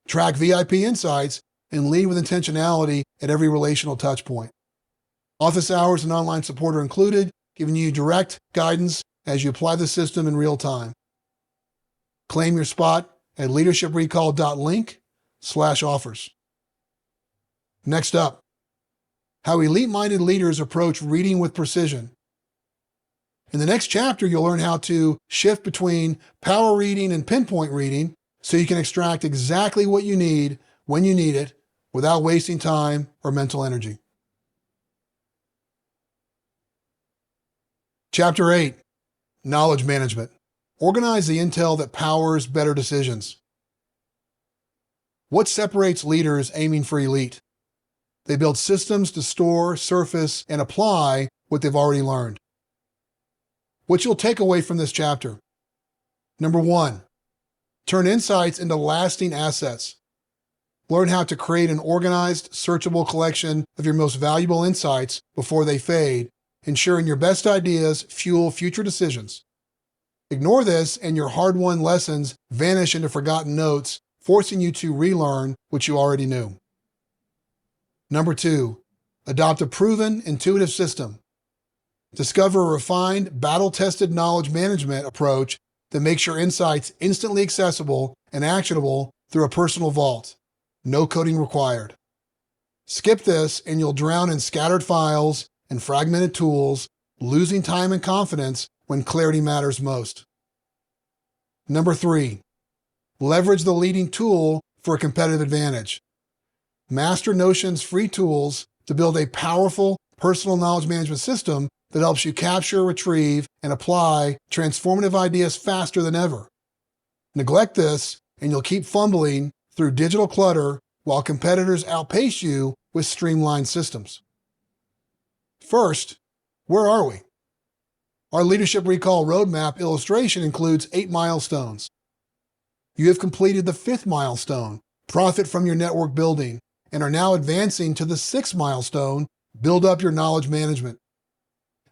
track VIP insights, and lead with intentionality at every relational touchpoint. Office hours and online support are included, giving you direct guidance as you apply the system in real time. Claim your spot at leadershiprecall.link/offers. Next up, how elite-minded leaders approach reading with precision. In the next chapter, you'll learn how to shift between power reading and pinpoint reading so you can extract exactly what you need when you need it without wasting time or mental energy. Chapter 8, Knowledge Management. Organize the intel that powers better decisions. What separates leaders aiming for elite? They build systems to store, surface, and apply what they've already learned. What you'll take away from this chapter. Number 1, turn insights into lasting assets. Learn how to create an organized, searchable collection of your most valuable insights before they fade, ensuring your best ideas fuel future decisions. Ignore this and your hard-won lessons vanish into forgotten notes, forcing you to relearn what you already knew. Number 2, adopt a proven, intuitive system. Discover a refined, battle-tested knowledge management approach that makes your insights instantly accessible and actionable through a personal vault. No coding required. Skip this and you'll drown in scattered files and fragmented tools, losing time and confidence when clarity matters most. Number 3, leverage the leading tool for a competitive advantage. Master Notion's free tools to build a powerful personal knowledge management system that helps you capture, retrieve, and apply transformative ideas faster than ever. Neglect this, and you'll keep fumbling through digital clutter while competitors outpace you with streamlined systems. First, where are we? Our Leadership Recall Roadmap illustration includes 8 milestones. You have completed the 5th milestone, profit from your network building, and are now advancing to the 6th milestone, build up your knowledge management.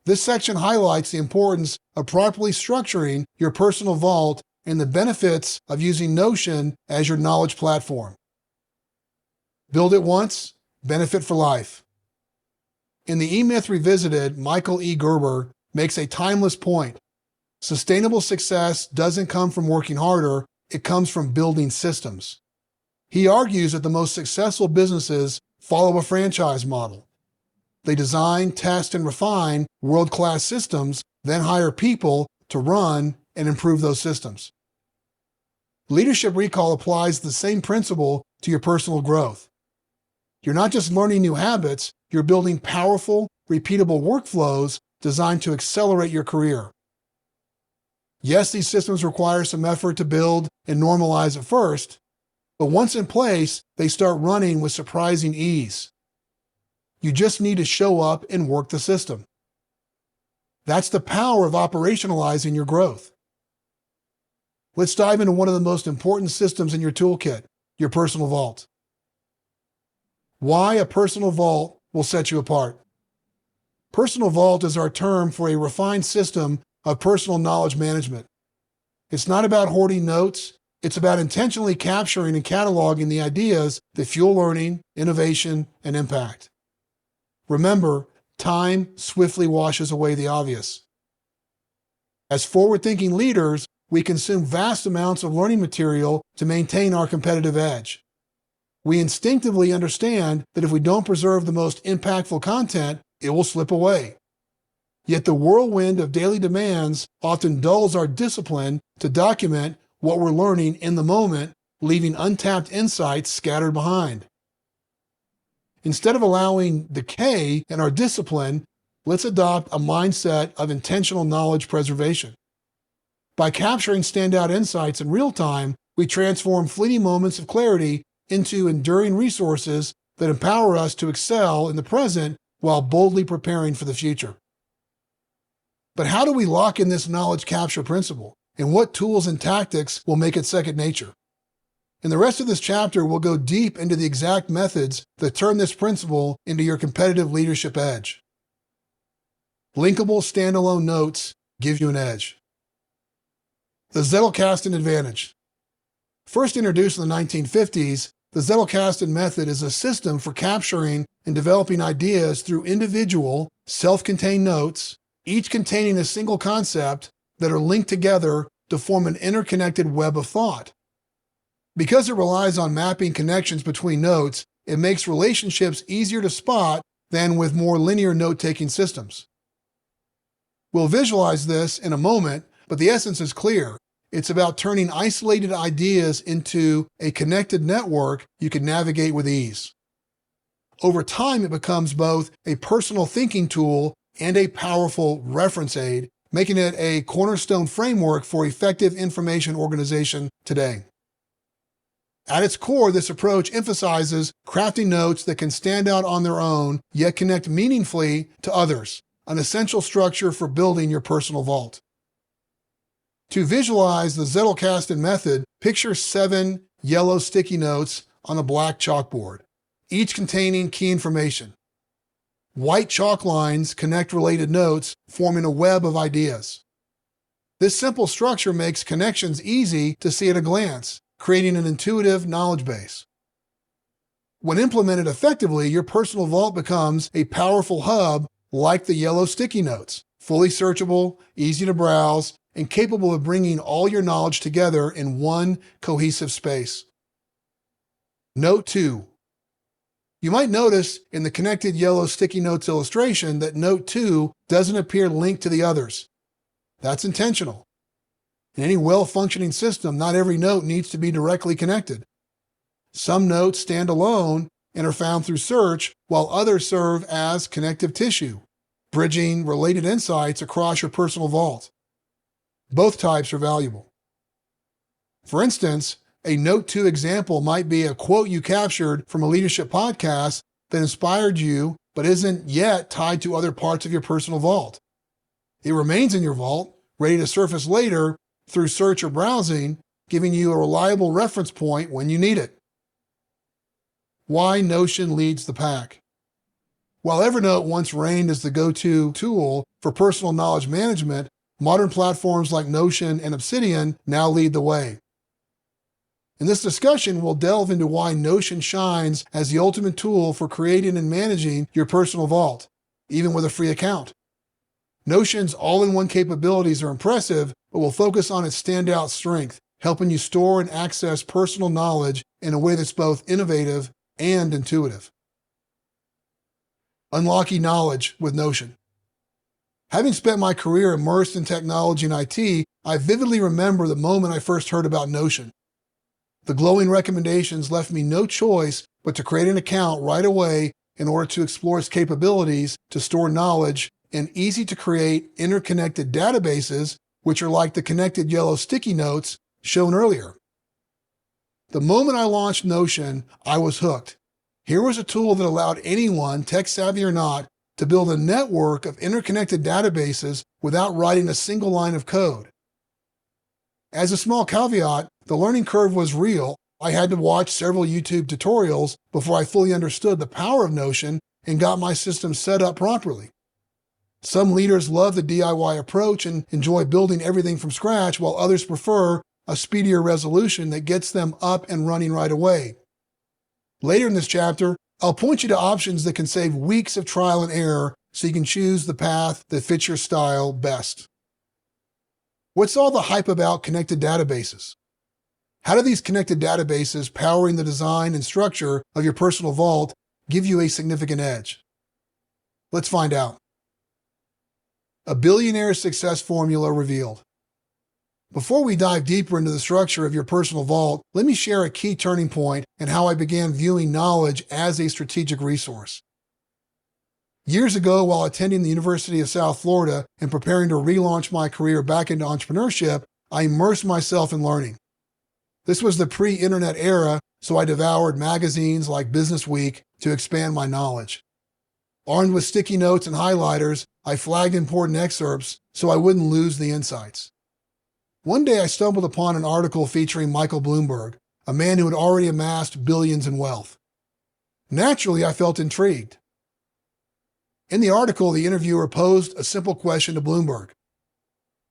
This section highlights the importance of properly structuring your personal vault and the benefits of using Notion as your knowledge platform. Build it once, benefit for life. In the E-Myth Revisited, Michael E. Gerber makes a timeless point. Sustainable success doesn't come from working harder, it comes from building systems. He argues that the most successful businesses follow a franchise model. They design, test, and refine world-class systems, then hire people to run and improve those systems. Leadership Recall applies the same principle to your personal growth. You're not just learning new habits, you're building powerful, repeatable workflows designed to accelerate your career. Yes, these systems require some effort to build and normalize at first, but once in place, they start running with surprising ease. You just need to show up and work the system. That's the power of operationalizing your growth. Let's dive into one of the most important systems in your toolkit, your personal vault. Why a personal vault will set you apart. Personal vault is our term for a refined system of personal knowledge management. It's not about hoarding notes. It's about intentionally capturing and cataloging the ideas that fuel learning, innovation, and impact. Remember, time swiftly washes away the obvious. As forward-thinking leaders, we consume vast amounts of learning material to maintain our competitive edge. We instinctively understand that if we don't preserve the most impactful content, it will slip away. Yet the whirlwind of daily demands often dulls our discipline to document what we're learning in the moment, leaving untapped insights scattered behind. Instead of allowing decay in our discipline, let's adopt a mindset of intentional knowledge preservation. By capturing standout insights in real time, we transform fleeting moments of clarity into enduring resources that empower us to excel in the present while boldly preparing for the future. But how do we lock in this knowledge capture principle? And what tools and tactics will make it second nature? In the rest of this chapter, we'll go deep into the exact methods that turn this principle into your competitive leadership edge. Linkable standalone notes give you an edge. The Zettelkasten Advantage. First introduced in the 1950s, the Zettelkasten method is a system for capturing and developing ideas through individual, self-contained notes, each containing a single concept that are linked together to form an interconnected web of thought. Because it relies on mapping connections between notes, it makes relationships easier to spot than with more linear note-taking systems. We'll visualize this in a moment, but the essence is clear. It's about turning isolated ideas into a connected network you can navigate with ease. Over time, it becomes both a personal thinking tool and a powerful reference aid, making it a cornerstone framework for effective information organization today. At its core, this approach emphasizes crafting notes that can stand out on their own, yet connect meaningfully to others, an essential structure for building your personal vault. To visualize the Zettelkasten method, picture 7 yellow sticky notes on a black chalkboard, each containing key information. White chalk lines connect related notes, forming a web of ideas. This simple structure makes connections easy to see at a glance, creating an intuitive knowledge base. When implemented effectively, your personal vault becomes a powerful hub like the yellow sticky notes, fully searchable, easy to browse, and capable of bringing all your knowledge together in one cohesive space. Note 2. You might notice in the connected yellow sticky notes illustration that Note 2 doesn't appear linked to the others. That's intentional. In any well-functioning system, not every note needs to be directly connected. Some notes stand alone and are found through search, while others serve as connective tissue, bridging related insights across your personal vault. Both types are valuable. For instance, a Note 2 example might be a quote you captured from a leadership podcast that inspired you but isn't yet tied to other parts of your personal vault. It remains in your vault, ready to surface later through search or browsing, giving you a reliable reference point when you need it. Why Notion leads the pack. While Evernote once reigned as the go-to tool for personal knowledge management, modern platforms like Notion and Obsidian now lead the way. In this discussion, we'll delve into why Notion shines as the ultimate tool for creating and managing your personal vault, even with a free account. Notion's all-in-one capabilities are impressive, but we'll focus on its standout strength, helping you store and access personal knowledge in a way that's both innovative and intuitive. Unlocking knowledge with Notion. Having spent my career immersed in technology and IT, I vividly remember the moment I first heard about Notion. The glowing recommendations left me no choice but to create an account right away in order to explore its capabilities to store knowledge in easy-to-create interconnected databases, which are like the connected yellow sticky notes shown earlier. The moment I launched Notion, I was hooked. Here was a tool that allowed anyone, tech-savvy or not, to build a network of interconnected databases without writing a single line of code. As a small caveat, the learning curve was real. I had to watch several YouTube tutorials before I fully understood the power of Notion and got my system set up properly. Some leaders love the DIY approach and enjoy building everything from scratch, while others prefer a speedier resolution that gets them up and running right away. Later in this chapter, I'll point you to options that can save weeks of trial and error so you can choose the path that fits your style best. What's all the hype about connected databases? How do these connected databases powering the design and structure of your personal vault give you a significant edge? Let's find out. A billionaire success formula revealed. Before we dive deeper into the structure of your personal vault, let me share a key turning point and how I began viewing knowledge as a strategic resource. Years ago, while attending the University of South Florida and preparing to relaunch my career back into entrepreneurship, I immersed myself in learning. This was the pre-internet era, so I devoured magazines like Business Week to expand my knowledge. Armed with sticky notes and highlighters, I flagged important excerpts so I wouldn't lose the insights. One day I stumbled upon an article featuring Michael Bloomberg, a man who had already amassed billions in wealth. Naturally, I felt intrigued. In the article, the interviewer posed a simple question to Bloomberg.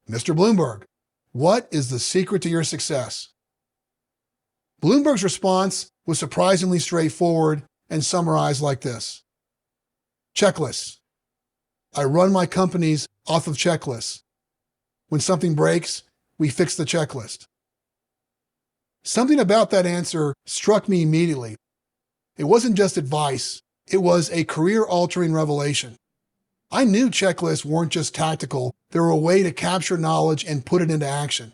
Mr. Bloomberg, what is the secret to your success? Bloomberg's response was surprisingly straightforward and summarized like this. Checklists. I run my companies off of checklists. When something breaks, we fix the checklist. Something about that answer struck me immediately. It wasn't just advice, it was a career-altering revelation. I knew checklists weren't just tactical, they were a way to capture knowledge and put it into action.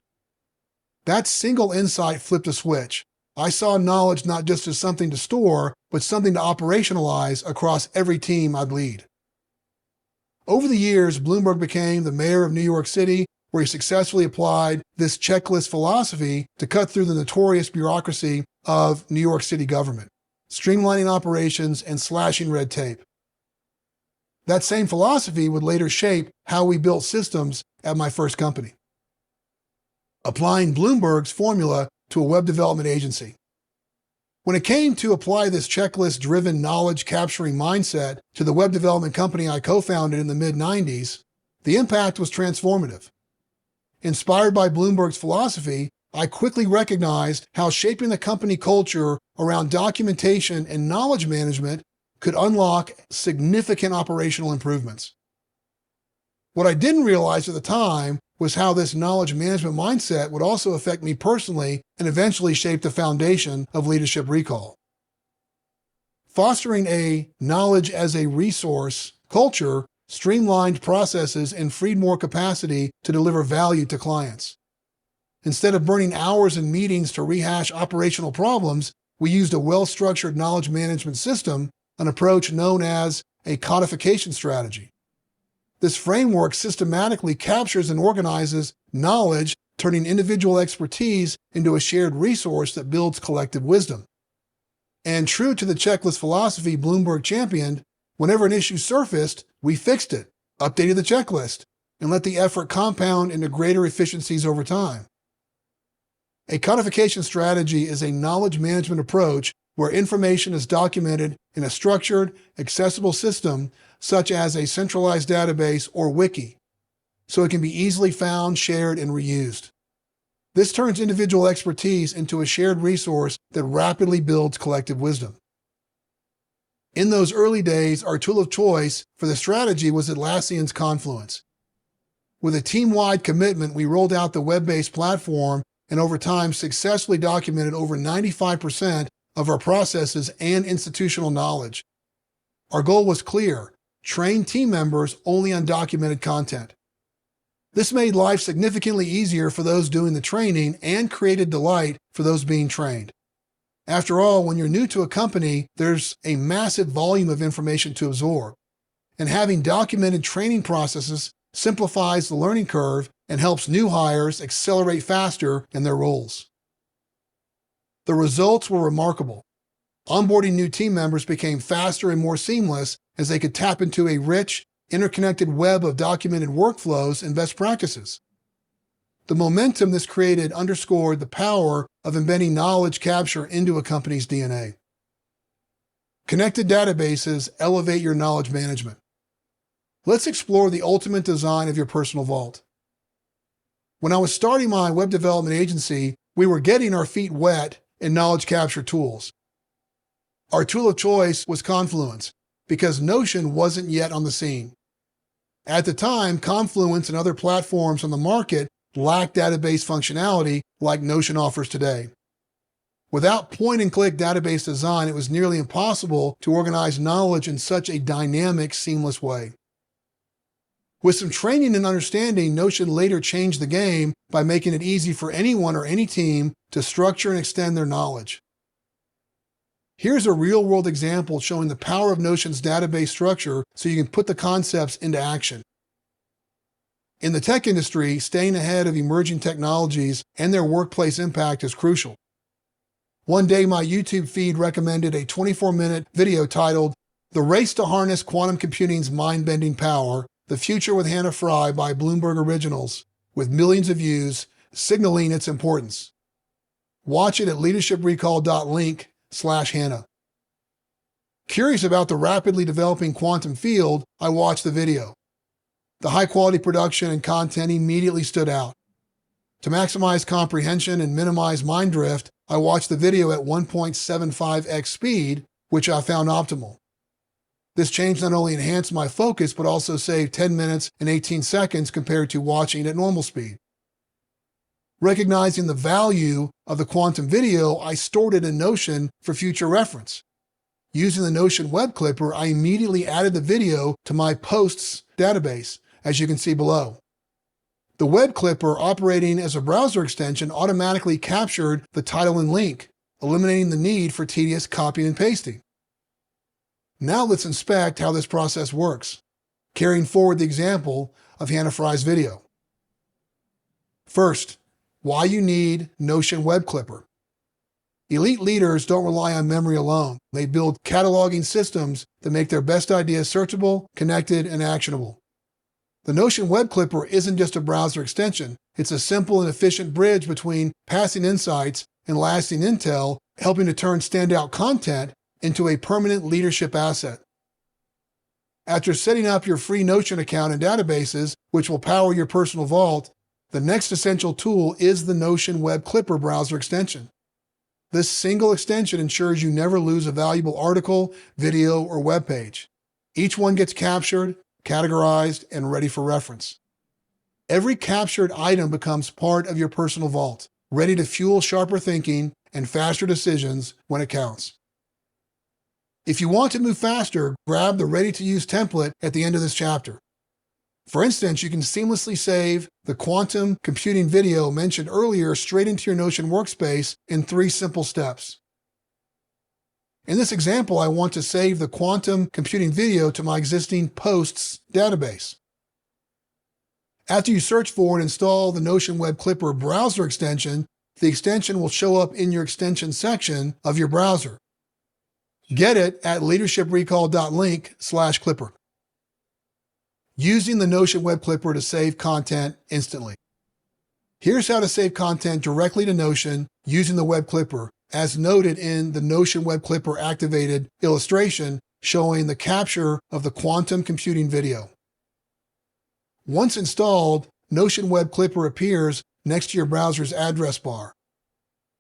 That single insight flipped a switch. I saw knowledge not just as something to store, but something to operationalize across every team I'd lead. Over the years, Bloomberg became the mayor of New York City, where he successfully applied this checklist philosophy to cut through the notorious bureaucracy of New York City government, streamlining operations and slashing red tape. That same philosophy would later shape how we built systems at my first company. Applying Bloomberg's formula to a web development agency. When it came to apply this checklist-driven knowledge-capturing mindset to the web development company I co-founded in the mid-90s, the impact was transformative. Inspired by Bloomberg's philosophy, I quickly recognized how shaping the company culture around documentation and knowledge management could unlock significant operational improvements. What I didn't realize at the time was how this knowledge management mindset would also affect me personally and eventually shape the foundation of leadership recall. Fostering a knowledge as a resource culture streamlined processes and freed more capacity to deliver value to clients. Instead of burning hours in meetings to rehash operational problems, we used a well-structured knowledge management system, an approach known as a codification strategy. This framework systematically captures and organizes knowledge, turning individual expertise into a shared resource that builds collective wisdom. And true to the checklist philosophy Bloomberg championed, whenever an issue surfaced, we fixed it, updated the checklist, and let the effort compound into greater efficiencies over time. A codification strategy is a knowledge management approach where information is documented in a structured, accessible system such as a centralized database or wiki, so it can be easily found, shared, and reused. This turns individual expertise into a shared resource that rapidly builds collective wisdom. In those early days, our tool of choice for the strategy was Atlassian's Confluence. With a team-wide commitment, we rolled out the web-based platform and over time successfully documented over 95% of our processes and institutional knowledge. Our goal was clear: train team members only on documented content. This made life significantly easier for those doing the training and created delight for those being trained. After all, when you're new to a company, there's a massive volume of information to absorb, and having documented training processes simplifies the learning curve and helps new hires accelerate faster in their roles. The results were remarkable. Onboarding new team members became faster and more seamless as they could tap into a rich, interconnected web of documented workflows and best practices. The momentum this created underscored the power of embedding knowledge capture into a company's DNA. Connected databases elevate your knowledge management. Let's explore the ultimate design of your personal vault. When I was starting my web development agency, we were getting our feet wet in knowledge capture tools. Our tool of choice was Confluence, because Notion wasn't yet on the scene. At the time, Confluence and other platforms on the market lacked database functionality like Notion offers today. Without point-and-click database design, it was nearly impossible to organize knowledge in such a dynamic, seamless way. With some training and understanding, Notion later changed the game by making it easy for anyone or any team to structure and extend their knowledge. Here's a real-world example showing the power of Notion's database structure so you can put the concepts into action. In the tech industry, staying ahead of emerging technologies and their workplace impact is crucial. One day, my YouTube feed recommended a 24-minute video titled "The Race to Harness Quantum Computing's Mind-Bending Power: The Future with Hannah Fry" by Bloomberg Originals, with millions of views, signaling its importance. Watch it at leadershiprecall.link/Hannah. Curious about the rapidly developing quantum field, I watched the video. The high-quality production and content immediately stood out. To maximize comprehension and minimize mind drift, I watched the video at 1.75x speed, which I found optimal. This change not only enhanced my focus, but also saved 10 minutes and 18 seconds compared to watching at normal speed. Recognizing the value of the quantum video, I stored it in Notion for future reference. Using the Notion web clipper, I immediately added the video to my posts database, as you can see below. The web clipper, operating as a browser extension, automatically captured the title and link, eliminating the need for tedious copying and pasting. Now let's inspect how this process works, carrying forward the example of Hannah Fry's video. First, why you need Notion Web Clipper. Elite leaders don't rely on memory alone. They build cataloging systems that make their best ideas searchable, connected, and actionable. The Notion Web Clipper isn't just a browser extension. It's a simple and efficient bridge between passing insights and lasting intel, helping to turn standout content into a permanent leadership asset. After setting up your free Notion account and databases, which will power your personal vault, The next essential tool is the Notion Web Clipper browser extension. This single extension ensures you never lose a valuable article, video, or web page. Each one gets captured, categorized, and ready for reference. Every captured item becomes part of your personal vault, ready to fuel sharper thinking and faster decisions when it counts. If you want to move faster, grab the ready-to-use template at the end of this chapter. For instance, you can seamlessly save the quantum computing video mentioned earlier straight into your Notion workspace in 3 simple steps. In this example, I want to save the quantum computing video to my existing posts database. After you search for and install the Notion Web Clipper browser extension, the extension will show up in your extension section of your browser. Get it at leadershiprecall.link/clipper. Using the Notion Web Clipper to save content instantly. Here's how to save content directly to Notion using the Web Clipper, as noted in the Notion Web Clipper activated illustration showing the capture of the quantum computing video. Once installed, Notion Web Clipper appears next to your browser's address bar.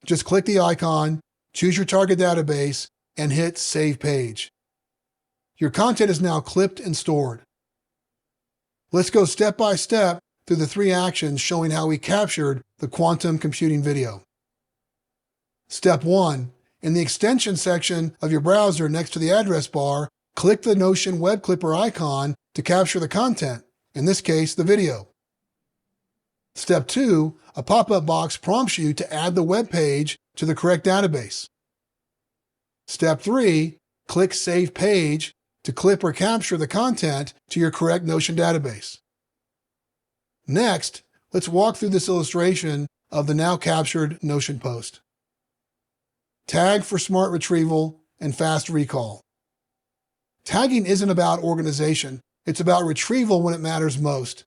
Just click the icon, choose your target database, and hit Save Page. Your content is now clipped and stored. Let's go step by step through the 3 actions showing how we captured the quantum computing video. Step 1. In the extension section of your browser next to the address bar, click the Notion Web Clipper icon to capture the content, in this case, the video. Step 2. A pop-up box prompts you to add the web page to the correct database. Step 3. Click Save Page to clip or capture the content to your correct Notion database. Next, let's walk through this illustration of the now captured Notion post. Tag for smart retrieval and fast recall. Tagging isn't about organization, it's about retrieval when it matters most.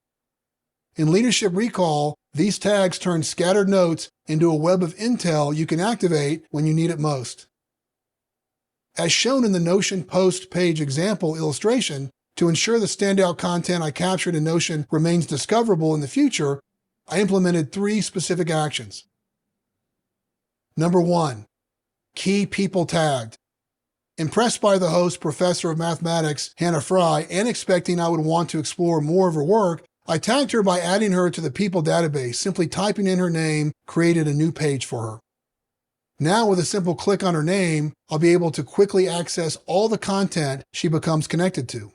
In Leadership Recall, these tags turn scattered notes into a web of intel you can activate when you need it most. As shown in the Notion post page example illustration, to ensure the standout content I captured in Notion remains discoverable in the future, I implemented 3 specific actions. Number 1. Key people tagged. Impressed by the host, Professor of Mathematics, Hannah Fry, and expecting I would want to explore more of her work, I tagged her by adding her to the people database. Simply typing in her name created a new page for her. Now, with a simple click on her name, I'll be able to quickly access all the content she becomes connected to.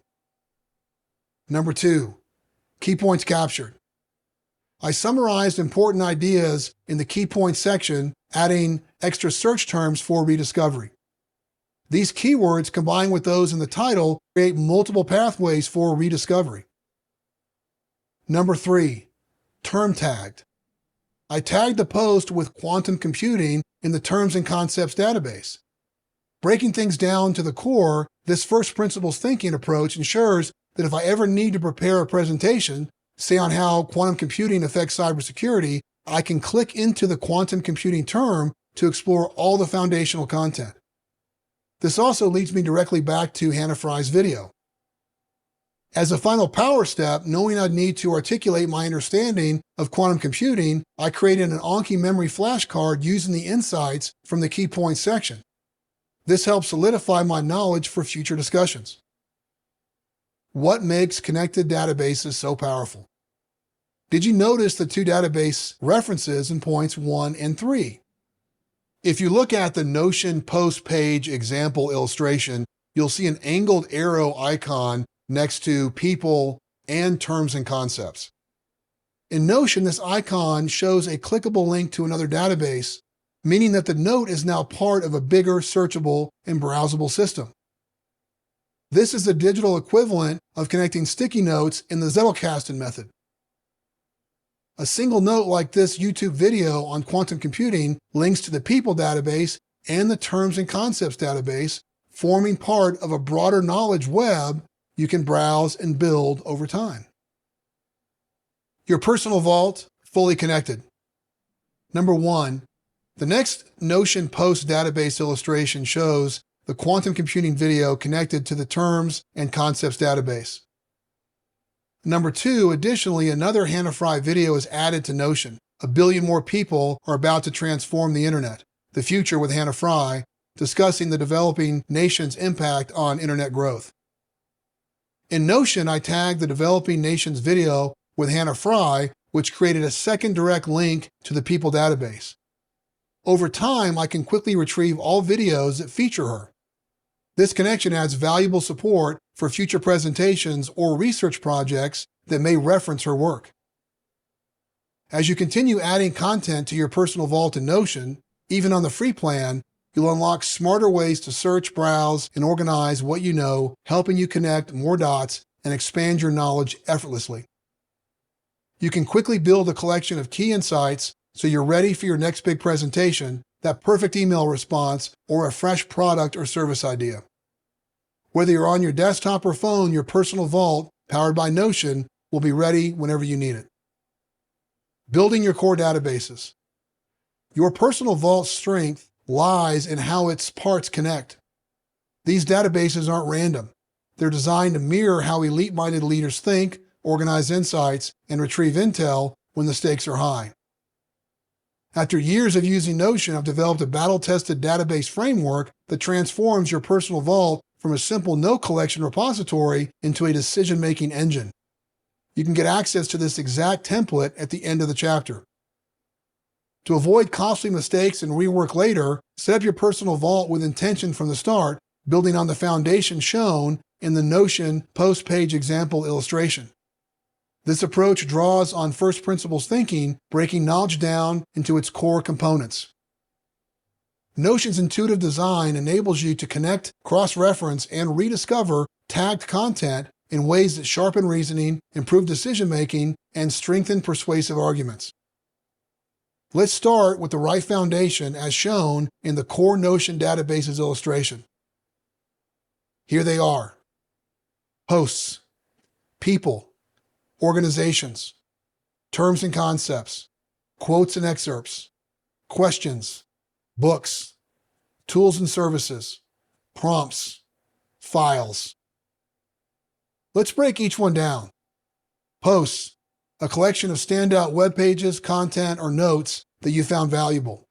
Number 2. Key points captured. I summarized important ideas in the key points section, adding extra search terms for rediscovery. These keywords, combined with those in the title, create multiple pathways for rediscovery. Number 3. Term tagged. I tagged the post with quantum computing in the Terms and Concepts database. Breaking things down to the core, this first principles thinking approach ensures that if I ever need to prepare a presentation, say on how quantum computing affects cybersecurity, I can click into the quantum computing term to explore all the foundational content. This also leads me directly back to Hannah Fry's video. As a final power step, knowing I'd need to articulate my understanding of quantum computing, I created an Anki memory flashcard using the insights from the key points section. This helps solidify my knowledge for future discussions. What makes connected databases so powerful? Did you notice the 2 database references in points 1 and 3? If you look at the Notion post page example illustration, you'll see an angled arrow icon next to people and terms and concepts. In Notion, this icon shows a clickable link to another database, meaning that the note is now part of a bigger, searchable, and browsable system. This is the digital equivalent of connecting sticky notes in the Zettelkasten method. A single note like this YouTube video on quantum computing links to the people database and the terms and concepts database, forming part of a broader knowledge web you can browse and build over time. Your personal vault, fully connected. Number 1, the next Notion post database illustration shows the quantum computing video connected to the terms and concepts database. Number 2, additionally, another Hannah Fry video is added to Notion. 1 billion more people are about to transform the internet. The Future with Hannah Fry, discussing the developing nation's impact on internet growth. In Notion, I tagged the Developing Nations video with Hannah Fry, which created a second direct link to the People database. Over time, I can quickly retrieve all videos that feature her. This connection adds valuable support for future presentations or research projects that may reference her work. As you continue adding content to your personal vault in Notion, even on the free plan, you'll unlock smarter ways to search, browse, and organize what you know, helping you connect more dots and expand your knowledge effortlessly. You can quickly build a collection of key insights so you're ready for your next big presentation, that perfect email response, or a fresh product or service idea. Whether you're on your desktop or phone, your personal vault, powered by Notion, will be ready whenever you need it. Building your core databases. Your personal vault's strength lies in how its parts connect. These databases aren't random. They're designed to mirror how elite-minded leaders think, organize insights, and retrieve intel when the stakes are high. After years of using Notion, I've developed a battle-tested database framework that transforms your personal vault from a simple note collection repository into a decision-making engine. You can get access to this exact template at the end of the chapter. To avoid costly mistakes and rework later, set up your personal vault with intention from the start, building on the foundation shown in the Notion post-page example illustration. This approach draws on first principles thinking, breaking knowledge down into its core components. Notion's intuitive design enables you to connect, cross-reference, and rediscover tagged content in ways that sharpen reasoning, improve decision-making, and strengthen persuasive arguments. Let's start with the right foundation as shown in the core Notion databases illustration. Here they are: hosts, people, organizations, terms and concepts, quotes and excerpts, questions, books, tools and services, prompts, files. Let's break each one down. Posts, a collection of standout web pages, content, or notes that you found valuable.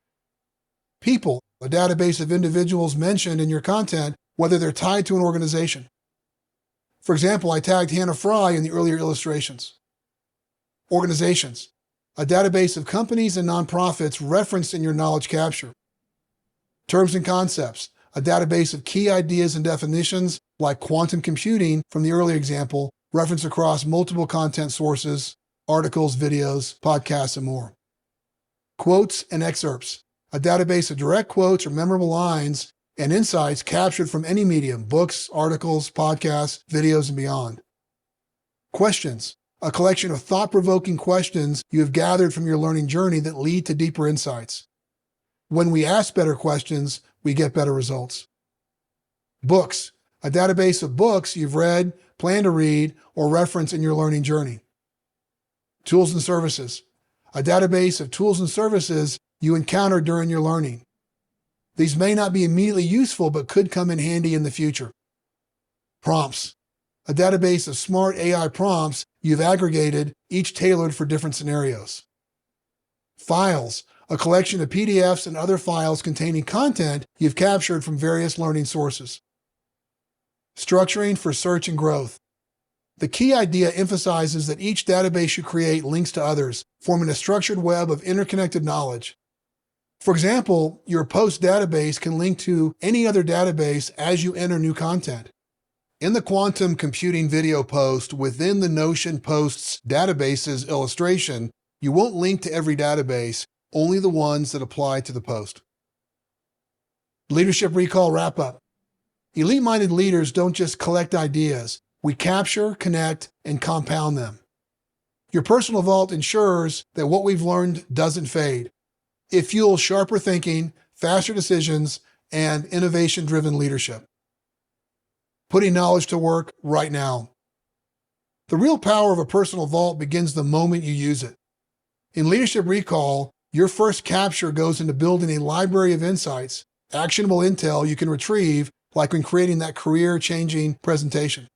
People, a database of individuals mentioned in your content, whether they're tied to an organization. For example, I tagged Hannah Fry in the earlier illustrations. Organizations, a database of companies and nonprofits referenced in your knowledge capture. Terms and concepts, a database of key ideas and definitions like quantum computing from the earlier example, referenced across multiple content sources, articles, videos, podcasts, and more. Quotes and excerpts, a database of direct quotes or memorable lines and insights captured from any medium, books, articles, podcasts, videos, and beyond. Questions, a collection of thought-provoking questions you have gathered from your learning journey that lead to deeper insights. When we ask better questions, we get better results. Books, a database of books you've read, plan to read, or reference in your learning journey. Tools and services, a database of tools and services you encounter during your learning. These may not be immediately useful, but could come in handy in the future. Prompts, a database of smart AI prompts you've aggregated, each tailored for different scenarios. Files, a collection of PDFs and other files containing content you've captured from various learning sources. Structuring for search and growth. The key idea emphasizes that each database you create links to others, forming a structured web of interconnected knowledge. For example, your post database can link to any other database as you enter new content. In the quantum computing video post within the Notion Posts databases illustration, you won't link to every database, only the ones that apply to the post. Leadership Recall Wrap-Up. Elite-minded leaders don't just collect ideas. We capture, connect, and compound them. Your personal vault ensures that what we've learned doesn't fade. It fuels sharper thinking, faster decisions, and innovation-driven leadership. Putting knowledge to work right now. The real power of a personal vault begins the moment you use it. In Leadership Recall, your first capture goes into building a library of insights, actionable intel you can retrieve, like when creating that career-changing presentation.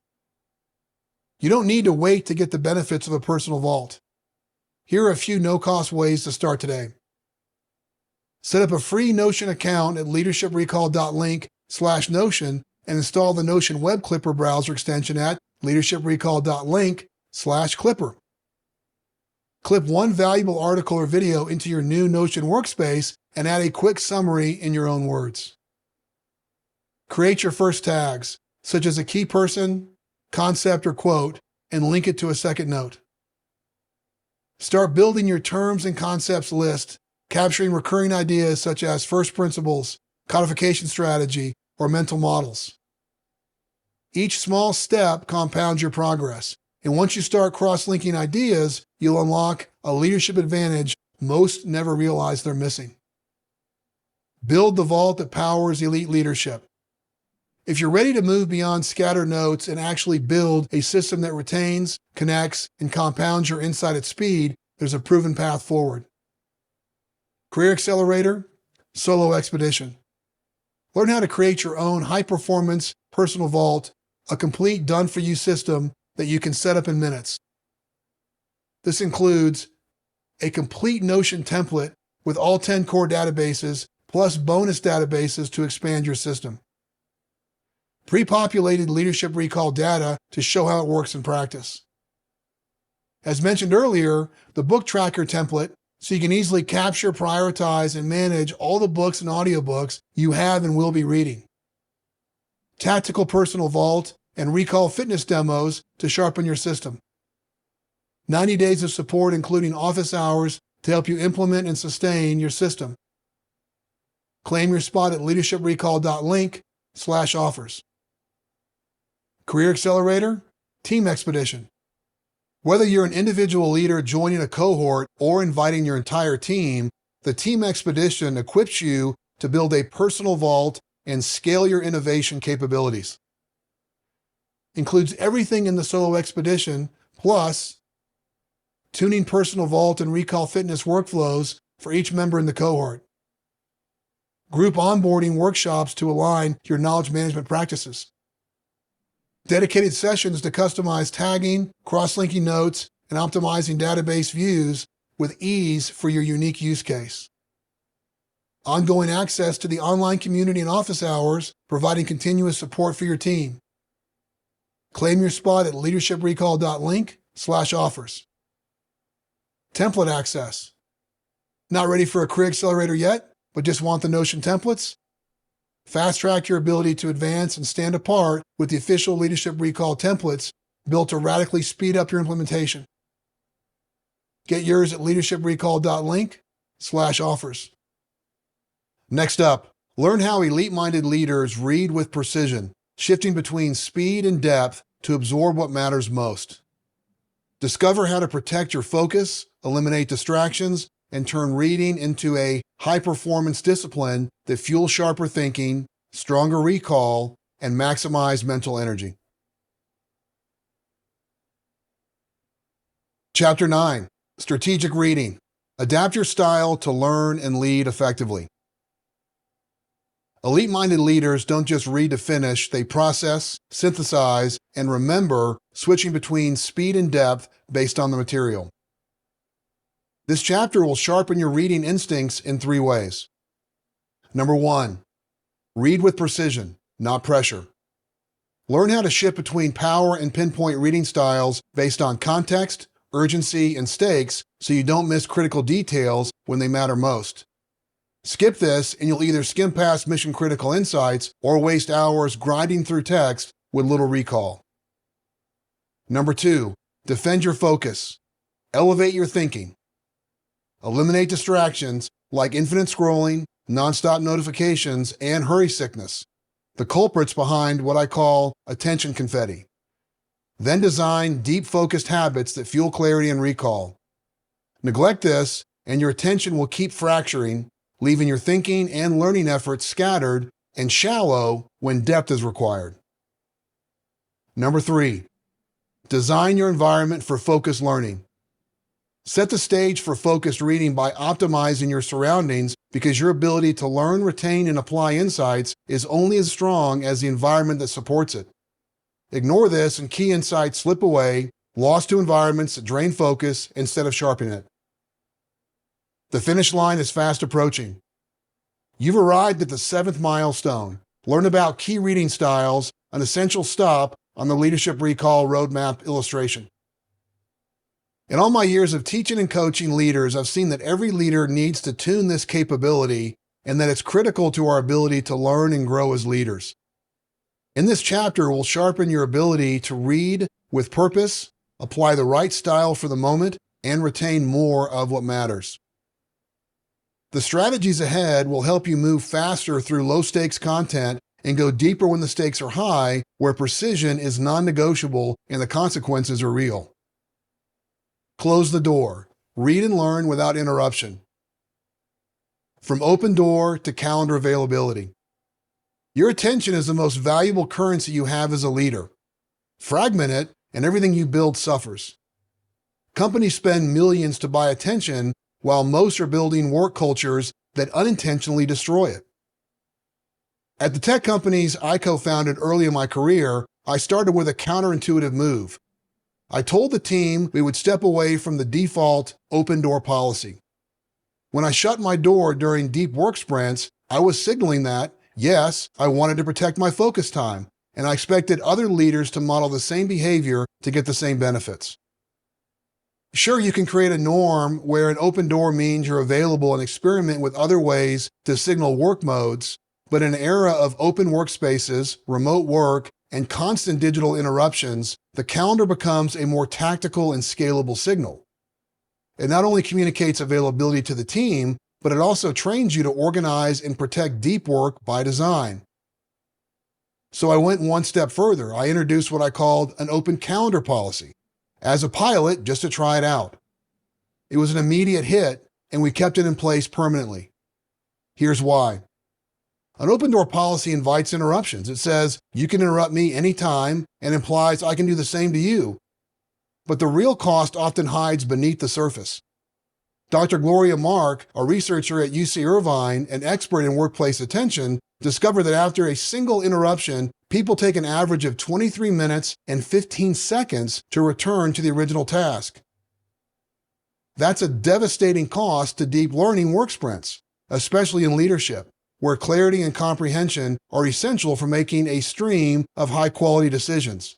You don't need to wait to get the benefits of a personal vault. Here are a few no-cost ways to start today. Set up a free Notion account at leadershiprecall.link/Notion and install the Notion Web Clipper browser extension at leadershiprecall.link/Clipper. Clip one valuable article or video into your new Notion workspace and add a quick summary in your own words. Create your first tags, such as a key person, concept, or quote, and link it to a second note. Start building your terms and concepts list, capturing recurring ideas such as first principles, codification strategy, or mental models. Each small step compounds your progress, and once you start cross-linking ideas, you'll unlock a leadership advantage most never realize they're missing. Build the vault that powers elite leadership. If you're ready to move beyond scattered notes and actually build a system that retains, connects, and compounds your insight at speed, there's a proven path forward. Career Accelerator, Solo Expedition. Learn how to create your own high-performance personal vault, a complete done-for-you system that you can set up in minutes. This includes a complete Notion template with all 10 core databases, plus bonus databases to expand your system. Pre-populated leadership recall data to show how it works in practice. As mentioned earlier, the book tracker template so you can easily capture, prioritize, and manage all the books and audiobooks you have and will be reading. Tactical personal vault and recall fitness demos to sharpen your system. 90 days of support including office hours to help you implement and sustain your system. Claim your spot at leadershiprecall.link/offers. Career Accelerator, Team Expedition. Whether you're an individual leader joining a cohort or inviting your entire team, the Team Expedition equips you to build a personal vault and scale your innovation capabilities. Includes everything in the Solo Expedition, plus tuning personal vault and recall fitness workflows for each member in the cohort. Group onboarding workshops to align your knowledge management practices. Dedicated sessions to customize tagging, cross-linking notes, and optimizing database views with ease for your unique use case. Ongoing access to the online community and office hours, providing continuous support for your team. Claim your spot at leadershiprecall.link/offers. Template access. Not ready for a Career Accelerator yet, but just want the Notion templates? Fast-track your ability to advance and stand apart with the official Leadership Recall templates built to radically speed up your implementation. Get yours at leadershiprecall.link/offers. Next up, learn how elite-minded leaders read with precision, shifting between speed and depth to absorb what matters most. Discover how to protect your focus, eliminate distractions, and turn reading into a high-performance discipline that fuels sharper thinking, stronger recall, and maximize mental energy. Chapter 9, Strategic Reading. Adapt your style to learn and lead effectively. Elite-minded leaders don't just read to finish, they process, synthesize, and remember, switching between speed and depth based on the material. This chapter will sharpen your reading instincts in 3 ways. Number 1, read with precision, not pressure. Learn how to shift between power and pinpoint reading styles based on context, urgency, and stakes so you don't miss critical details when they matter most. Skip this and you'll either skim past mission-critical insights or waste hours grinding through text with little recall. Number 2, defend your focus. Elevate your thinking. Eliminate distractions like infinite scrolling, nonstop notifications, and hurry sickness, the culprits behind what I call attention confetti. Then design deep focused habits that fuel clarity and recall. Neglect this, and your attention will keep fracturing, leaving your thinking and learning efforts scattered and shallow when depth is required. Number 3, design your environment for focused learning. Set the stage for focused reading by optimizing your surroundings because your ability to learn, retain, and apply insights is only as strong as the environment that supports it. Ignore this and key insights slip away, lost to environments that drain focus instead of sharpening it. The finish line is fast approaching. You've arrived at the 7th milestone. Learn about key reading styles, an essential stop on the Leadership Recall Roadmap illustration. In all my years of teaching and coaching leaders, I've seen that every leader needs to tune this capability and that it's critical to our ability to learn and grow as leaders. In this chapter, we'll sharpen your ability to read with purpose, apply the right style for the moment, and retain more of what matters. The strategies ahead will help you move faster through low-stakes content and go deeper when the stakes are high, where precision is non-negotiable and the consequences are real. Close the door. Read and learn without interruption. From open door to calendar availability. Your attention is the most valuable currency you have as a leader. Fragment it, and everything you build suffers. Companies spend millions to buy attention, while most are building work cultures that unintentionally destroy it. At the tech companies I co-founded early in my career, I started with a counterintuitive move. I told the team we would step away from the default open door policy. When I shut my door during deep work sprints, I was signaling that, yes, I wanted to protect my focus time, and I expected other leaders to model the same behavior to get the same benefits. Sure, you can create a norm where an open door means you're available and experiment with other ways to signal work modes, but in an era of open workspaces, remote work, and constant digital interruptions, the calendar becomes a more tactical and scalable signal. It not only communicates availability to the team, but it also trains you to organize and protect deep work by design. So I went one step further. I introduced what I called an open calendar policy as a pilot just to try it out. It was an immediate hit, and we kept it in place permanently. Here's why. An open door policy invites interruptions. It says, you can interrupt me anytime, and implies I can do the same to you. But the real cost often hides beneath the surface. Dr. Gloria Mark, a researcher at UC Irvine and expert in workplace attention, discovered that after a single interruption, people take an average of 23 minutes and 15 seconds to return to the original task. That's a devastating cost to deep learning work sprints, especially in leadership, where clarity and comprehension are essential for making a stream of high-quality decisions.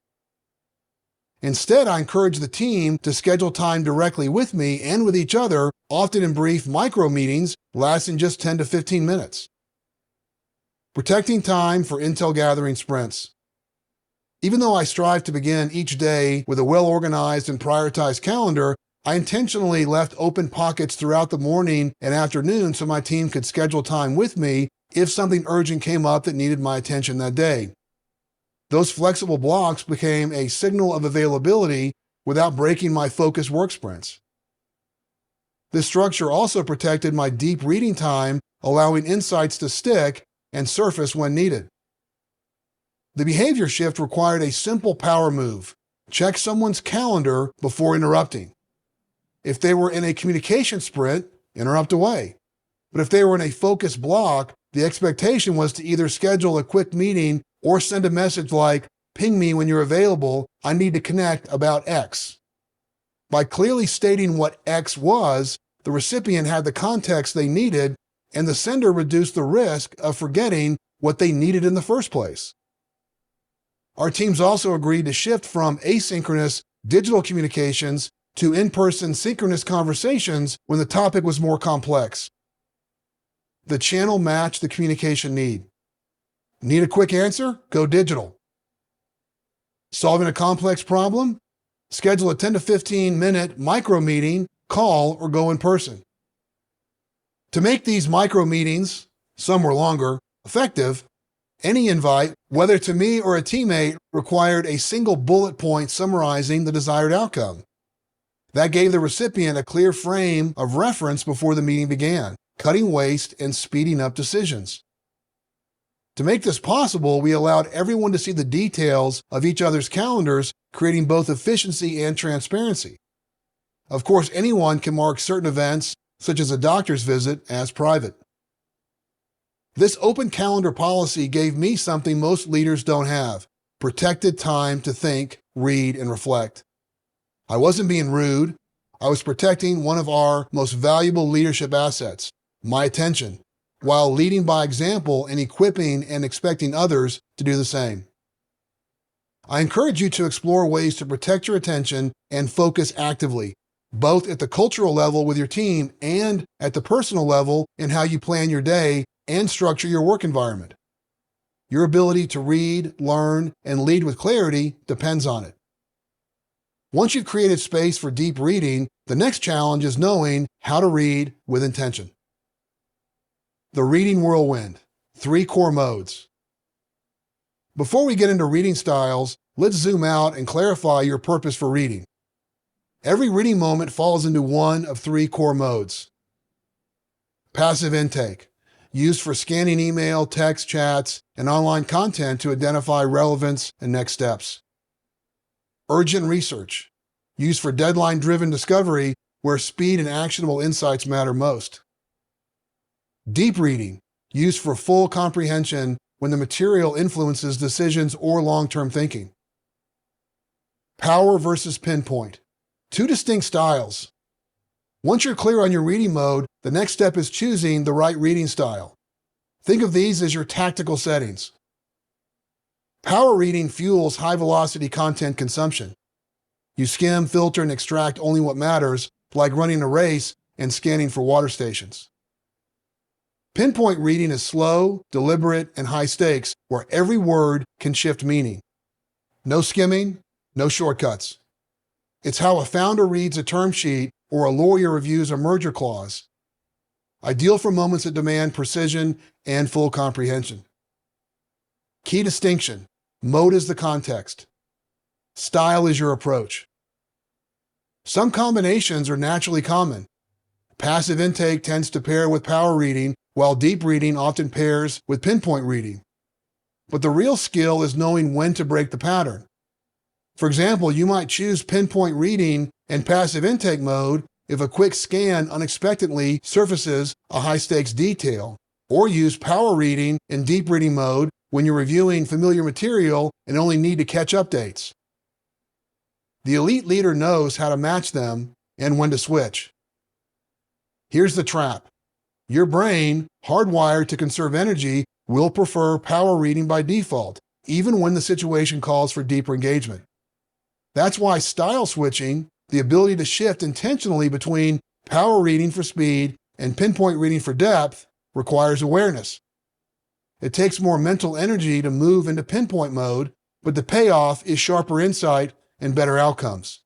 Instead, I encourage the team to schedule time directly with me and with each other, often in brief micro-meetings lasting just 10 to 15 minutes. Protecting time for intel gathering sprints. Even though I strive to begin each day with a well-organized and prioritized calendar, I intentionally left open pockets throughout the morning and afternoon so my team could schedule time with me if something urgent came up that needed my attention that day. Those flexible blocks became a signal of availability without breaking my focused work sprints. This structure also protected my deep reading time, allowing insights to stick and surface when needed. The behavior shift required a simple power move. Check someone's calendar before interrupting. If they were in a communication sprint, interrupt away. But if they were in a focused block, the expectation was to either schedule a quick meeting or send a message like, ping me when you're available, I need to connect about X. By clearly stating what X was, the recipient had the context they needed, and the sender reduced the risk of forgetting what they needed in the first place. Our teams also agreed to shift from asynchronous digital communications to in-person synchronous conversations when the topic was more complex. The channel matched the communication need. Need a quick answer? Go digital. Solving a complex problem? Schedule a 10 to 15 minute micro meeting, call, or go in person. To make these micro meetings, some were longer, effective, any invite, whether to me or a teammate, required a single bullet point summarizing the desired outcome. That gave the recipient a clear frame of reference before the meeting began, cutting waste and speeding up decisions. To make this possible, we allowed everyone to see the details of each other's calendars, creating both efficiency and transparency. Of course, anyone can mark certain events, such as a doctor's visit, as private. This open calendar policy gave me something most leaders don't have: protected time to think, read, and reflect. I wasn't being rude. I was protecting one of our most valuable leadership assets, my attention, while leading by example and equipping and expecting others to do the same. I encourage you to explore ways to protect your attention and focus actively, both at the cultural level with your team and at the personal level in how you plan your day and structure your work environment. Your ability to read, learn, and lead with clarity depends on it. Once you've created space for deep reading, the next challenge is knowing how to read with intention. The reading whirlwind, 3 core modes. Before we get into reading styles, let's zoom out and clarify your purpose for reading. Every reading moment falls into one of 3 core modes. Passive intake, used for scanning email, text, chats, and online content to identify relevance and next steps. Urgent research, used for deadline-driven discovery where speed and actionable insights matter most. Deep reading, used for full comprehension when the material influences decisions or long-term thinking. Power versus pinpoint, 2 distinct styles. Once you're clear on your reading mode, the next step is choosing the right reading style. Think of these as your tactical settings. Power reading fuels high-velocity content consumption. You skim, filter, and extract only what matters, like running a race and scanning for water stations. Pinpoint reading is slow, deliberate, and high stakes, where every word can shift meaning. No skimming, no shortcuts. It's how a founder reads a term sheet or a lawyer reviews a merger clause. Ideal for moments that demand precision and full comprehension. Key distinction: mode is the context. Style is your approach. Some combinations are naturally common. Passive intake tends to pair with power reading, while deep reading often pairs with pinpoint reading. But the real skill is knowing when to break the pattern. For example, you might choose pinpoint reading and passive intake mode if a quick scan unexpectedly surfaces a high-stakes detail, or use power reading in deep reading mode when you're reviewing familiar material and only need to catch updates. The elite leader knows how to match them and when to switch. Here's the trap. Your brain, hardwired to conserve energy, will prefer power reading by default, even when the situation calls for deeper engagement. That's why style switching, the ability to shift intentionally between power reading for speed and pinpoint reading for depth, requires awareness. It takes more mental energy to move into pinpoint mode, but the payoff is sharper insight and better outcomes.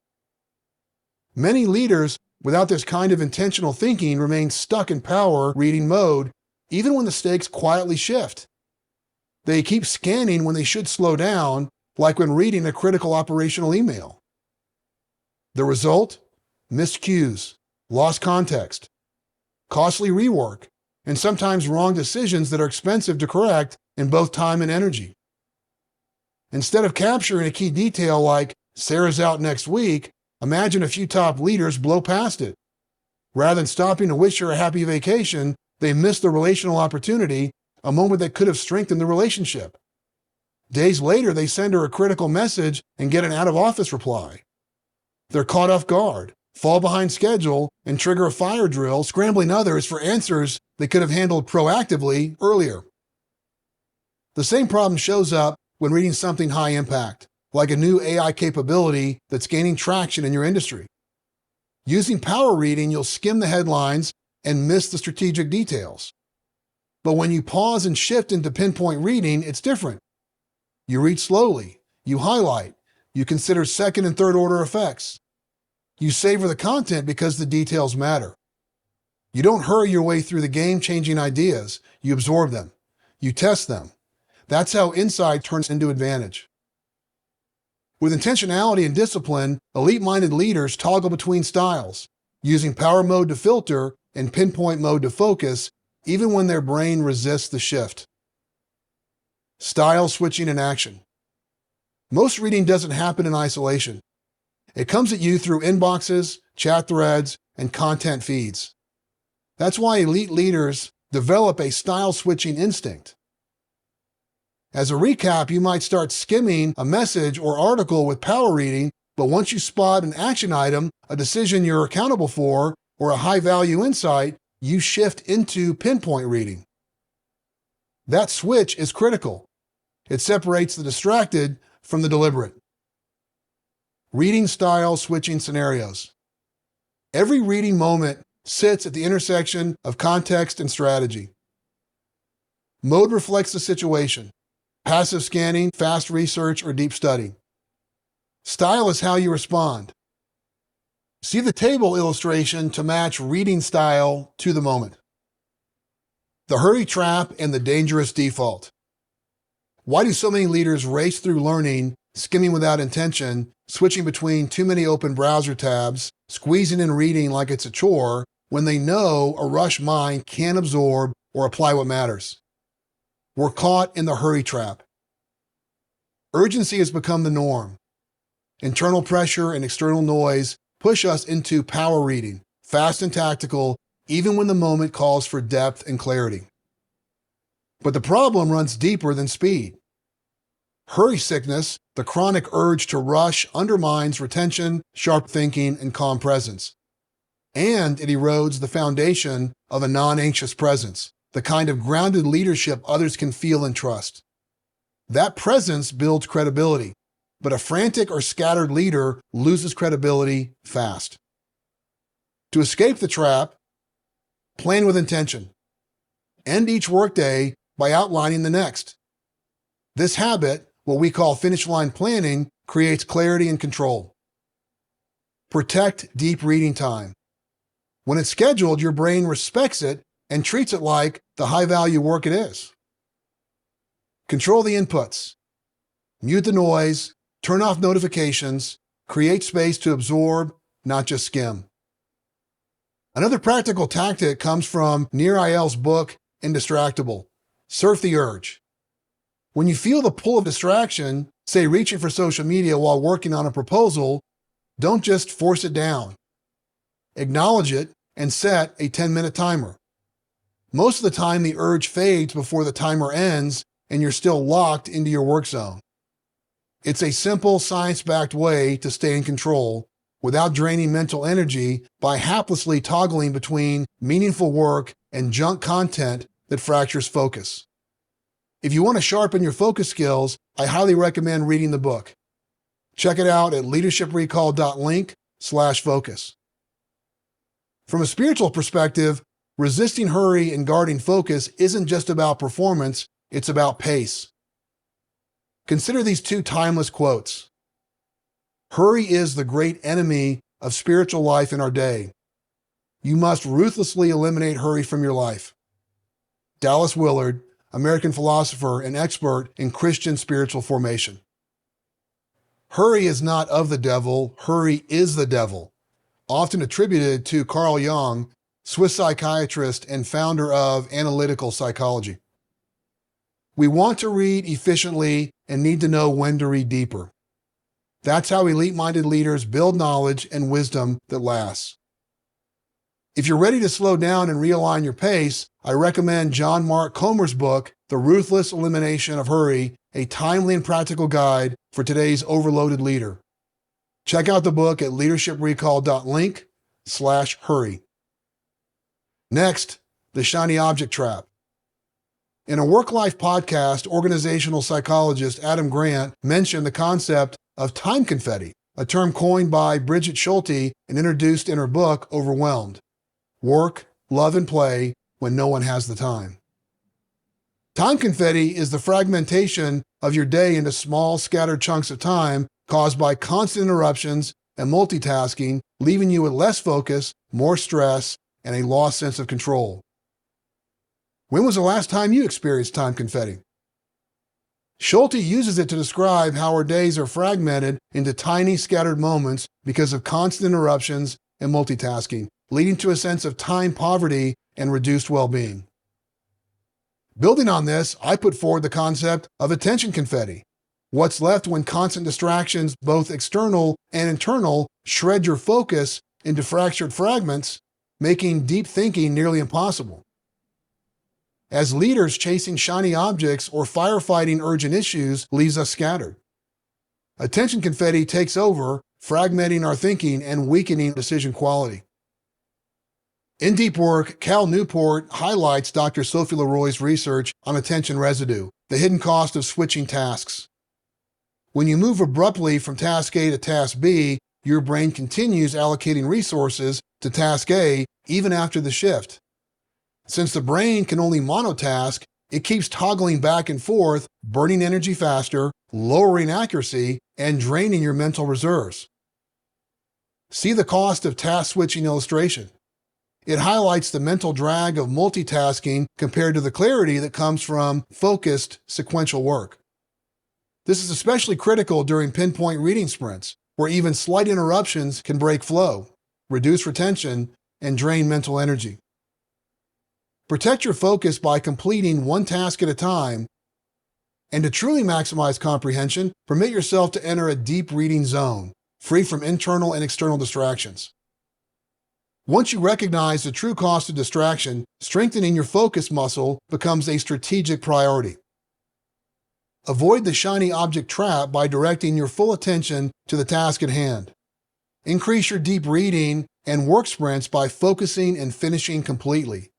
Many leaders without this kind of intentional thinking remain stuck in power reading mode, even when the stakes quietly shift. They keep scanning when they should slow down, like when reading a critical operational email. The result? Missed cues, lost context, costly rework, and sometimes wrong decisions that are expensive to correct in both time and energy. Instead of capturing a key detail like Sarah's out next week, imagine a few top leaders blow past it. Rather than stopping to wish her a happy vacation, they miss the relational opportunity, a moment that could have strengthened the relationship. Days later, they send her a critical message and get an out-of-office reply. They're caught off guard, fall behind schedule, and trigger a fire drill, scrambling others for answers they could have handled proactively earlier. The same problem shows up when reading something high impact, like a new AI capability that's gaining traction in your industry. Using power reading, you'll skim the headlines and miss the strategic details. But when you pause and shift into pinpoint reading, it's different. You read slowly, you highlight, you consider second and third order effects. You savor the content because the details matter. You don't hurry your way through the game-changing ideas, you absorb them. You test them. That's how insight turns into advantage. With intentionality and discipline, elite-minded leaders toggle between styles, using power mode to filter and pinpoint mode to focus, even when their brain resists the shift. Style switching in action. Most reading doesn't happen in isolation. It comes at you through inboxes, chat threads, and content feeds. That's why elite leaders develop a style switching instinct. As a recap, you might start skimming a message or article with power reading, but once you spot an action item, a decision you're accountable for, or a high-value insight, you shift into pinpoint reading. That switch is critical. It separates the distracted from the deliberate. Reading style switching scenarios. Every reading moment sits at the intersection of context and strategy. Mode reflects the situation. Passive scanning, fast research, or deep study. Style is how you respond. See the table illustration to match reading style to the moment. The hurry trap and the dangerous default. Why do so many leaders race through learning, skimming without intention, switching between too many open browser tabs, squeezing in reading like it's a chore, when they know a rush mind can't absorb or apply what matters? We're caught in the hurry trap. Urgency has become the norm. Internal pressure and external noise push us into power reading, fast and tactical, even when the moment calls for depth and clarity. But the problem runs deeper than speed. Hurry sickness, the chronic urge to rush, undermines retention, sharp thinking, and calm presence. And it erodes the foundation of a non-anxious presence, the kind of grounded leadership others can feel and trust. That presence builds credibility, but a frantic or scattered leader loses credibility fast. To escape the trap, plan with intention. End each workday by outlining the next. This habit, what we call finish line planning, creates clarity and control. Protect deep reading time. When it's scheduled, your brain respects it and treats it like the high-value work it is. Control the inputs. Mute the noise, turn off notifications, create space to absorb, not just skim. Another practical tactic comes from Nir Eyal's book, Indistractable. Surf the urge. When you feel the pull of distraction, say reaching for social media while working on a proposal, don't just force it down. Acknowledge it and set a 10-minute timer. Most of the time, the urge fades before the timer ends and you're still locked into your work zone. It's a simple, science-backed way to stay in control without draining mental energy by haplessly toggling between meaningful work and junk content that fractures focus. If you want to sharpen your focus skills, I highly recommend reading the book. Check it out at leadershiprecall.link/focus. From a spiritual perspective, resisting hurry and guarding focus isn't just about performance, it's about pace. Consider these two timeless quotes. Hurry is the great enemy of spiritual life in our day. You must ruthlessly eliminate hurry from your life. Dallas Willard, American philosopher and expert in Christian spiritual formation. Hurry is not of the devil, hurry is the devil, often attributed to Carl Jung, Swiss psychiatrist and founder of analytical psychology. We want to read efficiently and need to know when to read deeper. That's how elite-minded leaders build knowledge and wisdom that lasts. If you're ready to slow down and realign your pace, I recommend John Mark Comer's book, The Ruthless Elimination of Hurry, a timely and practical guide for today's overloaded leader. Check out the book at leadershiprecall.link/hurry. Next, the shiny object trap. In a work-life podcast, organizational psychologist Adam Grant mentioned the concept of time confetti, a term coined by Bridget Schulte and introduced in her book, Overwhelmed. Work, love, and play when no one has the time. Time confetti is the fragmentation of your day into small, scattered chunks of time caused by constant interruptions and multitasking, leaving you with less focus, more stress, and a lost sense of control. When was the last time you experienced time confetti? Schulte uses it to describe how our days are fragmented into tiny, scattered moments because of constant interruptions and multitasking, leading to a sense of time poverty and reduced well-being. Building on this, I put forward the concept of attention confetti. What's left when constant distractions, both external and internal, shred your focus into fractured fragments, making deep thinking nearly impossible. As leaders, chasing shiny objects or firefighting urgent issues leaves us scattered. Attention confetti takes over, fragmenting our thinking and weakening decision quality. In Deep Work, Cal Newport highlights Dr. Sophie Leroy's research on attention residue, the hidden cost of switching tasks. When you move abruptly from task A to task B, your brain continues allocating resources to task A even after the shift. Since the brain can only monotask, it keeps toggling back and forth, burning energy faster, lowering accuracy, and draining your mental reserves. See the cost of task switching illustration. It highlights the mental drag of multitasking compared to the clarity that comes from focused, sequential work. This is especially critical during pinpoint reading sprints, where even slight interruptions can break flow, reduce retention, and drain mental energy. Protect your focus by completing one task at a time, and to truly maximize comprehension, permit yourself to enter a deep reading zone, free from internal and external distractions. Once you recognize the true cost of distraction, strengthening your focus muscle becomes a strategic priority. Avoid the shiny object trap by directing your full attention to the task at hand. Increase your deep reading and work sprints by focusing and finishing completely.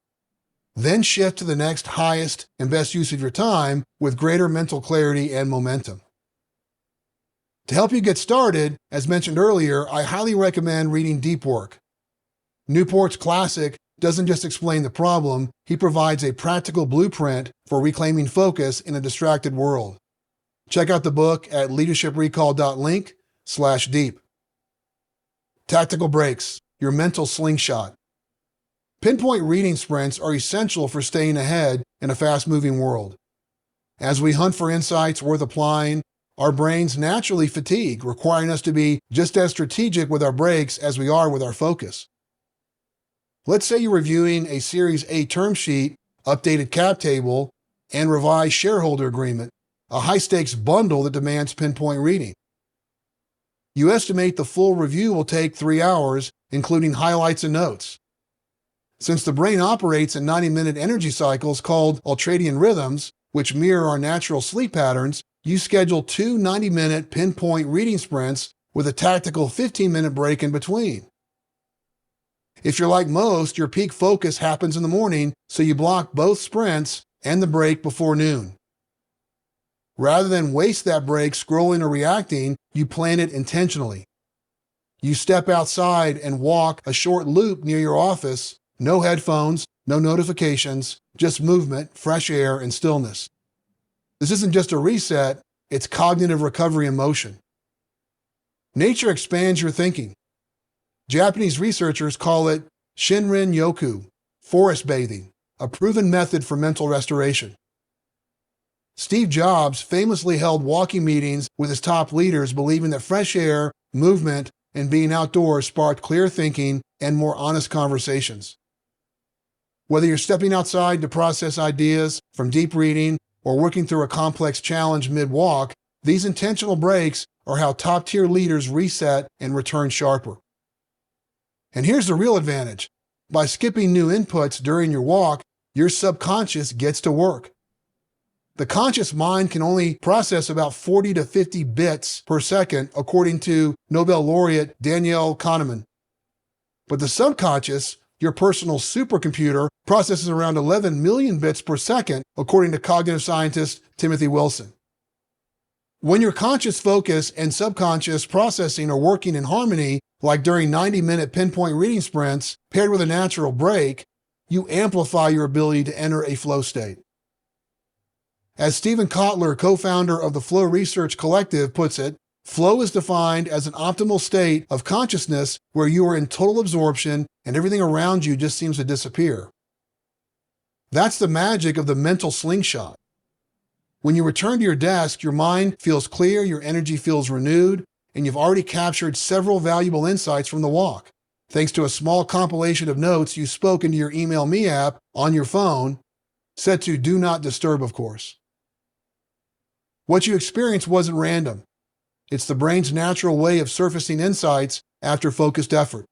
Then shift to the next highest and best use of your time with greater mental clarity and momentum. To help you get started, as mentioned earlier, I highly recommend reading Deep Work. Newport's classic doesn't just explain the problem, he provides a practical blueprint for reclaiming focus in a distracted world. Check out the book at leadershiprecall.link/deep. Tactical breaks, your mental slingshot. Pinpoint reading sprints are essential for staying ahead in a fast-moving world. As we hunt for insights worth applying, our brains naturally fatigue, requiring us to be just as strategic with our breaks as we are with our focus. Let's say you're reviewing a Series A term sheet, updated cap table, and revised shareholder agreement, a high-stakes bundle that demands pinpoint reading. You estimate the full review will take 3 hours, including highlights and notes. Since the brain operates in 90-minute energy cycles called ultradian rhythms, which mirror our natural sleep patterns, you schedule 2 90-minute pinpoint reading sprints with a tactical 15-minute break in between. If you're like most, your peak focus happens in the morning, so you block both sprints and the break before noon. Rather than waste that break scrolling or reacting, you plan it intentionally. You step outside and walk a short loop near your office, no headphones, no notifications, just movement, fresh air, and stillness. This isn't just a reset, it's cognitive recovery in motion. Nature expands your thinking. Japanese researchers call it Shinrin-yoku, forest bathing, a proven method for mental restoration. Steve Jobs famously held walking meetings with his top leaders, believing that fresh air, movement, and being outdoors sparked clear thinking and more honest conversations. Whether you're stepping outside to process ideas from deep reading or working through a complex challenge mid-walk, these intentional breaks are how top-tier leaders reset and return sharper. And here's the real advantage. By skipping new inputs during your walk, your subconscious gets to work. The conscious mind can only process about 40 to 50 bits per second, according to Nobel laureate Daniel Kahneman. But the subconscious, your personal supercomputer, processes around 11 million bits per second, according to cognitive scientist Timothy Wilson. When your conscious focus and subconscious processing are working in harmony, like during 90-minute pinpoint reading sprints, paired with a natural break, you amplify your ability to enter a flow state. As Stephen Kotler, co-founder of the Flow Research Collective, puts it, flow is defined as an optimal state of consciousness where you are in total absorption and everything around you just seems to disappear. That's the magic of the mental slingshot. When you return to your desk, your mind feels clear, your energy feels renewed, and you've already captured several valuable insights from the walk, thanks to a small compilation of notes you spoke into your Email Me app on your phone, set to Do Not Disturb, of course. What you experienced wasn't random. It's the brain's natural way of surfacing insights after focused effort.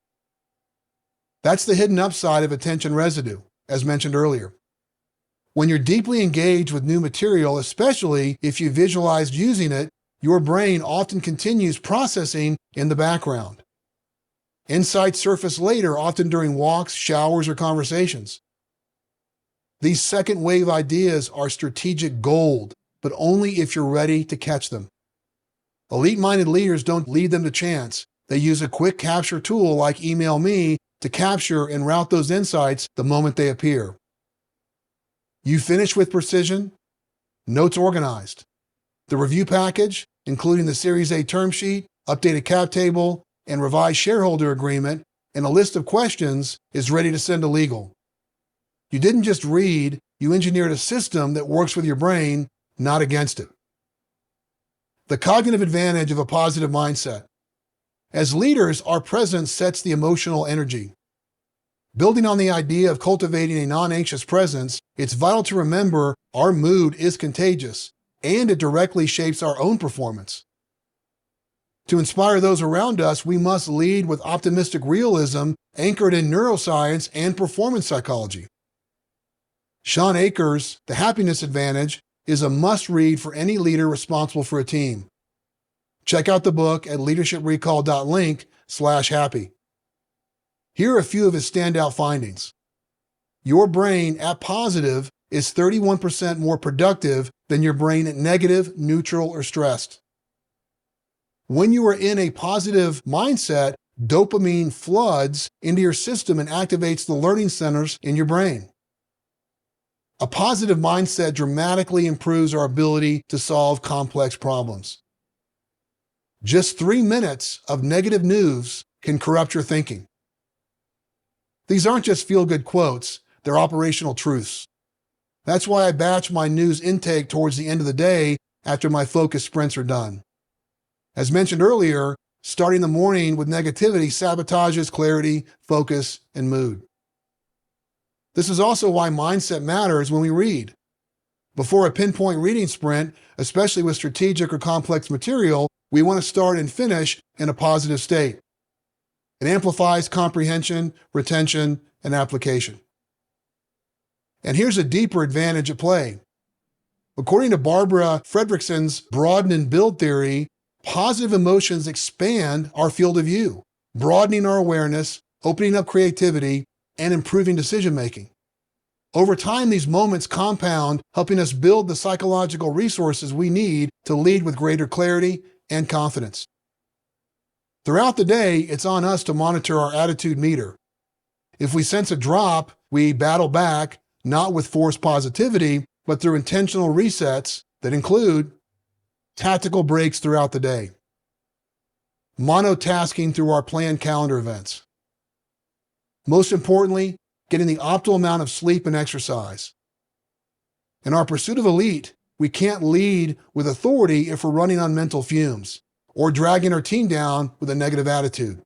That's the hidden upside of attention residue, as mentioned earlier. When you're deeply engaged with new material, especially if you visualized using it, your brain often continues processing in the background. Insights surface later, often during walks, showers, or conversations. These second-wave ideas are strategic gold, but only if you're ready to catch them. Elite-minded leaders don't leave them to chance. They use a quick capture tool like Email Me to capture and route those insights the moment they appear. You finish with precision, notes organized. The review package, including the Series A term sheet, updated cap table, and revised shareholder agreement, and a list of questions, is ready to send to legal. You didn't just read, you engineered a system that works with your brain, not against it. The cognitive advantage of a positive mindset. As leaders, our presence sets the emotional energy. Building on the idea of cultivating a non-anxious presence, it's vital to remember our mood is contagious, and it directly shapes our own performance. To inspire those around us, we must lead with optimistic realism anchored in neuroscience and performance psychology. Sean Akers' The Happiness Advantage is a must-read for any leader responsible for a team. Check out the book at leadershiprecall.link/happy. Here are a few of his standout findings. Your brain at positive is 31% more productive than your brain at negative, neutral, or stressed. When you are in a positive mindset, dopamine floods into your system and activates the learning centers in your brain. A positive mindset dramatically improves our ability to solve complex problems. Just 3 minutes of negative news can corrupt your thinking. These aren't just feel-good quotes, they're operational truths. That's why I batch my news intake towards the end of the day after my focus sprints are done. As mentioned earlier, starting the morning with negativity sabotages clarity, focus, and mood. This is also why mindset matters when we read. Before a pinpoint reading sprint, especially with strategic or complex material, we want to start and finish in a positive state. It amplifies comprehension, retention, and application. And here's a deeper advantage at play. According to Barbara Fredrickson's broaden and build theory, positive emotions expand our field of view, broadening our awareness, opening up creativity, and improving decision-making. Over time, these moments compound, helping us build the psychological resources we need to lead with greater clarity and confidence. Throughout the day, it's on us to monitor our attitude meter. If we sense a drop, we battle back, not with forced positivity, but through intentional resets that include tactical breaks throughout the day, monotasking through our planned calendar events. Most importantly, getting the optimal amount of sleep and exercise. In our pursuit of elite, we can't lead with authority if we're running on mental fumes or dragging our team down with a negative attitude.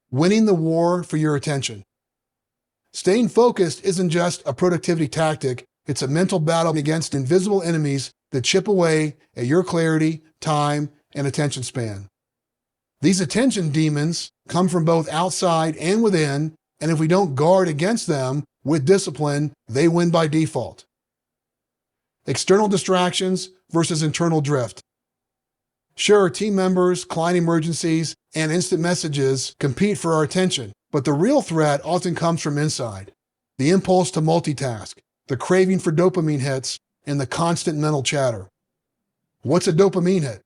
Winning the war for your attention. Staying focused isn't just a productivity tactic, it's a mental battle against invisible enemies that chip away at your clarity, time, and attention span. These attention demons come from both outside and within, and if we don't guard against them with discipline, they win by default. External distractions versus internal drift. Sure, team members, client emergencies, and instant messages compete for our attention, but the real threat often comes from inside. The impulse to multitask, the craving for dopamine hits, and the constant mental chatter. What's a dopamine hit?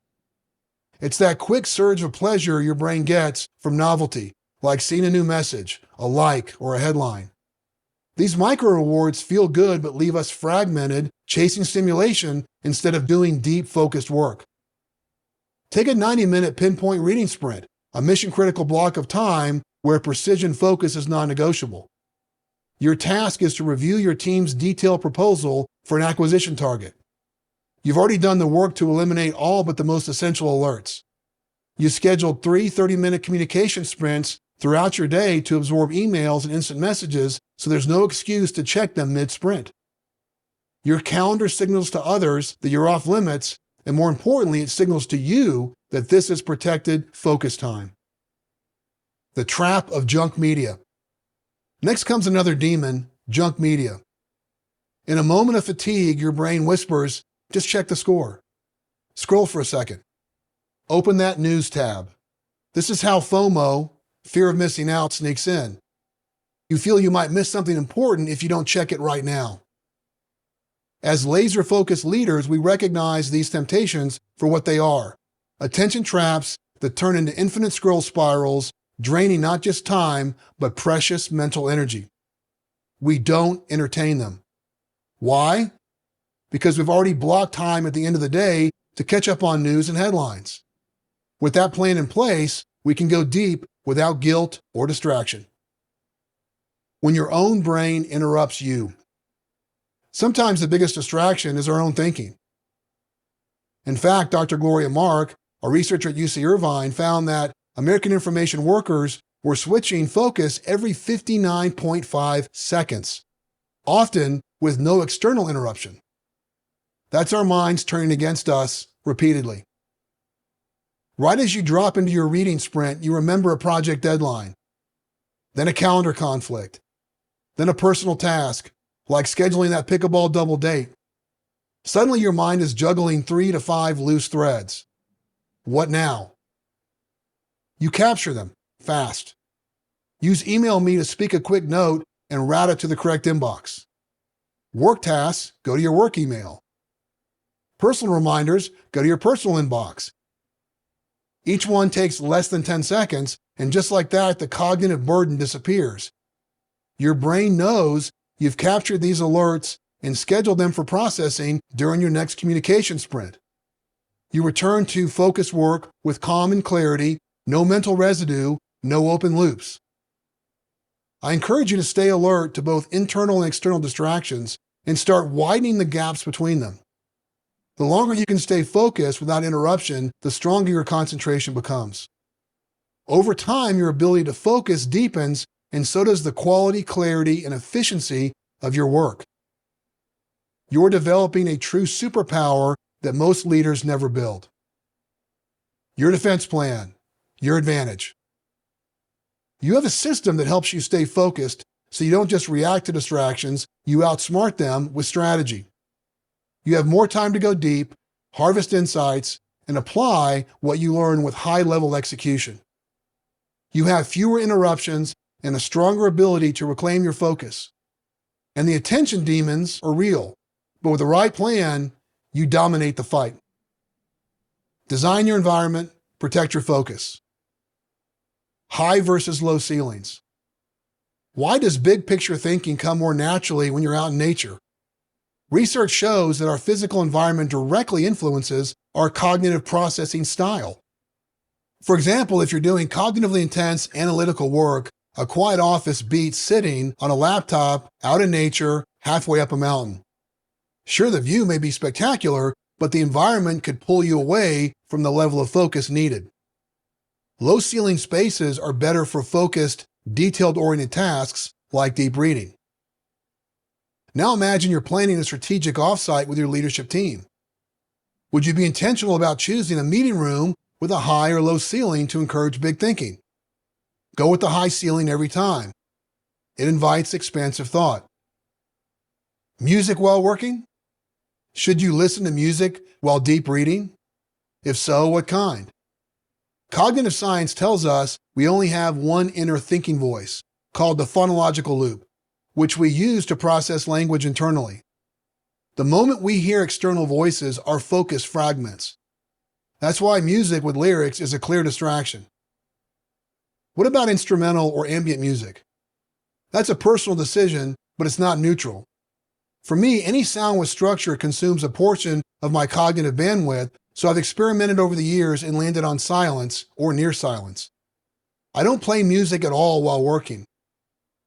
It's that quick surge of pleasure your brain gets from novelty, like seeing a new message, a like, or a headline. These micro-rewards feel good but leave us fragmented, chasing stimulation instead of doing deep, focused work. Take a 90-minute pinpoint reading sprint, a mission-critical block of time where precision focus is non-negotiable. Your task is to review your team's detailed proposal for an acquisition target. You've already done the work to eliminate all but the most essential alerts. You scheduled 3 30-minute communication sprints throughout your day to absorb emails and instant messages, so there's no excuse to check them mid-sprint. Your calendar signals to others that you're off limits, and more importantly, it signals to you that this is protected focus time. The trap of junk media. Next comes another demon, junk media. In a moment of fatigue, your brain whispers, just check the score. Scroll for a second. Open that news tab. This is how FOMO, fear of missing out, sneaks in. You feel you might miss something important if you don't check it right now. As laser-focused leaders, we recognize these temptations for what they are: attention traps that turn into infinite scroll spirals, draining not just time, but precious mental energy. We don't entertain them. Why? Because we've already blocked time at the end of the day to catch up on news and headlines. With that plan in place, we can go deep without guilt or distraction. When your own brain interrupts you. Sometimes the biggest distraction is our own thinking. In fact, Dr. Gloria Mark, a researcher at UC Irvine, found that American information workers were switching focus every 59.5 seconds, often with no external interruption. That's our minds turning against us repeatedly. Right as you drop into your reading sprint, you remember a project deadline, then a calendar conflict, then a personal task, like scheduling that pickleball double date. Suddenly your mind is juggling 3 to 5 loose threads. What now? You capture them fast. Use Email Me to speak a quick note and route it to the correct inbox. Work tasks, go to your work email. Personal reminders, go to your personal inbox. Each one takes less than 10 seconds, and just like that, the cognitive burden disappears. Your brain knows you've captured these alerts and scheduled them for processing during your next communication sprint. You return to focused work with calm and clarity, no mental residue, no open loops. I encourage you to stay alert to both internal and external distractions and start widening the gaps between them. The longer you can stay focused without interruption, the stronger your concentration becomes. Over time, your ability to focus deepens, and so does the quality, clarity, and efficiency of your work. You're developing a true superpower that most leaders never build. Your defense plan, your advantage. You have a system that helps you stay focused so you don't just react to distractions, you outsmart them with strategy. You have more time to go deep, harvest insights, and apply what you learn with high-level execution. You have fewer interruptions and a stronger ability to reclaim your focus. And the attention demons are real, but with the right plan, you dominate the fight. Design your environment, protect your focus. High versus low ceilings. Why does big picture thinking come more naturally when you're out in nature? Research shows that our physical environment directly influences our cognitive processing style. For example, if you're doing cognitively intense analytical work, a quiet office beats sitting on a laptop out in nature halfway up a mountain. Sure, the view may be spectacular, but the environment could pull you away from the level of focus needed. Low ceiling spaces are better for focused, detailed-oriented tasks like deep reading. Now imagine you're planning a strategic offsite with your leadership team. Would you be intentional about choosing a meeting room with a high or low ceiling to encourage big thinking? Go with the high ceiling every time. It invites expansive thought. Music while working? Should you listen to music while deep reading? If so, what kind? Cognitive science tells us we only have one inner thinking voice, called the phonological loop, which we use to process language internally. The moment we hear external voices, our focus fragments. That's why music with lyrics is a clear distraction. What about instrumental or ambient music? That's a personal decision, but it's not neutral. For me, any sound with structure consumes a portion of my cognitive bandwidth, so I've experimented over the years and landed on silence or near silence. I don't play music at all while working.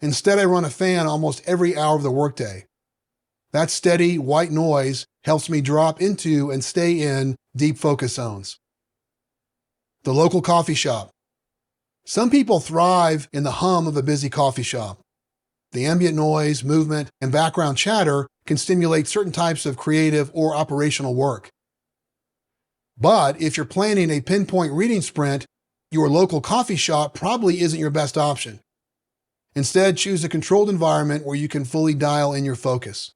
Instead, I run a fan almost every hour of the workday. That steady, white noise helps me drop into and stay in deep focus zones. The local coffee shop. Some people thrive in the hum of a busy coffee shop. The ambient noise, movement, and background chatter can stimulate certain types of creative or operational work. But if you're planning a pinpoint reading sprint, your local coffee shop probably isn't your best option. Instead, choose a controlled environment where you can fully dial in your focus.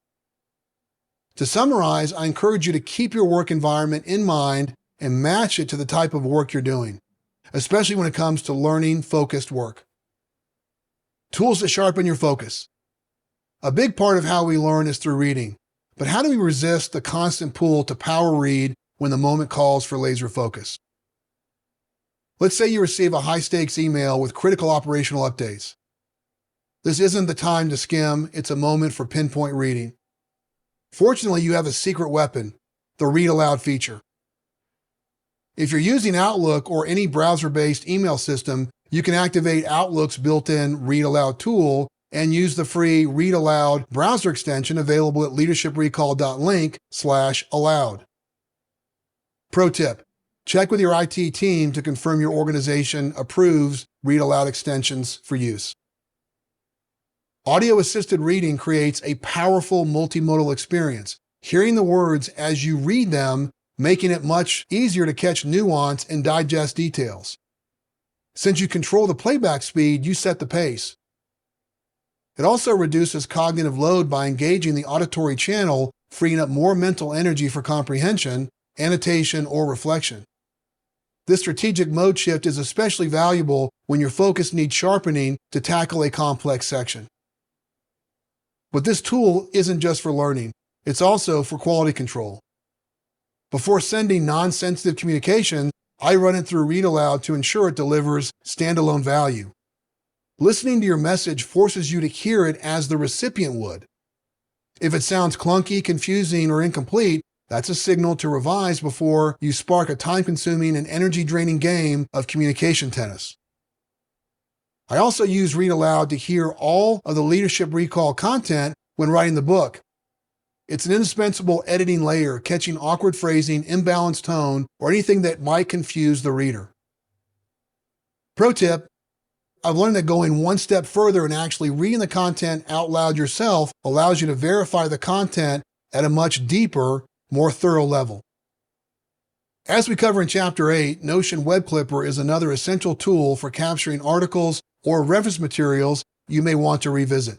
To summarize, I encourage you to keep your work environment in mind and match it to the type of work you're doing, especially when it comes to learning-focused work. Tools that sharpen your focus. A big part of how we learn is through reading, but how do we resist the constant pull to power read when the moment calls for laser focus? Let's say you receive a high-stakes email with critical operational updates. This isn't the time to skim, it's a moment for pinpoint reading. Fortunately, you have a secret weapon, the Read Aloud feature. If you're using Outlook or any browser-based email system, you can activate Outlook's built-in Read Aloud tool and use the free Read Aloud browser extension available at leadershiprecall.link/aloud. Pro tip: check with your IT team to confirm your organization approves Read Aloud extensions for use. Audio-assisted reading creates a powerful multimodal experience, hearing the words as you read them, making it much easier to catch nuance and digest details. Since you control the playback speed, you set the pace. It also reduces cognitive load by engaging the auditory channel, freeing up more mental energy for comprehension, annotation, or reflection. This strategic mode shift is especially valuable when your focus needs sharpening to tackle a complex section. But this tool isn't just for learning, it's also for quality control. Before sending non-sensitive communication, I run it through Read Aloud to ensure it delivers standalone value. Listening to your message forces you to hear it as the recipient would. If it sounds clunky, confusing, or incomplete, that's a signal to revise before you spark a time-consuming and energy-draining game of communication tennis. I also use Read Aloud to hear all of the Leadership Recall content when writing the book. It's an indispensable editing layer, catching awkward phrasing, imbalanced tone, or anything that might confuse the reader. Pro tip: I've learned that going one step further and actually reading the content out loud yourself allows you to verify the content at a much deeper, more thorough level. As we cover in Chapter 8, Notion Web Clipper is another essential tool for capturing articles or reference materials you may want to revisit.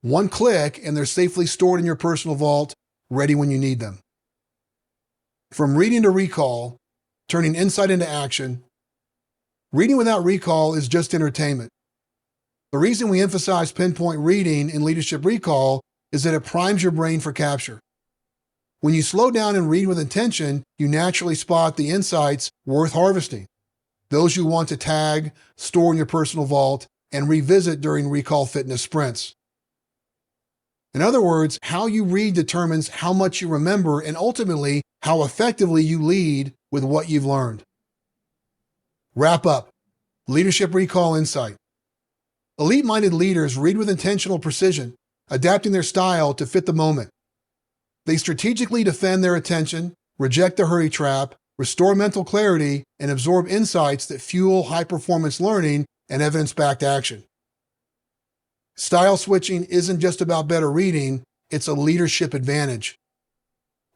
One click and they're safely stored in your personal vault, ready when you need them. From reading to recall, turning insight into action, reading without recall is just entertainment. The reason we emphasize pinpoint reading in Leadership Recall is that it primes your brain for capture. When you slow down and read with intention, you naturally spot the insights worth harvesting, those you want to tag, store in your personal vault, and revisit during recall fitness sprints. In other words, how you read determines how much you remember and ultimately how effectively you lead with what you've learned. Wrap up. Leadership Recall Insight. Elite-minded leaders read with intentional precision, adapting their style to fit the moment. They strategically defend their attention, reject the hurry trap, restore mental clarity, and absorb insights that fuel high-performance learning and evidence-backed action. Style switching isn't just about better reading, it's a leadership advantage.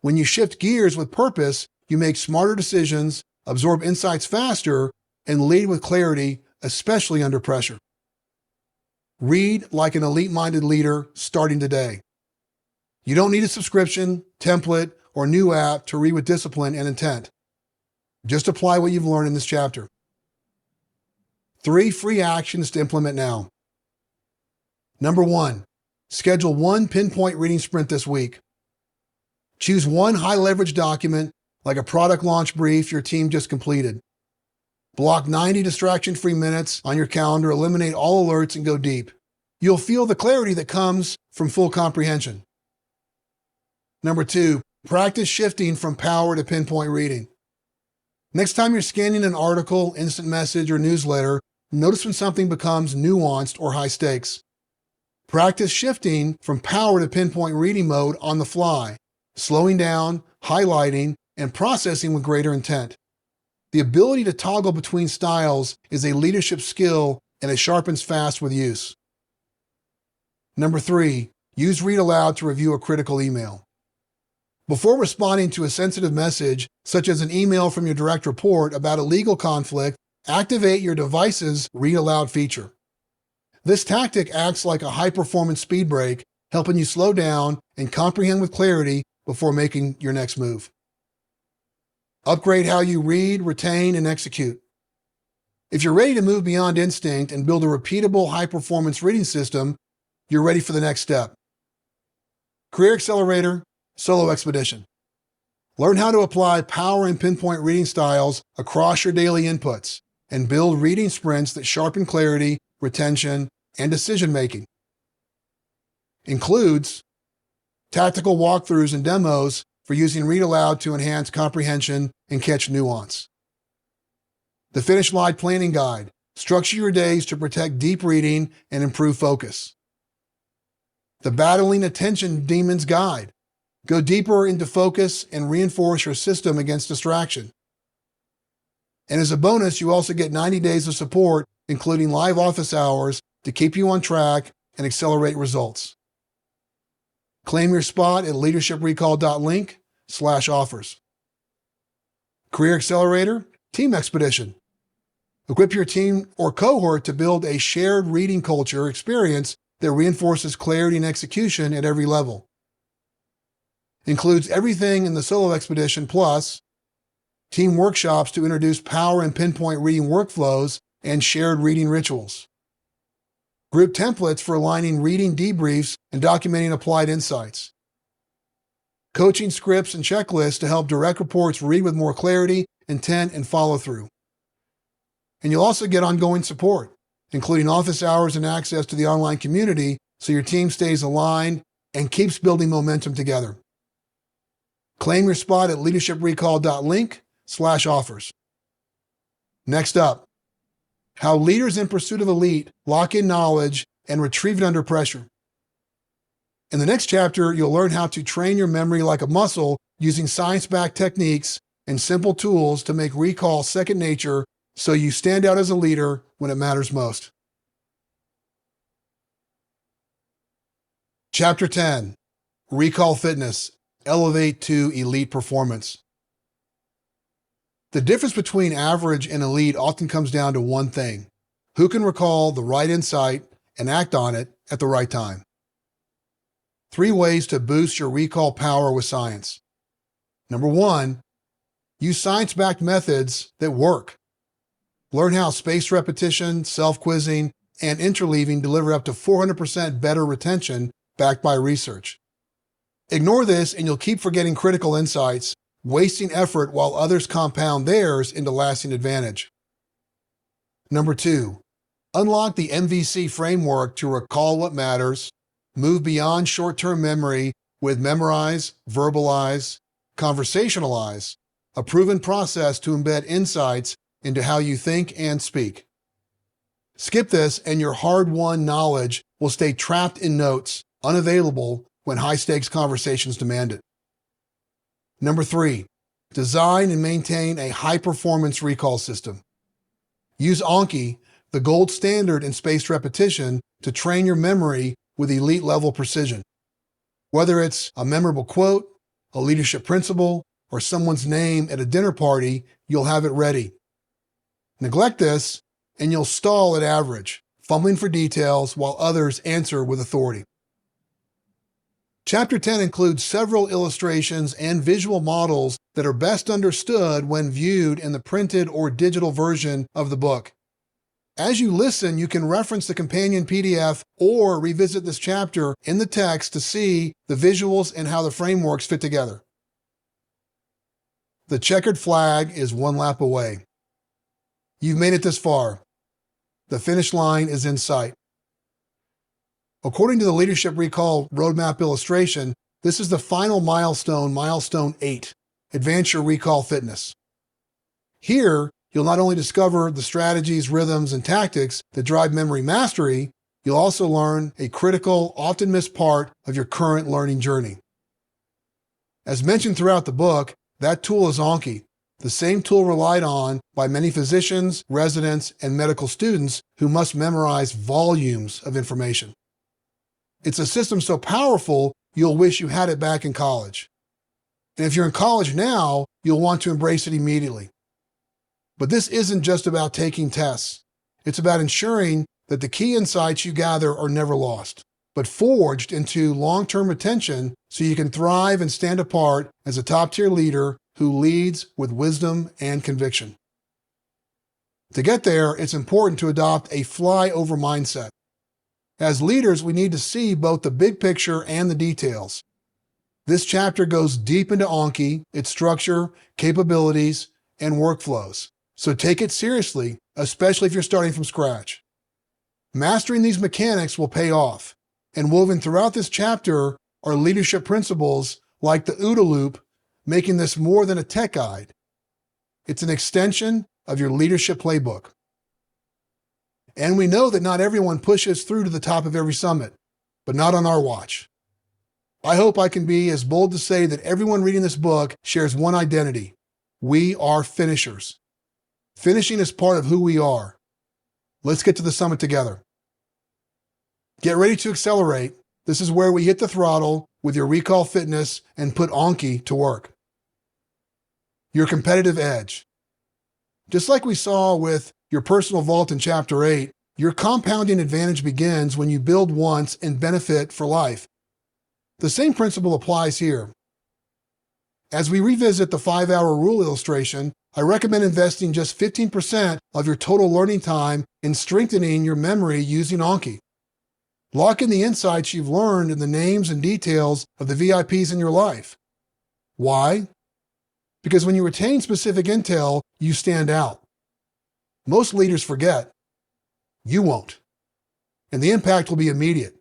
When you shift gears with purpose, you make smarter decisions, absorb insights faster, and lead with clarity, especially under pressure. Read like an elite-minded leader starting today. You don't need a subscription, template, or new app to read with discipline and intent. Just apply what you've learned in this chapter. 3 free actions to implement now. Number 1, schedule one pinpoint reading sprint this week. Choose one high-leverage document, like a product launch brief your team just completed. Block 90 distraction-free minutes on your calendar, eliminate all alerts, and go deep. You'll feel the clarity that comes from full comprehension. Number 2, practice shifting from power to pinpoint reading. Next time you're scanning an article, instant message, or newsletter, notice when something becomes nuanced or high stakes. Practice shifting from power to pinpoint reading mode on the fly, slowing down, highlighting, and processing with greater intent. The ability to toggle between styles is a leadership skill and it sharpens fast with use. Number 3, use Read Aloud to review a critical email. Before responding to a sensitive message, such as an email from your direct report about a legal conflict, activate your device's Read Aloud feature. This tactic acts like a high-performance speed brake, helping you slow down and comprehend with clarity before making your next move. Upgrade how you read, retain, and execute. If you're ready to move beyond instinct and build a repeatable, high-performance reading system, you're ready for the next step. Career Accelerator Solo Expedition. Learn how to apply power and pinpoint reading styles across your daily inputs and build reading sprints that sharpen clarity, retention, and decision-making. Includes tactical walkthroughs and demos for using Read Aloud to enhance comprehension and catch nuance. The Finish Line Planning Guide. Structure your days to protect deep reading and improve focus. The Battling Attention Demons Guide. Go deeper into focus and reinforce your system against distraction. And as a bonus, you also get 90 days of support, including live office hours, to keep you on track and accelerate results. Claim your spot at leadershiprecall.link/offers. Career Accelerator Team Expedition. Equip your team or cohort to build a shared reading culture experience that reinforces clarity and execution at every level. Includes everything in the Solo Expedition plus team workshops to introduce power and pinpoint reading workflows and shared reading rituals. Group templates for aligning reading debriefs and documenting applied insights. Coaching scripts and checklists to help direct reports read with more clarity, intent, and follow-through. And you'll also get ongoing support, including office hours and access to the online community so your team stays aligned and keeps building momentum together. Claim your spot at leadershiprecall.link/offers. Next up, how leaders in pursuit of elite lock in knowledge and retrieve it under pressure. In the next chapter, you'll learn how to train your memory like a muscle using science-backed techniques and simple tools to make recall second nature so you stand out as a leader when it matters most. Chapter 10, Recall Fitness, Elevate to Elite Performance. The difference between average and elite often comes down to one thing: who can recall the right insight and act on it at the right time. 3 ways to boost your recall power with science. Number 1, use science-backed methods that work. Learn how spaced repetition, self-quizzing, and interleaving deliver up to 400% better retention backed by research. Ignore this and you'll keep forgetting critical insights, wasting effort while others compound theirs into lasting advantage. Number 2, unlock the MVC framework to recall what matters, move beyond short-term memory with memorize, verbalize, conversationalize, a proven process to embed insights into how you think and speak. Skip this and your hard-won knowledge will stay trapped in notes, unavailable when high-stakes conversations demand it. Number 3, design and maintain a high-performance recall system. Use Anki, the gold standard in spaced repetition, to train your memory with elite-level precision. Whether it's a memorable quote, a leadership principle, or someone's name at a dinner party, you'll have it ready. Neglect this, and you'll stall at average, fumbling for details while others answer with authority. Chapter 10 includes several illustrations and visual models that are best understood when viewed in the printed or digital version of the book. As you listen, you can reference the companion PDF or revisit this chapter in the text to see the visuals and how the frameworks fit together. The checkered flag is 1 lap away. You've made it this far. The finish line is in sight. According to the Leadership Recall Roadmap illustration, this is the final milestone, milestone 8, Advance Your Recall Fitness. Here, you'll not only discover the strategies, rhythms, and tactics that drive memory mastery, you'll also learn a critical, often missed part of your current learning journey. As mentioned throughout the book, that tool is Anki, the same tool relied on by many physicians, residents, and medical students who must memorize volumes of information. It's a system so powerful, you'll wish you had it back in college. And if you're in college now, you'll want to embrace it immediately. But this isn't just about taking tests. It's about ensuring that the key insights you gather are never lost. but forged into long-term retention so you can thrive and stand apart as a top-tier leader who leads with wisdom and conviction. To get there, it's important to adopt a flyover mindset. As leaders, we need to see both the big picture and the details. This chapter goes deep into Anki, its structure, capabilities, and workflows. So take it seriously, especially if you're starting from scratch. Mastering these mechanics will pay off, and woven throughout this chapter are leadership principles like the OODA loop, making this more than a tech guide. It's an extension of your leadership playbook. And we know that not everyone pushes through to the top of every summit, but not on our watch. I hope I can be as bold to say that everyone reading this book shares one identity. We are finishers. Finishing is part of who we are. Let's get to the summit together. Get ready to accelerate. This is where we hit the throttle with your recall fitness and put Anki to work. Your competitive edge. Just like we saw with your personal vault in Chapter 8, your compounding advantage begins when you build once and benefit for life. The same principle applies here. As we revisit the 5-hour rule illustration, I recommend investing just 15% of your total learning time in strengthening your memory using Anki. Lock in the insights you've learned in the names and details of the VIPs in your life. Why? Because when you retain specific intel, you stand out. Most leaders forget. You won't. And the impact will be immediate.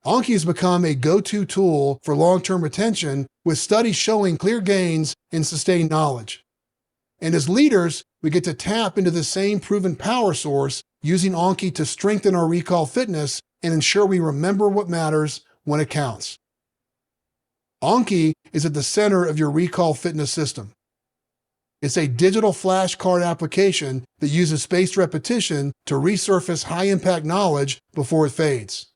Anki has become a go-to tool for long-term retention, with studies showing clear gains in sustained knowledge. And as leaders, we get to tap into the same proven power source using Anki to strengthen our recall fitness and ensure we remember what matters when it counts. Anki is at the center of your recall fitness system. It's a digital flashcard application that uses spaced repetition to resurface high-impact knowledge before it fades,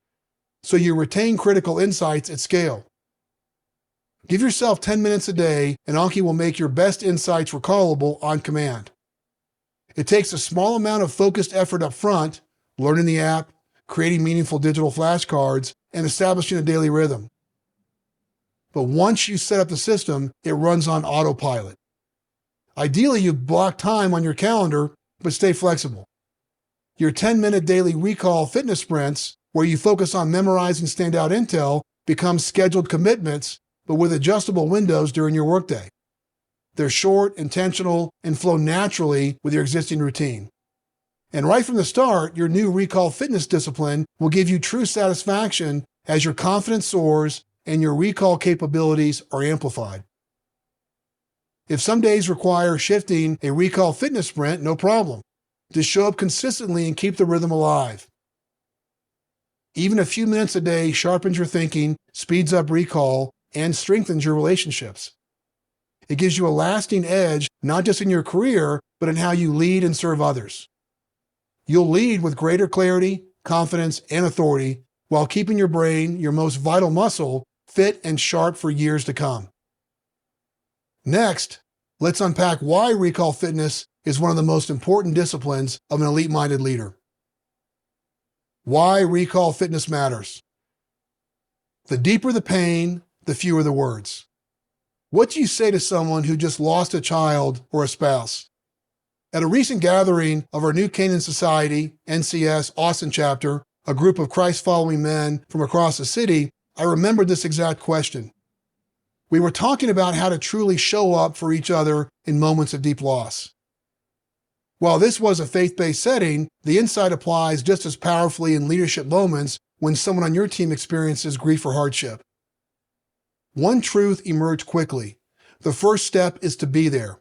so you retain critical insights at scale. Give yourself 10 minutes a day, and Anki will make your best insights recallable on command. It takes a small amount of focused effort up front, learning the app, creating meaningful digital flashcards, and establishing a daily rhythm. But once you set up the system, it runs on autopilot. Ideally, you block time on your calendar, but stay flexible. Your 10-minute daily recall fitness sprints, where you focus on memorizing standout intel, become scheduled commitments, but with adjustable windows during your workday. They're short, intentional, and flow naturally with your existing routine. And right from the start, your new recall fitness discipline will give you true satisfaction as your confidence soars and your recall capabilities are amplified. If some days require shifting a recall fitness sprint, no problem. Just show up consistently and keep the rhythm alive. Even a few minutes a day sharpens your thinking, speeds up recall, and strengthens your relationships. It gives you a lasting edge, not just in your career, but in how you lead and serve others. You'll lead with greater clarity, confidence, and authority, while keeping your brain, your most vital muscle, fit and sharp for years to come. Next, let's unpack why recall fitness is one of the most important disciplines of an elite-minded leader. Why recall fitness matters. The deeper the pain, the fewer the words. What do you say to someone who just lost a child or a spouse? At a recent gathering of our New Canaan Society, NCS Austin chapter, a group of Christ-following men from across the city, I remembered this exact question. We were talking about how to truly show up for each other in moments of deep loss. While this was a faith-based setting, the insight applies just as powerfully in leadership moments when someone on your team experiences grief or hardship. One truth emerged quickly. The first step is to be there.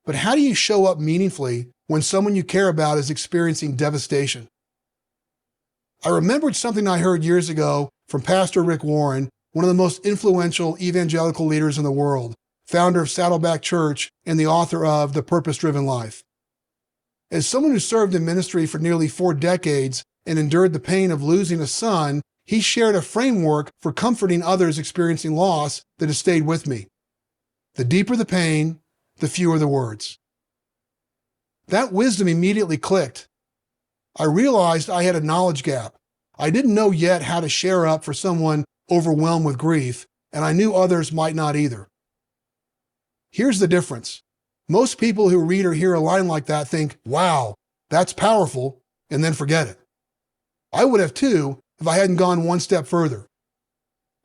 But how do you show up meaningfully when someone you care about is experiencing devastation? I remembered something I heard years ago from Pastor Rick Warren, one of the most influential evangelical leaders in the world, founder of Saddleback Church and the author of The Purpose-Driven Life. As someone who served in ministry for nearly 4 decades and endured the pain of losing a son, he shared a framework for comforting others experiencing loss that has stayed with me. The deeper the pain, the fewer the words. That wisdom immediately clicked. I realized I had a knowledge gap. I didn't know yet how to share up for someone overwhelmed with grief, and I knew others might not either. Here's the difference. Most people who read or hear a line like that think, wow, that's powerful, and then forget it. I would have too if I hadn't gone one step further.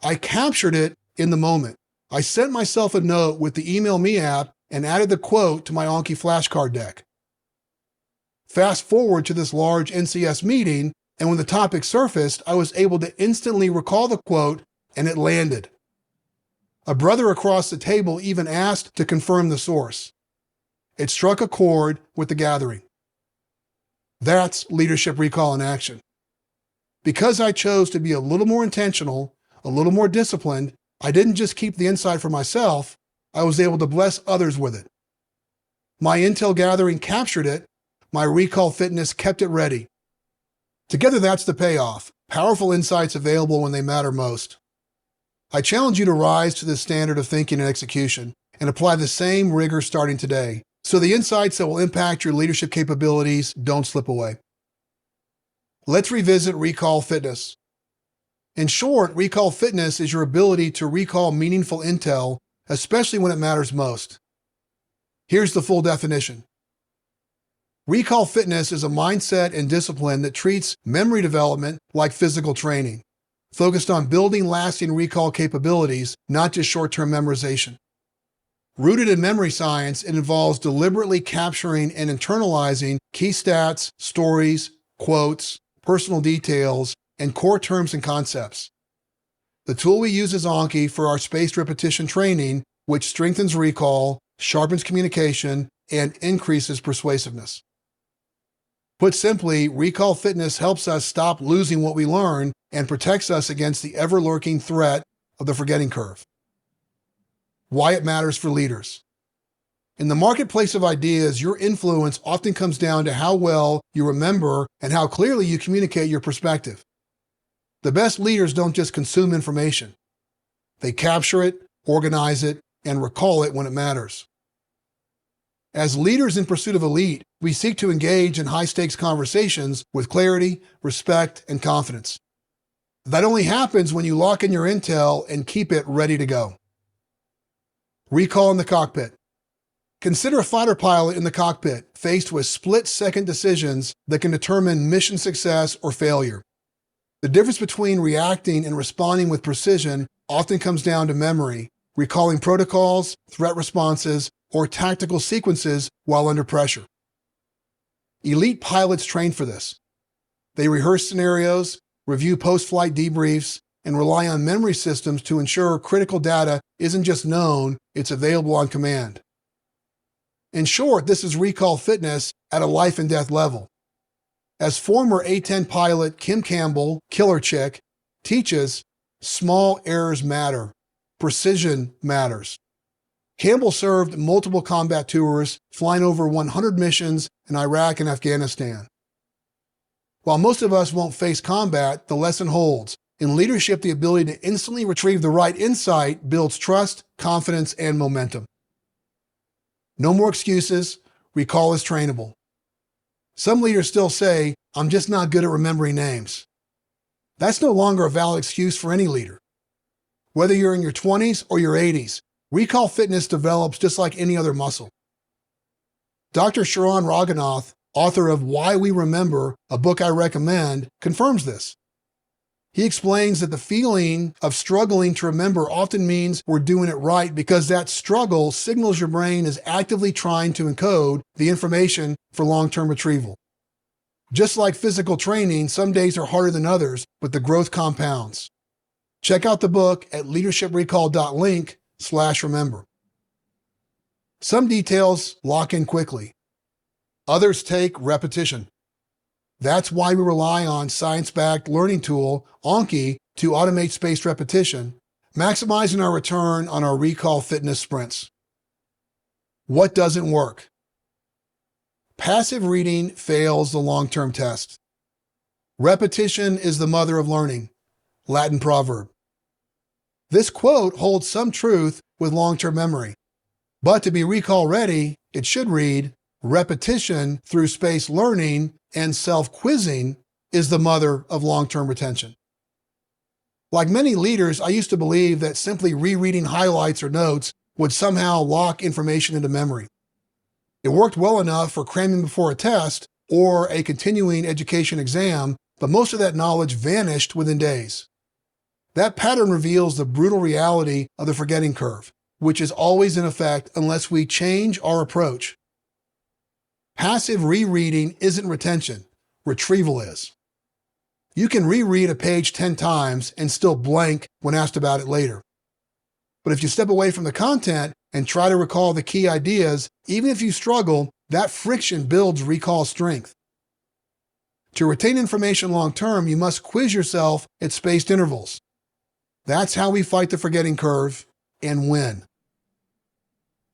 I captured it in the moment. I sent myself a note with the Email Me app and added the quote to my Anki flashcard deck. Fast forward to this large NCS meeting, and when the topic surfaced, I was able to instantly recall the quote, and it landed. A brother across the table even asked to confirm the source. It struck a chord with the gathering. That's leadership recall in action. Because I chose to be a little more intentional, a little more disciplined, I didn't just keep the insight for myself, I was able to bless others with it. My intel gathering captured it, my recall fitness kept it ready. Together, that's the payoff. Powerful insights available when they matter most. I challenge you to rise to this standard of thinking and execution and apply the same rigor starting today, so the insights that will impact your leadership capabilities don't slip away. Let's revisit recall fitness. In short, recall fitness is your ability to recall meaningful intel, especially when it matters most. Here's the full definition. Recall fitness is a mindset and discipline that treats memory development like physical training, focused on building lasting recall capabilities, not just short-term memorization. Rooted in memory science, it involves deliberately capturing and internalizing key stats, stories, quotes, personal details, and core terms and concepts. The tool we use is Anki for our spaced repetition training, which strengthens recall, sharpens communication, and increases persuasiveness. Put simply, recall fitness helps us stop losing what we learn and protects us against the ever-lurking threat of the forgetting curve. Why it matters for leaders. In the marketplace of ideas, your influence often comes down to how well you remember and how clearly you communicate your perspective. The best leaders don't just consume information. They capture it, organize it, and recall it when it matters. As leaders in pursuit of elite, we seek to engage in high-stakes conversations with clarity, respect, and confidence. That only happens when you lock in your intel and keep it ready to go. Recall in the cockpit. Consider a fighter pilot in the cockpit faced with split-second decisions that can determine mission success or failure. The difference between reacting and responding with precision often comes down to memory, recalling protocols, threat responses, or tactical sequences while under pressure. Elite pilots train for this. They rehearse scenarios, review post-flight debriefs, and rely on memory systems to ensure critical data isn't just known, it's available on command. In short, this is recall fitness at a life and death level. As former A-10 pilot Kim Campbell, Killer Chick, teaches, small errors matter. Precision matters. Campbell served multiple combat tours, flying over 100 missions in Iraq and Afghanistan. While most of us won't face combat, the lesson holds. In leadership, the ability to instantly retrieve the right insight builds trust, confidence, and momentum. No more excuses. Recall is trainable. Some leaders still say, I'm just not good at remembering names. That's no longer a valid excuse for any leader. Whether you're in your 20s or your 80s, recall fitness develops just like any other muscle. Dr. Sharon Raghunath, author of Why We Remember, a book I recommend, confirms this. He explains that the feeling of struggling to remember often means we're doing it right because that struggle signals your brain is actively trying to encode the information for long-term retrieval. Just like physical training, some days are harder than others, but the growth compounds. Check out the book at leadershiprecall.link/remember. Some details lock in quickly. Others take repetition. That's why we rely on science-backed learning tool, Anki, to automate spaced repetition, maximizing our return on our recall fitness sprints. What doesn't work? Passive reading fails the long-term test. Repetition is the mother of learning. Latin proverb. This quote holds some truth with long-term memory. But to be recall ready, it should read, repetition through spaced learning and self-quizzing is the mother of long-term retention. Like many leaders, I used to believe that simply rereading highlights or notes would somehow lock information into memory. It worked well enough for cramming before a test or a continuing education exam, but most of that knowledge vanished within days. That pattern reveals the brutal reality of the forgetting curve, which is always in effect unless we change our approach. Passive rereading isn't retention, retrieval is. You can reread a page 10 times and still blank when asked about it later. But if you step away from the content and try to recall the key ideas, even if you struggle, that friction builds recall strength. To retain information long-term, you must quiz yourself at spaced intervals. That's how we fight the forgetting curve and win.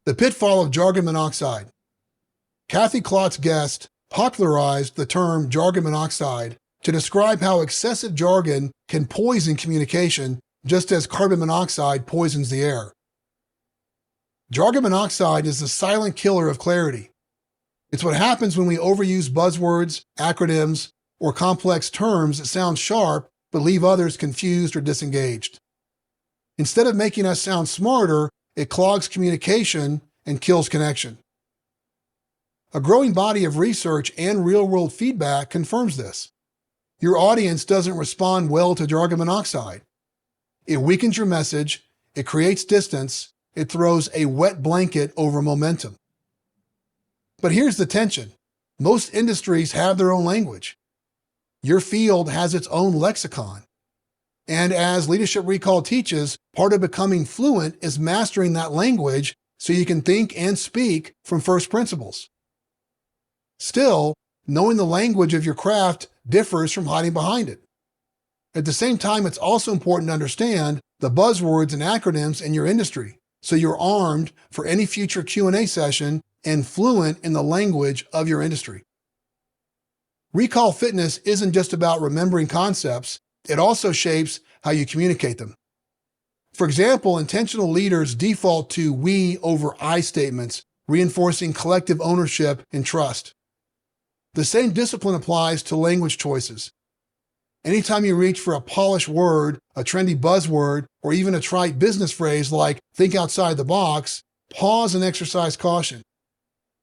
The pitfall of jargon monoxide. Kathy Klotz's guest popularized the term jargon monoxide to describe how excessive jargon can poison communication just as carbon monoxide poisons the air. Jargon monoxide is the silent killer of clarity. It's what happens when we overuse buzzwords, acronyms, or complex terms that sound sharp but leave others confused or disengaged. Instead of making us sound smarter, it clogs communication and kills connection. A growing body of research and real-world feedback confirms this. Your audience doesn't respond well to jargon monoxide. It weakens your message, it creates distance, it throws a wet blanket over momentum. But here's the tension. Most industries have their own language. Your field has its own lexicon. And as Leadership Recall teaches, part of becoming fluent is mastering that language so you can think and speak from first principles. Still, knowing the language of your craft differs from hiding behind it. At the same time, it's also important to understand the buzzwords and acronyms in your industry, so you're armed for any future Q&A session and fluent in the language of your industry. Recall fitness isn't just about remembering concepts, it also shapes how you communicate them. For example, intentional leaders default to we over I statements, reinforcing collective ownership and trust. The same discipline applies to language choices. Anytime you reach for a polished word, a trendy buzzword, or even a trite business phrase like think outside the box, pause and exercise caution.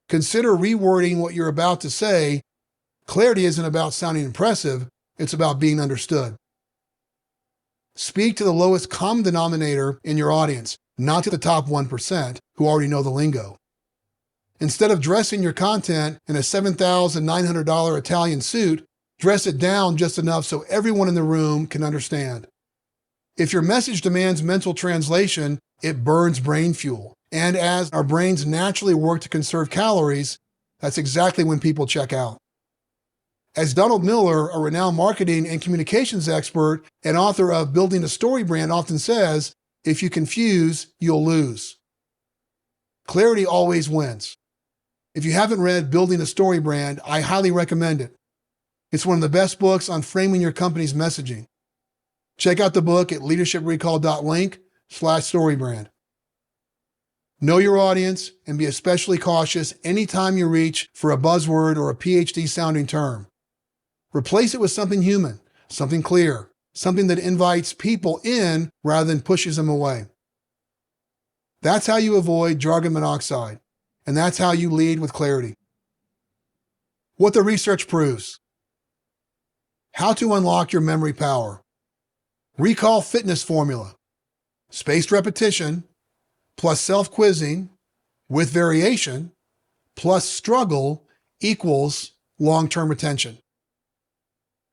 Consider rewording what you're about to say. Clarity isn't about sounding impressive, it's about being understood. Speak to the lowest common denominator in your audience, not to the top 1% who already know the lingo. Instead of dressing your content in a $7,900 Italian suit, dress it down just enough so everyone in the room can understand. If your message demands mental translation, it burns brain fuel. And as our brains naturally work to conserve calories, that's exactly when people check out. As Donald Miller, a renowned marketing and communications expert and author of Building a Story Brand, often says, if you confuse, you'll lose. Clarity always wins. If you haven't read Building a Story Brand, I highly recommend it. It's one of the best books on framing your company's messaging. Check out the book at leadershiprecall.link/storybrand. Know your audience and be especially cautious anytime you reach for a buzzword or a PhD-sounding term. Replace it with something human, something clear, something that invites people in rather than pushes them away. That's how you avoid jargon monoxide, and that's how you lead with clarity. What the research proves. How to unlock your memory power. Recall fitness formula. Spaced repetition plus self-quizzing with variation plus struggle equals long-term retention.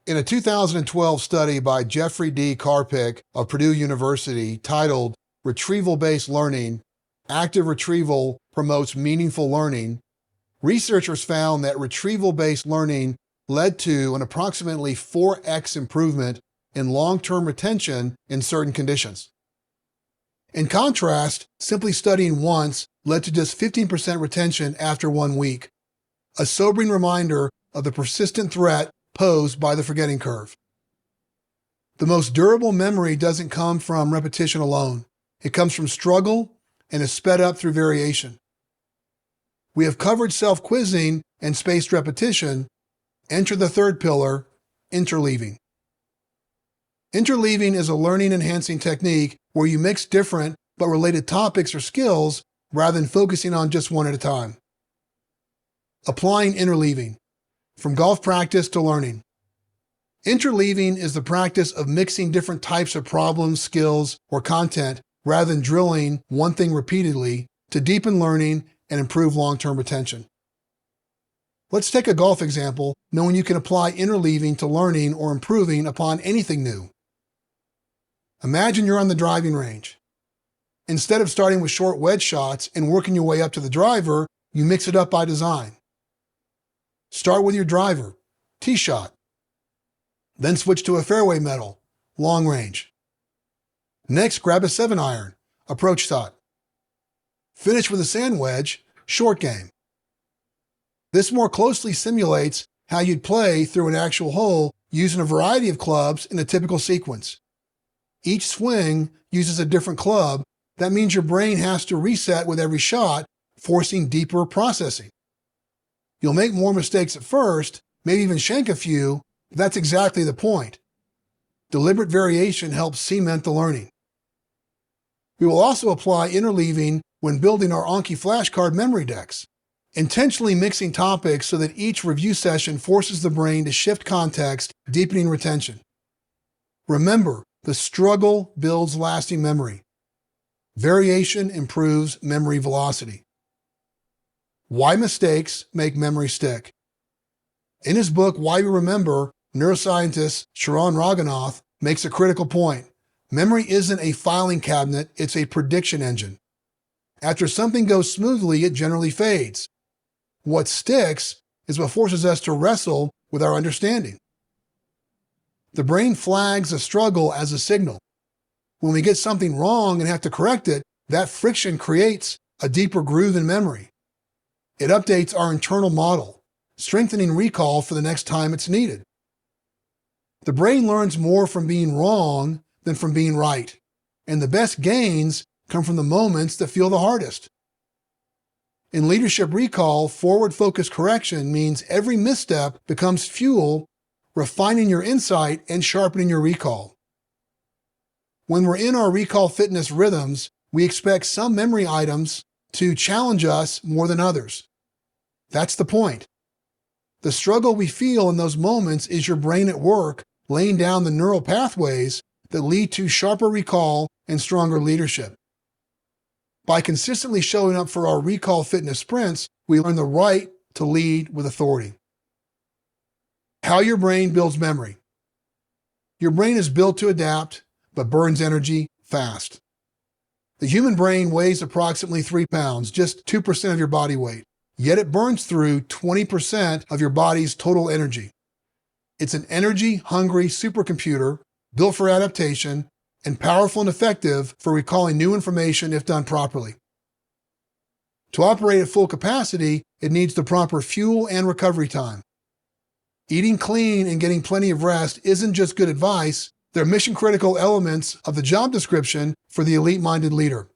In a 2012 study by Jeffrey D. Karpik of Purdue University titled Retrieval-Based Learning, Active Retrieval Promotes Meaningful Learning, researchers found that retrieval-based learning led to an approximately 4x improvement in long-term retention in certain conditions. In contrast, simply studying once led to just 15% retention after 1 week, a sobering reminder of the persistent threat posed by the forgetting curve. The most durable memory doesn't come from repetition alone. It comes from struggle and is sped up through variation. We have covered self-quizzing and spaced repetition. Enter the third pillar, interleaving. Interleaving is a learning-enhancing technique where you mix different but related topics or skills rather than focusing on just one at a time. Applying interleaving, from golf practice to learning. Interleaving is the practice of mixing different types of problems, skills, or content rather than drilling one thing repeatedly to deepen learning and improve long-term retention. Let's take a golf example, knowing you can apply interleaving to learning or improving upon anything new. Imagine you're on the driving range. Instead of starting with short wedge shots and working your way up to the driver, you mix it up by design. Start with your driver, tee shot. Then switch to a fairway metal, long range. Next, grab a 7-iron, approach shot. Finish with a sand wedge, short game. This more closely simulates how you'd play through an actual hole using a variety of clubs in a typical sequence. Each swing uses a different club. That means your brain has to reset with every shot, forcing deeper processing. You'll make more mistakes at first, maybe even shank a few, but that's exactly the point. Deliberate variation helps cement the learning. We will also apply interleaving when building our Anki flashcard memory decks, intentionally mixing topics so that each review session forces the brain to shift context, deepening retention. Remember, the struggle builds lasting memory. Variation improves memory velocity. Why mistakes make memory stick. In his book, Why We Remember, neuroscientist Sharon Raghunath makes a critical point. Memory isn't a filing cabinet, it's a prediction engine. After something goes smoothly, it generally fades. What sticks is what forces us to wrestle with our understanding. The brain flags a struggle as a signal. When we get something wrong and have to correct it, that friction creates a deeper groove in memory. It updates our internal model, strengthening recall for the next time it's needed. The brain learns more from being wrong than from being right, and the best gains come from the moments that feel the hardest. In leadership recall, forward-focused correction means every misstep becomes fuel, refining your insight and sharpening your recall. When we're in our recall fitness rhythms, we expect some memory items to challenge us more than others. That's the point. The struggle we feel in those moments is your brain at work, laying down the neural pathways that lead to sharper recall and stronger leadership. By consistently showing up for our recall fitness sprints, we learn the right to lead with authority. How your brain builds memory. Your brain is built to adapt, but burns energy fast. The human brain weighs approximately 3 pounds, just 2% of your body weight, yet it burns through 20% of your body's total energy. It's an energy-hungry supercomputer built for adaptation and powerful and effective for recalling new information if done properly. To operate at full capacity, it needs the proper fuel and recovery time. Eating clean and getting plenty of rest isn't just good advice, they're mission-critical elements of the job description for the elite-minded leader.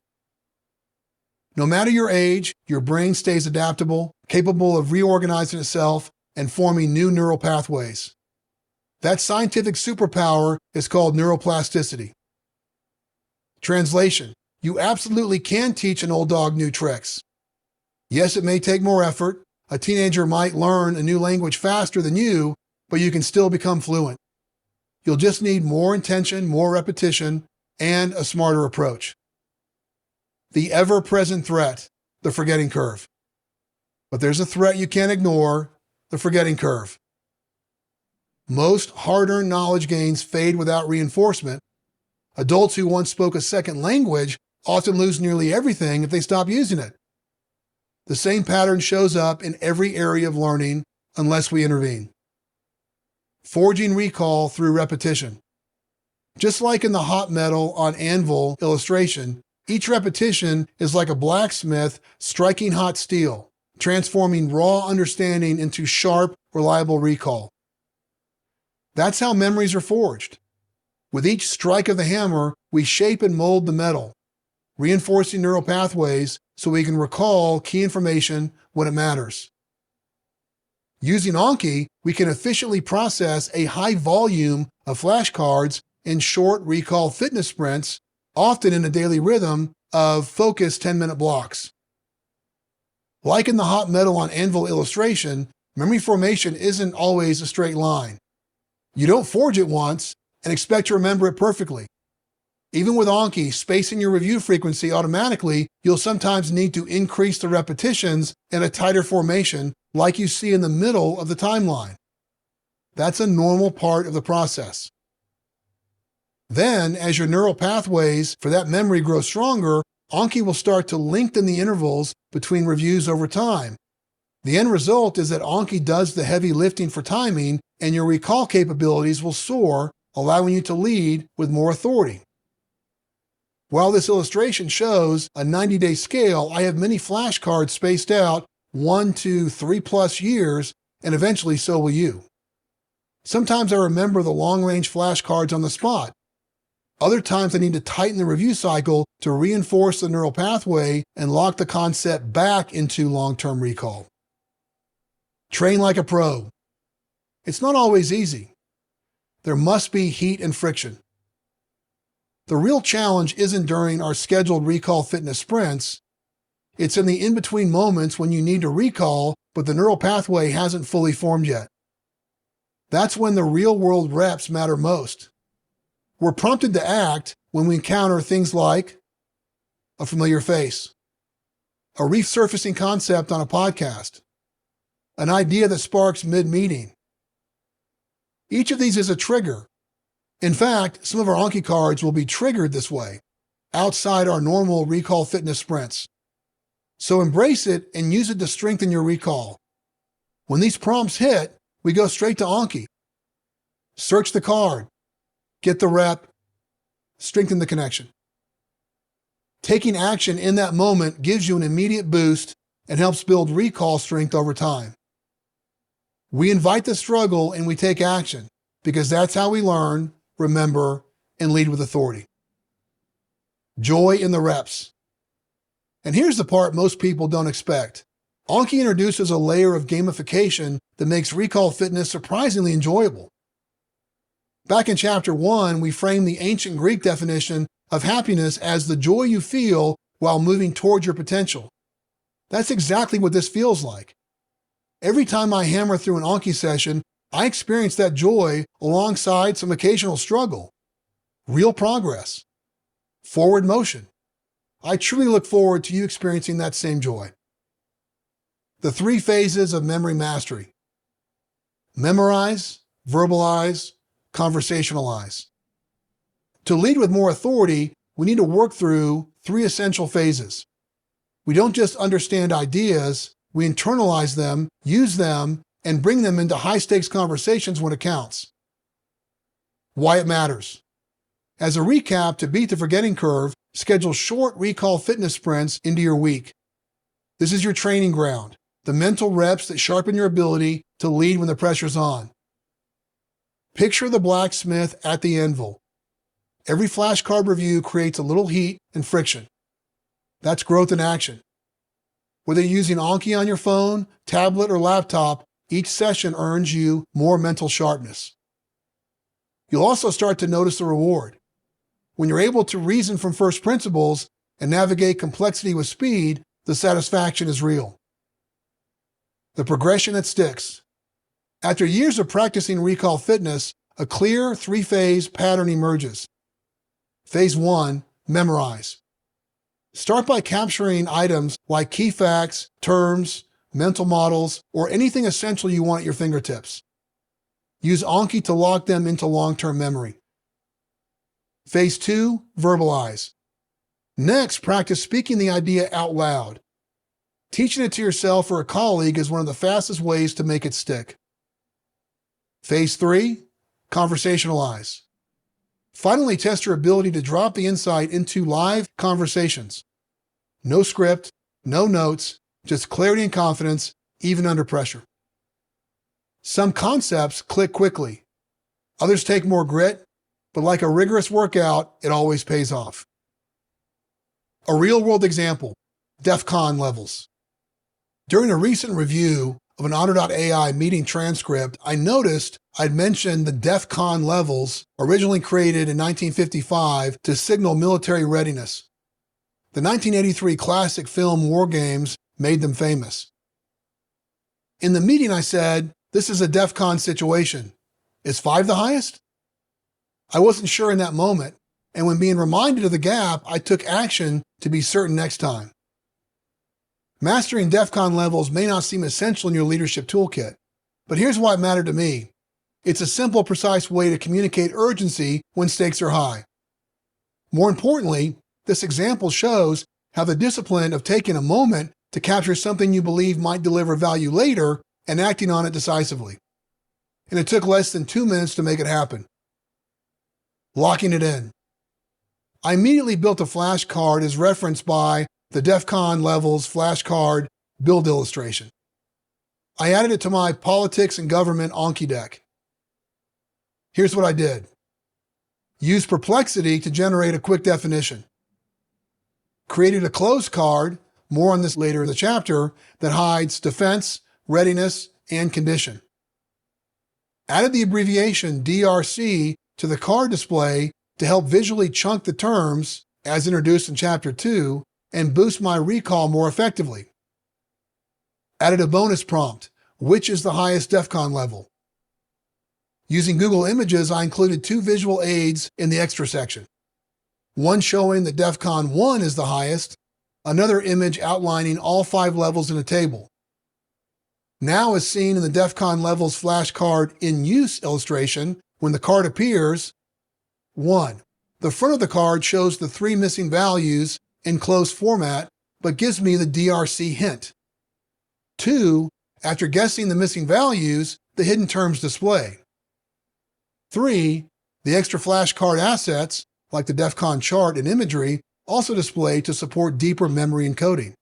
No matter your age, your brain stays adaptable, capable of reorganizing itself and forming new neural pathways. That scientific superpower is called neuroplasticity. Translation: you absolutely can teach an old dog new tricks. Yes, it may take more effort. A teenager might learn a new language faster than you, but you can still become fluent. You'll just need more intention, more repetition, and a smarter approach. The ever-present threat, the forgetting curve. But there's a threat you can't ignore, the forgetting curve. Most hard-earned knowledge gains fade without reinforcement. Adults who once spoke a second language often lose nearly everything if they stop using it. The same pattern shows up in every area of learning unless we intervene. Forging recall through repetition. Just like in the hot metal on anvil illustration, each repetition is like a blacksmith striking hot steel, transforming raw understanding into sharp, reliable recall. That's how memories are forged. With each strike of the hammer, we shape and mold the metal, reinforcing neural pathways so we can recall key information when it matters. Using Anki, we we can efficiently process a high volume of flashcards in short recall fitness sprints, often in a daily rhythm of focused 10-minute blocks. Like in the hot metal on anvil illustration, memory formation isn't always a straight line. You don't forge it once and expect to remember it perfectly. Even with Anki spacing your review frequency automatically, you'll sometimes need to increase the repetitions in a tighter formation like you see in the middle of the timeline. That's a normal part of the process. Then, as your neural pathways for that memory grow stronger, Anki will start to lengthen the intervals between reviews over time. The end result is that Anki does the heavy lifting for timing, and your recall capabilities will soar, allowing you to lead with more authority. While this illustration shows a 90-day scale, I have many flashcards spaced out 1 to 3+ years, and eventually so will you. Sometimes I remember the long-range flashcards on the spot. Other times I need to tighten the review cycle to reinforce the neural pathway and lock the concept back into long-term recall. Train like a pro. It's not always easy. There must be heat and friction. The real challenge isn't during our scheduled recall fitness sprints. It's in the in-between moments when you need to recall, but the neural pathway hasn't fully formed yet. That's when the real-world reps matter most. We're prompted to act when we encounter things like a familiar face, a resurfacing concept on a podcast, an idea that sparks mid-meeting. Each of these is a trigger. In fact, some of our Anki cards will be triggered this way, outside our normal recall fitness sprints. So embrace it and use it to strengthen your recall. When these prompts hit, we go straight to Anki. Search the card, get the rep, strengthen the connection. Taking action in that moment gives you an immediate boost and helps build recall strength over time. We invite the struggle and we take action because that's how we learn, remember, and lead with authority. Joy in the reps. And here's the part most people don't expect. Anki introduces a layer of gamification that makes recall fitness surprisingly enjoyable. Back in Chapter 1, we framed the ancient Greek definition of happiness as the joy you feel while moving towards your potential. That's exactly what this feels like. Every time I hammer through an Anki session, I experience that joy alongside some occasional struggle. Real progress. Forward motion. I truly look forward to you experiencing that same joy. The 3 phases of memory mastery. Memorize, verbalize, conversationalize. To lead with more authority, we need to work through 3 essential phases. We don't just understand ideas, we internalize them, use them, and bring them into high-stakes conversations when it counts. Why it matters. As a recap, to beat the forgetting curve, schedule short recall fitness sprints into your week. This is your training ground, the mental reps that sharpen your ability to lead when the pressure's on. Picture the blacksmith at the anvil. Every flashcard review creates a little heat and friction. That's growth in action. Whether you're using Anki on your phone, tablet, or laptop, each session earns you more mental sharpness. You'll also start to notice the reward. When you're able to reason from first principles and navigate complexity with speed, the satisfaction is real. The progression that sticks. After years of practicing recall fitness, a clear 3-phase pattern emerges. Phase 1, memorize. Start by capturing items like key facts, terms, mental models, or anything essential you want at your fingertips. Use Anki to lock them into long-term memory. Phase 2, verbalize. Next, practice speaking the idea out loud. Teaching it to yourself or a colleague is one of the fastest ways to make it stick. Phase 3, conversationalize. Finally, test your ability to drop the insight into live conversations. No script, no notes, just clarity and confidence, even under pressure. Some concepts click quickly. Others take more grit, but like a rigorous workout, it always pays off. A real-world example, DEF CON levels. During a recent review, of an Otter.ai meeting transcript, I noticed I'd mentioned the DEF CON levels originally created in 1955 to signal military readiness. The 1983 classic film War Games made them famous. In the meeting, I said, "This is a DEF CON situation. Is 5 the highest?" I wasn't sure in that moment, and when being reminded of the gap, I took action to be certain next time. Mastering DEF CON levels may not seem essential in your leadership toolkit, but here's why it mattered to me. It's a simple, precise way to communicate urgency when stakes are high. More importantly, this example shows how the discipline of taking a moment to capture something you believe might deliver value later and acting on it decisively. And it took less than 2 minutes to make it happen. Locking it in. I immediately built a flashcard as referenced by the DEF CON levels flashcard build illustration. I added it to my Politics and Government Anki deck. Here's what I did. Use Perplexity to generate a quick definition. Created a closed card, more on this later in the chapter, that hides defense, readiness, and condition. Added the abbreviation DRC to the card display to help visually chunk the terms, as introduced in Chapter 2, and boost my recall more effectively. Added a bonus prompt, which is the highest DEF CON level? Using Google Images, I included 2 visual aids in the extra section. One showing that DEF CON 1 is the highest, another image outlining all 5 levels in a table. Now, as seen in the DEF CON levels flashcard in use illustration, when the card appears, 1. The front of the card shows the 3 missing values in closed format, but gives me the DRC hint. 2. After guessing the missing values, the hidden terms display. 3. The extra flashcard assets, like the DEF CON chart and imagery, also display to support deeper memory encoding.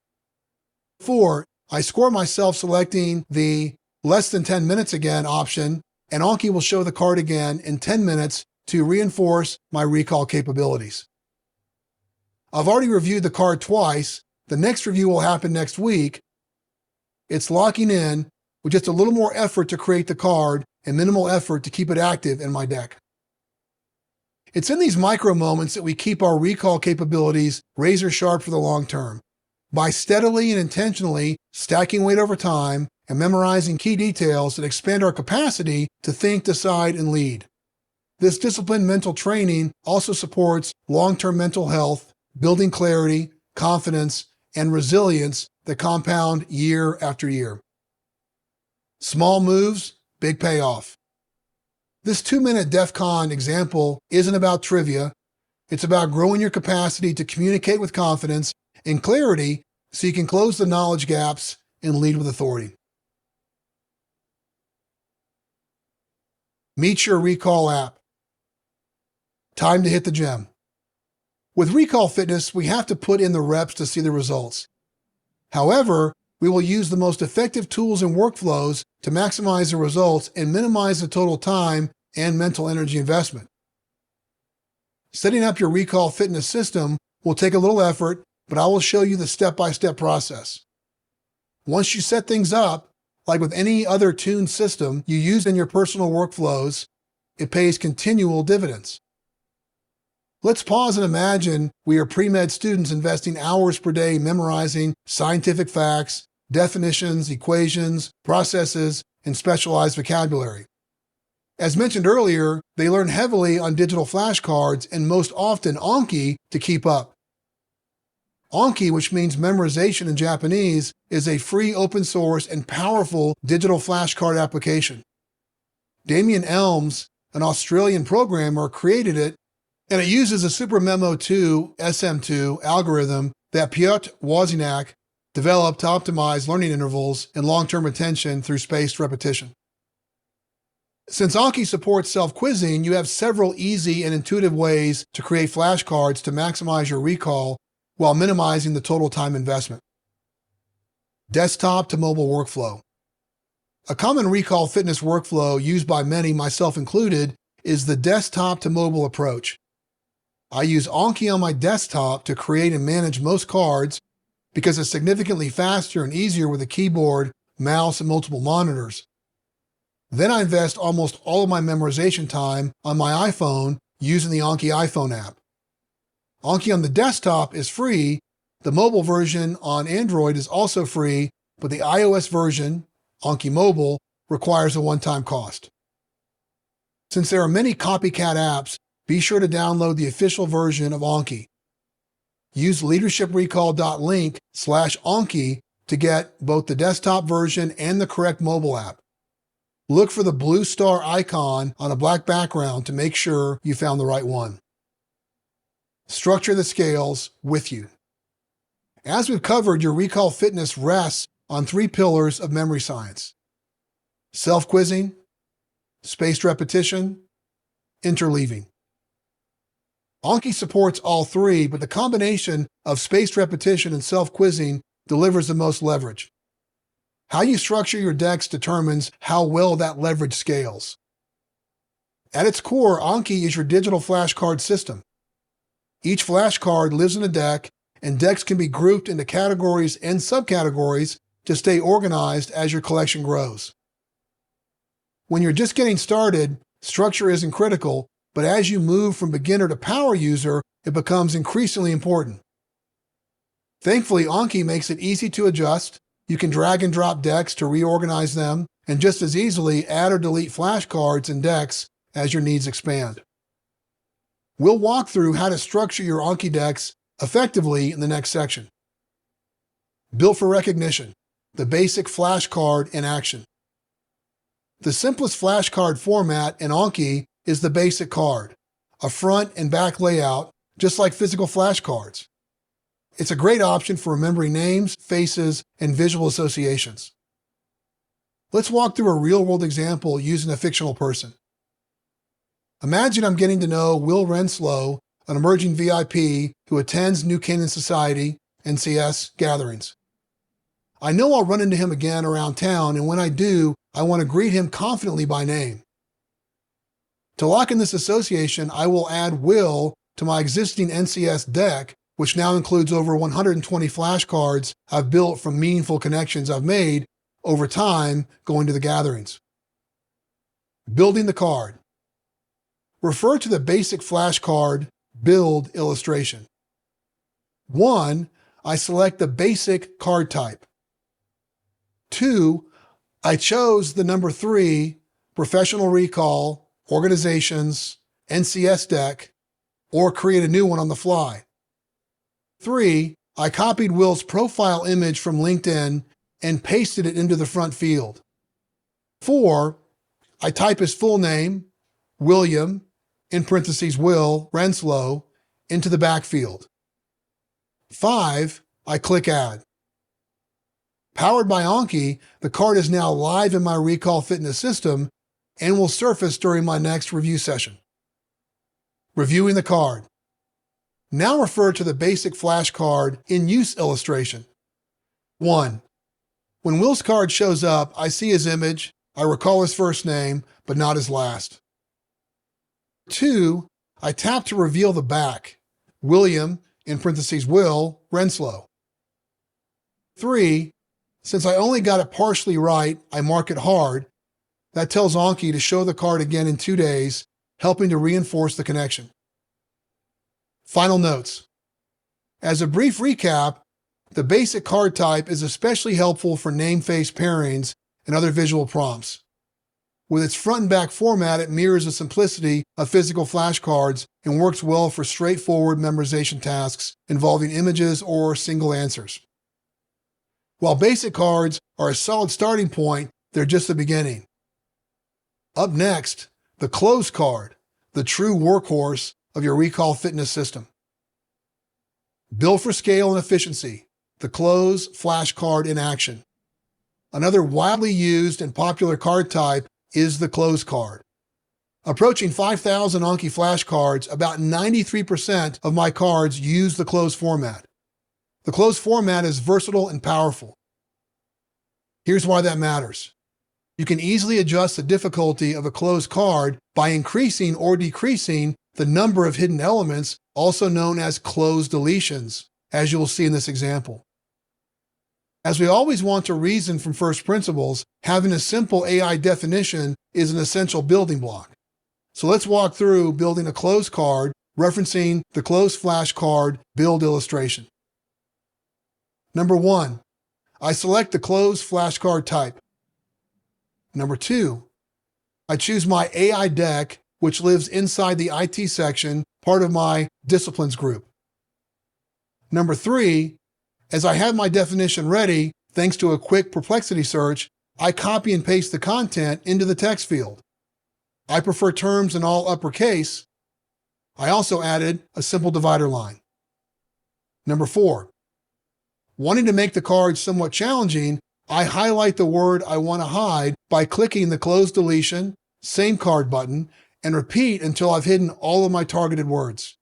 4. I score myself selecting the less than 10 minutes again option, and Anki will show the card again in 10 minutes to reinforce my recall capabilities. I've already reviewed the card twice. The next review will happen next week. It's locking in with just a little more effort to create the card and minimal effort to keep it active in my deck. It's in these micro moments that we keep our recall capabilities razor sharp for the long term. By steadily and intentionally stacking weight over time and memorizing key details that expand our capacity to think, decide, and lead. This disciplined mental training also supports long-term mental health, building clarity, confidence, and resilience that compound year after year. Small moves, big payoff. This 2-minute DEF CON example isn't about trivia. It's about growing your capacity to communicate with confidence and clarity so you can close the knowledge gaps and lead with authority. Meet your recall app. Time to hit the gym. With recall fitness, we have to put in the reps to see the results. However, we will use the most effective tools and workflows to maximize the results and minimize the total time and mental energy investment. Setting up your recall fitness system will take a little effort, but I will show you the step-by-step process. Once you set things up, like with any other tuned system you use in your personal workflows, it pays continual dividends. Let's pause and imagine we are pre-med students investing hours per day memorizing scientific facts, definitions, equations, processes, and specialized vocabulary. As mentioned earlier, they learn heavily on digital flashcards and most often Anki to keep up. Anki, which means memorization in Japanese, is a free open source and powerful digital flashcard application. Damien Elms, an Australian programmer, created it, and it uses a SuperMemo 2 SM2 algorithm that Piotr Wozniak developed to optimize learning intervals and long-term attention through spaced repetition. Since Anki supports self-quizzing, you have several easy and intuitive ways to create flashcards to maximize your recall while minimizing the total time investment. Desktop to mobile workflow. A common recall fitness workflow used by many, myself included, is the desktop to mobile approach. I use Anki on my desktop to create and manage most cards because it's significantly faster and easier with a keyboard mouse, and multiple monitors. Then I invest almost all of my memorization time on my iPhone using the Anki iPhone app. Anki on the desktop is free. The mobile version on Android is also free, but the iOS version, Anki Mobile, requires a one-time cost. Since there are many copycat apps, be sure to download the official version of Anki. Use leadershiprecall.link/Anki to get both the desktop version and the correct mobile app. Look for the blue star icon on a black background to make sure you found the right one. Structure the scales with you. As we've covered, your recall fitness rests on 3 pillars of memory science: self-quizzing, spaced repetition, interleaving. Anki supports all 3, but the combination of spaced repetition and self-quizzing delivers the most leverage. How you structure your decks determines how well that leverage scales. At its core, Anki is your digital flashcard system. Each flashcard lives in a deck, and decks can be grouped into categories and subcategories to stay organized as your collection grows. When you're just getting started, structure isn't critical, but as you move from beginner to power user, it becomes increasingly important. Thankfully, Anki makes it easy to adjust. You can drag and drop decks to reorganize them, and just as easily add or delete flashcards and decks as your needs expand. We'll walk through how to structure your Anki decks effectively in the next section. Built for recognition, the basic flashcard in action. The simplest flashcard format in Anki is the basic card, a front and back layout, just like physical flashcards. It's a great option for remembering names, faces, and visual associations. Let's walk through a real-world example using a fictional person. Imagine I'm getting to know Will Renslow, an emerging VIP who attends New Canaan Society, NCS, gatherings. I know I'll run into him again around town, and when I do, I want to greet him confidently by name. To lock in this association, I will add Will to my existing NCS deck, which now includes over 120 flashcards I've built from meaningful connections I've made over time going to the gatherings. Building the card. Refer to the basic flashcard build illustration. 1. I select the basic card type. 2. I chose the number 3, professional recall, organizations, NCS deck, or create a new one on the fly. 3. I copied Will's profile image from LinkedIn and pasted it into the front field. 4. I type his full name, William, in parentheses Will Renslow, into the back field. 5. I click Add. Powered by Anki, the card is now live in my Recall Fitness system and will surface during my next review session. Reviewing the card. Now refer to the basic flashcard in use illustration. 1. When Will's card shows up, I see his image, I recall his first name, but not his last. 2. I tap to reveal the back, William, in parentheses Will, Renslow. 3. Since I only got it partially right, I mark it hard. That tells Anki to show the card again in 2 days, helping to reinforce the connection. Final notes. As a brief recap, the basic card type is especially helpful for name-face pairings and other visual prompts. With its front and back format, it mirrors the simplicity of physical flashcards and works well for straightforward memorization tasks involving images or single answers. While basic cards are a solid starting point, they're just the beginning. Up next, the close card, the true workhorse of your Recall Fitness system. Built for scale and efficiency, the close flashcard in action. Another widely used and popular card type is the close card. Approaching 5,000 Anki flashcards, about 93% of my cards use the close format. The close format is versatile and powerful. Here's why that matters. You can easily adjust the difficulty of a closed card by increasing or decreasing the number of hidden elements, also known as closed deletions, as you will see in this example. As we always want to reason from first principles, having a simple AI definition is an essential building block. So let's walk through building a closed card, referencing the closed flashcard build illustration. Number 1, I select the closed flashcard type. Number 2, I choose my AI deck, which lives inside the IT section, part of my disciplines group. Number 3, as I have my definition ready, thanks to a quick perplexity search, I copy and paste the content into the text field. I prefer terms in all uppercase. I also added a simple divider line. Number 4, wanting to make the card somewhat challenging, I highlight the word I want to hide by clicking the close deletion, same card button, and repeat until I've hidden all of my targeted words.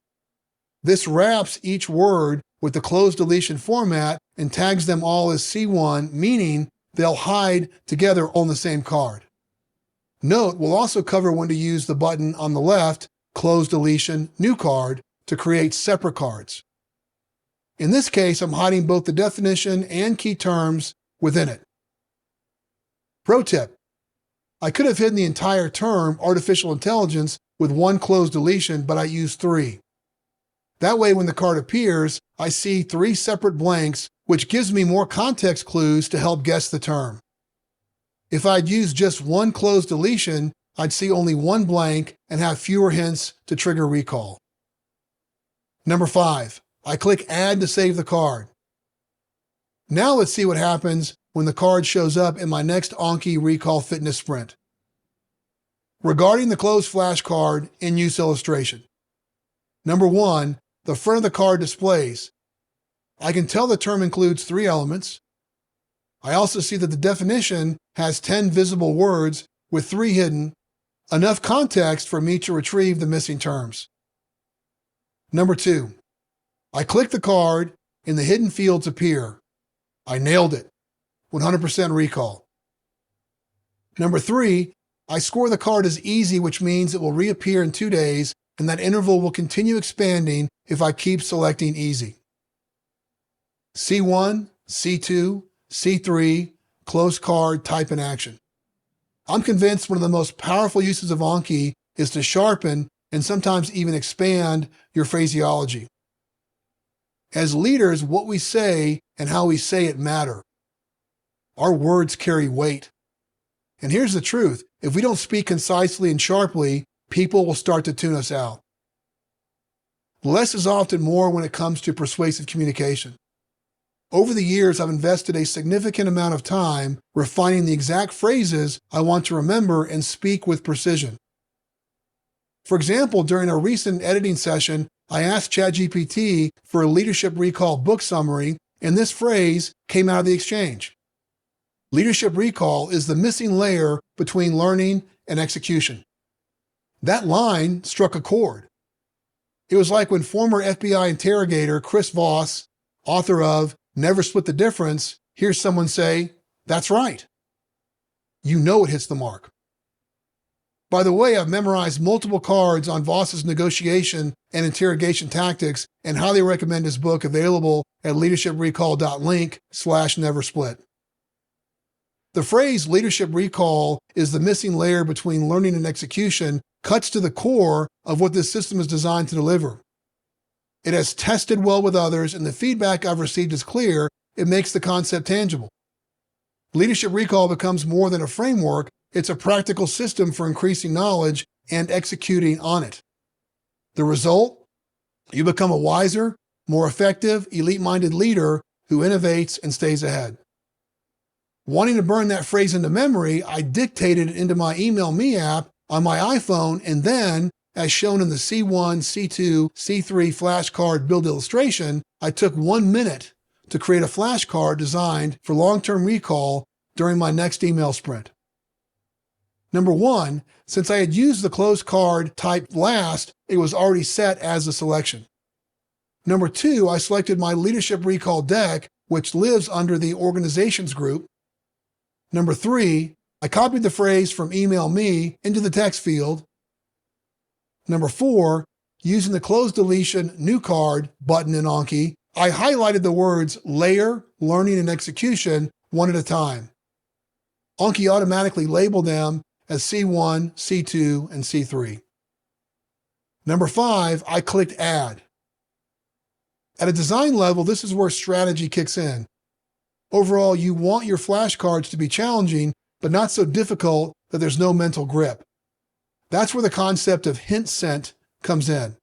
This wraps each word with the close deletion format and tags them all as C1, meaning they'll hide together on the same card. Note, we'll also cover when to use the button on the left, close deletion, new card, to create separate cards. In this case, I'm hiding both the definition and key terms within it. Pro tip: I could have hidden the entire term artificial intelligence with one close deletion, but I used 3. That way, when the card appears, I see 3 separate blanks, which gives me more context clues to help guess the term. If I'd used just one close deletion, I'd see only one blank and have fewer hints to trigger recall. Number 5, I click Add to save the card. Now let's see what happens when the card shows up in my next Anki Recall Fitness Sprint. Regarding the closed flashcard in use illustration. Number 1, the front of the card displays. I can tell the term includes 3 elements. I also see that the definition has 10 visible words with 3 hidden, enough context for me to retrieve the missing terms. Number 2, I click the card and the hidden fields appear. I nailed it. 100% recall. Number 3, I score the card as easy, which means it will reappear in 2 days, and that interval will continue expanding if I keep selecting easy. C1, C2, C3, closed card, type in action. I'm convinced one of the most powerful uses of Anki is to sharpen and sometimes even expand your phraseology. As leaders, what we say and how we say it matter. Our words carry weight. And here's the truth: if we don't speak concisely and sharply, people will start to tune us out. Less is often more when it comes to persuasive communication. Over the years, I've invested a significant amount of time refining the exact phrases I want to remember and speak with precision. For example, during a recent editing session, I asked ChatGPT for a Leadership Recall book summary, and this phrase came out of the exchange. Leadership recall is the missing layer between learning and execution. That line struck a chord. It was like when former FBI interrogator Chris Voss, author of Never Split the Difference, hears someone say, "That's right." You know it hits the mark. By the way, I've memorized multiple cards on Voss's negotiation and interrogation tactics and highly recommend his book, available at leadershiprecall.link/neversplit. The phrase leadership recall is the missing layer between learning and execution cuts to the core of what this system is designed to deliver. It has tested well with others, and the feedback I've received is clear. It makes the concept tangible. Leadership recall becomes more than a framework. It's a practical system for increasing knowledge and executing on it. The result? You become a wiser, more effective, elite-minded leader who innovates and stays ahead. Wanting to burn that phrase into memory, I dictated it into my Email Me app on my iPhone, and then, as shown in the C1, C2, C3 flashcard build illustration, I took 1 minute to create a flashcard designed for long-term recall during my next email sprint. Number 1, since I had used the closed card type last, it was already set as a selection. Number 2, I selected my Leadership Recall deck, which lives under the Organizations group. Number 3, I copied the phrase from Email Me into the text field. Number 4, using the close deletion new card button in Anki, I highlighted the words layer, learning, and execution one at a time. Anki automatically labeled them as C1, C2, and C3. Number 5, I clicked Add. At a design level, this is where strategy kicks in. Overall, you want your flashcards to be challenging, but not so difficult that there's no mental grip. That's where the concept of hint scent comes in.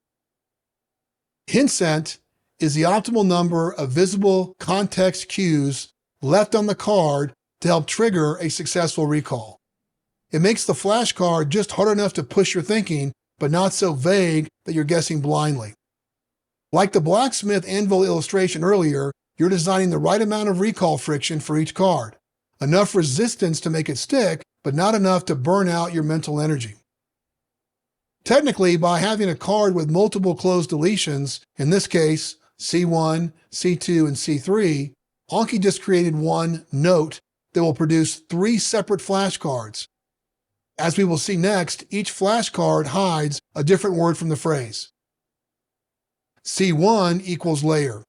Hint scent is the optimal number of visible context cues left on the card to help trigger a successful recall. It makes the flashcard just hard enough to push your thinking, but not so vague that you're guessing blindly. Like the blacksmith anvil illustration earlier, you're designing the right amount of recall friction for each card. Enough resistance to make it stick, but not enough to burn out your mental energy. Technically, by having a card with multiple closed deletions, in this case, C1, C2, and C3, Anki just created one note that will produce 3 separate flashcards. As we will see next, each flashcard hides a different word from the phrase. C1 equals layer.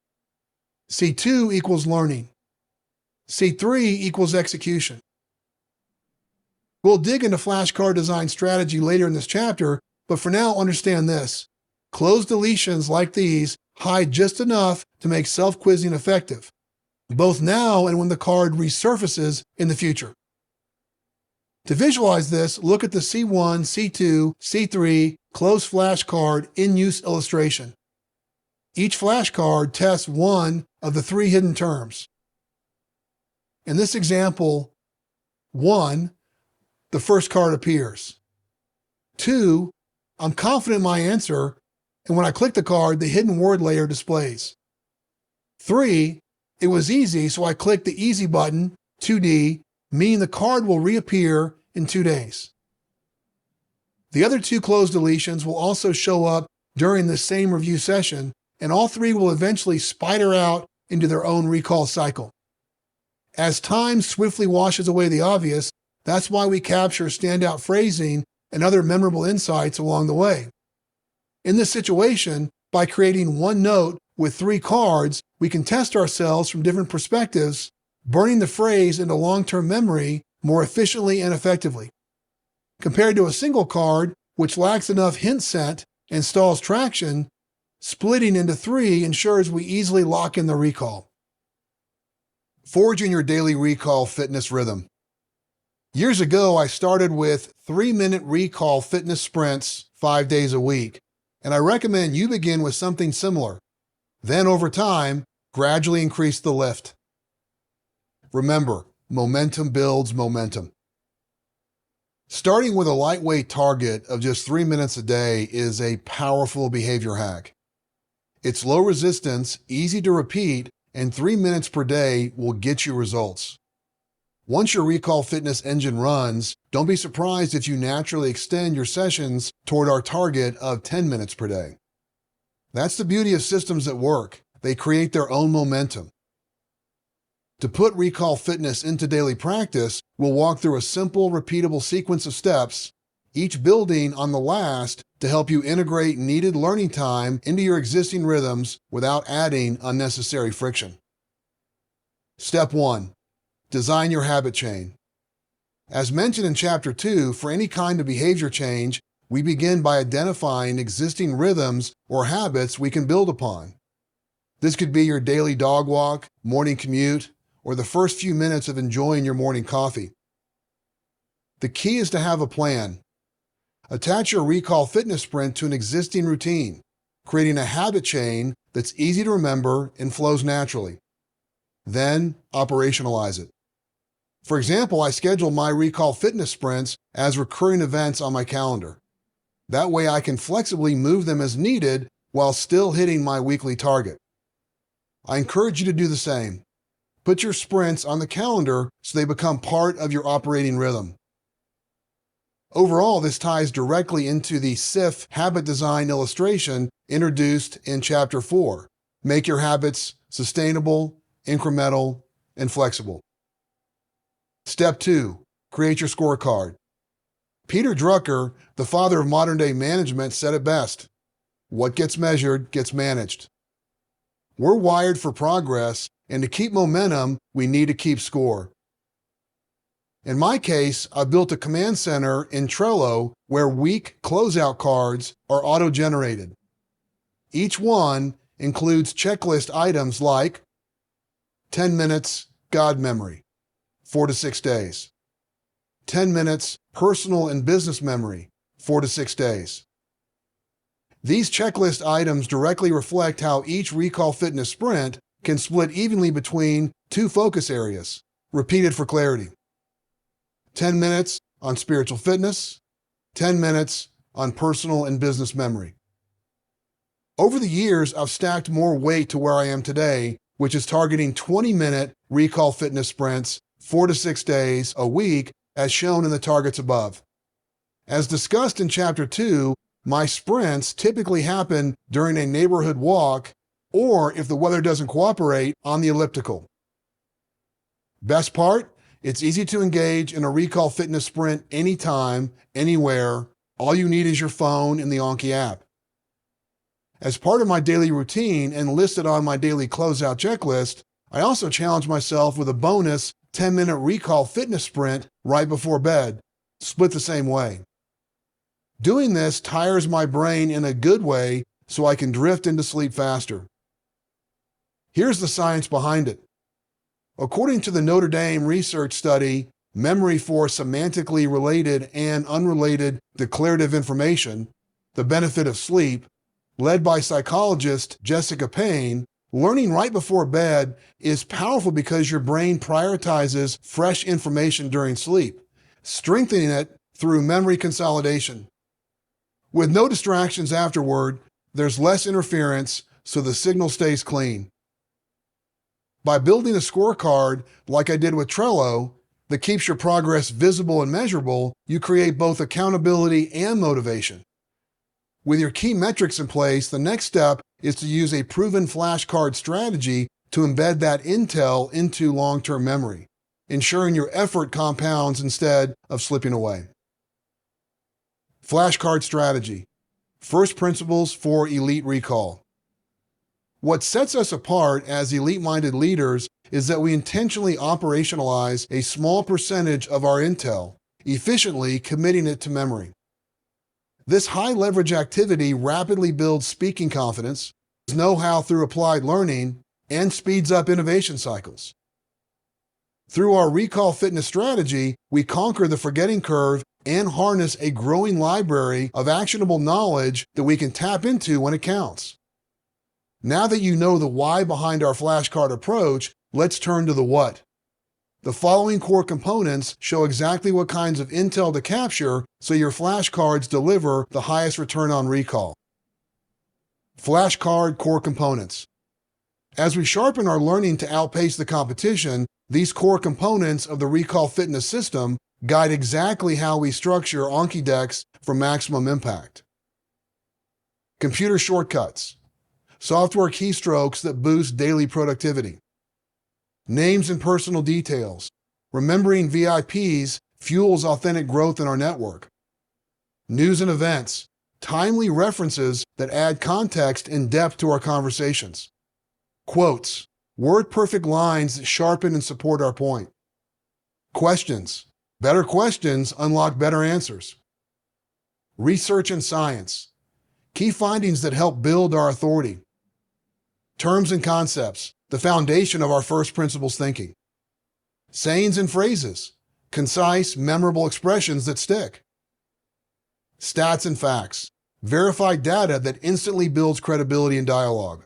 C2 equals learning. C3 equals execution. We'll dig into flashcard design strategy later in this chapter, but for now, understand this. Closed deletions like these hide just enough to make self-quizzing effective, both now and when the card resurfaces in the future. To visualize this, look at the C1, C2, C3 closed flashcard in-use illustration. Each flashcard tests one of the 3 hidden terms. In this example, 1, the first card appears. 2, I'm confident in my answer, and when I click the card, the hidden word layer displays. 3, it was easy, so I clicked the easy button, 2D, meaning the card will reappear in 2 days. The other 2 closed deletions will also show up during the same review session, and all 3 will eventually spider out into their own recall cycle. As time swiftly washes away the obvious, that's why we capture standout phrasing and other memorable insights along the way. In this situation, by creating one note with 3 cards, we can test ourselves from different perspectives, burning the phrase into long-term memory more efficiently and effectively. Compared to a single card, which lacks enough hint scent and stalls traction, splitting into 3 ensures we easily lock in the recall. Forging your daily recall fitness rhythm. Years ago, I started with 3-minute recall fitness sprints 5 days a week, and I recommend you begin with something similar. Then, over time, gradually increase the lift. Remember, momentum builds momentum. Starting with a lightweight target of just 3 minutes a day is a powerful behavior hack. It's low resistance, easy to repeat, and 3 minutes per day will get you results. Once your recall fitness engine runs, don't be surprised if you naturally extend your sessions toward our target of 10 minutes per day. That's the beauty of systems that work. They create their own momentum. To put recall fitness into daily practice, we'll walk through a simple, repeatable sequence of steps, each building on the last to help you integrate needed learning time into your existing rhythms without adding unnecessary friction. Step 1. Design your habit chain. As mentioned in Chapter 2, for any kind of behavior change, we begin by identifying existing rhythms or habits we can build upon. This could be your daily dog walk, morning commute, or the first few minutes of enjoying your morning coffee. The key is to have a plan. Attach your recall fitness sprint to an existing routine, creating a habit chain that's easy to remember and flows naturally. Then, operationalize it. For example, I schedule my recall fitness sprints as recurring events on my calendar. That way I can flexibly move them as needed while still hitting my weekly target. I encourage you to do the same. Put your sprints on the calendar so they become part of your operating rhythm. Overall, this ties directly into the SIF habit design illustration introduced in Chapter 4. Make your habits sustainable, incremental, and flexible. Step 2. Create your scorecard. Peter Drucker, the father of modern-day management, said it best. What gets measured gets managed. We're wired for progress, and to keep momentum, we need to keep score. In my case, I built a command center in Trello where week closeout cards are auto-generated. Each one includes checklist items like 10 minutes God memory, 4 to 6 days. 10 minutes personal and business memory, 4 to 6 days. These checklist items directly reflect how each Recall Fitness sprint can split evenly between two focus areas, repeated for clarity. 10 minutes on spiritual fitness, 10 minutes on personal and business memory. Over the years, I've stacked more weight to where I am today, which is targeting 20-minute Recall Fitness sprints, 4 to 6 days a week, as shown in the targets above. As discussed in Chapter 2, my sprints typically happen during a neighborhood walk or, if the weather doesn't cooperate, on the elliptical. Best part? It's easy to engage in a Recall Fitness sprint anytime, anywhere. All you need is your phone and the Anki app. As part of my daily routine and listed on my daily closeout checklist, I also challenge myself with a bonus 10-minute Recall Fitness sprint right before bed, split the same way. Doing this tires my brain in a good way so I can drift into sleep faster. Here's the science behind it. According to the Notre Dame research study, Memory for Semantically Related and Unrelated Declarative Information, The Benefit of Sleep, led by psychologist Jessica Payne, learning right before bed is powerful because your brain prioritizes fresh information during sleep, strengthening it through memory consolidation. With no distractions afterward, there's less interference, so the signal stays clean. By building a scorecard, like I did with Trello, that keeps your progress visible and measurable, you create both accountability and motivation. With your key metrics in place, the next step is to use a proven flashcard strategy to embed that intel into long-term memory, ensuring your effort compounds instead of slipping away. Flashcard strategy. First principles for elite recall. What sets us apart as elite-minded leaders is that we intentionally operationalize a small percentage of our intel, efficiently committing it to memory. This high-leverage activity rapidly builds speaking confidence, know-how through applied learning, and speeds up innovation cycles. Through our Recall Fitness strategy, we conquer the forgetting curve and harness a growing library of actionable knowledge that we can tap into when it counts. Now that you know the why behind our flashcard approach, let's turn to the what. The following core components show exactly what kinds of intel to capture so your flashcards deliver the highest return on recall. Flashcard core components. As we sharpen our learning to outpace the competition, these core components of the Recall Fitness system guide exactly how we structure Anki decks for maximum impact. Computer shortcuts. Software keystrokes that boost daily productivity. Names and personal details. Remembering VIPs fuels authentic growth in our network. News and events. Timely references that add context and depth to our conversations. Quotes. Word-perfect lines that sharpen and support our point. Questions. Better questions unlock better answers. Research and science. Key findings that help build our authority. Terms and concepts, the foundation of our first principles thinking. Sayings and phrases, concise, memorable expressions that stick. Stats and facts, verified data that instantly builds credibility in dialogue.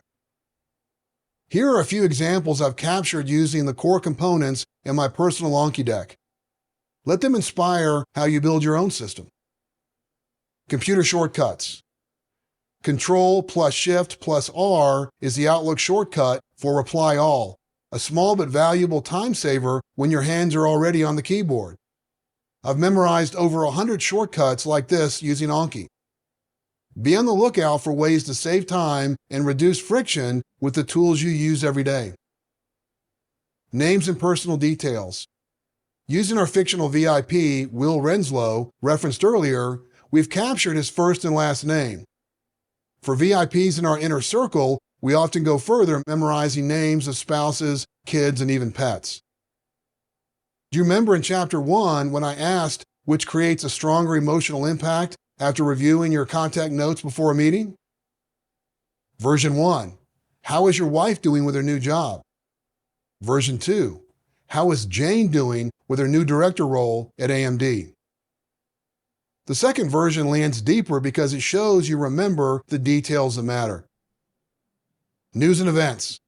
Here are a few examples I've captured using the core components in my personal Anki deck. Let them inspire how you build your own system. Computer shortcuts. Control plus Shift plus R is the Outlook shortcut for Reply All, a small but valuable time saver when your hands are already on the keyboard. I've memorized over 100 shortcuts like this using Anki. Be on the lookout for ways to save time and reduce friction with the tools you use every day. Names and personal details. Using our fictional VIP, Will Renslow, referenced earlier, we've captured his first and last name. For VIPs in our inner circle, We often go further, memorizing names of spouses, kids, and even pets. Do you remember in Chapter 1 when I asked which creates a stronger emotional impact after reviewing your contact notes before a meeting? Version 1, how is your wife doing with her new job? Version 2, how is Jane doing with her new director role at AMD? The second version lands deeper because it shows you remember the details that matter. News and events.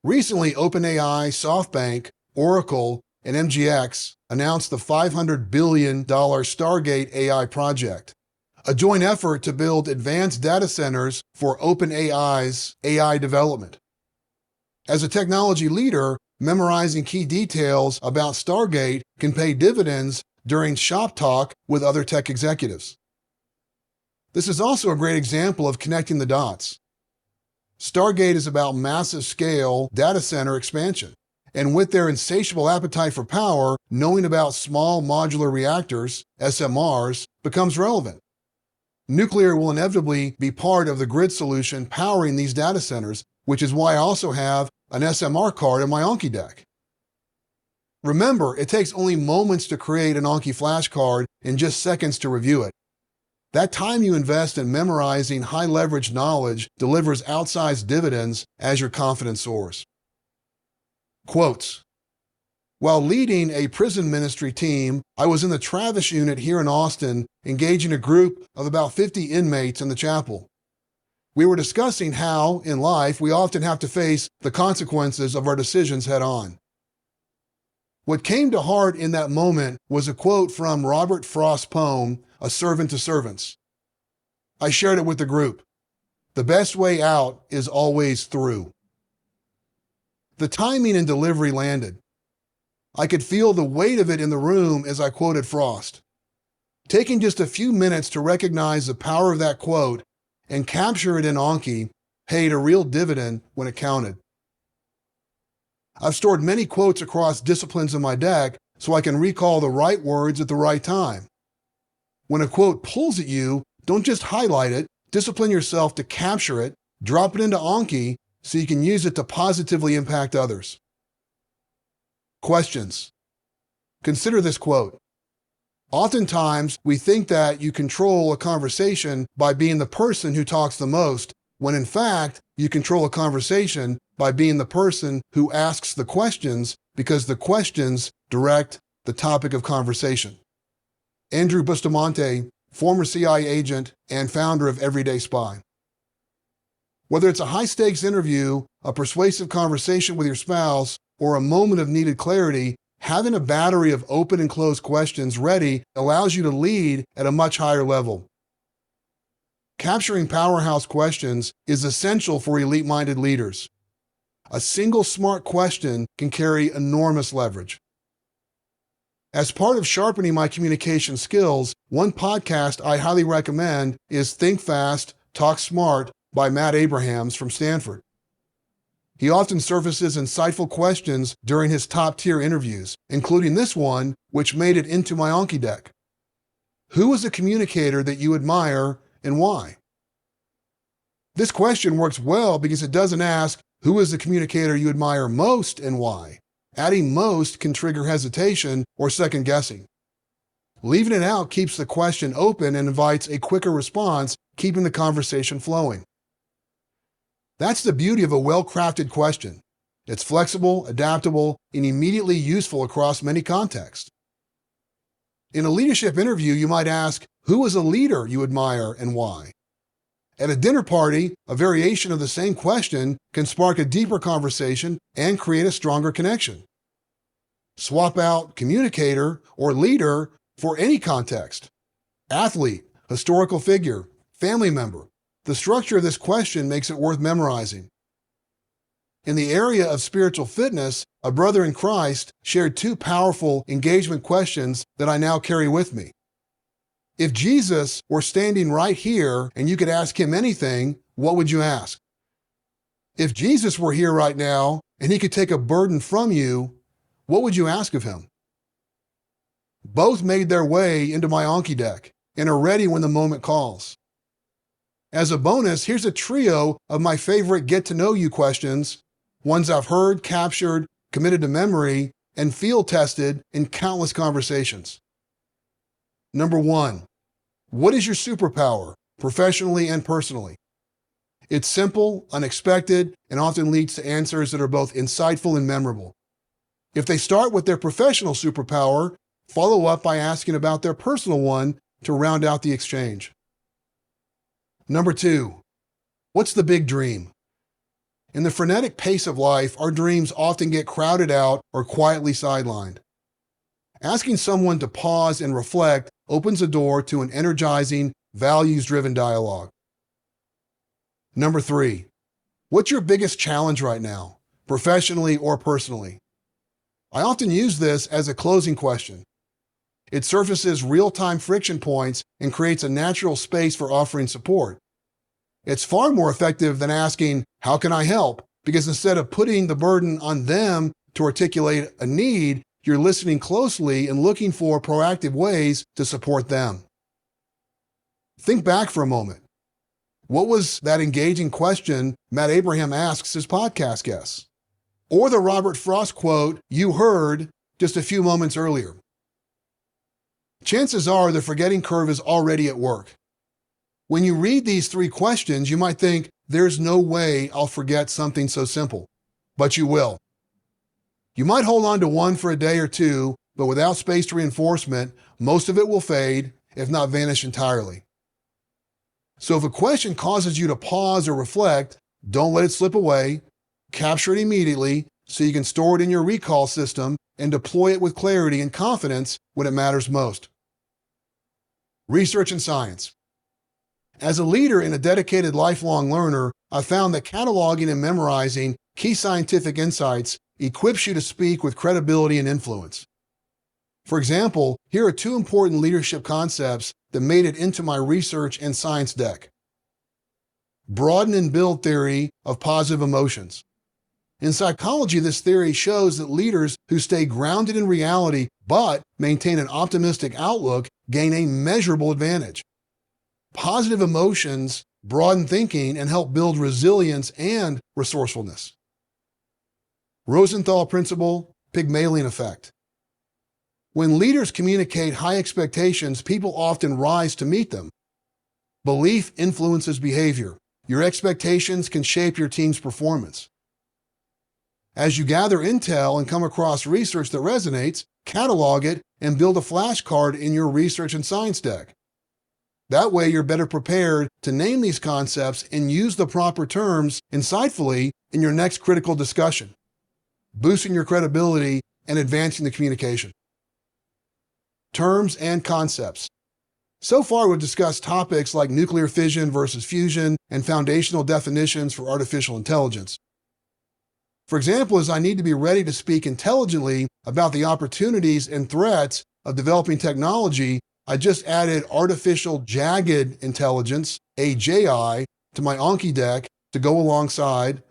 Recently, OpenAI, SoftBank, Oracle, and MGX announced the $500 billion Stargate AI project, a joint effort to build advanced data centers for OpenAI's AI development. As a technology leader, memorizing key details about Stargate can pay dividends during shop talk with other tech executives. This is also a great example of connecting the dots. Stargate is about massive scale data center expansion, and with their insatiable appetite for power, knowing about small modular reactors, SMRs, becomes relevant. Nuclear will inevitably be part of the grid solution powering these data centers, which is why I also have an SMR card in my Anki deck. Remember, it takes only moments to create an Anki flashcard and just seconds to review it. That time you invest in memorizing high-leverage knowledge delivers outsized dividends as your confidence soars. Quotes. While leading a prison ministry team, I was in the Travis unit here in Austin, engaging a group of about 50 inmates in the chapel. We were discussing how, in life, we often have to face the consequences of our decisions head-on. What came to heart in that moment was a quote from Robert Frost's poem, A Servant to Servants. I shared it with the group. The best way out is always through. The timing and delivery landed. I could feel the weight of it in the room as I quoted Frost. Taking just a few minutes to recognize the power of that quote and capture it in Anki paid a real dividend when it counted. I've stored many quotes across disciplines in my deck so I can recall the right words at the right time. When a quote pulls at you, don't just highlight it, discipline yourself to capture it, drop it into Anki so you can use it to positively impact others. Questions. Consider this quote. Oftentimes, we think that you control a conversation by being the person who talks the most, when in fact, you control a conversation by being the person who asks the questions because the questions direct the topic of conversation. Andrew Bustamante, former CIA agent and founder of Everyday Spy. Whether it's a high-stakes interview, a persuasive conversation with your spouse, or a moment of needed clarity, having a battery of open and closed questions ready allows you to lead at a much higher level. Capturing powerhouse questions is essential for elite-minded leaders. A single smart question can carry enormous leverage. As part of sharpening my communication skills, one podcast I highly recommend is Think Fast, Talk Smart by Matt Abrahams from Stanford. He often surfaces insightful questions during his top-tier interviews, including this one, which made it into my Anki deck. Who is a communicator that you admire and why? This question works well because it doesn't ask, who is the communicator you admire most and why? Adding most can trigger hesitation or second-guessing. Leaving it out keeps the question open and invites a quicker response, keeping the conversation flowing. That's the beauty of a well-crafted question. It's flexible, adaptable, and immediately useful across many contexts. In a leadership interview, you might ask, who is a leader you admire and why? At a dinner party, a variation of the same question can spark a deeper conversation and create a stronger connection. Swap out communicator or leader for any context. Athlete, historical figure, family member. The structure of this question makes it worth memorizing. In the area of spiritual fitness, a brother in Christ shared two powerful engagement questions that I now carry with me. If Jesus were standing right here and you could ask him anything, what would you ask? If Jesus were here right now and he could take a burden from you, what would you ask of him? Both made their way into my Anki deck and are ready when the moment calls. As a bonus, here's a trio of my favorite get-to-know-you questions, ones I've heard, captured, committed to memory, and field-tested in countless conversations. Number 1, what is your superpower, professionally and personally? It's simple, unexpected, and often leads to answers that are both insightful and memorable. If they start with their professional superpower, follow up by asking about their personal one to round out the exchange. Number 2, what's the big dream? In the frenetic pace of life, our dreams often get crowded out or quietly sidelined. Asking someone to pause and reflect opens a door to an energizing, values-driven dialogue. Number 3, what's your biggest challenge right now, professionally or personally? I often use this as a closing question. It surfaces real-time friction points and creates a natural space for offering support. It's far more effective than asking, how can I help? Because instead of putting the burden on them to articulate a need, you're listening closely and looking for proactive ways to support them. Think back for a moment. What was that engaging question Matt Abraham asks his podcast guests? Or the Robert Frost quote you heard just a few moments earlier? Chances are the forgetting curve is already at work. When you read these 3 questions, you might think, there's no way I'll forget something so simple. But you will. You might hold on to one for a day or two, but without spaced reinforcement, most of it will fade, if not vanish entirely. So if a question causes you to pause or reflect, don't let it slip away. Capture it immediately so you can store it in your recall system and deploy it with clarity and confidence when it matters most. Research and science. As a leader and a dedicated lifelong learner, I've found that cataloging and memorizing key scientific insights equips you to speak with credibility and influence. For example, here are 2 important leadership concepts that made it into my research and science deck. Broaden and build theory of positive emotions. In psychology, this theory shows that leaders who stay grounded in reality but maintain an optimistic outlook gain a measurable advantage. Positive emotions broaden thinking and help build resilience and resourcefulness. Rosenthal principle, Pygmalion effect. When leaders communicate high expectations, people often rise to meet them. Belief influences behavior. Your expectations can shape your team's performance. As you gather intel and come across research that resonates, catalog it and build a flashcard in your research and science deck. That way, you're better prepared to name these concepts and use the proper terms insightfully in your next critical discussion, boosting your credibility and advancing the communication. Terms and concepts. So far, we've discussed topics like nuclear fission versus fusion and foundational definitions for artificial intelligence. For example, as I need to be ready to speak intelligently about the opportunities and threats of developing technology, I just added artificial jagged intelligence, AJI, to my Anki deck to go alongside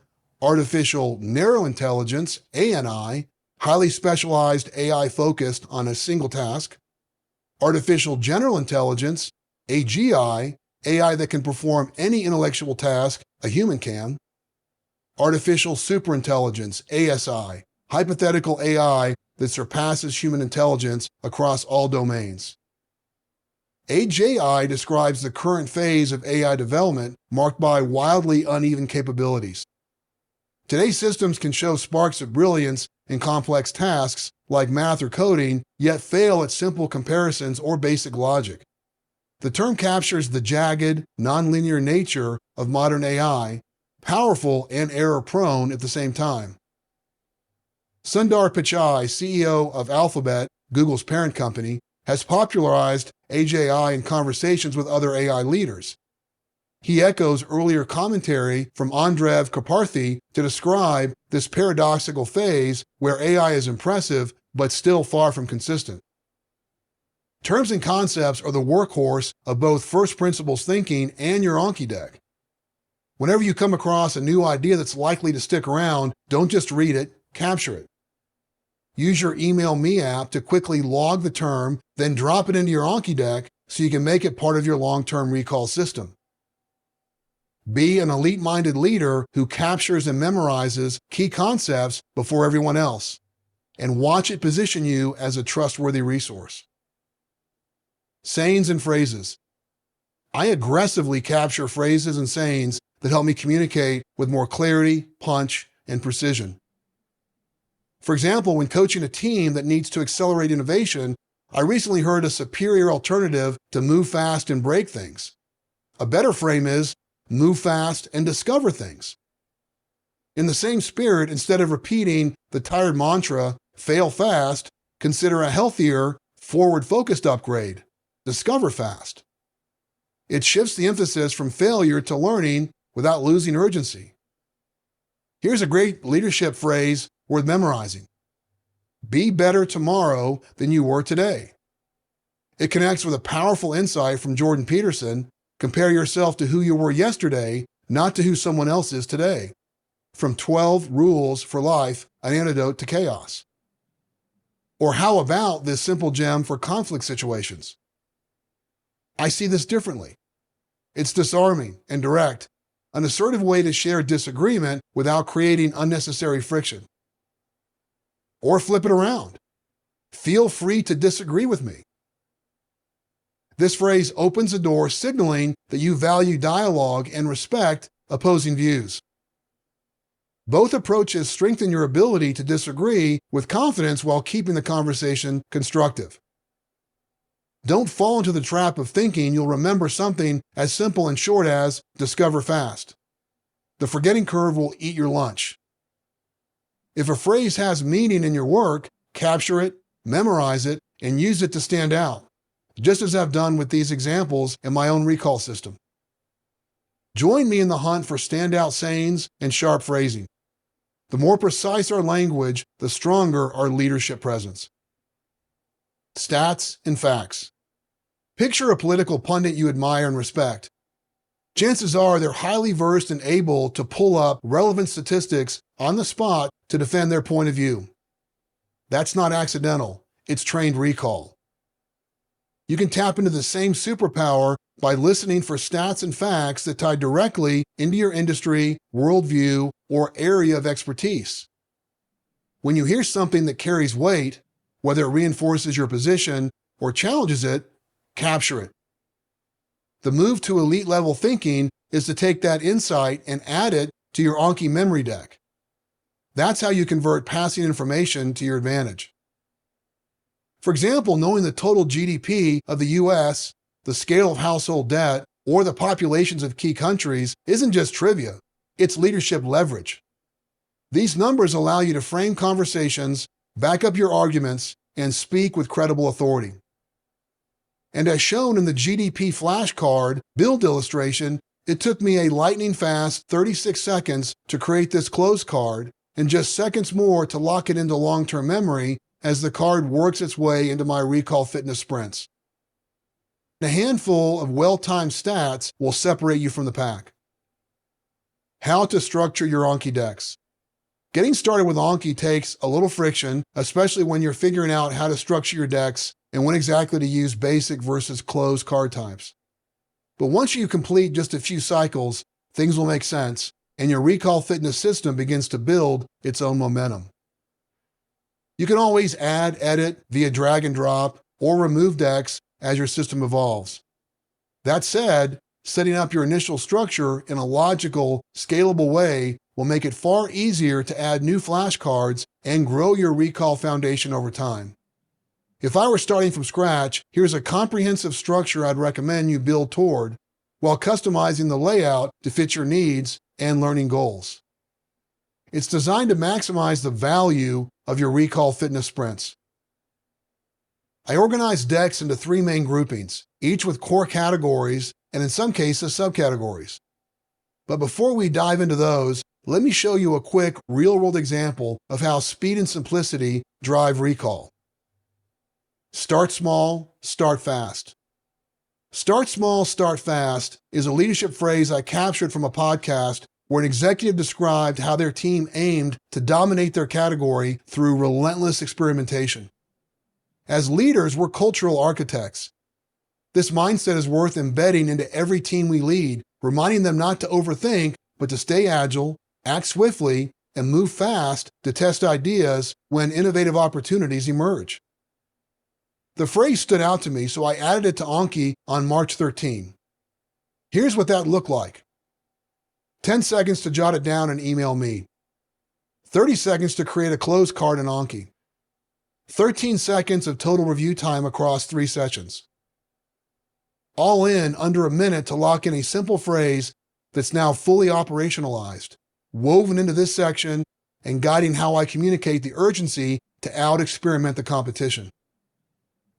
artificial narrow intelligence, ANI, highly specialized AI focused on a single task, artificial general intelligence, AGI, AI that can perform any intellectual task a human can, artificial superintelligence, ASI, hypothetical AI that surpasses human intelligence across all domains. AJI describes the current phase of AI development marked by wildly uneven capabilities. Today's systems can show sparks of brilliance in complex tasks like math or coding, yet fail at simple comparisons or basic logic. The term captures the jagged, nonlinear nature of modern AI, powerful and error-prone at the same time. Sundar Pichai, CEO of Alphabet, Google's parent company, has popularized AJI in conversations with other AI leaders. He echoes earlier commentary from Andreev Karpathy to describe this paradoxical phase where AI is impressive but still far from consistent. Terms and concepts are the workhorse of both first principles thinking and your Anki deck. Whenever you come across a new idea that's likely to stick around, don't just read it, capture it. Use your Email Me app to quickly log the term, then drop it into your Anki deck so you can make it part of your long-term recall system. Be an elite-minded leader who captures and memorizes key concepts before everyone else, and watch it position you as a trustworthy resource. Sayings and phrases. I aggressively capture phrases and sayings that help me communicate with more clarity, punch, and precision. For example, when coaching a team that needs to accelerate innovation, I recently heard a superior alternative to move fast and break things. A better frame is move fast and discover things. In the same spirit, instead of repeating the tired mantra, fail fast, consider a healthier, forward-focused upgrade, discover fast. It shifts the emphasis from failure to learning without losing urgency. Here's a great leadership phrase worth memorizing. Be better tomorrow than you were today. It connects with a powerful insight from Jordan Peterson. Compare yourself to who you were yesterday, not to who someone else is today. From 12 Rules for Life, an Antidote to Chaos. Or how about this simple gem for conflict situations? I see this differently. It's disarming and direct, an assertive way to share disagreement without creating unnecessary friction. Or flip it around. Feel free to disagree with me. This phrase opens the door, signaling that you value dialogue and respect opposing views. Both approaches strengthen your ability to disagree with confidence while keeping the conversation constructive. Don't fall into the trap of thinking you'll remember something as simple and short as discover fast. The forgetting curve will eat your lunch. If a phrase has meaning in your work, capture it, memorize it, and use it to stand out, just as I've done with these examples in my own recall system. Join me in the hunt for standout sayings and sharp phrasing. The more precise our language, the stronger our leadership presence. Stats and facts. Picture a political pundit you admire and respect. Chances are they're highly versed and able to pull up relevant statistics on the spot to defend their point of view. That's not accidental, it's trained recall. You can tap into the same superpower by listening for stats and facts that tie directly into your industry, worldview, or area of expertise. When you hear something that carries weight, whether it reinforces your position or challenges it, capture it. The move to elite-level thinking is to take that insight and add it to your Anki memory deck. That's how you convert passing information to your advantage. For example, knowing the total GDP of the US, the scale of household debt, or the populations of key countries isn't just trivia, it's leadership leverage. These numbers allow you to frame conversations, back up your arguments, and speak with credible authority. And as shown in the GDP flashcard build illustration, it took me a lightning-fast 36 seconds to create this close card and just seconds more to lock it into long-term memory as the card works its way into my recall fitness sprints. A handful of well-timed stats will separate you from the pack. How to structure your Anki decks. Getting started with Anki takes a little friction, especially when you're figuring out how to structure your decks and when exactly to use basic versus closed card types. But once you complete just a few cycles, things will make sense, and your recall fitness system begins to build its own momentum. You can always add, edit via drag and drop, or remove decks as your system evolves. That said, setting up your initial structure in a logical, scalable way will make it far easier to add new flashcards and grow your recall foundation over time. If I were starting from scratch, here's a comprehensive structure I'd recommend you build toward, while customizing the layout to fit your needs and learning goals. It's designed to maximize the value of your recall fitness sprints. I organize decks into 3 main groupings, each with core categories and in some cases subcategories. But before we dive into those, let me show you a quick real-world example of how speed and simplicity drive recall. Start small, start fast. Start small, start fast is a leadership phrase I captured from a podcast where an executive described how their team aimed to dominate their category through relentless experimentation. As leaders, we're cultural architects. This mindset is worth embedding into every team we lead, reminding them not to overthink, but to stay agile, act swiftly, and move fast to test ideas when innovative opportunities emerge. The phrase stood out to me, so I added it to Anki on March 13. Here's what that looked like. 10 seconds to jot it down and email me. 30 seconds to create a close card in Anki. 13 seconds of total review time across 3 sessions. All in under a minute to lock in a simple phrase that's now fully operationalized, woven into this section and guiding how I communicate the urgency to out-experiment the competition.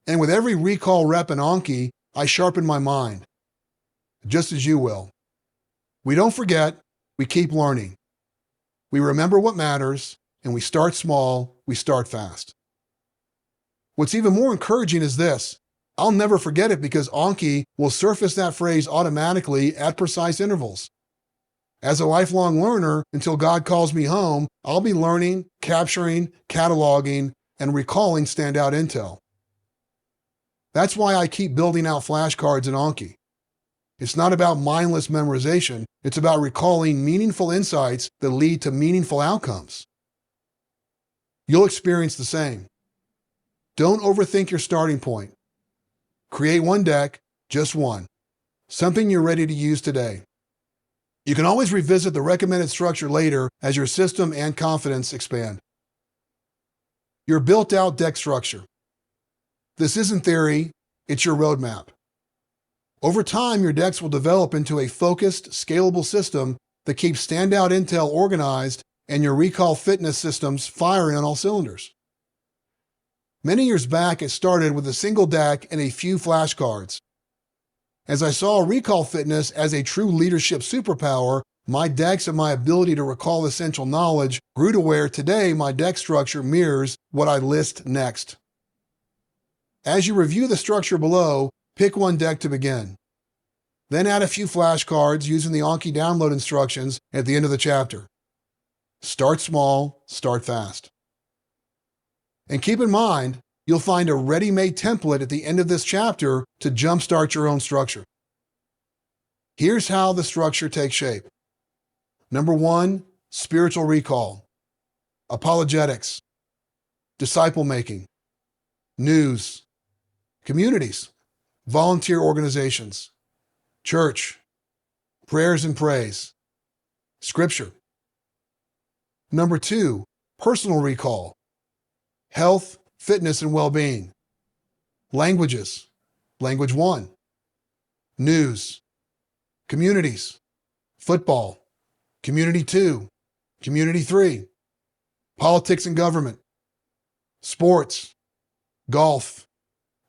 And with every recall rep in Anki, I sharpen my mind, just as you will. We don't forget, we keep learning. We remember what matters, and we start small, we start fast. What's even more encouraging is this. I'll never forget it because Anki will surface that phrase automatically at precise intervals. As a lifelong learner, until God calls me home, I'll be learning, capturing, cataloging, and recalling standout intel. That's why I keep building out flashcards in Anki. It's not about mindless memorization, it's about recalling meaningful insights that lead to meaningful outcomes. You'll experience the same. Don't overthink your starting point. Create one deck, just one. Something you're ready to use today. You can always revisit the recommended structure later as your system and confidence expand. Your built-out deck structure. This isn't theory, it's your roadmap. Over time, your decks will develop into a focused, scalable system that keeps standout intel organized and your recall fitness systems firing on all cylinders. Many years back, it started with a single deck and a few flashcards. As I saw recall fitness as a true leadership superpower, my decks and my ability to recall essential knowledge grew to where today my deck structure mirrors what I list next. As you review the structure below, pick one deck to begin. Then add a few flashcards using the Anki download instructions at the end of the chapter. Start small, start fast. And keep in mind, you'll find a ready-made template at the end of this chapter to jumpstart your own structure. Here's how the structure takes shape. Number 1, spiritual recall, apologetics, disciple-making, news, communities, volunteer organizations, church, prayers and praise, scripture. Number 2, personal recall, health, fitness, and well-being, languages, language 1, news, communities, football, community 2, community 3, politics and government, sports, golf,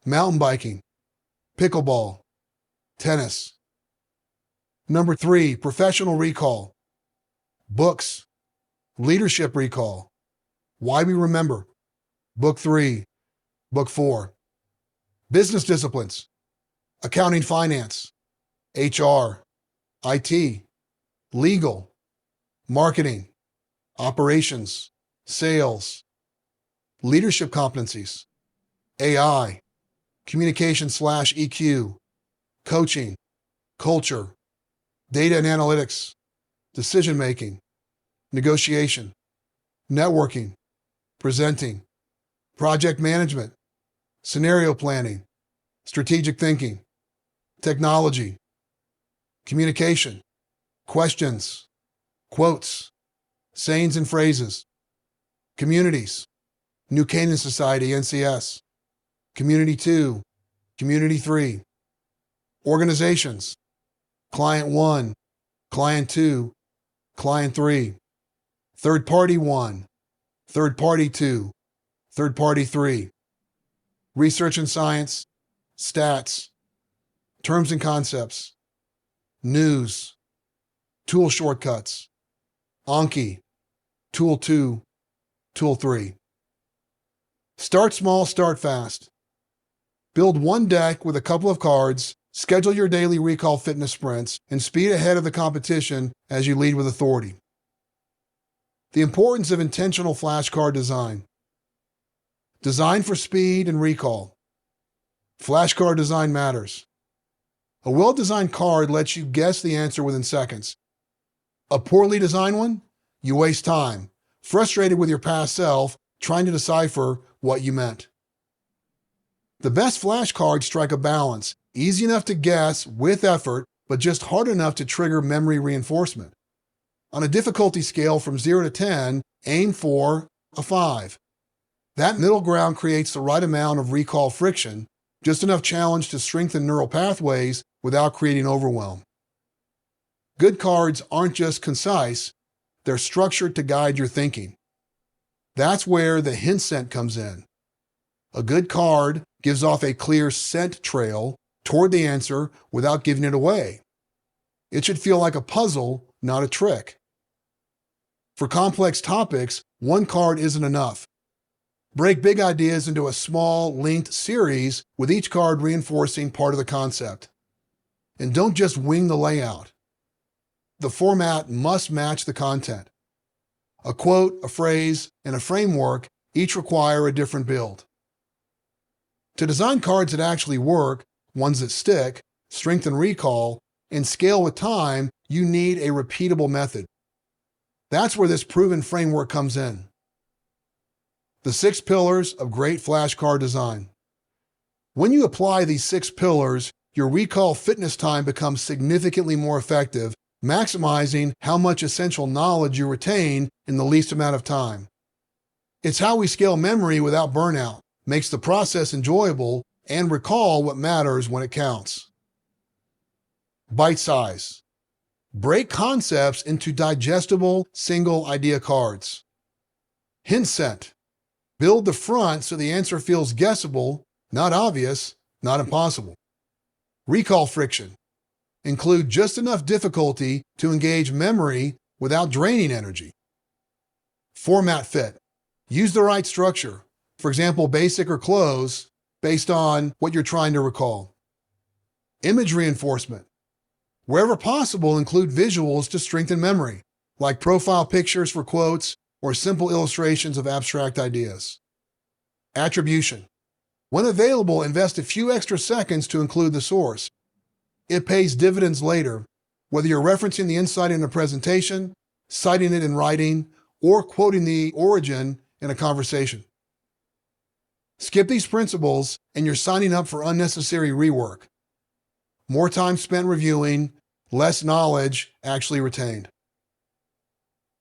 mountain biking, pickleball, tennis. Number 3, professional recall, books, leadership recall, why we remember, book 3, book 4, business disciplines, accounting, finance, HR, IT, legal, marketing, operations, sales, leadership competencies, AI, communication/EQ, coaching, culture, data and analytics, decision-making, negotiation, networking, presenting, project management, scenario planning, strategic thinking, technology, communication, questions, quotes, sayings and phrases, communities, New Canaan Society, NCS, Community 2, Community 3, organizations, Client 1, Client 2, Client 3, Third Party 1, Third Party 2, Third Party 3, research and science, stats, terms and concepts, news, tool shortcuts, Anki, Tool 2, Tool 3. Start small, start fast. Build one deck with a couple of cards, schedule your daily recall fitness sprints, and speed ahead of the competition as you lead with authority. The importance of intentional flashcard design. Design for speed and recall. Flashcard design matters. A well-designed card lets you guess the answer within seconds. A poorly designed one? You waste time, frustrated with your past self, trying to decipher what you meant. The best flashcards strike a balance, easy enough to guess with effort, but just hard enough to trigger memory reinforcement. On a difficulty scale from 0 to 10, aim for a 5. That middle ground creates the right amount of recall friction, just enough challenge to strengthen neural pathways without creating overwhelm. Good cards aren't just concise, they're structured to guide your thinking. That's where the hint scent comes in. A good card gives off a clear scent trail toward the answer without giving it away. It should feel like a puzzle, not a trick. For complex topics, one card isn't enough. Break big ideas into a small, linked series with each card reinforcing part of the concept. And don't just wing the layout. The format must match the content. A quote, a phrase, and a framework each require a different build. To design cards that actually work, ones that stick, strengthen recall, and scale with time, you need a repeatable method. That's where this proven framework comes in. The 6 pillars of great flashcard design. When you apply these 6 pillars, your recall fitness time becomes significantly more effective, maximizing how much essential knowledge you retain in the least amount of time. It's how we scale memory without burnout, makes the process enjoyable, and recall what matters when it counts. Bite size. Break concepts into digestible, single-idea cards. Hint scent. Build the front so the answer feels guessable, not obvious, not impossible. Recall friction. Include just enough difficulty to engage memory without draining energy. Format fit. Use the right structure, for example, basic or close, based on what you're trying to recall. Image reinforcement. Wherever possible, include visuals to strengthen memory, like profile pictures for quotes or simple illustrations of abstract ideas. Attribution. When available, invest a few extra seconds to include the source. It pays dividends later, whether you're referencing the insight in a presentation, citing it in writing, or quoting the origin in a conversation. Skip these principles and you're signing up for unnecessary rework. More time spent reviewing, less knowledge actually retained.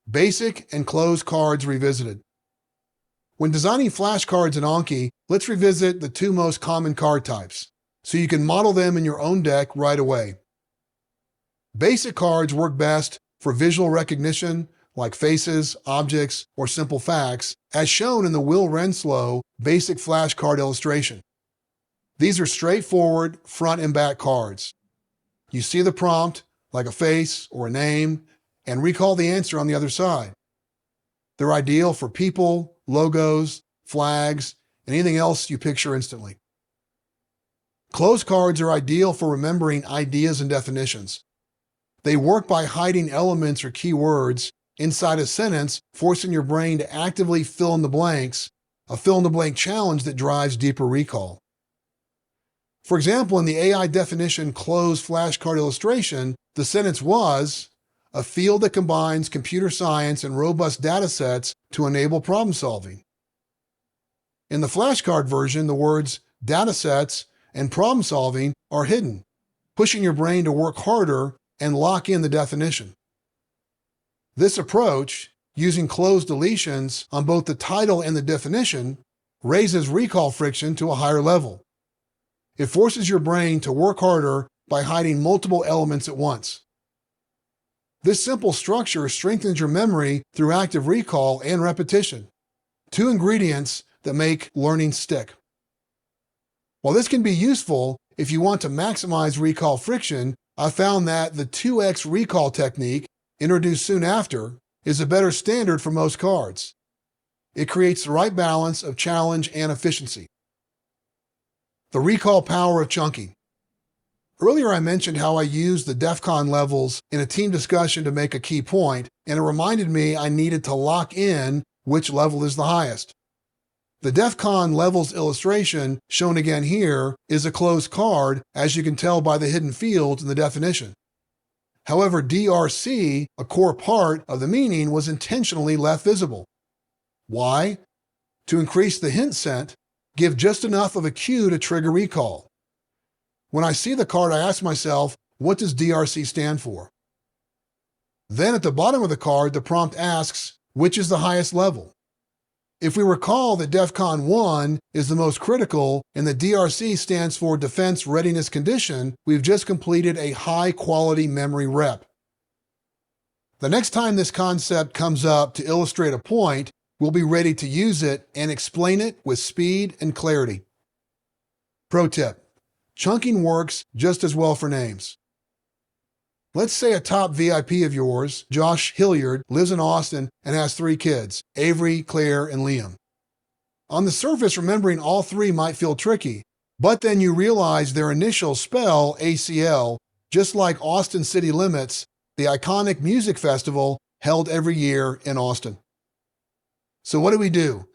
Basic and closed cards revisited. When designing flashcards in Anki, let's revisit the 2 most common card types, so you can model them in your own deck right away. Basic cards work best for visual recognition, like faces, objects, or simple facts, as shown in the Will Renslow basic flashcard illustration. These are straightforward front and back cards. You see the prompt, like a face or a name, and recall the answer on the other side. They're ideal for people, logos, flags, and anything else you picture instantly. Closed cards are ideal for remembering ideas and definitions. They work by hiding elements or keywords inside a sentence, forcing your brain to actively fill in the blanks, a fill-in-the-blank challenge that drives deeper recall. For example, in the AI definition closed flashcard illustration, the sentence was, a field that combines computer science and robust data sets to enable problem solving. In the flashcard version, the words data sets and problem solving are hidden, pushing your brain to work harder and lock in the definition. This approach, using closed deletions on both the title and the definition, raises recall friction to a higher level. It forces your brain to work harder by hiding multiple elements at once. This simple structure strengthens your memory through active recall and repetition, 2 ingredients that make learning stick. While this can be useful if you want to maximize recall friction, I found that the 2x recall technique, introduced soon after, is a better standard for most cards. It creates the right balance of challenge and efficiency. The recall power of chunking. Earlier I mentioned how I used the DEFCON levels in a team discussion to make a key point, and it reminded me I needed to lock in which level is the highest. The DEF CON levels illustration, shown again here, is a closed card, as you can tell by the hidden fields in the definition. However, DRC, a core part of the meaning, was intentionally left visible. Why? To increase the hint scent, give just enough of a cue to trigger recall. When I see the card, I ask myself, what does DRC stand for? Then at the bottom of the card, the prompt asks, which is the highest level? If we recall that DEF CON 1 is the most critical and the DRC stands for Defense Readiness Condition, we've just completed a high-quality memory rep. The next time this concept comes up to illustrate a point, we'll be ready to use it and explain it with speed and clarity. Pro tip: chunking works just as well for names. Let's say a top VIP of yours, Josh Hilliard, lives in Austin and has 3 kids, Avery, Claire, and Liam. On the surface, remembering all 3 might feel tricky, but then you realize their initials spell ACL, just like Austin City Limits, the iconic music festival held every year in Austin. So what do?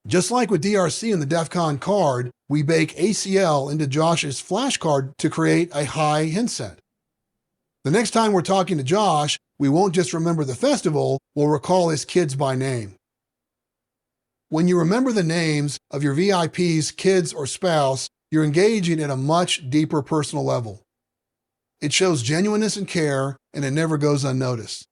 Just like with DRC and the DEF CON card, we bake ACL into Josh's flashcard to create a high hint scent. The next time we're talking to Josh, we won't just remember the festival, we'll recall his kids by name. When you remember the names of your VIP's kids or spouse, you're engaging at a much deeper personal level. It shows genuineness and care, and it never goes unnoticed.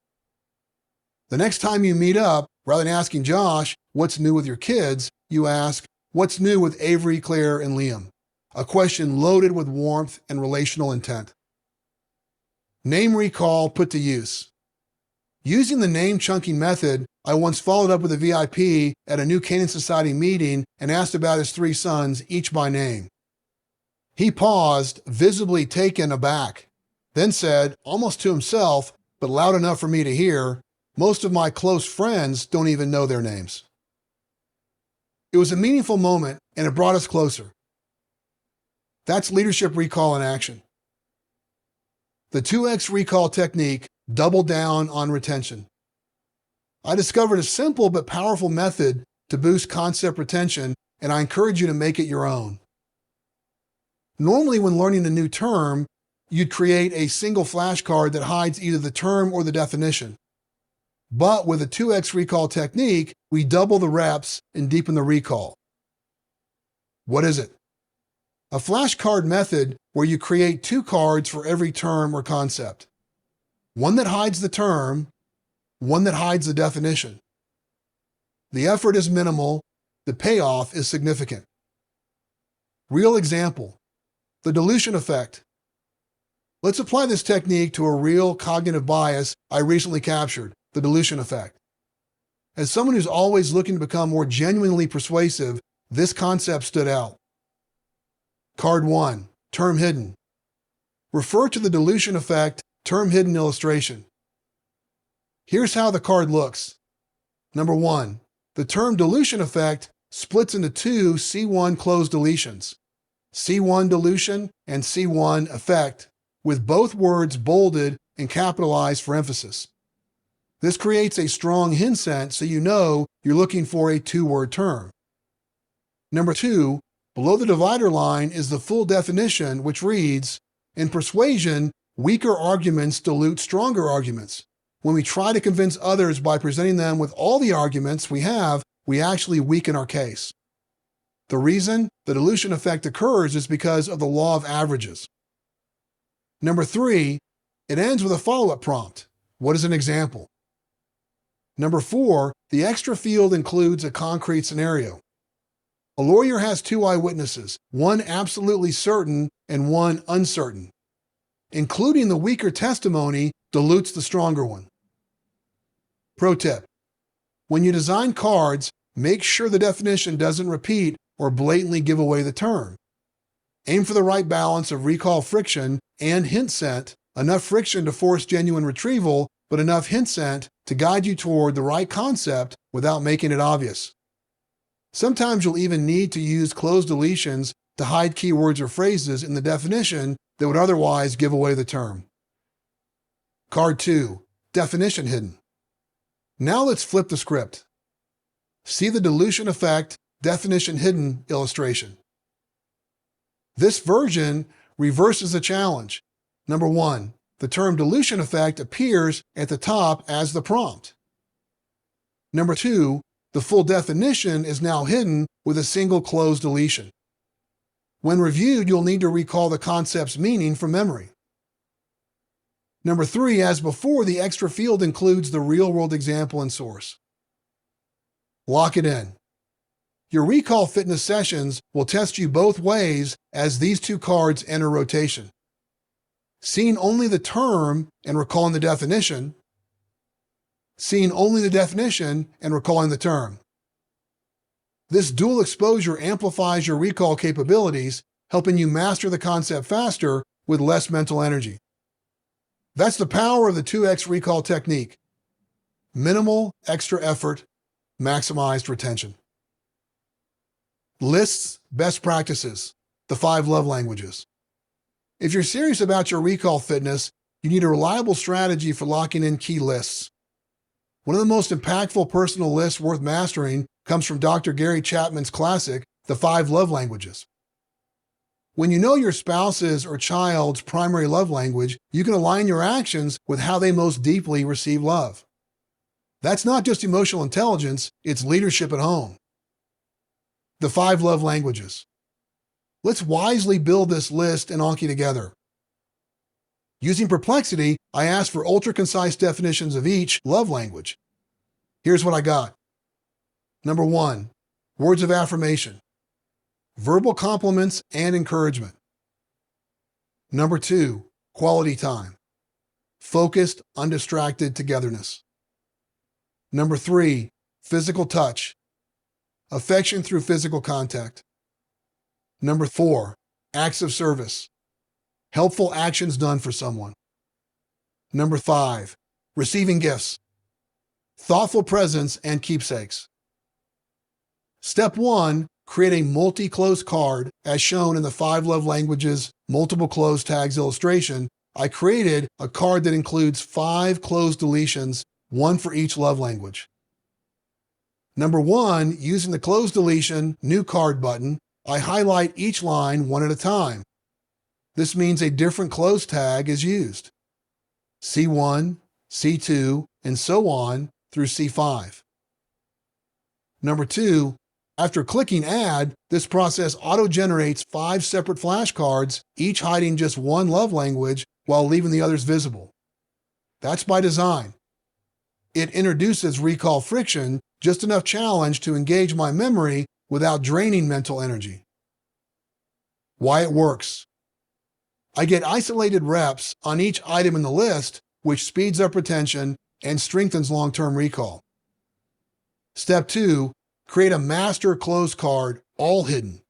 The next time you meet up, rather than asking Josh, what's new with your kids, you ask, what's new with Avery, Claire, and Liam? A question loaded with warmth and relational intent. Name recall put to use. Using the name chunking method, I once followed up with a VIP at a New Canaan Society meeting and asked about his 3 sons, each by name. He paused, visibly taken aback, then said, almost to himself, but loud enough for me to hear, most of my close friends don't even know their names. It was a meaningful moment, and it brought us closer. That's leadership recall in action. The 2X recall technique doubled down on retention. I discovered a simple but powerful method to boost concept retention, and I encourage you to make it your own. Normally, when learning a new term, you'd create a single flashcard that hides either the term or the definition. But with a 2X recall technique, we double the reps and deepen the recall. What is it? A flashcard method where you create 2 cards for every term or concept. One that hides the term, one that hides the definition. The effort is minimal, the payoff is significant. Real example, the dilution effect. Let's apply this technique to a real cognitive bias I recently captured, the dilution effect. As someone who's always looking to become more genuinely persuasive, this concept stood out. Card 1, term hidden. Refer to the dilution effect, term hidden illustration. Here's how the card looks. Number 1, the term dilution effect splits into 2 C1 closed deletions, C1 dilution and C1 effect, with both words bolded and capitalized for emphasis. This creates a strong hint scent so you know you're looking for a 2-word term. Number 2, below the divider line is the full definition, which reads, in persuasion, weaker arguments dilute stronger arguments. When we try to convince others by presenting them with all the arguments we have, we actually weaken our case. The reason the dilution effect occurs is because of the law of averages. Number 3, it ends with a follow-up prompt. What is an example? Number 4, the extra field includes a concrete scenario. A lawyer has 2 eyewitnesses, one absolutely certain and one uncertain. Including the weaker testimony dilutes the stronger one. Pro tip: when you design cards, make sure the definition doesn't repeat or blatantly give away the term. Aim for the right balance of recall friction and hint scent, enough friction to force genuine retrieval, but enough hint scent to guide you toward the right concept without making it obvious. Sometimes you'll even need to use closed deletions to hide keywords or phrases in the definition that would otherwise give away the term. Card 2, definition hidden. Now let's flip the script. See the dilution effect definition hidden illustration. This version reverses the challenge. Number 1, the term dilution effect appears at the top as the prompt. Number 2, the full definition is now hidden with a single closed deletion. When reviewed, you'll need to recall the concept's meaning from memory. Number 3, as before, the extra field includes the real-world example and source. Lock it in. Your recall fitness sessions will test you both ways as these two cards enter rotation. Seeing only the term and recalling the definition. Seeing only the definition and recalling the term. This dual exposure amplifies your recall capabilities, helping you master the concept faster with less mental energy. That's the power of the 2x recall technique. Minimal extra effort, maximized retention. Lists, best practices, the 5 love languages. If you're serious about your recall fitness, you need a reliable strategy for locking in key lists. One of the most impactful personal lists worth mastering comes from Dr. Gary Chapman's classic, The 5 Love Languages. When you know your spouse's or child's primary love language, you can align your actions with how they most deeply receive love. That's not just emotional intelligence, it's leadership at home. The 5 love languages. Let's wisely build this list and Anki together. Using Perplexity, I asked for ultra-concise definitions of each love language. Here's what I got. Number 1, words of affirmation. Verbal compliments and encouragement. Number 2, quality time. Focused, undistracted togetherness. Number 3, physical touch. Affection through physical contact. Number 4, acts of service. Helpful actions done for someone. Number 5, receiving gifts. Thoughtful presents and keepsakes. Step 1, create a multi-close card as shown in the 5 love languages multiple close tags illustration. I created a card that includes 5 closed deletions, 1 for each love language. Number 1, using the closed deletion new card button, I highlight each line one at a time. This means a different close tag is used. C1, C2, and so on through C5. Number 2, after clicking Add, this process auto-generates 5 separate flashcards, each hiding just one love language while leaving the others visible. That's by design. It introduces recall friction, just enough challenge to engage my memory without draining mental energy. Why it works. I get isolated reps on each item in the list, which speeds up retention and strengthens long-term recall. Step 2, create a master close card, all hidden.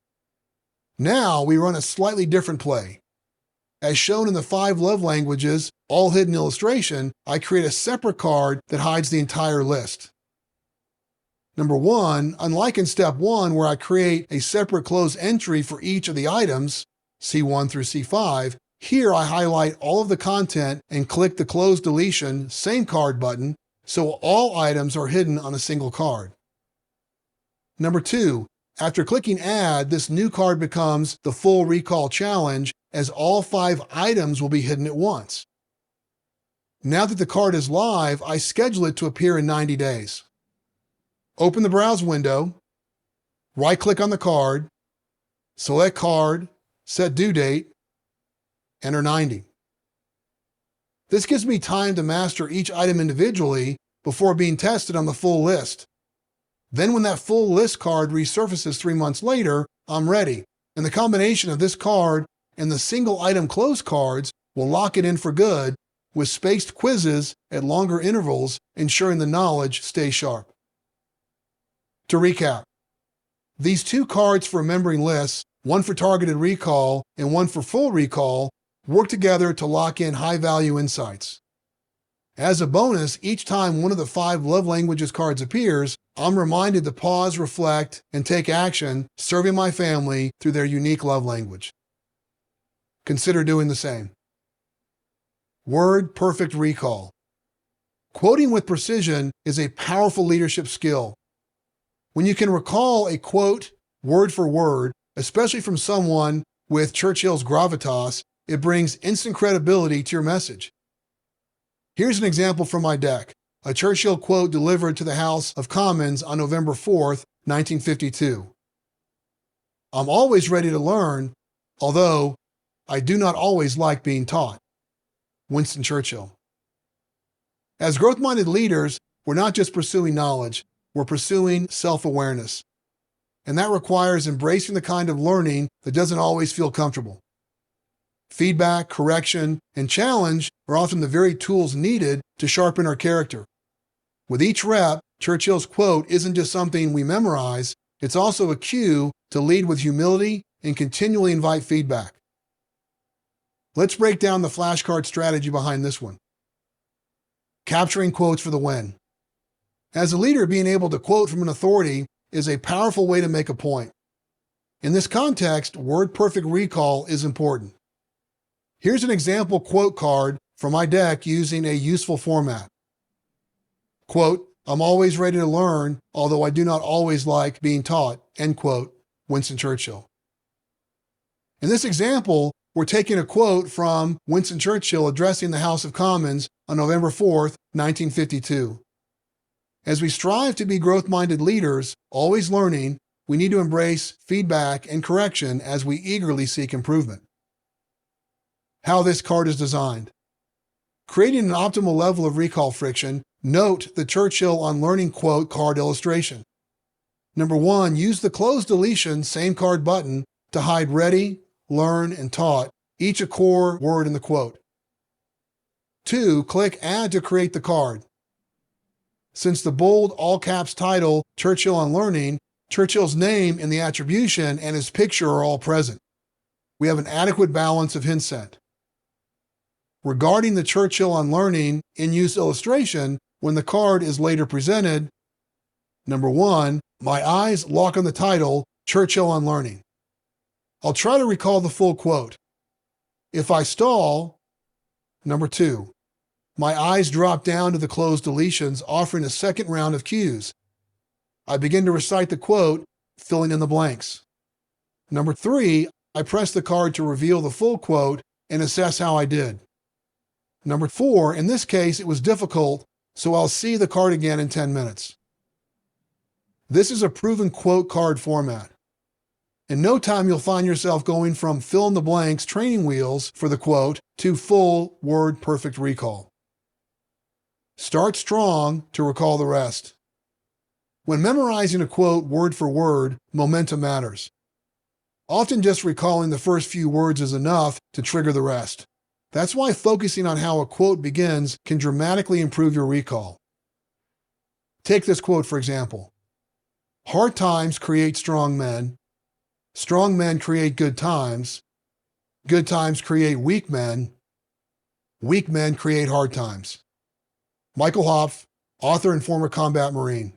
Now we run a slightly different play. As shown in the 5 love languages, all hidden illustration, I create a separate card that hides the entire list. Number 1, unlike in step 1 where I create a separate closed entry for each of the items, C1 through C5, here I highlight all of the content and click the closed deletion, same card button, so all items are hidden on a single card. Number 2, after clicking Add, this new card becomes the full recall challenge as all 5 items will be hidden at once. Now that the card is live, I schedule it to appear in 90 days. Open the browse window, right-click on the card, select card, set due date, enter 90. This gives me time to master each item individually before being tested on the full list. Then when that full list card resurfaces 3 months later, I'm ready, and the combination of this card and the single item close cards will lock it in for good, with spaced quizzes at longer intervals, ensuring the knowledge stays sharp. To recap, these 2 cards for remembering lists, one for targeted recall and one for full recall, work together to lock in high-value insights. As a bonus, each time one of the 5 love languages cards appears, I'm reminded to pause, reflect, and take action, serving my family through their unique love language. Consider doing the same. Word perfect recall. Quoting with precision is a powerful leadership skill. When you can recall a quote word for word, especially from someone with Churchill's gravitas, it brings instant credibility to your message. Here's an example from my deck, a Churchill quote delivered to the House of Commons on November 4th, 1952. I'm always ready to learn, although I do not always like being taught. Winston Churchill. As growth-minded leaders, we're not just pursuing knowledge, we're pursuing self-awareness. And that requires embracing the kind of learning that doesn't always feel comfortable. Feedback, correction, and challenge are often the very tools needed to sharpen our character. With each rep, Churchill's quote isn't just something we memorize, it's also a cue to lead with humility and continually invite feedback. Let's break down the flashcard strategy behind this one. Capturing quotes for the win. As a leader, being able to quote from an authority is a powerful way to make a point. In this context, word-perfect recall is important. Here's an example quote card from my deck using a useful format. Quote, I'm always ready to learn, although I do not always like being taught, end quote, Winston Churchill. In this example, we're taking a quote from Winston Churchill addressing the House of Commons on November 4th, 1952. As we strive to be growth-minded leaders, always learning, we need to embrace feedback and correction as we eagerly seek improvement. How this card is designed. Creating an optimal level of recall friction, note the Churchill on Learning quote card illustration. Number 1, use the close deletion same card button to hide ready, learn, and taught, each a core word in the quote. 2, click Add to create the card. Since the bold all-caps title, Churchill on Learning, Churchill's name in the attribution and his picture are all present. We have an adequate balance of hint set. Regarding the Churchill on Learning in-use illustration, when the card is later presented, number 1, my eyes lock on the title, Churchill on Learning. I'll try to recall the full quote. If I stall, number 2, my eyes drop down to the closed deletions, offering a second round of cues. I begin to recite the quote, filling in the blanks. Number 3, I press the card to reveal the full quote and assess how I did. Number 4, in this case, it was difficult, so I'll see the card again in 10 minutes. This is a proven quote card format. In no time, you'll find yourself going from fill-in-the-blanks training wheels for the quote to full word-perfect recall. Start strong to recall the rest. When memorizing a quote word for word, momentum matters. Often just recalling the first few words is enough to trigger the rest. That's why focusing on how a quote begins can dramatically improve your recall. Take this quote for example. Hard times create strong men create good times create weak men create hard times. Michael Hopf, author and former combat Marine.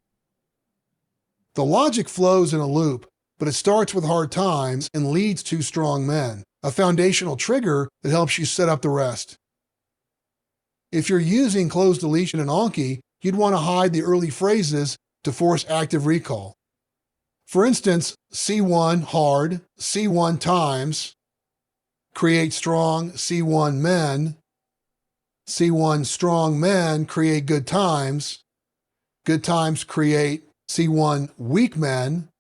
The logic flows in a loop, but it starts with hard times and leads to strong men, a foundational trigger that helps you set up the rest. If you're using closed deletion and Anki, you'd want to hide the early phrases to force active recall. For instance, C1 hard, C1 times, create strong C1 men, C1 strong men create good times create C1 weak men,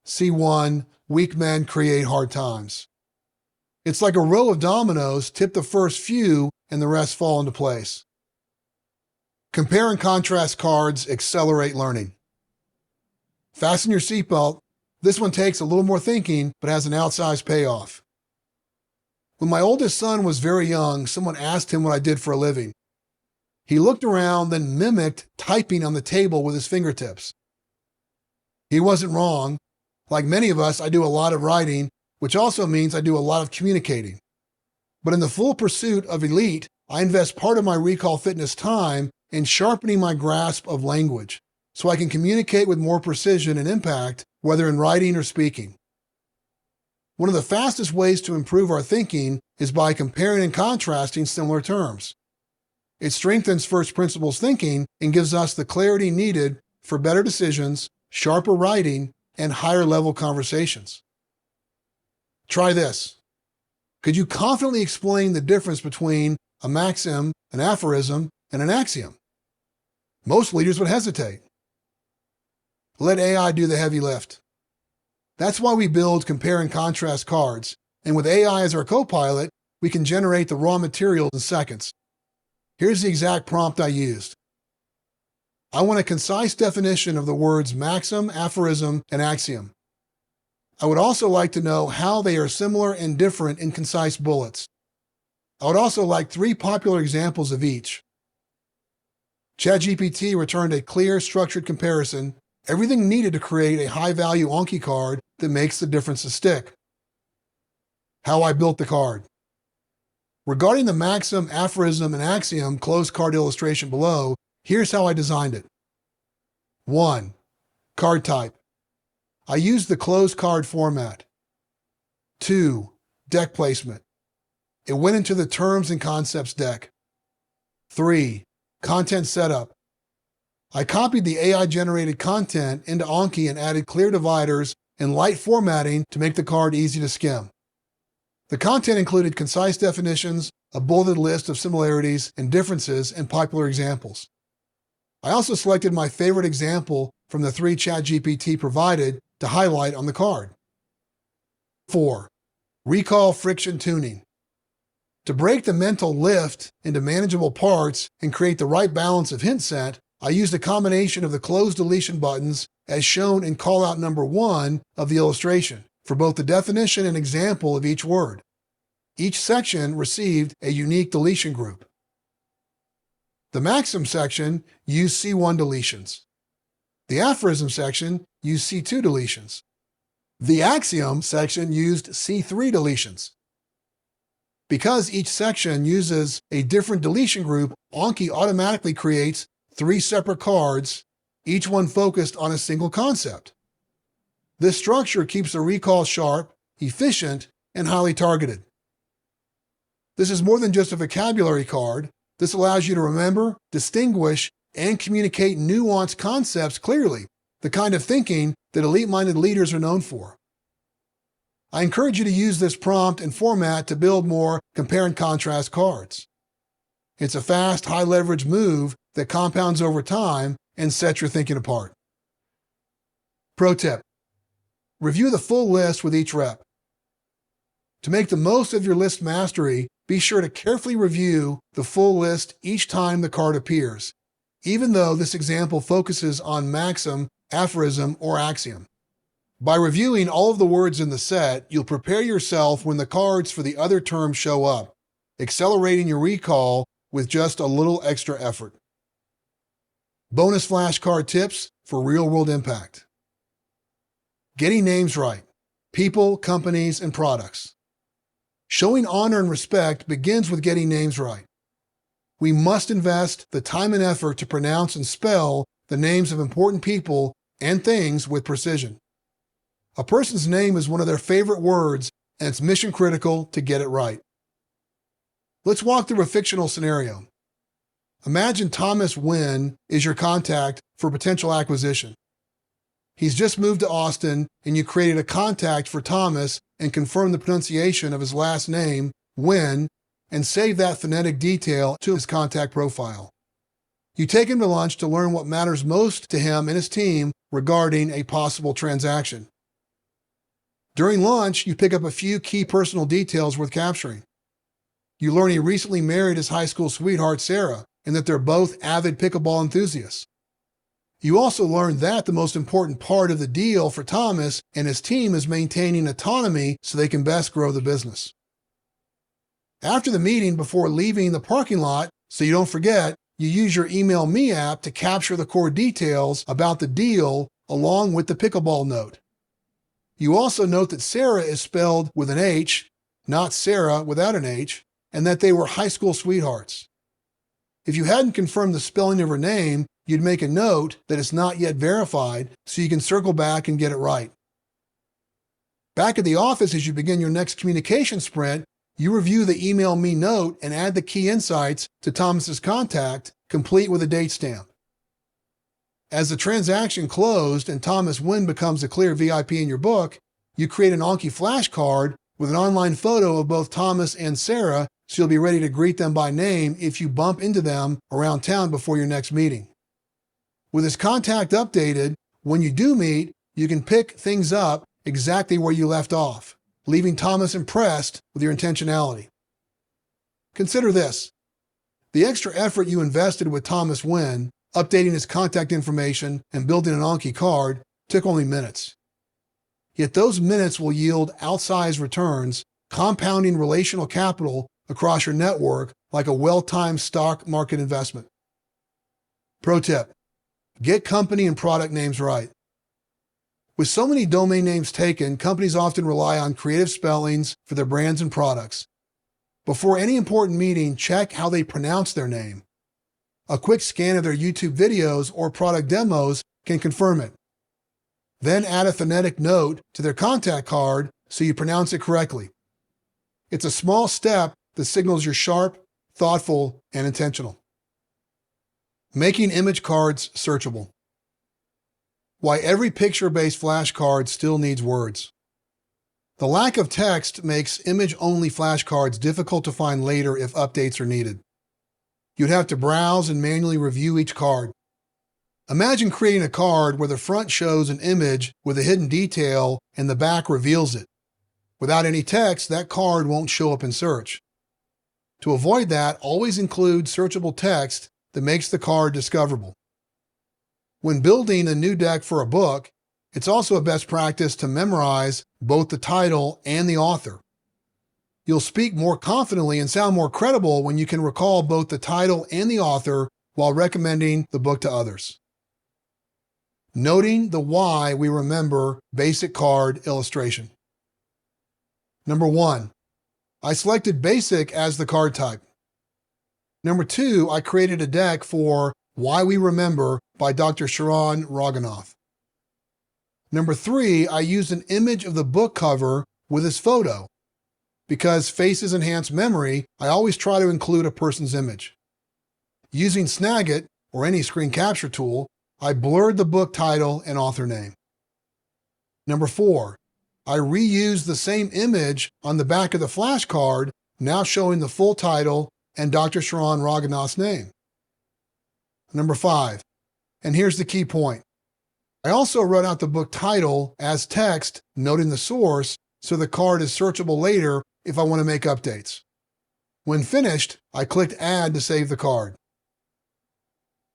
C1 weak men create hard times. It's like a row of dominoes, tip the first few and the rest fall into place. Compare and contrast cards accelerate learning. Fasten your seatbelt. This one takes a little more thinking, but has an outsized payoff. When my oldest son was very young, someone asked him what I did for a living. He looked around, then mimicked typing on the table with his fingertips. He wasn't wrong. Like many of us, I do a lot of writing, which also means I do a lot of communicating. But in the full pursuit of elite, I invest part of my recall fitness time in sharpening my grasp of language, so I can communicate with more precision and impact, whether in writing or speaking. One of the fastest ways to improve our thinking is by comparing and contrasting similar terms. It strengthens first principles thinking and gives us the clarity needed for better decisions, sharper writing, and higher level conversations. Try this. Could you confidently explain the difference between a maxim, an aphorism, and an axiom? Most leaders would hesitate. Let AI do the heavy lift. That's why we build compare and contrast cards, and with AI as our co-pilot, we can generate the raw material in seconds. Here's the exact prompt I used. I want a concise definition of the words maxim, aphorism, and axiom. I would also like to know how they are similar and different in concise bullets. I would also like 3 popular examples of each. ChatGPT returned a clear, structured comparison, everything needed to create a high-value Anki card that makes the differences stick. How I built the card. Regarding the maxim, aphorism, and axiom closed card illustration below, here's how I designed it. 1. Card type. I used the closed card format. 2. Deck placement. It went into the Terms and Concepts deck. 3. Content setup. I copied the AI-generated content into Anki and added clear dividers and light formatting to make the card easy to skim. The content included concise definitions, a bulleted list of similarities and differences, and popular examples. I also selected my favorite example from the 3 ChatGPT provided to highlight on the card. 4. Recall friction tuning. To break the mental lift into manageable parts and create the right balance of hint set, I used a combination of the close deletion buttons as shown in callout number 1 of the illustration for both the definition and example of each word. Each section received a unique deletion group. The maxim section used C1 deletions. The aphorism section used C2 deletions. The axiom section used C3 deletions. Because each section uses a different deletion group, Anki automatically creates 3 separate cards, each one focused on a single concept. This structure keeps the recall sharp, efficient, and highly targeted. This is more than just a vocabulary card. This allows you to remember, distinguish, and communicate nuanced concepts clearly, the kind of thinking that elite-minded leaders are known for. I encourage you to use this prompt and format to build more compare and contrast cards. It's a fast, high-leverage move that compounds over time and sets your thinking apart. Pro tip: review the full list with each rep. To make the most of your list mastery, be sure to carefully review the full list each time the card appears, even though this example focuses on maxim, aphorism, or axiom. By reviewing all of the words in the set, you'll prepare yourself when the cards for the other terms show up, accelerating your recall with just a little extra effort. Bonus flashcard tips for real-world impact. Getting names right. People, companies, and products. Showing honor and respect begins with getting names right. We must invest the time and effort to pronounce and spell the names of important people and things with precision. A person's name is one of their favorite words, and it's mission critical to get it right. Let's walk through a fictional scenario. Imagine Thomas Wynn is your contact for potential acquisition. He's just moved to Austin, and you created a contact for Thomas and confirmed the pronunciation of his last name, Wynn, and saved that phonetic detail to his contact profile. You take him to lunch to learn what matters most to him and his team regarding a possible transaction. During lunch, you pick up a few key personal details worth capturing. You learn he recently married his high school sweetheart, Sarah, and that they're both avid pickleball enthusiasts. You also learn that the most important part of the deal for Thomas and his team is maintaining autonomy so they can best grow the business. After the meeting, before leaving the parking lot, so you don't forget, you use your Email Me app to capture the core details about the deal along with the pickleball note. You also note that Sarah is spelled with an H, not Sarah without an H, and that they were high school sweethearts. If you hadn't confirmed the spelling of her name, you'd make a note that it's not yet verified so you can circle back and get it right. Back at the office, as you begin your next communication sprint, you review the Email Me note and add the key insights to Thomas's contact, complete with a date stamp. As the transaction closed and Thomas Wynn becomes a clear VIP in your book, you create an Anki flashcard with an online photo of both Thomas and Sarah, so you'll be ready to greet them by name if you bump into them around town before your next meeting. With his contact updated, when you do meet, you can pick things up exactly where you left off, leaving Thomas impressed with your intentionality. Consider this. The extra effort you invested with Thomas Wynn, updating his contact information and building an Anki card, took only minutes. Yet those minutes will yield outsized returns, compounding relational capital across your network like a well-timed stock market investment. Pro tip: get company and product names right. With so many domain names taken, companies often rely on creative spellings for their brands and products. Before any important meeting, check how they pronounce their name. A quick scan of their YouTube videos or product demos can confirm it. Then add a phonetic note to their contact card so you pronounce it correctly. It's a small step that signals you're sharp, thoughtful, and intentional. Making image cards searchable. Why every picture-based flashcard still needs words. The lack of text makes image-only flashcards difficult to find later if updates are needed. You'd have to browse and manually review each card. Imagine creating a card where the front shows an image with a hidden detail and the back reveals it. Without any text, that card won't show up in search. To avoid that, always include searchable text that makes the card discoverable. When building a new deck for a book, it's also a best practice to memorize both the title and the author. You'll speak more confidently and sound more credible when you can recall both the title and the author while recommending the book to others. Noting the why we remember basic card illustration. Number 1, I selected basic as the card type. Number 2, I created a deck for Why We Remember by Dr. Sharon Roganoff. Number 3, I used an image of the book cover with his photo. Because faces enhance memory, I always try to include a person's image. Using Snagit, or any screen capture tool, I blurred the book title and author name. Number 4, I reused the same image on the back of the flashcard, now showing the full title and Dr. Sharon Roganoff's name. Number 5, and here's the key point. I also wrote out the book title as text, noting the source, so the card is searchable later if I want to make updates. When finished, I clicked Add to save the card.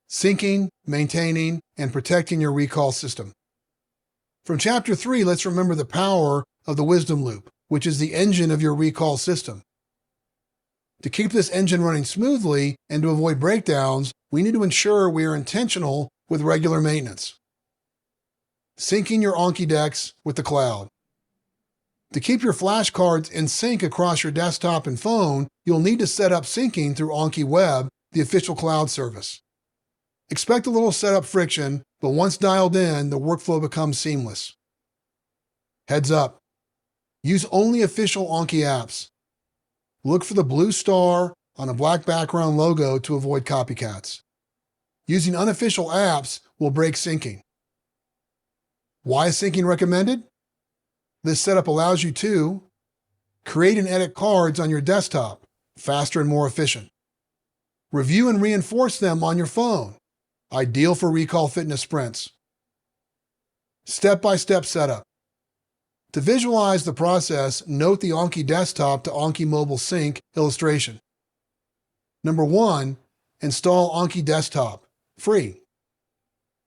Syncing, maintaining, and protecting your recall system. From Chapter 3, let's remember the power of the wisdom loop, which is the engine of your recall system. To keep this engine running smoothly and to avoid breakdowns, we need to ensure we are intentional with regular maintenance. Syncing your Anki decks with the cloud. To keep your flashcards in sync across your desktop and phone, you'll need to set up syncing through Anki Web, the official cloud service. Expect a little setup friction, but once dialed in, the workflow becomes seamless. Heads up. Use only official Anki apps. Look for the blue star on a black background logo to avoid copycats. Using unofficial apps will break syncing. Why is syncing recommended? This setup allows you to create and edit cards on your desktop, faster and more efficient. Review and reinforce them on your phone, ideal for recall fitness sprints. Step-by-step setup. To visualize the process, note the Anki desktop to Anki mobile sync illustration. Number 1, install Anki desktop, free.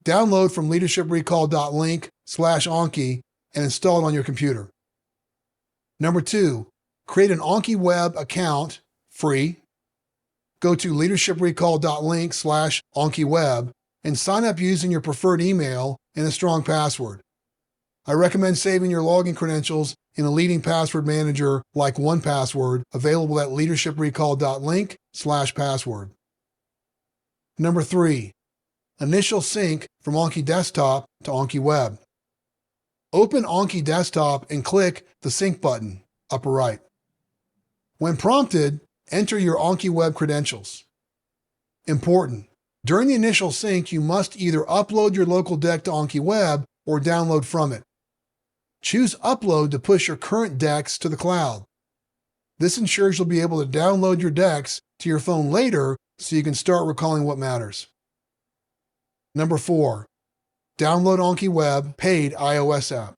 Download from leadershiprecall.link/Anki and install it on your computer. Number 2, create an Anki web account, free. Go to leadershiprecall.link/Anki web and sign up using your preferred email and a strong password. I recommend saving your login credentials in a leading password manager like 1Password, available at leadershiprecall.link/password. Number 3, initial sync from Anki desktop to Anki web. Open Anki desktop and click the sync button, upper right. When prompted, enter your Anki web credentials. Important, During the initial sync, you must either upload your local deck to Anki Web or download from it. Choose Upload to push your current decks to the cloud. This ensures you'll be able to download your decks to your phone later so you can start recalling what matters. Number 4. Download Anki Web paid iOS app.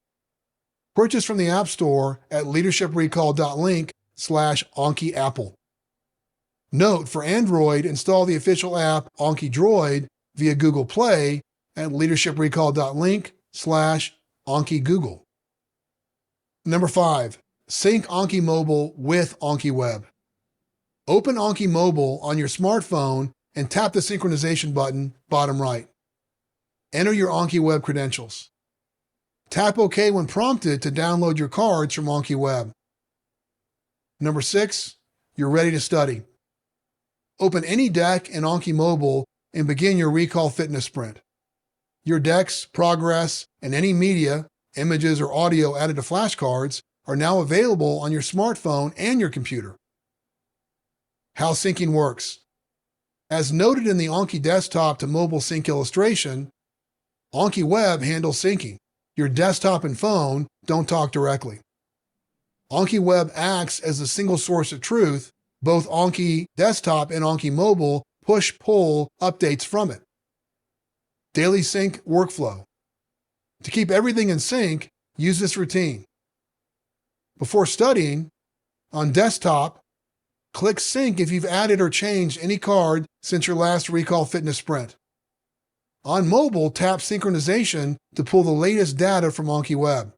Purchase from the App Store at leadershiprecall.link/Anki Apple. Note, for Android, install the official app Anki Droid via Google Play at leadershiprecall.link/Anki Google. Number 5. Sync Anki Mobile with Anki Web. Open Anki Mobile on your smartphone and tap the synchronization button bottom right. Enter your Anki Web credentials. Tap OK when prompted to download your cards from Anki Web. Number 6. You're ready to study. Open any deck in Anki Mobile and begin your Recall Fitness Sprint. Your decks, progress, and any media, images, or audio added to flashcards are now available on your smartphone and your computer. How syncing works. As noted in the Anki desktop to mobile sync illustration, Anki Web handles syncing. Your desktop and phone don't talk directly. Anki Web acts as a single source of truth. Both Anki Desktop and Anki Mobile push-pull updates from it. Daily sync workflow. To keep everything in sync, use this routine. Before studying, on desktop, click Sync if you've added or changed any card since your last Recall Fitness Sprint. On mobile, tap Synchronization to pull the latest data from Anki Web.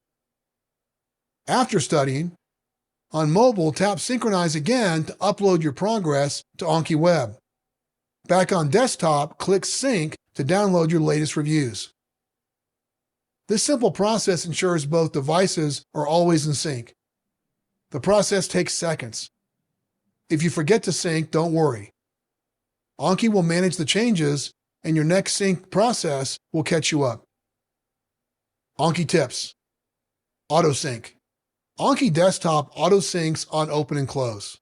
After studying, on mobile, tap Synchronize again to upload your progress to Anki Web. Back on desktop, click Sync to download your latest reviews. This simple process ensures both devices are always in sync. The process takes seconds. If you forget to sync, don't worry. Anki will manage the changes, and your next sync process will catch you up. Anki tips. Auto-sync. Anki Desktop auto-syncs on open and close.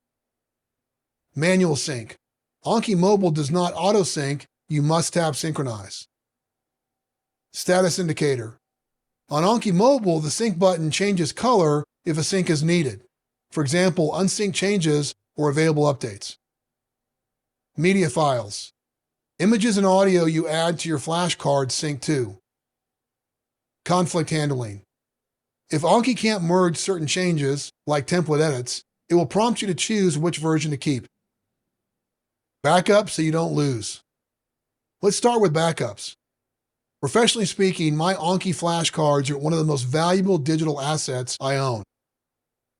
Manual sync. Anki Mobile does not auto-sync. You must tap Synchronize. Status indicator. On Anki Mobile, the sync button changes color if a sync is needed. For example, unsync changes or available updates. Media files. Images and audio you add to your flashcards sync to. Conflict handling. If Anki can't merge certain changes, like template edits, it will prompt you to choose which version to keep. Backup so you don't lose. Let's start with backups. Professionally speaking, my Anki flashcards are one of the most valuable digital assets I own.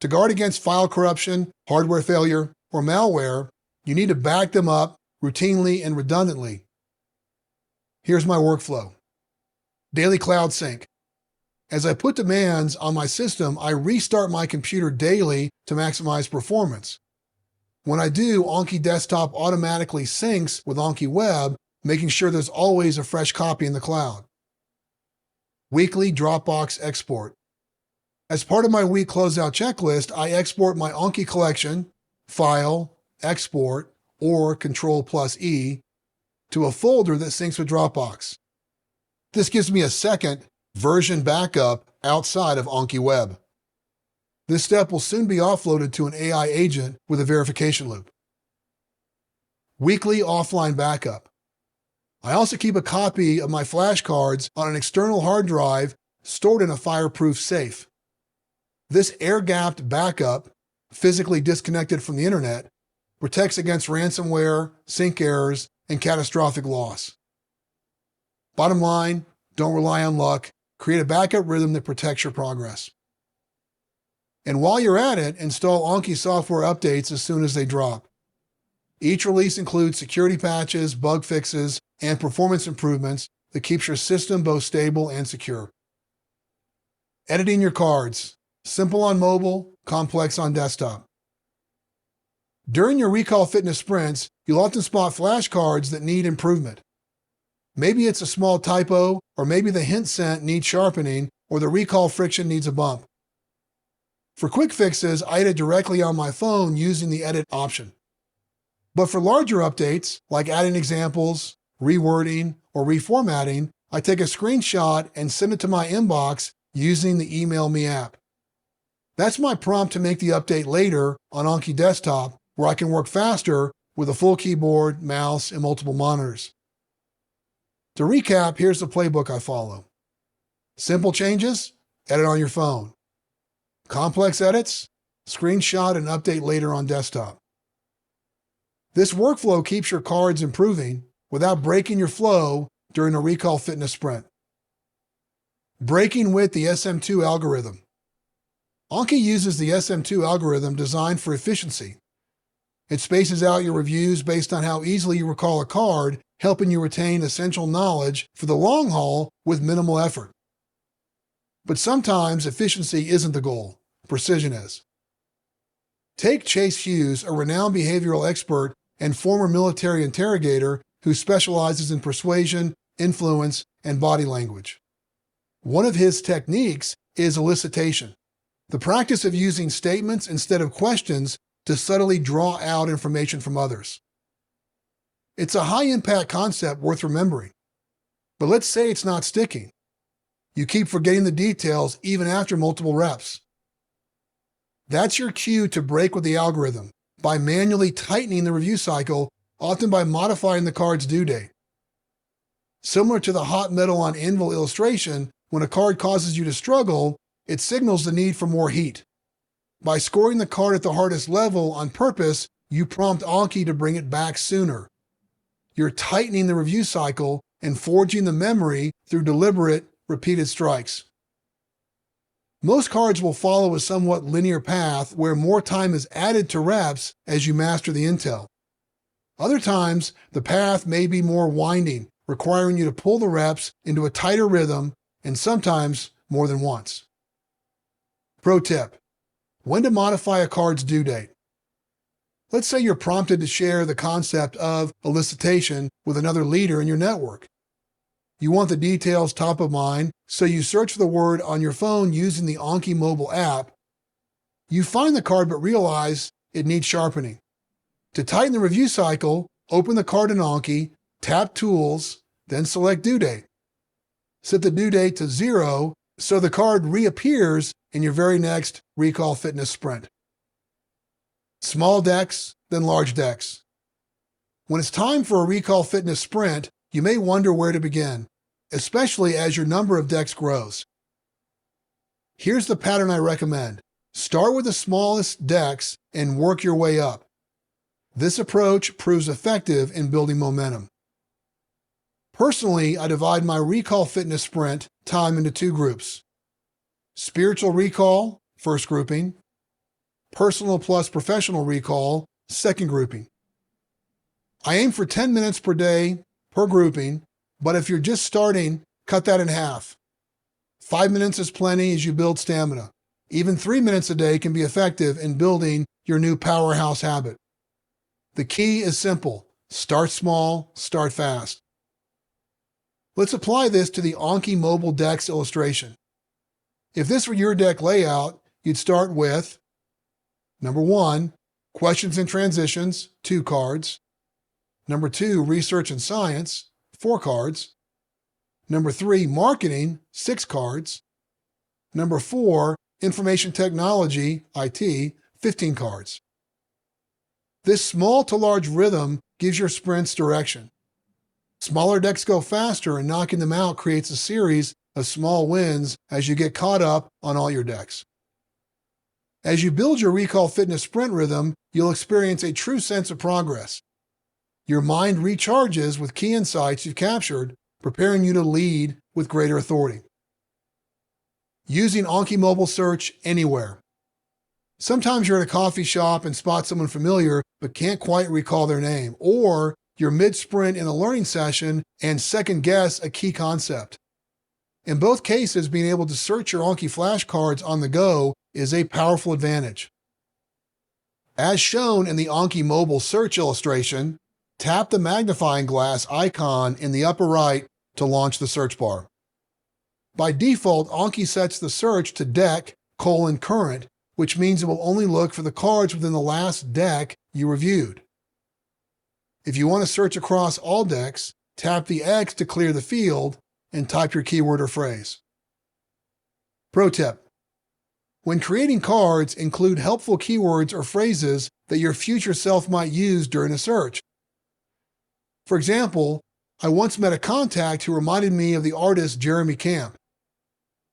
To guard against file corruption, hardware failure, or malware, you need to back them up routinely and redundantly. Here's my workflow. Daily cloud sync. As I put demands on my system, I restart my computer daily to maximize performance. When I do, Anki Desktop automatically syncs with Anki Web, making sure there's always a fresh copy in the cloud. Weekly Dropbox export. As part of my week closeout checklist, I export my Anki collection, File, Export, or Ctrl+E, to a folder that syncs with Dropbox. This gives me a second version backup outside of Anki Web. This step will soon be offloaded to an AI agent with a verification loop. Weekly offline backup. I also keep a copy of my flashcards on an external hard drive stored in a fireproof safe. This air-gapped backup, physically disconnected from the internet, protects against ransomware, sync errors, and catastrophic loss. Bottom line, don't rely on luck. Create a backup rhythm that protects your progress. And while you're at it, install Anki software updates as soon as they drop. Each release includes security patches, bug fixes, and performance improvements that keeps your system both stable and secure. Editing your cards. Simple on mobile, complex on desktop. During your Recall Fitness sprints, you'll often spot flashcards that need improvement. Maybe it's a small typo, or maybe the hint sent needs sharpening, or the recall friction needs a bump. For quick fixes, I edit directly on my phone using the Edit option. But for larger updates, like adding examples, rewording, or reformatting, I take a screenshot and send it to my inbox using the Email Me app. That's my prompt to make the update later on Anki Desktop, where I can work faster with a full keyboard, mouse, and multiple monitors. To recap, here's the playbook I follow. Simple changes, edit on your phone. Complex edits, screenshot and update later on desktop. This workflow keeps your cards improving without breaking your flow during a recall fitness sprint. Breaking with the SM2 algorithm. Anki uses the SM2 algorithm designed for efficiency. It spaces out your reviews based on how easily you recall a card, helping you retain essential knowledge for the long haul with minimal effort. But sometimes efficiency isn't the goal, precision is. Take Chase Hughes, a renowned behavioral expert and former military interrogator who specializes in persuasion, influence, and body language. One of his techniques is elicitation, the practice of using statements instead of questions to subtly draw out information from others. It's a high-impact concept worth remembering. But let's say it's not sticking. You keep forgetting the details even after multiple reps. That's your cue to break with the algorithm by manually tightening the review cycle, often by modifying the card's due date. Similar to the hot metal on anvil illustration, when a card causes you to struggle, it signals the need for more heat. By scoring the card at the hardest level on purpose, you prompt Anki to bring it back sooner. You're tightening the review cycle and forging the memory through deliberate, repeated strikes. Most cards will follow a somewhat linear path where more time is added to reps as you master the intel. Other times, the path may be more winding, requiring you to pull the reps into a tighter rhythm, and sometimes more than once. Pro tip: when to modify a card's due date. Let's say you're prompted to share the concept of elicitation with another leader in your network. You want the details top of mind, so you search for the word on your phone using the Anki mobile app. You find the card but realize it needs sharpening. To tighten the review cycle, open the card in Anki, tap Tools, then select Due Date. Set the due date to 0 so the card reappears in your very next recall fitness sprint. Small decks, then large decks. When it's time for a recall fitness sprint, you may wonder where to begin, especially as your number of decks grows. Here's the pattern I recommend. Start with the smallest decks and work your way up. This approach proves effective in building momentum. Personally, I divide my recall fitness sprint time into 2 groups. Spiritual recall, first grouping. Personal plus professional recall, second grouping. I aim for 10 minutes per day per grouping, but if you're just starting, cut that in half. 5 minutes is plenty as you build stamina. Even 3 minutes a day can be effective in building your new powerhouse habit. The key is simple. Start small, start fast. Let's apply this to the Anki mobile decks illustration. If this were your deck layout, you'd start with number 1, Questions and Transitions, 2 cards. Number 2, Research and Science, 4 cards. Number 3, Marketing, 6 cards. Number 4, Information Technology, IT, 15 cards. This small to large rhythm gives your sprints direction. Smaller decks go faster, and knocking them out creates a series of small wins as you get caught up on all your decks. As you build your recall fitness sprint rhythm, you'll experience a true sense of progress. Your mind recharges with key insights you've captured, preparing you to lead with greater authority. Using Anki Mobile Search anywhere. Sometimes you're at a coffee shop and spot someone familiar but can't quite recall their name, or you're mid-sprint in a learning session and second-guess a key concept. In both cases, being able to search your Anki flashcards on the go is a powerful advantage. As shown in the Anki mobile search illustration, tap the magnifying glass icon in the upper right to launch the search bar. By default, Anki sets the search to deck:current, which means it will only look for the cards within the last deck you reviewed. If you want to search across all decks, tap the X to clear the field, and type your keyword or phrase. Pro tip: when creating cards, include helpful keywords or phrases that your future self might use during a search. For example, I once met a contact who reminded me of the artist Jeremy Camp.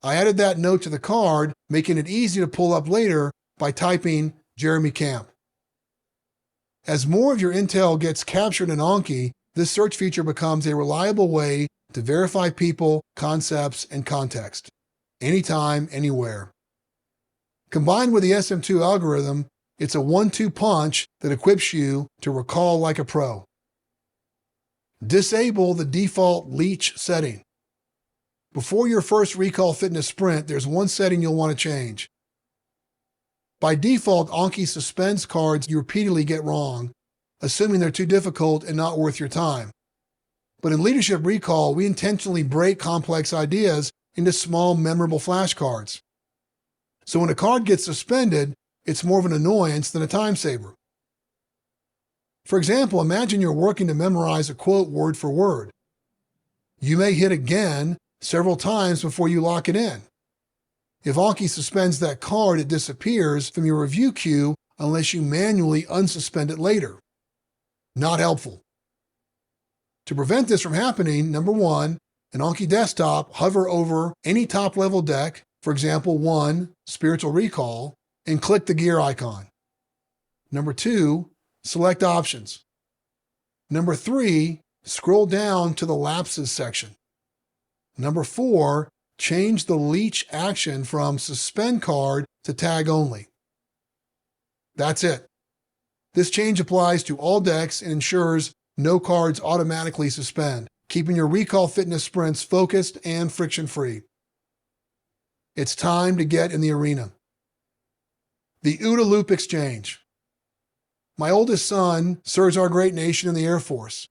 I added that note to the card, making it easy to pull up later by typing Jeremy Camp. As more of your intel gets captured in Anki, this search feature becomes a reliable way to verify people, concepts, and context, anytime, anywhere. Combined with the SM2 algorithm, it's a 1-2 punch that equips you to recall like a pro. Disable the default leech setting. Before your first recall fitness sprint, there's one setting you'll want to change. By default, Anki suspends cards you repeatedly get wrong, assuming they're too difficult and not worth your time. But in Leadership Recall, we intentionally break complex ideas into small, memorable flashcards. So when a card gets suspended, it's more of an annoyance than a time saver. For example, imagine you're working to memorize a quote word for word. You may hit again several times before you lock it in. If Anki suspends that card, it disappears from your review queue unless you manually unsuspend it later. Not helpful. To prevent this from happening, number one, in Anki Desktop, hover over any top-level deck, for example, 1, Spiritual Recall, and click the gear icon. Number 2, select Options. Number 3, scroll down to the Lapses section. Number 4, change the leech action from Suspend Card to Tag Only. That's it. This change applies to all decks and ensures no cards automatically suspend, keeping your recall fitness sprints focused and friction-free. It's time to get in the arena. The OODA Loop Exchange. My oldest son serves our great nation in the Air Force.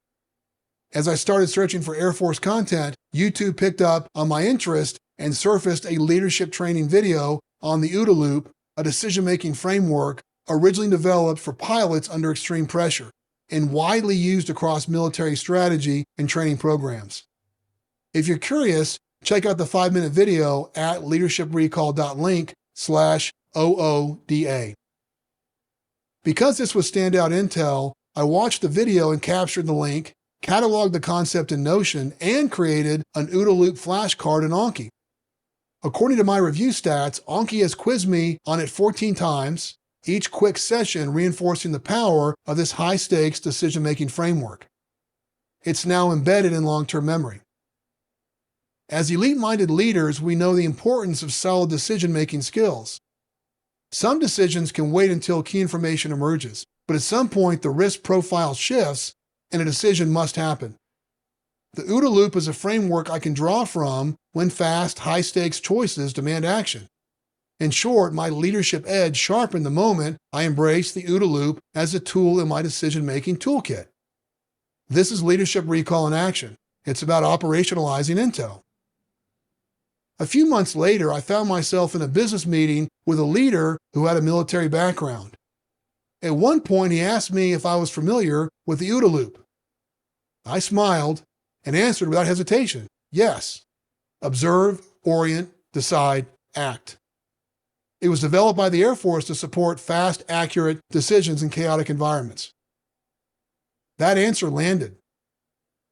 As I started searching for Air Force content, YouTube picked up on my interest and surfaced a leadership training video on the OODA Loop, a decision-making framework originally developed for pilots under extreme pressure and widely used across military strategy and training programs. If you're curious, check out the 5-minute video at leadershiprecall.link/OODA. Because this was standout intel, I watched the video and captured the link, cataloged the concept in Notion, and created an OODA Loop flashcard in Anki. According to my review stats, Anki has quizzed me on it 14 times, each quick session reinforcing the power of this high-stakes decision-making framework. It's now embedded in long-term memory. As elite-minded leaders, we know the importance of solid decision-making skills. Some decisions can wait until key information emerges, but at some point the risk profile shifts and a decision must happen. The OODA Loop is a framework I can draw from when fast, high-stakes choices demand action. In short, my leadership edge sharpened the moment I embraced the OODA Loop as a tool in my decision-making toolkit. This is Leadership Recall in action. It's about operationalizing intel. A few months later, I found myself in a business meeting with a leader who had a military background. At one point, he asked me if I was familiar with the OODA Loop. I smiled and answered without hesitation, yes. Observe, orient, decide, act. It was developed by the Air Force to support fast, accurate decisions in chaotic environments. That answer landed.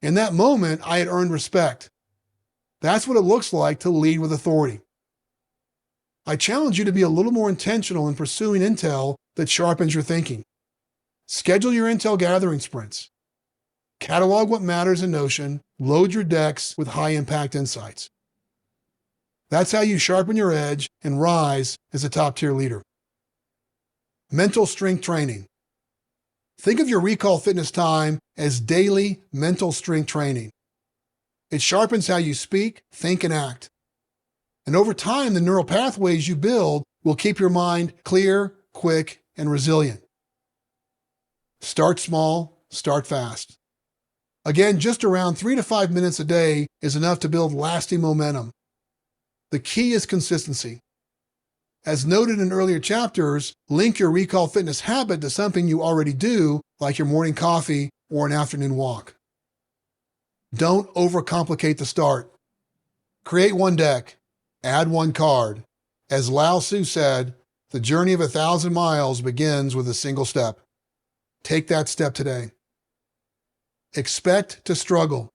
In that moment, I had earned respect. That's what it looks like to lead with authority. I challenge you to be a little more intentional in pursuing intel that sharpens your thinking. Schedule your intel gathering sprints. Catalog what matters in Notion. Load your decks with high-impact insights. That's how you sharpen your edge and rise as a top-tier leader. Mental strength training. Think of your recall fitness time as daily mental strength training. It sharpens how you speak, think, and act. And over time, the neural pathways you build will keep your mind clear, quick, and resilient. Start small, start fast. Again, just around 3 to 5 minutes a day is enough to build lasting momentum. The key is consistency. As noted in earlier chapters, link your recall fitness habit to something you already do, like your morning coffee or an afternoon walk. Don't overcomplicate the start. Create one deck. Add one card. As Lao Tzu said, the journey of 1,000 miles begins with a single step. Take that step today. Expect to struggle.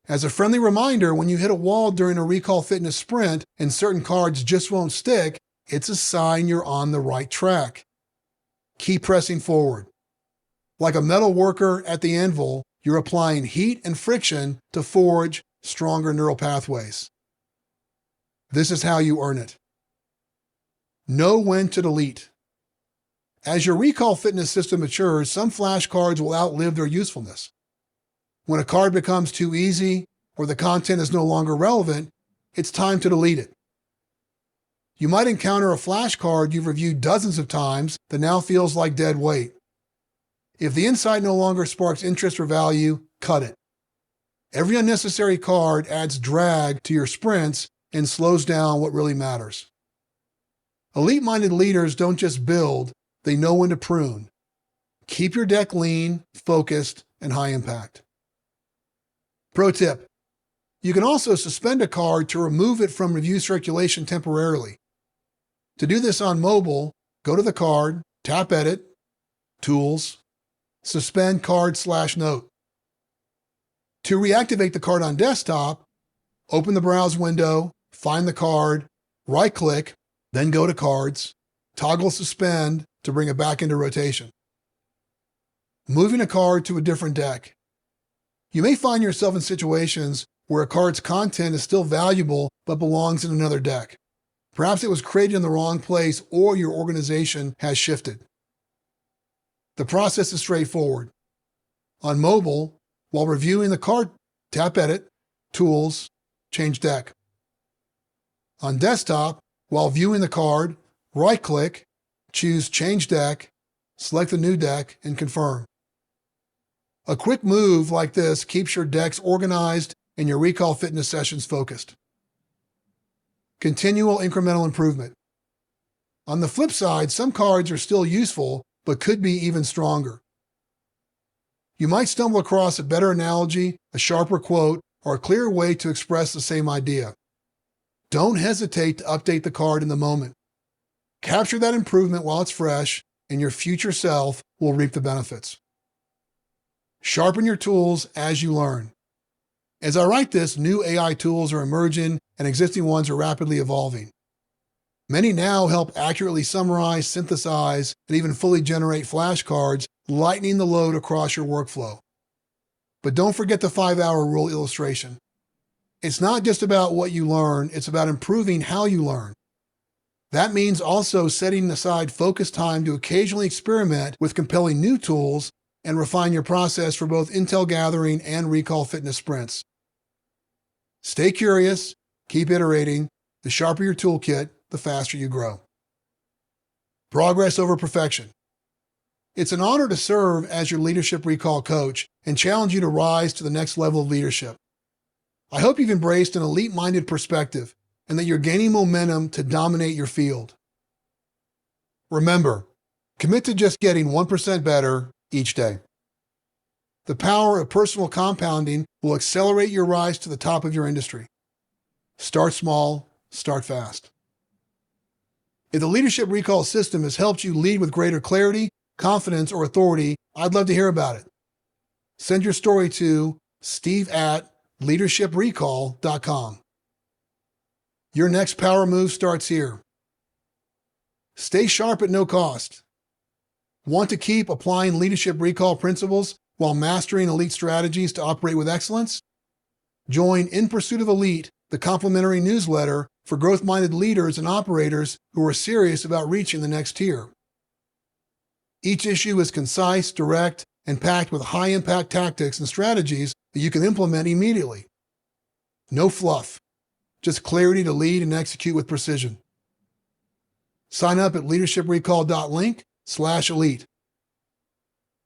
As a friendly reminder, when you hit a wall during a Recall Fitness sprint and certain cards just won't stick, it's a sign you're on the right track. Keep pressing forward. Like a metal worker at the anvil, you're applying heat and friction to forge stronger neural pathways. This is how you earn it. Know when to delete. As your Recall Fitness system matures, some flashcards will outlive their usefulness. When a card becomes too easy or the content is no longer relevant, it's time to delete it. You might encounter a flashcard you've reviewed dozens of times that now feels like dead weight. If the insight no longer sparks interest or value, cut it. Every unnecessary card adds drag to your sprints and slows down what really matters. Elite-minded leaders don't just build, they know when to prune. Keep your deck lean, focused, and high impact. Pro tip: you can also suspend a card to remove it from review circulation temporarily. To do this on mobile, go to the card, tap Edit, Tools, Suspend Card/Note. To reactivate the card on desktop, open the Browse window, find the card, right-click, then go to Cards, toggle Suspend to bring it back into rotation. Moving a card to a different deck. You may find yourself in situations where a card's content is still valuable but belongs in another deck. Perhaps it was created in the wrong place or your organization has shifted. The process is straightforward. On mobile, while reviewing the card, tap Edit, Tools, Change Deck. On desktop, while viewing the card, right-click, choose Change Deck, select the new deck, and confirm. A quick move like this keeps your decks organized and your Recall Fitness sessions focused. Continual incremental improvement. On the flip side, some cards are still useful, but could be even stronger. You might stumble across a better analogy, a sharper quote, or a clearer way to express the same idea. Don't hesitate to update the card in the moment. Capture that improvement while it's fresh, and your future self will reap the benefits. Sharpen your tools as you learn. As I write this, new AI tools are emerging and existing ones are rapidly evolving. Many now help accurately summarize, synthesize, and even fully generate flashcards, lightening the load across your workflow. But don't forget the 5-hour rule illustration. It's not just about what you learn, it's about improving how you learn. That means also setting aside focused time to occasionally experiment with compelling new tools and refine your process for both intel gathering and Recall Fitness sprints. Stay curious, keep iterating. The sharper your toolkit, the faster you grow. Progress over perfection. It's an honor to serve as your leadership recall coach and challenge you to rise to the next level of leadership. I hope you've embraced an elite-minded perspective and that you're gaining momentum to dominate your field. Remember, commit to just getting 1% better each day. The power of personal compounding will accelerate your rise to the top of your industry. Start small, start fast. If the Leadership Recall system has helped you lead with greater clarity, confidence, or authority, I'd love to hear about it. Send your story to steve@leadershiprecall.com. Your next power move starts here. Stay sharp at no cost. Want to keep applying Leadership Recall principles while mastering elite strategies to operate with excellence? Join In Pursuit of Elite, the complimentary newsletter for growth-minded leaders and operators who are serious about reaching the next tier. Each issue is concise, direct, and packed with high-impact tactics and strategies that you can implement immediately. No fluff, just clarity to lead and execute with precision. Sign up at leadershiprecall.link/elite.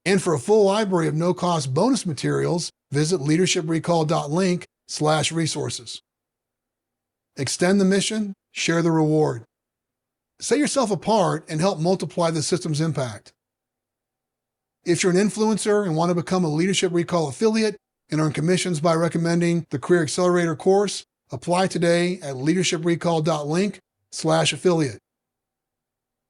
And for a full library of no-cost bonus materials, visit leadershiprecall.link/resources. Extend the mission, share the reward. Set yourself apart and help multiply the system's impact. If you're an influencer and want to become a Leadership Recall affiliate, and earn commissions by recommending the Career Accelerator course, apply today at leadershiprecall.link/affiliate.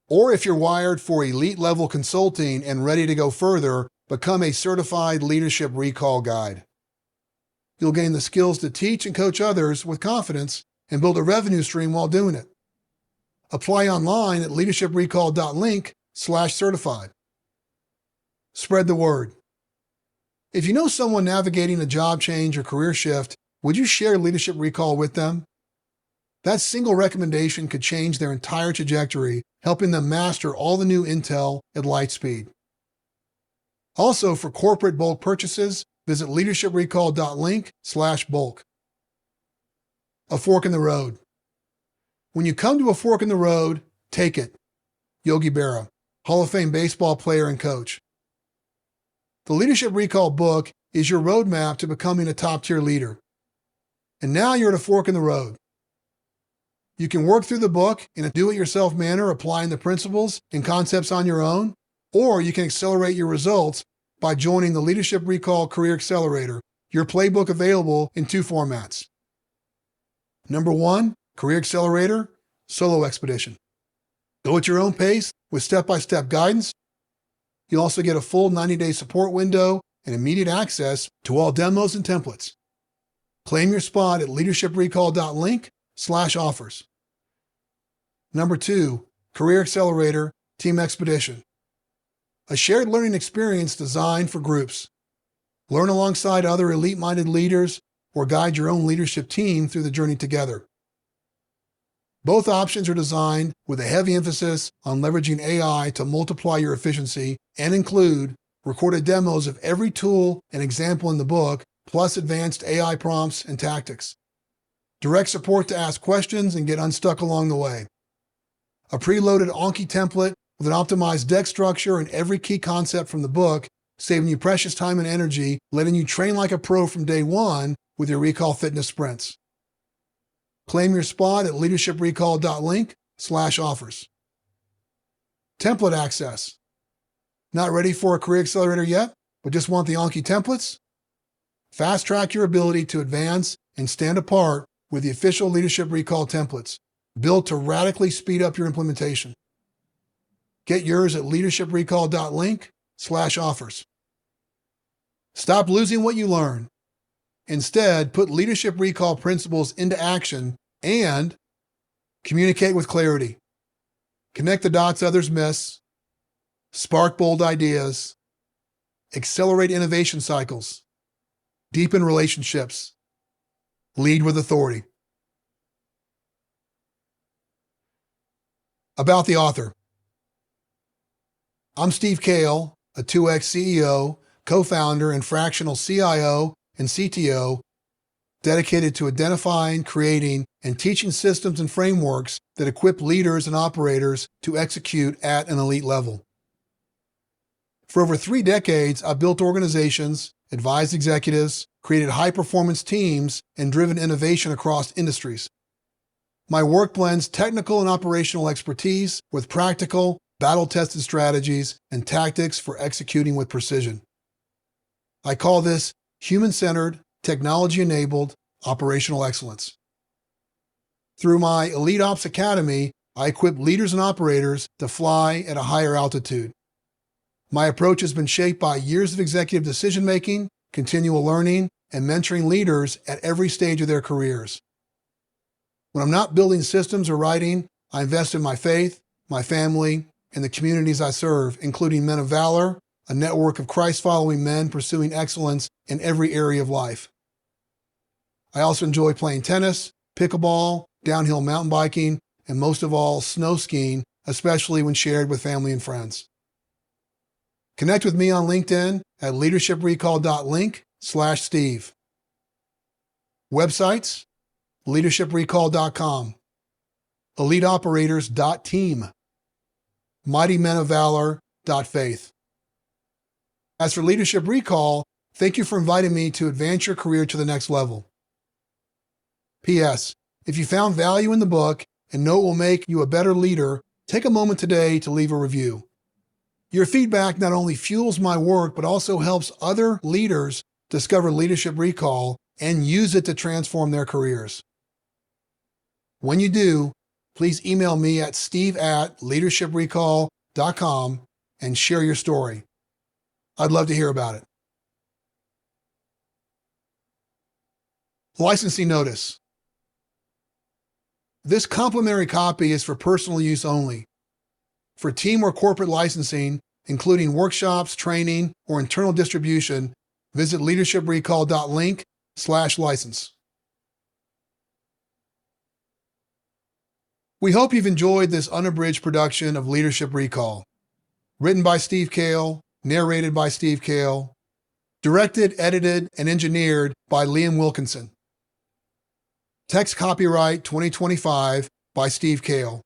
Or if you're wired for elite level consulting and ready to go further, become a certified Leadership Recall guide. You'll gain the skills to teach and coach others with confidence and build a revenue stream while doing it. Apply online at leadershiprecall.link/certified. Spread the word. If you know someone navigating a job change or career shift, would you share Leadership Recall with them? That single recommendation could change their entire trajectory, helping them master all the new intel at light speed. Also, for corporate bulk purchases, visit leadershiprecall.link/bulk. A fork in the road. When you come to a fork in the road, take it. Yogi Berra, Hall of Fame baseball player and coach. The Leadership Recall book is your roadmap to becoming a top-tier leader. And now you're at a fork in the road. You can work through the book in a do-it-yourself manner, applying the principles and concepts on your own, or you can accelerate your results by joining the Leadership Recall Career Accelerator, your playbook available in 2 formats. Number 1, Career Accelerator, Solo Expedition. Go at your own pace with step-by-step guidance. You'll also get a full 90-day support window and immediate access to all demos and templates. Claim your spot at leadershiprecall.link/offers. Number 2, Career Accelerator, Team Expedition. A shared learning experience designed for groups. Learn alongside other elite-minded leaders or guide your own leadership team through the journey together. Both options are designed with a heavy emphasis on leveraging AI to multiply your efficiency and include recorded demos of every tool and example in the book, plus advanced AI prompts and tactics. Direct support to ask questions and get unstuck along the way. A preloaded Anki template with an optimized deck structure and every key concept from the book, saving you precious time and energy, letting you train like a pro from day one with your Recall Fitness sprints. Claim your spot at leadershiprecall.link/offers. Template access. Not ready for a Career Accelerator yet, but just want the Anki templates? Fast track your ability to advance and stand apart with the official Leadership Recall templates, built to radically speed up your implementation. Get yours at leadershiprecall.link/offers. Stop losing what you learn. Instead, put Leadership Recall principles into action and communicate with clarity. Connect the dots others miss, spark bold ideas, accelerate innovation cycles, deepen relationships, lead with authority. About the author. I'm Steve Kale, a 2X CEO, co-founder, and fractional CIO and CTO, dedicated to identifying, creating, and teaching systems and frameworks that equip leaders and operators to execute at an elite level. For over 3 decades, I've built organizations, advised executives, created high-performance teams, and driven innovation across industries. My work blends technical and operational expertise with practical, battle-tested strategies and tactics for executing with precision. I call this human-centered, technology-enabled operational excellence. Through my Elite Ops Academy, I equip leaders and operators to fly at a higher altitude. My approach has been shaped by years of executive decision-making, continual learning, and mentoring leaders at every stage of their careers. When I'm not building systems or writing, I invest in my faith, my family, and the communities I serve, including Men of Valor, a network of Christ-following men pursuing excellence in every area of life. I also enjoy playing tennis, pickleball, downhill mountain biking, and most of all, snow skiing, especially when shared with family and friends. Connect with me on LinkedIn at leadershiprecall.link/Steve. Websites, leadershiprecall.com, eliteoperators.team, mightymenofvalor.faith. As for Leadership Recall, thank you for inviting me to advance your career to the next level. P.S. If you found value in the book and know it will make you a better leader, take a moment today to leave a review. Your feedback not only fuels my work, but also helps other leaders discover Leadership Recall, and use it to transform their careers. When you do, please email me at steve@leadershiprecall.com and share your story. I'd love to hear about it. Licensing notice. This complimentary copy is for personal use only. For team or corporate licensing, including workshops, training, or internal distribution, visit leadershiprecall.link/license. We hope you've enjoyed this unabridged production of Leadership Recall. Written by Steve Kale, narrated by Steve Kale, directed, edited, and engineered by Liam Wilkinson. Text copyright 2025 by Steve Kale.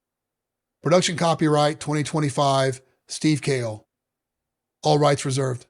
Production copyright 2025, Steve Kale. All rights reserved.